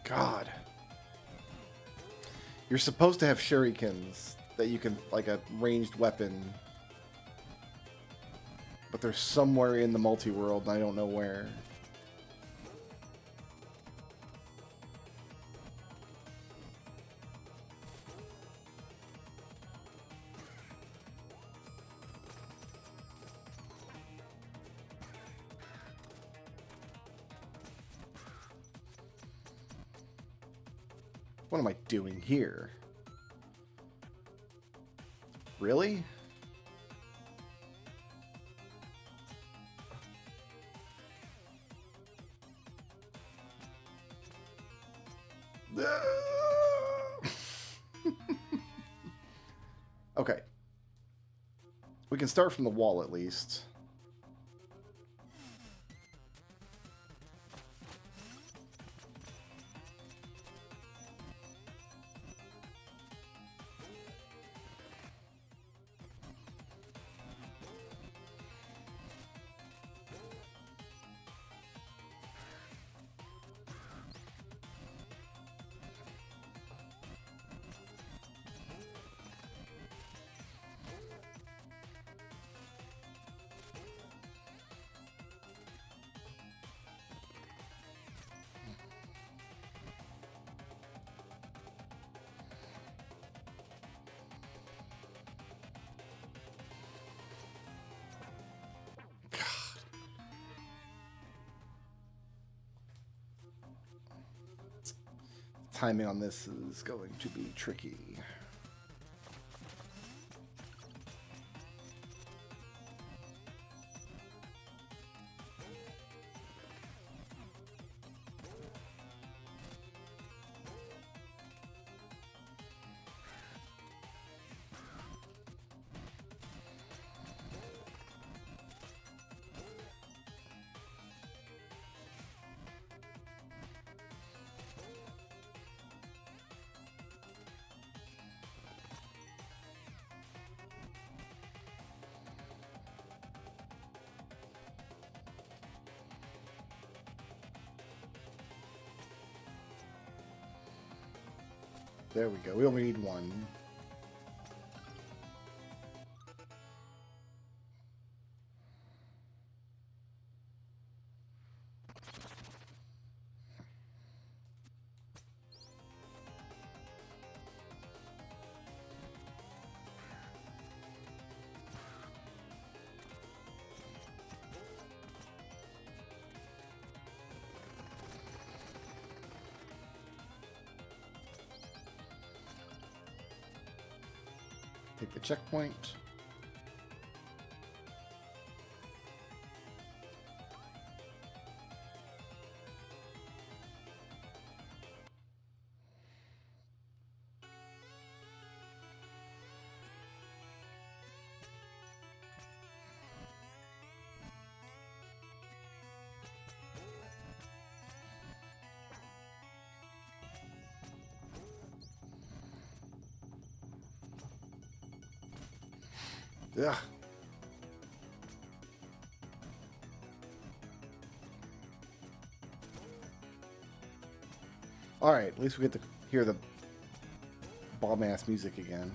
God. You're supposed to have shurikens that you can, like a ranged weapon. But they're somewhere in the multi-world, and I don't know where. What am I doing here? Really? Okay. We can start from the wall at least. timing on this is going to be tricky. There we go. We only need one. Take the checkpoint. Ugh. All right, at least we get to hear the bomb-ass music again.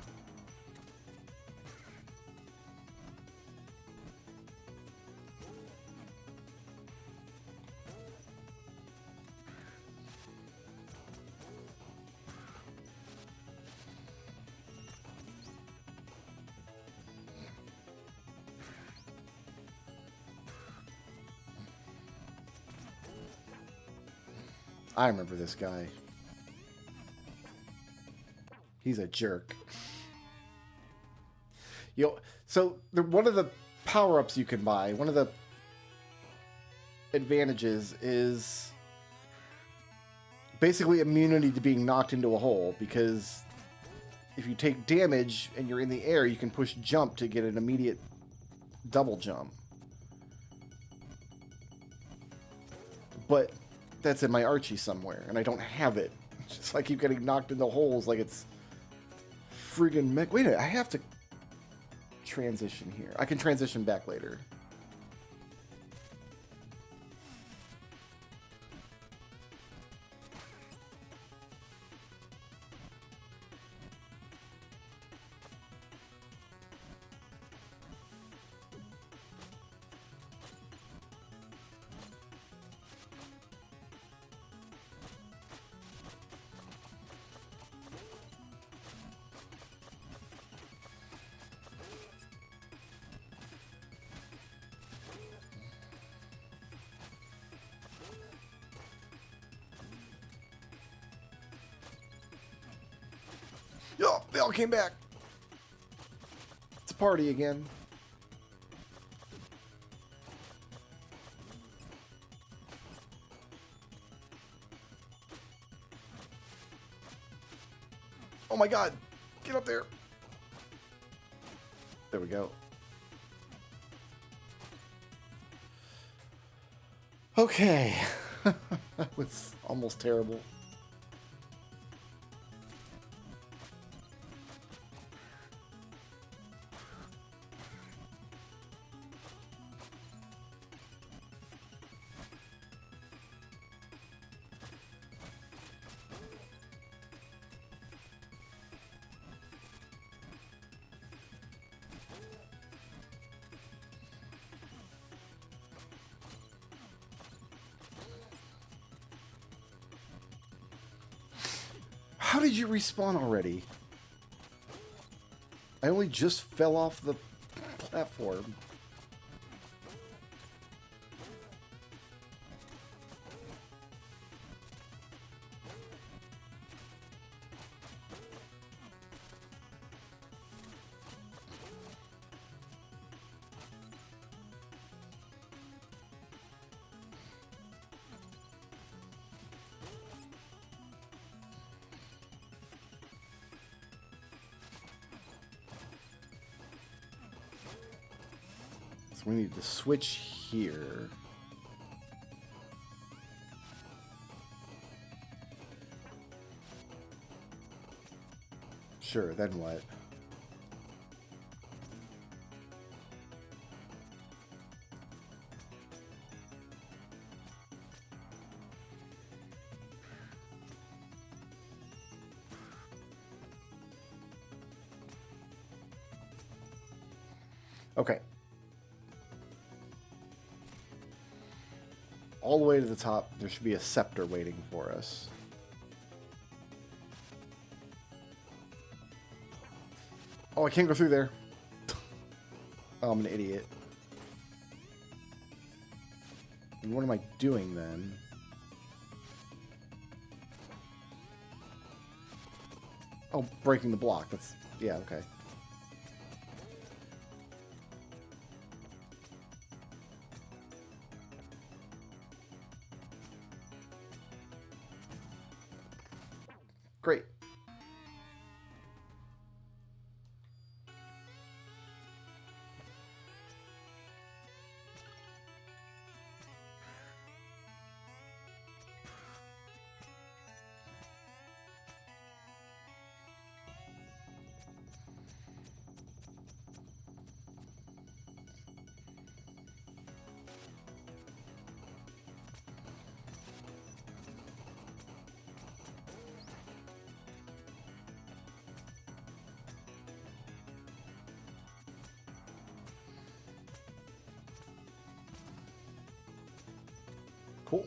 I remember this guy. He's a jerk. So one of the power-ups you can buy, one of the advantages is basically immunity to being knocked into a hole, because if you take damage and you're in the air, you can push jump to get an immediate double jump. But that's in my Archie somewhere, and I don't have it. It's just I keep getting knocked into holes like it's friggin' mech. Wait a minute, I have to transition here. I can transition back later. Oh, they all came back. It's a party again. Oh my god. Get up there. There we go. Okay. That was almost terrible. How did you respawn already? I only just fell off the platform. We need to switch here. Sure, then what? Okay. All the way to the top, there should be a scepter waiting for us. Oh, I can't go through there. Oh, I'm an idiot. And what am I doing then? Oh, breaking the block. That's... yeah, okay. Great. Cool.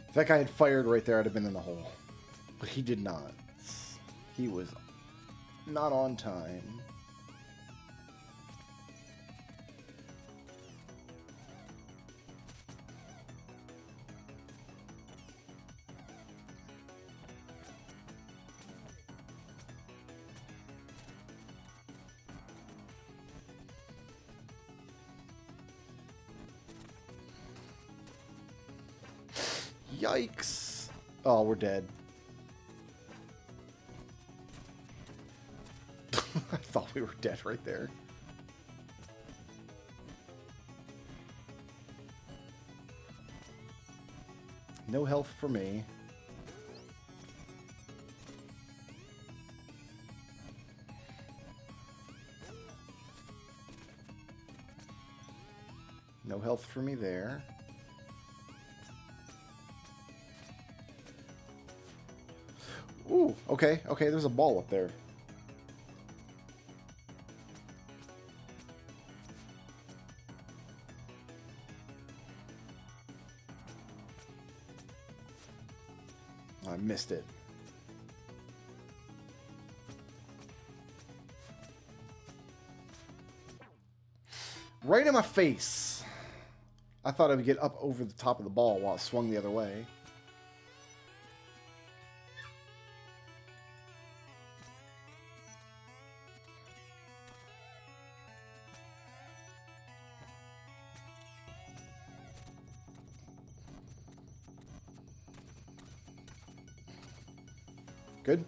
If that guy had fired right there, I'd have been in the hole. But he did not. He was not on time. Yikes. Oh, we're dead. I thought we were dead right there. No health for me. No health for me there. Ooh, okay, okay, there's a ball up there. I missed it. Right in my face. I thought I would get up over the top of the ball while it swung the other way. Good.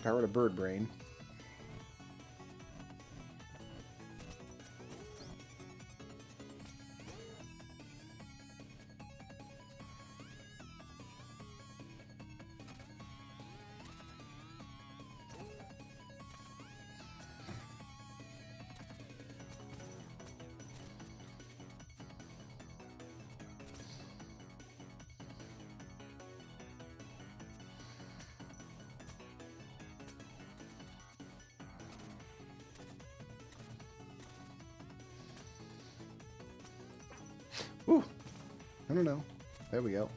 Power to bird brain. Ooh. I don't know. There we go.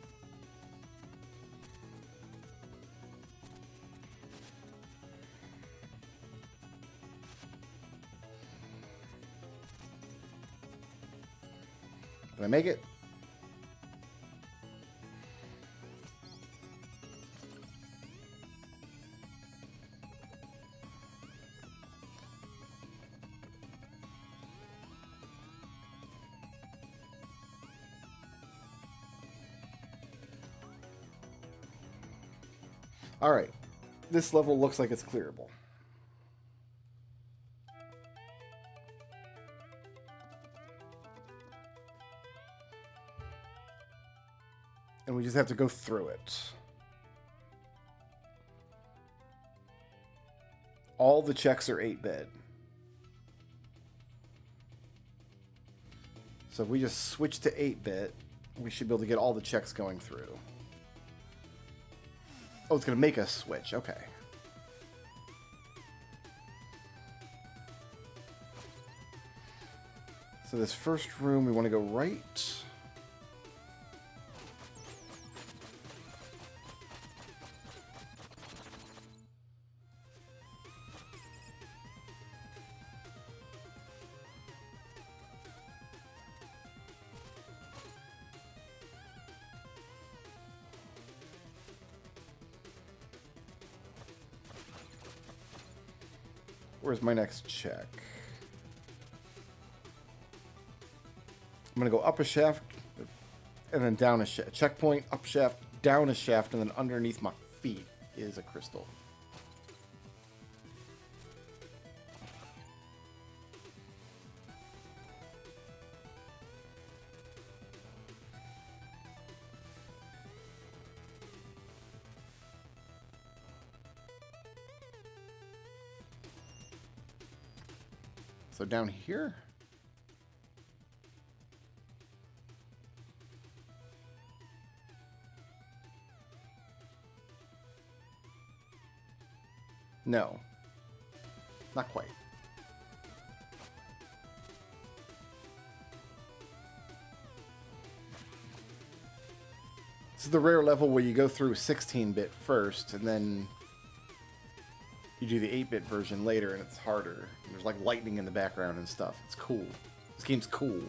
Did I make it? All right. This level looks like it's clearable. And we just have to go through it. All the checks are 8-bit. So if we just switch to 8-bit, we should be able to get all the checks going through. Oh, it's going to make us switch. Okay. So this first room, we want to go right. Where's my next check? I'm going to go up a shaft and then down a shaft. Checkpoint, up shaft, down a shaft, and then underneath my feet is a crystal. So down here? No. Not quite. This is the rare level where you go through 16-bit first, and then you do the 8-bit version later, and it's harder. There's like lightning in the background and stuff. It's cool. This game's cool.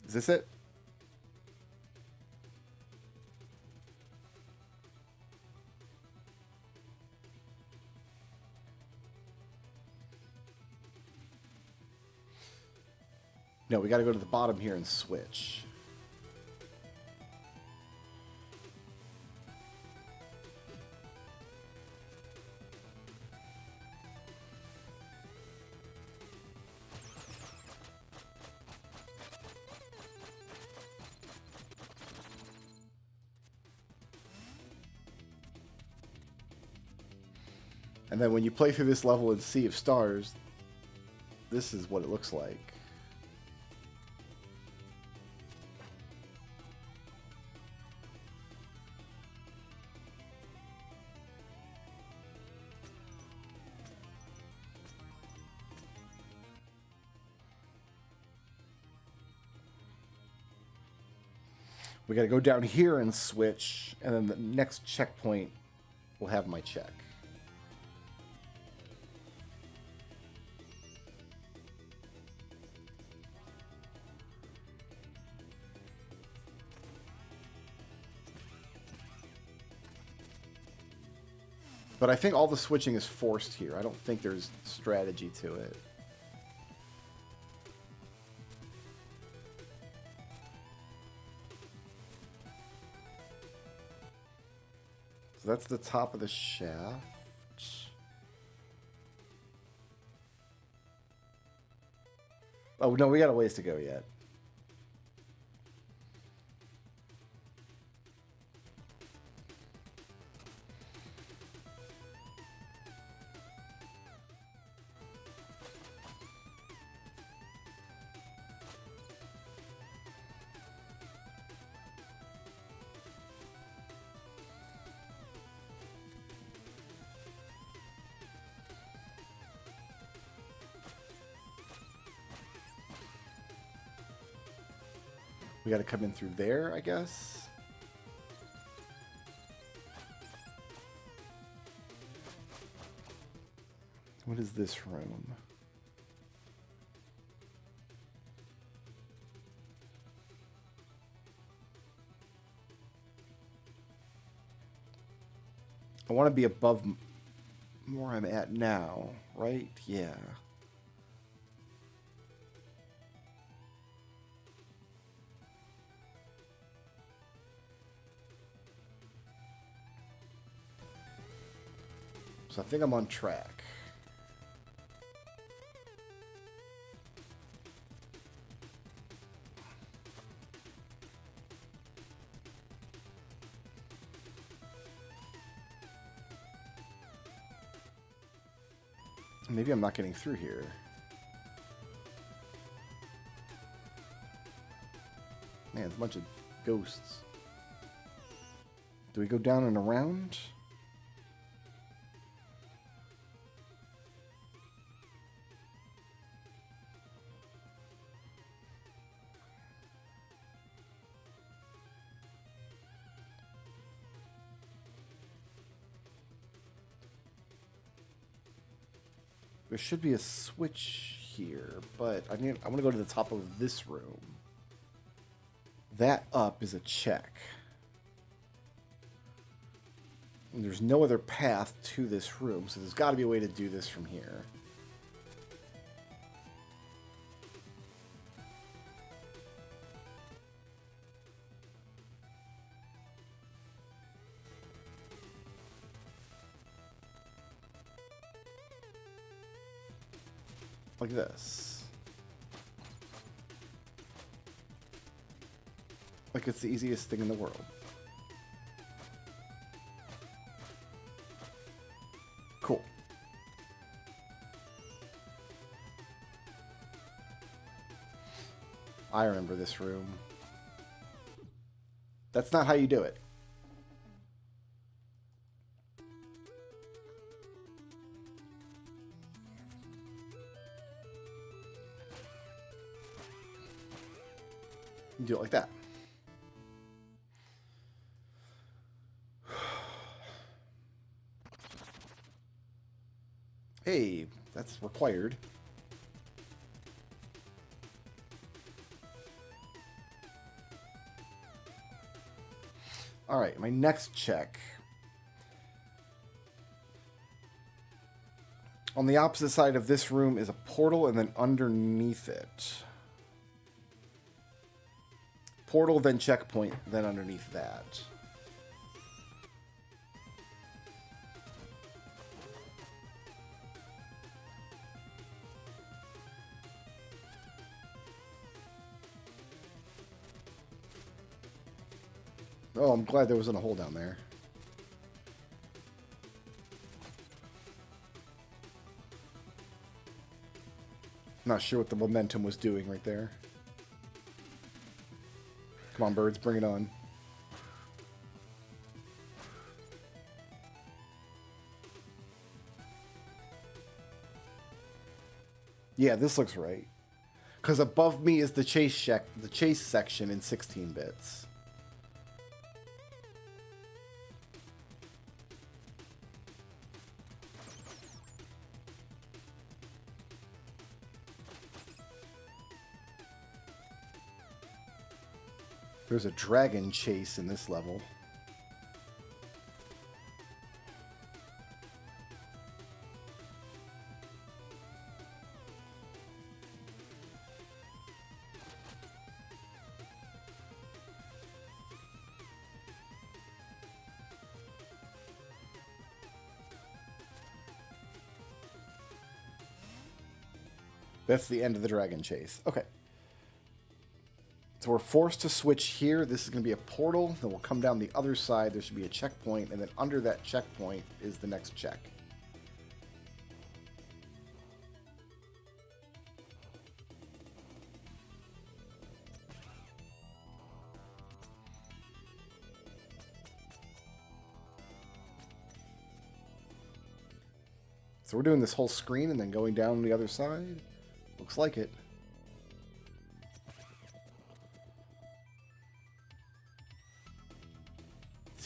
Is this it? No, we got to go to the bottom here and switch. And then when you play through this level in Sea of Stars, this is what it looks like. We got to go down here and switch, and then the next checkpoint will have my check. But I think all the switching is forced here. I don't think there's strategy to it. So that's the top of the shaft. Oh, no, we got a ways to go yet. We got to come in through there, I guess. What is this room? I want to be above where I'm at now, right? Yeah. So I think I'm on track. Maybe I'm not getting through here. Man, it's a bunch of ghosts. Do we go down and around? There should be a switch here, but I want to go to the top of this room. That up is a check. And there's no other path to this room, so there's got to be a way to do this from here. Like this. Like it's the easiest thing in the world. Cool. I remember this room. That's not how you do it. You do it like that. Hey, that's required. All right, my next check. On the opposite side of this room is a portal, and then underneath it. Portal, then checkpoint, then underneath that. Oh, I'm glad there wasn't a hole down there. Not sure what the momentum was doing right there. Come on, birds, bring it on. Yeah, this looks right. Because above me is the chase section in 16 bits. There's a dragon chase in this level. That's the end of the dragon chase. Okay. So we're forced to switch here. This is going to be a portal. Then we'll come down the other side. There should be a checkpoint. And then under that checkpoint is the next check. So we're doing this whole screen and then going down the other side. Looks like it.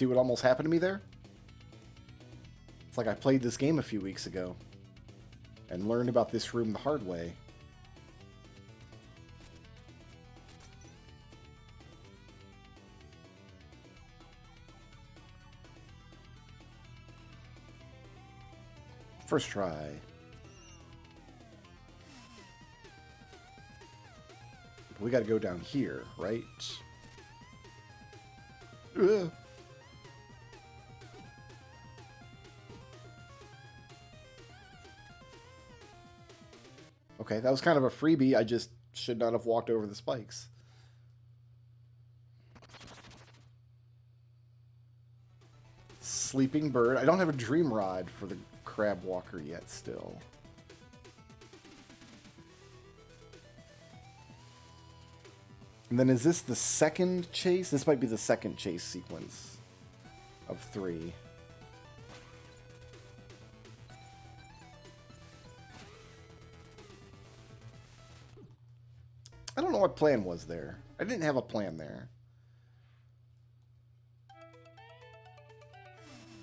See what almost happened to me there? It's like I played this game a few weeks ago and learned about this room the hard way. First try. We gotta go down here, right? Ugh. Okay, that was kind of a freebie. I just should not have walked over the spikes. Sleeping bird. I don't have a dream rod for the crab walker yet still. And then is this the second chase? This might be the second chase sequence of 3. I don't know what plan was there. I didn't have a plan there.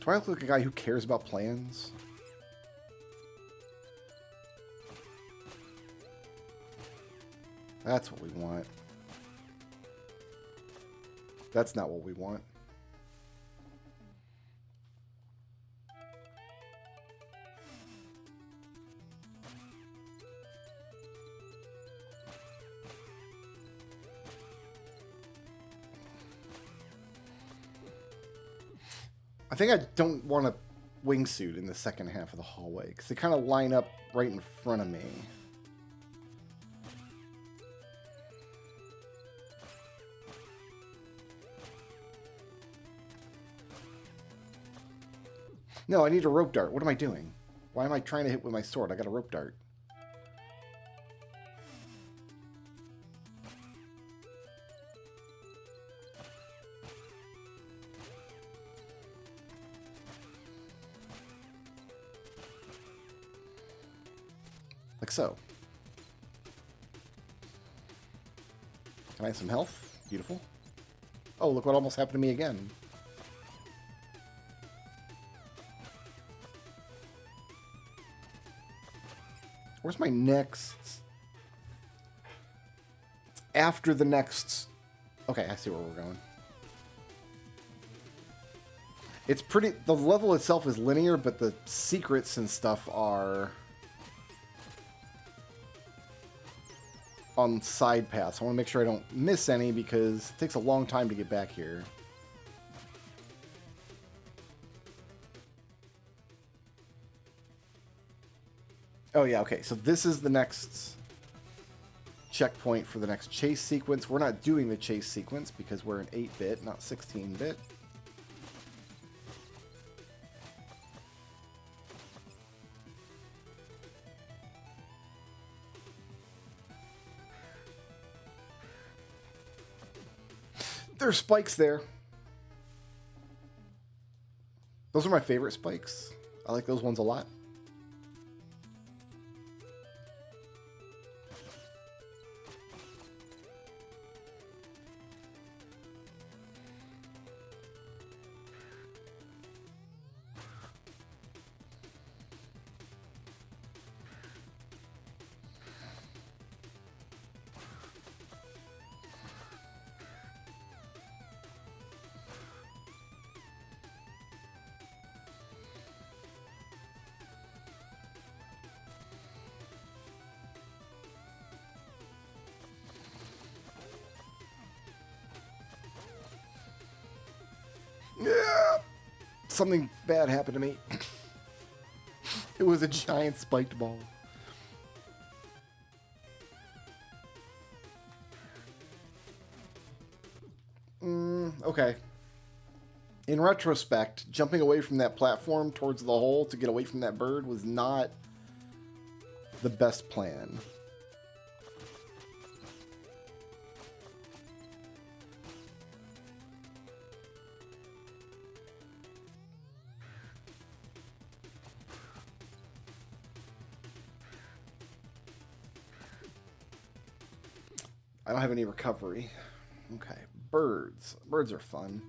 Do I look like a guy who cares about plans? That's what we want. That's not what we want. I think I don't want a wingsuit in the second half of the hallway because they kind of line up right in front of me. No, I need a rope dart. What am I doing? Why am I trying to hit with my sword? I got a rope dart. Like so. Can I have some health? Beautiful. Oh, look what almost happened to me again. Where's my next? It's after the next. Okay, I see where we're going. It's pretty. The level itself is linear, but the secrets and stuff are on side paths. I want to make sure I don't miss any because it takes a long time to get back here. Oh yeah, okay, so this is the next checkpoint for the next chase sequence. We're not doing the chase sequence because we're an 8-bit, not 16-bit. There's spikes there. Those are my favorite spikes. I like those ones a lot. Yeah. Something bad happened to me. It was a giant spiked ball. Okay. In retrospect, jumping away from that platform towards the hole to get away from that bird was not the best plan. I don't have any recovery. Okay, birds. Birds are fun.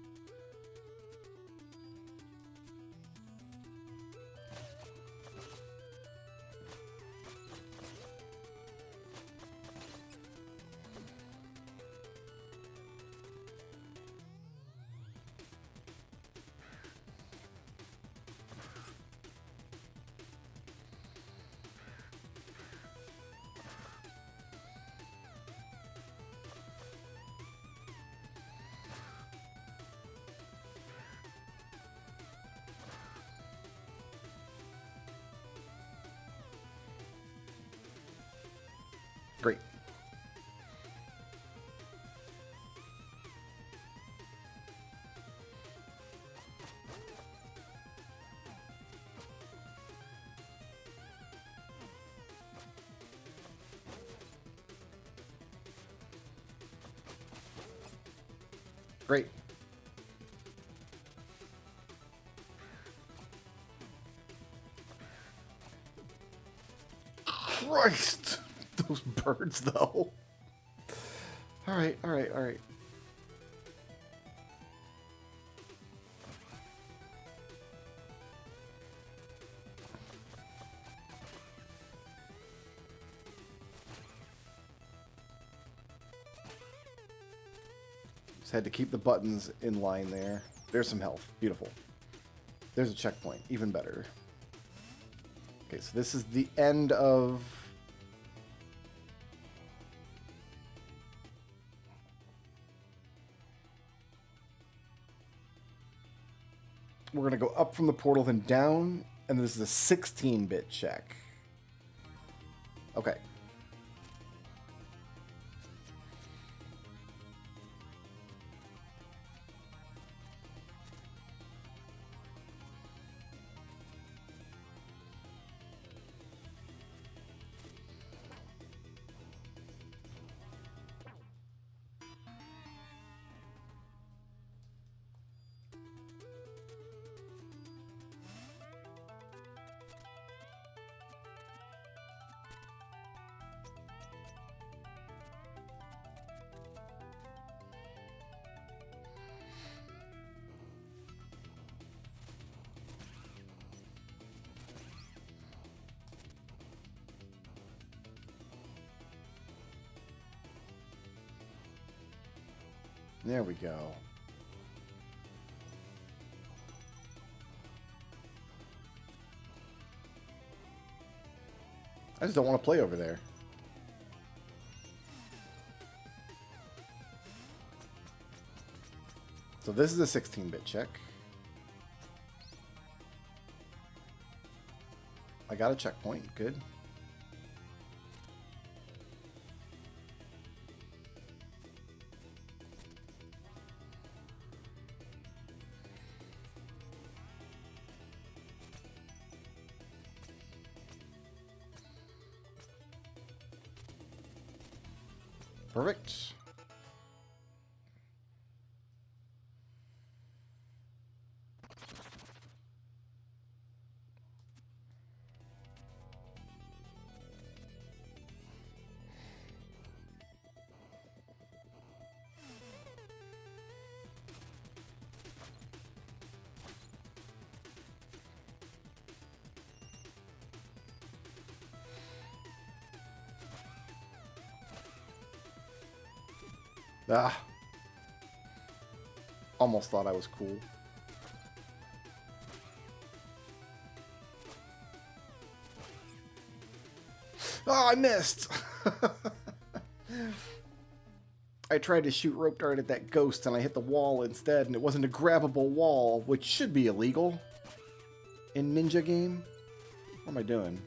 Great. Christ! Those birds, though. Alright, alright, alright. Just had to keep the buttons in line there. There's some health. Beautiful. There's a checkpoint. Even better. Okay, so this is the end of... We're going to go up from the portal, then down, and this is a 16-bit check. Okay. There we go. I just don't want to play over there. So this is a 16-bit check. I got a checkpoint. Good. Perfect. Ah. Almost thought I was cool. Oh, I missed! I tried to shoot rope dart at that ghost and I hit the wall instead, and it wasn't a grabbable wall, which should be illegal in Ninja game. What am I doing?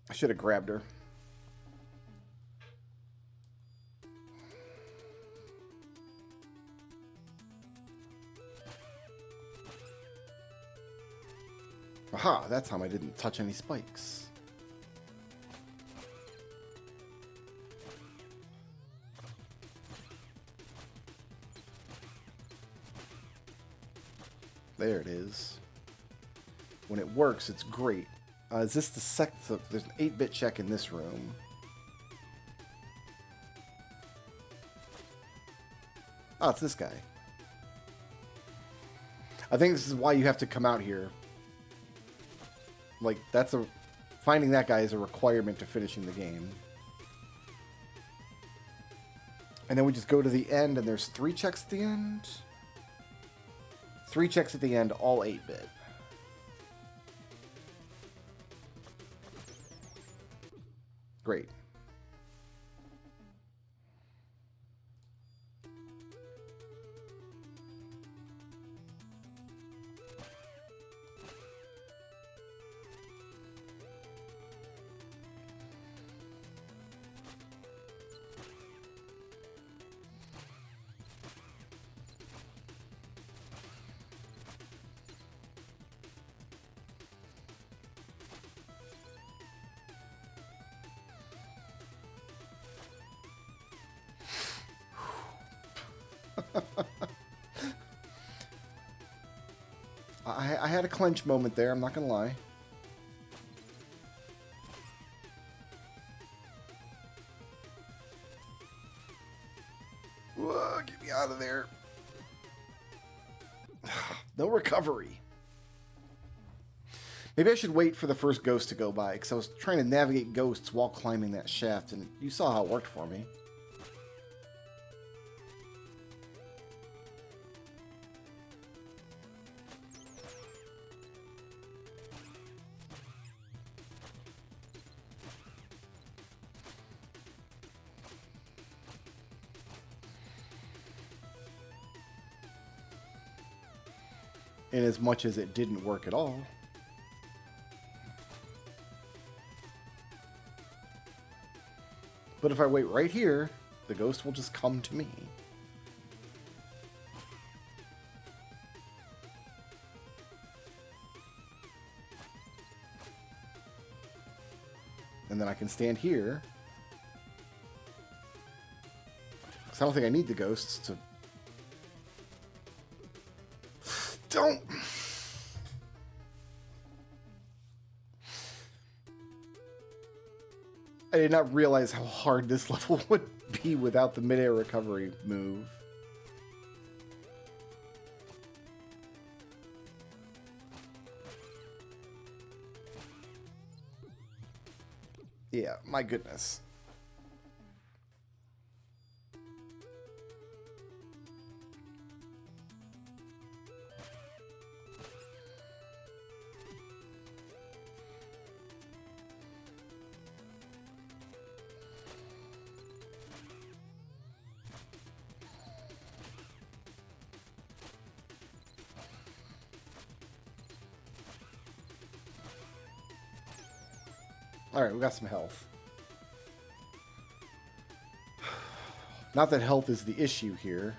I should have grabbed her. Aha, that time I didn't touch any spikes. There it is. When it works, it's great. Is this the second? There's an 8-bit check in this room. Oh, it's this guy. I think this is why you have to come out here. Like, finding that guy is a requirement to finishing the game. And then we just go to the end, and there's 3 checks at the end. 3 checks at the end, all 8-bit. Great. I had a clench moment there, I'm not gonna lie. Whoa, get me out of there. No recovery. Maybe I should wait for the first ghost to go by, because I was trying to navigate ghosts while climbing that shaft, and you saw how it worked for me. In as much as it didn't work at all. But if I wait right here, the ghost will just come to me. And then I can stand here. Because I don't think I need the ghosts to... Don't... I did not realize how hard this level would be without the mid-air recovery move. Yeah, my goodness. Alright, we got some health. Not that health is the issue here.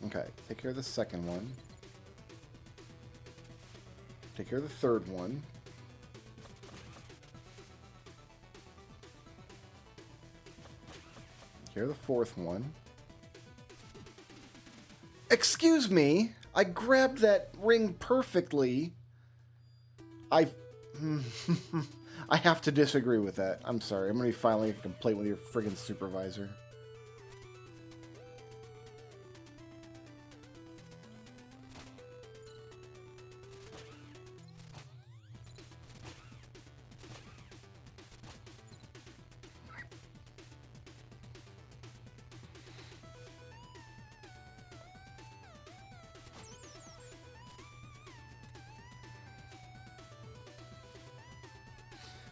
Okay, take care of the second one. Take care of the third one. Take care of the fourth one. Excuse me! I grabbed that ring perfectly. I have to disagree with that. I'm sorry. I'm going to be filing a complaint with your friggin' supervisor.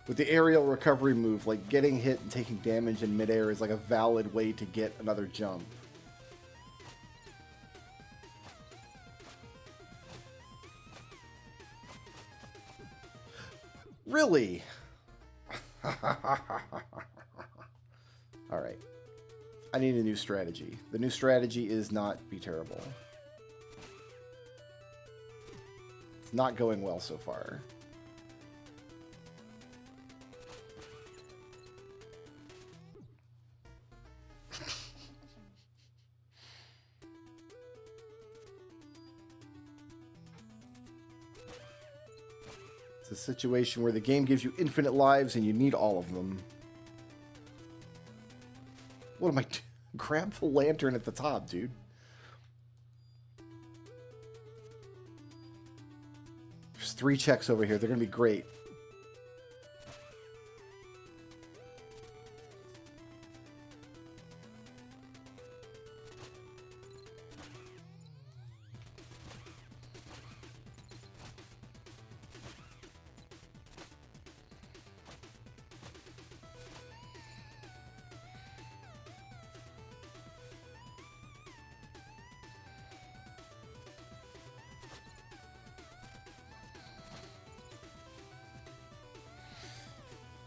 With the aerial recovery move, like getting hit and taking damage in midair is like a valid way to get another jump. Really? Alright. I need a new strategy. The new strategy is not be terrible. It's not going well so far. It's a situation where the game gives you infinite lives and you need all of them. What am I doing? Grab the lantern at the top, dude. There's 3 checks over here. They're going to be great.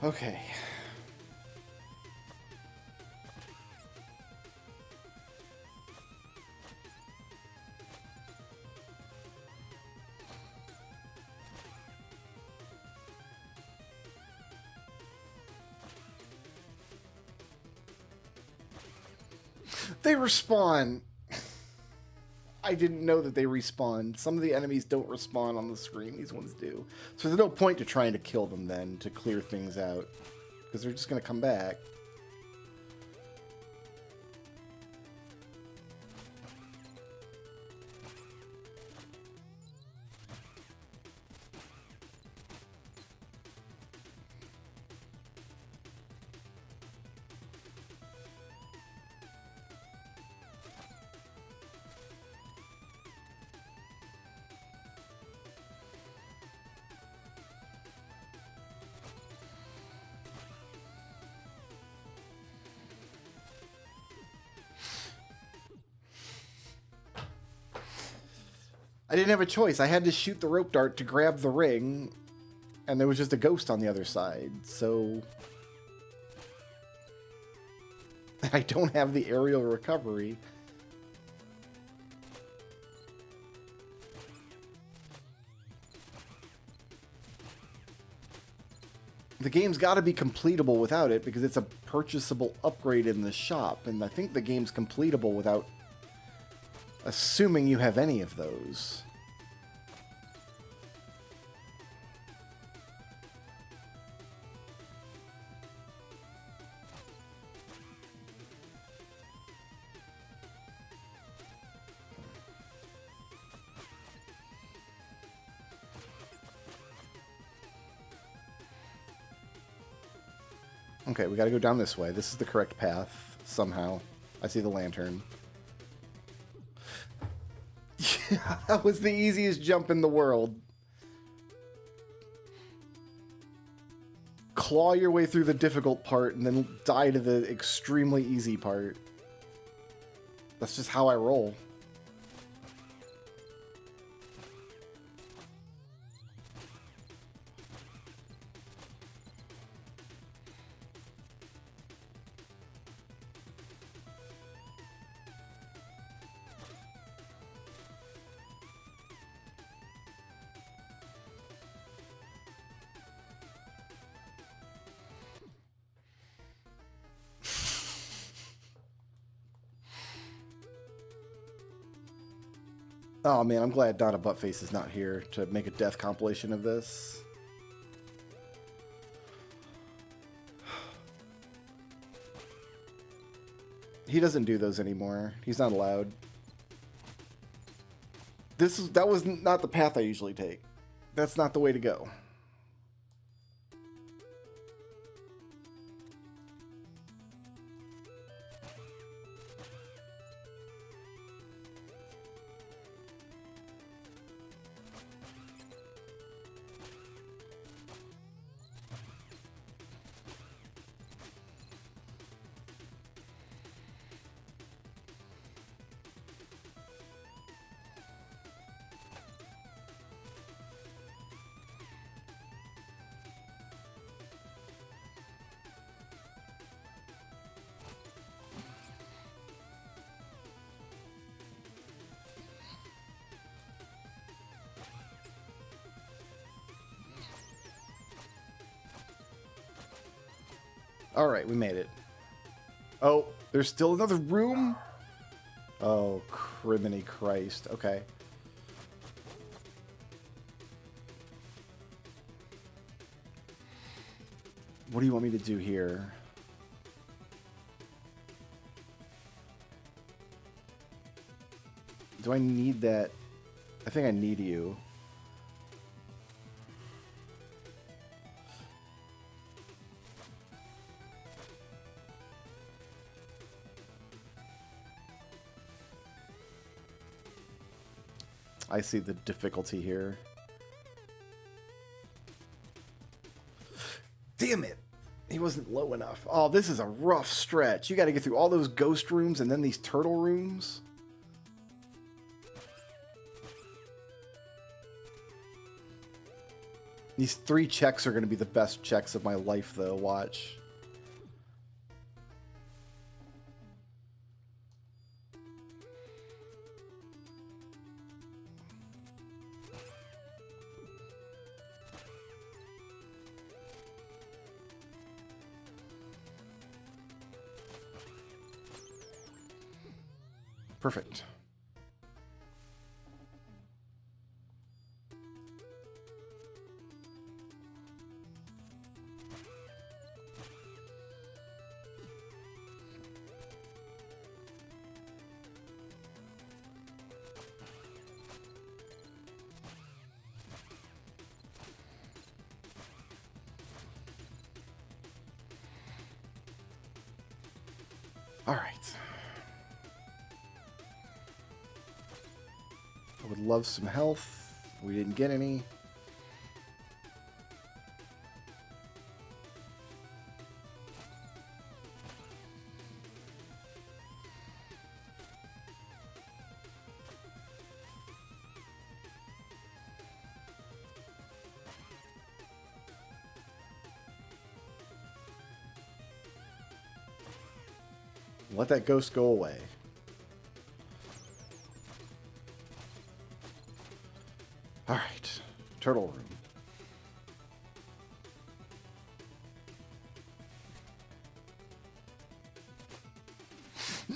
Okay. They respawn! I didn't know that they respawn. Some of the enemies don't respawn on the screen. These ones do. So there's no point to trying to kill them then, to clear things out. Because they're just going to come back. I didn't have a choice. I had to shoot the rope dart to grab the ring, and there was just a ghost on the other side, so... I don't have the aerial recovery. The game's got to be completable without it, because it's a purchasable upgrade in the shop, and I think the game's completable without assuming you have any of those. Okay, we gotta go down this way. This is the correct path, somehow. I see the lantern. Yeah, that was the easiest jump in the world. Claw your way through the difficult part and then die to the extremely easy part. That's just how I roll. Oh man, I'm glad Donna Buttface is not here to make a death compilation of this. He doesn't do those anymore. He's not allowed. That was not the path I usually take. That's not the way to go. Alright, we made it. Oh, there's still another room? Oh, criminy Christ. Okay. What do you want me to do here? Do I need that? I think I need you. I see the difficulty here. Damn it! He wasn't low enough. Oh, this is a rough stretch. You gotta get through all those ghost rooms and then these turtle rooms. These 3 checks are going to be the best checks of my life, though. Watch. Perfect. All right. I would love some health. We didn't get any. Let that ghost go away. All right, turtle room.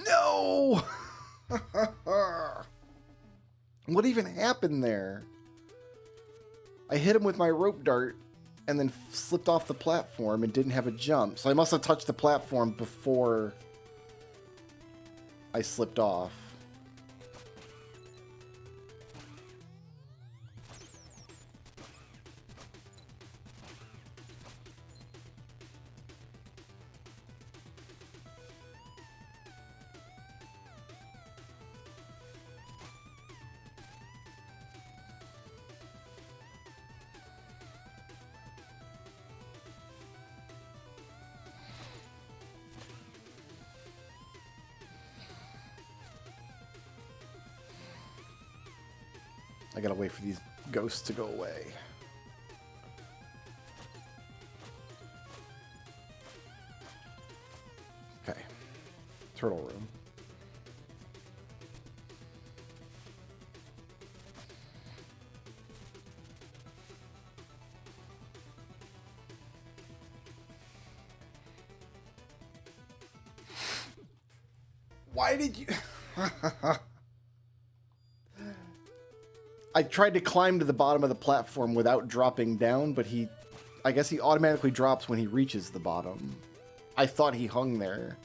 No! What even happened there? I hit him with my rope dart and then slipped off the platform and didn't have a jump. So I must have touched the platform before I slipped off. I gotta wait for these ghosts to go away. Okay. Turtle room. Why did you... I tried to climb to the bottom of the platform without dropping down, but I guess he automatically drops when he reaches the bottom. I thought he hung there.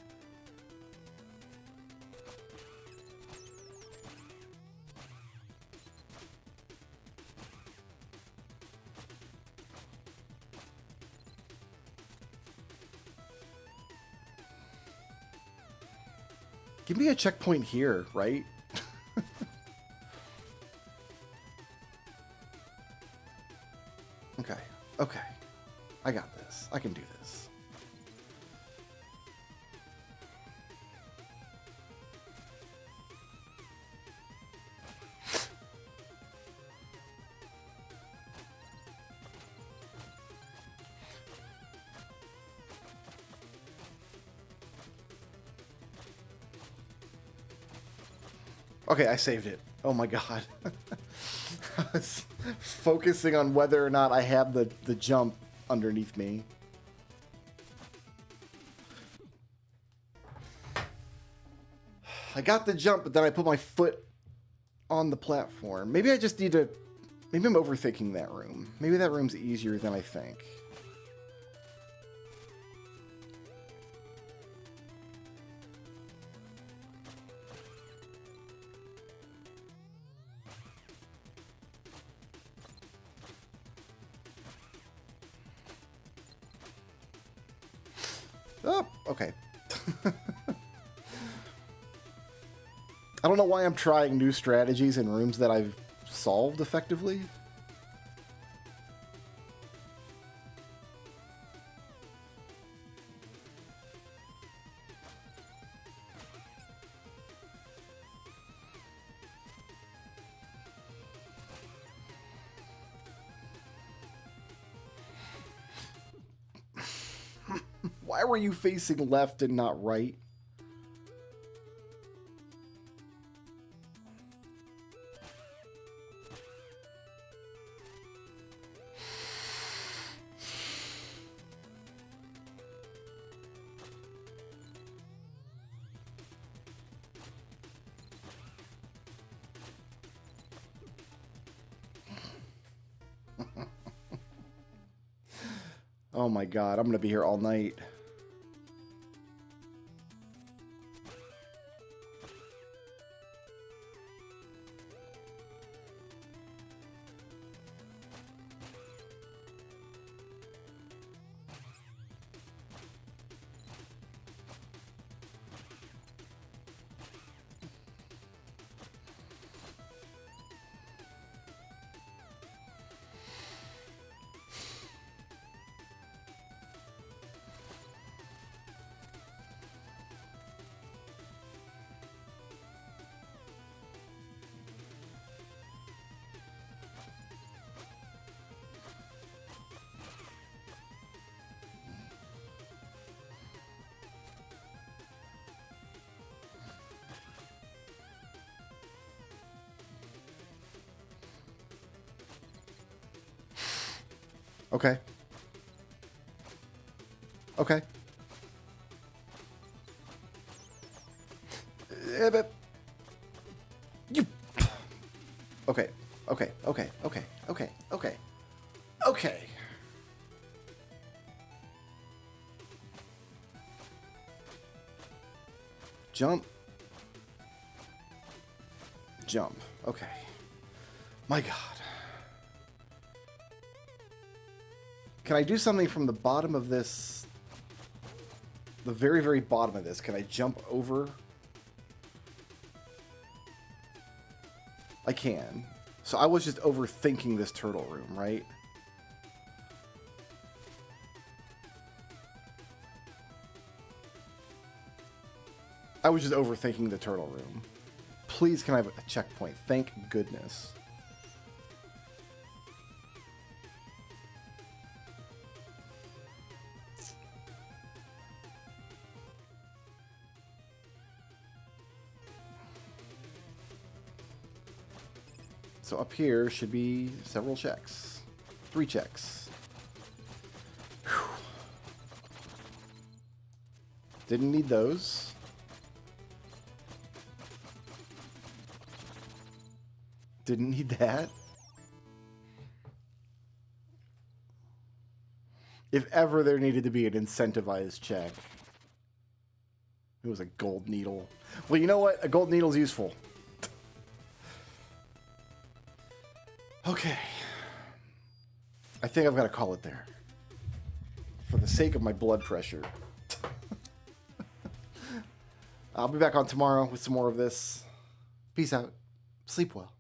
Give me a checkpoint here, right? Okay, okay. I got this. I can do this. Okay, I saved it. Oh my god. I was focusing on whether or not I had the jump underneath me. I got the jump, but then I put my foot on the platform. Maybe I just need to... Maybe I'm overthinking that room. Maybe that room's easier than I think. Oh, okay. I don't know why I'm trying new strategies in rooms that I've solved effectively. Why were you facing left and not right? Oh my god, I'm gonna be here all night. Okay. Okay. You. Okay. Okay. Okay. Okay. Okay. Okay. Okay. Jump. Jump. Okay. My God. Can I do something from the bottom of this? The very, very bottom of this. Can I jump over? I can. So I was just overthinking this turtle room, right? I was just overthinking the turtle room. Please, can I have a checkpoint? Thank goodness. So up here should be several checks. 3 checks. Whew. Didn't need those. Didn't need that. If ever there needed to be an incentivized check, it was a gold needle. Well, you know what? A gold needle is useful. Okay. I think I've got to call it there. For the sake of my blood pressure. I'll be back on tomorrow with some more of this. Peace out. Sleep well.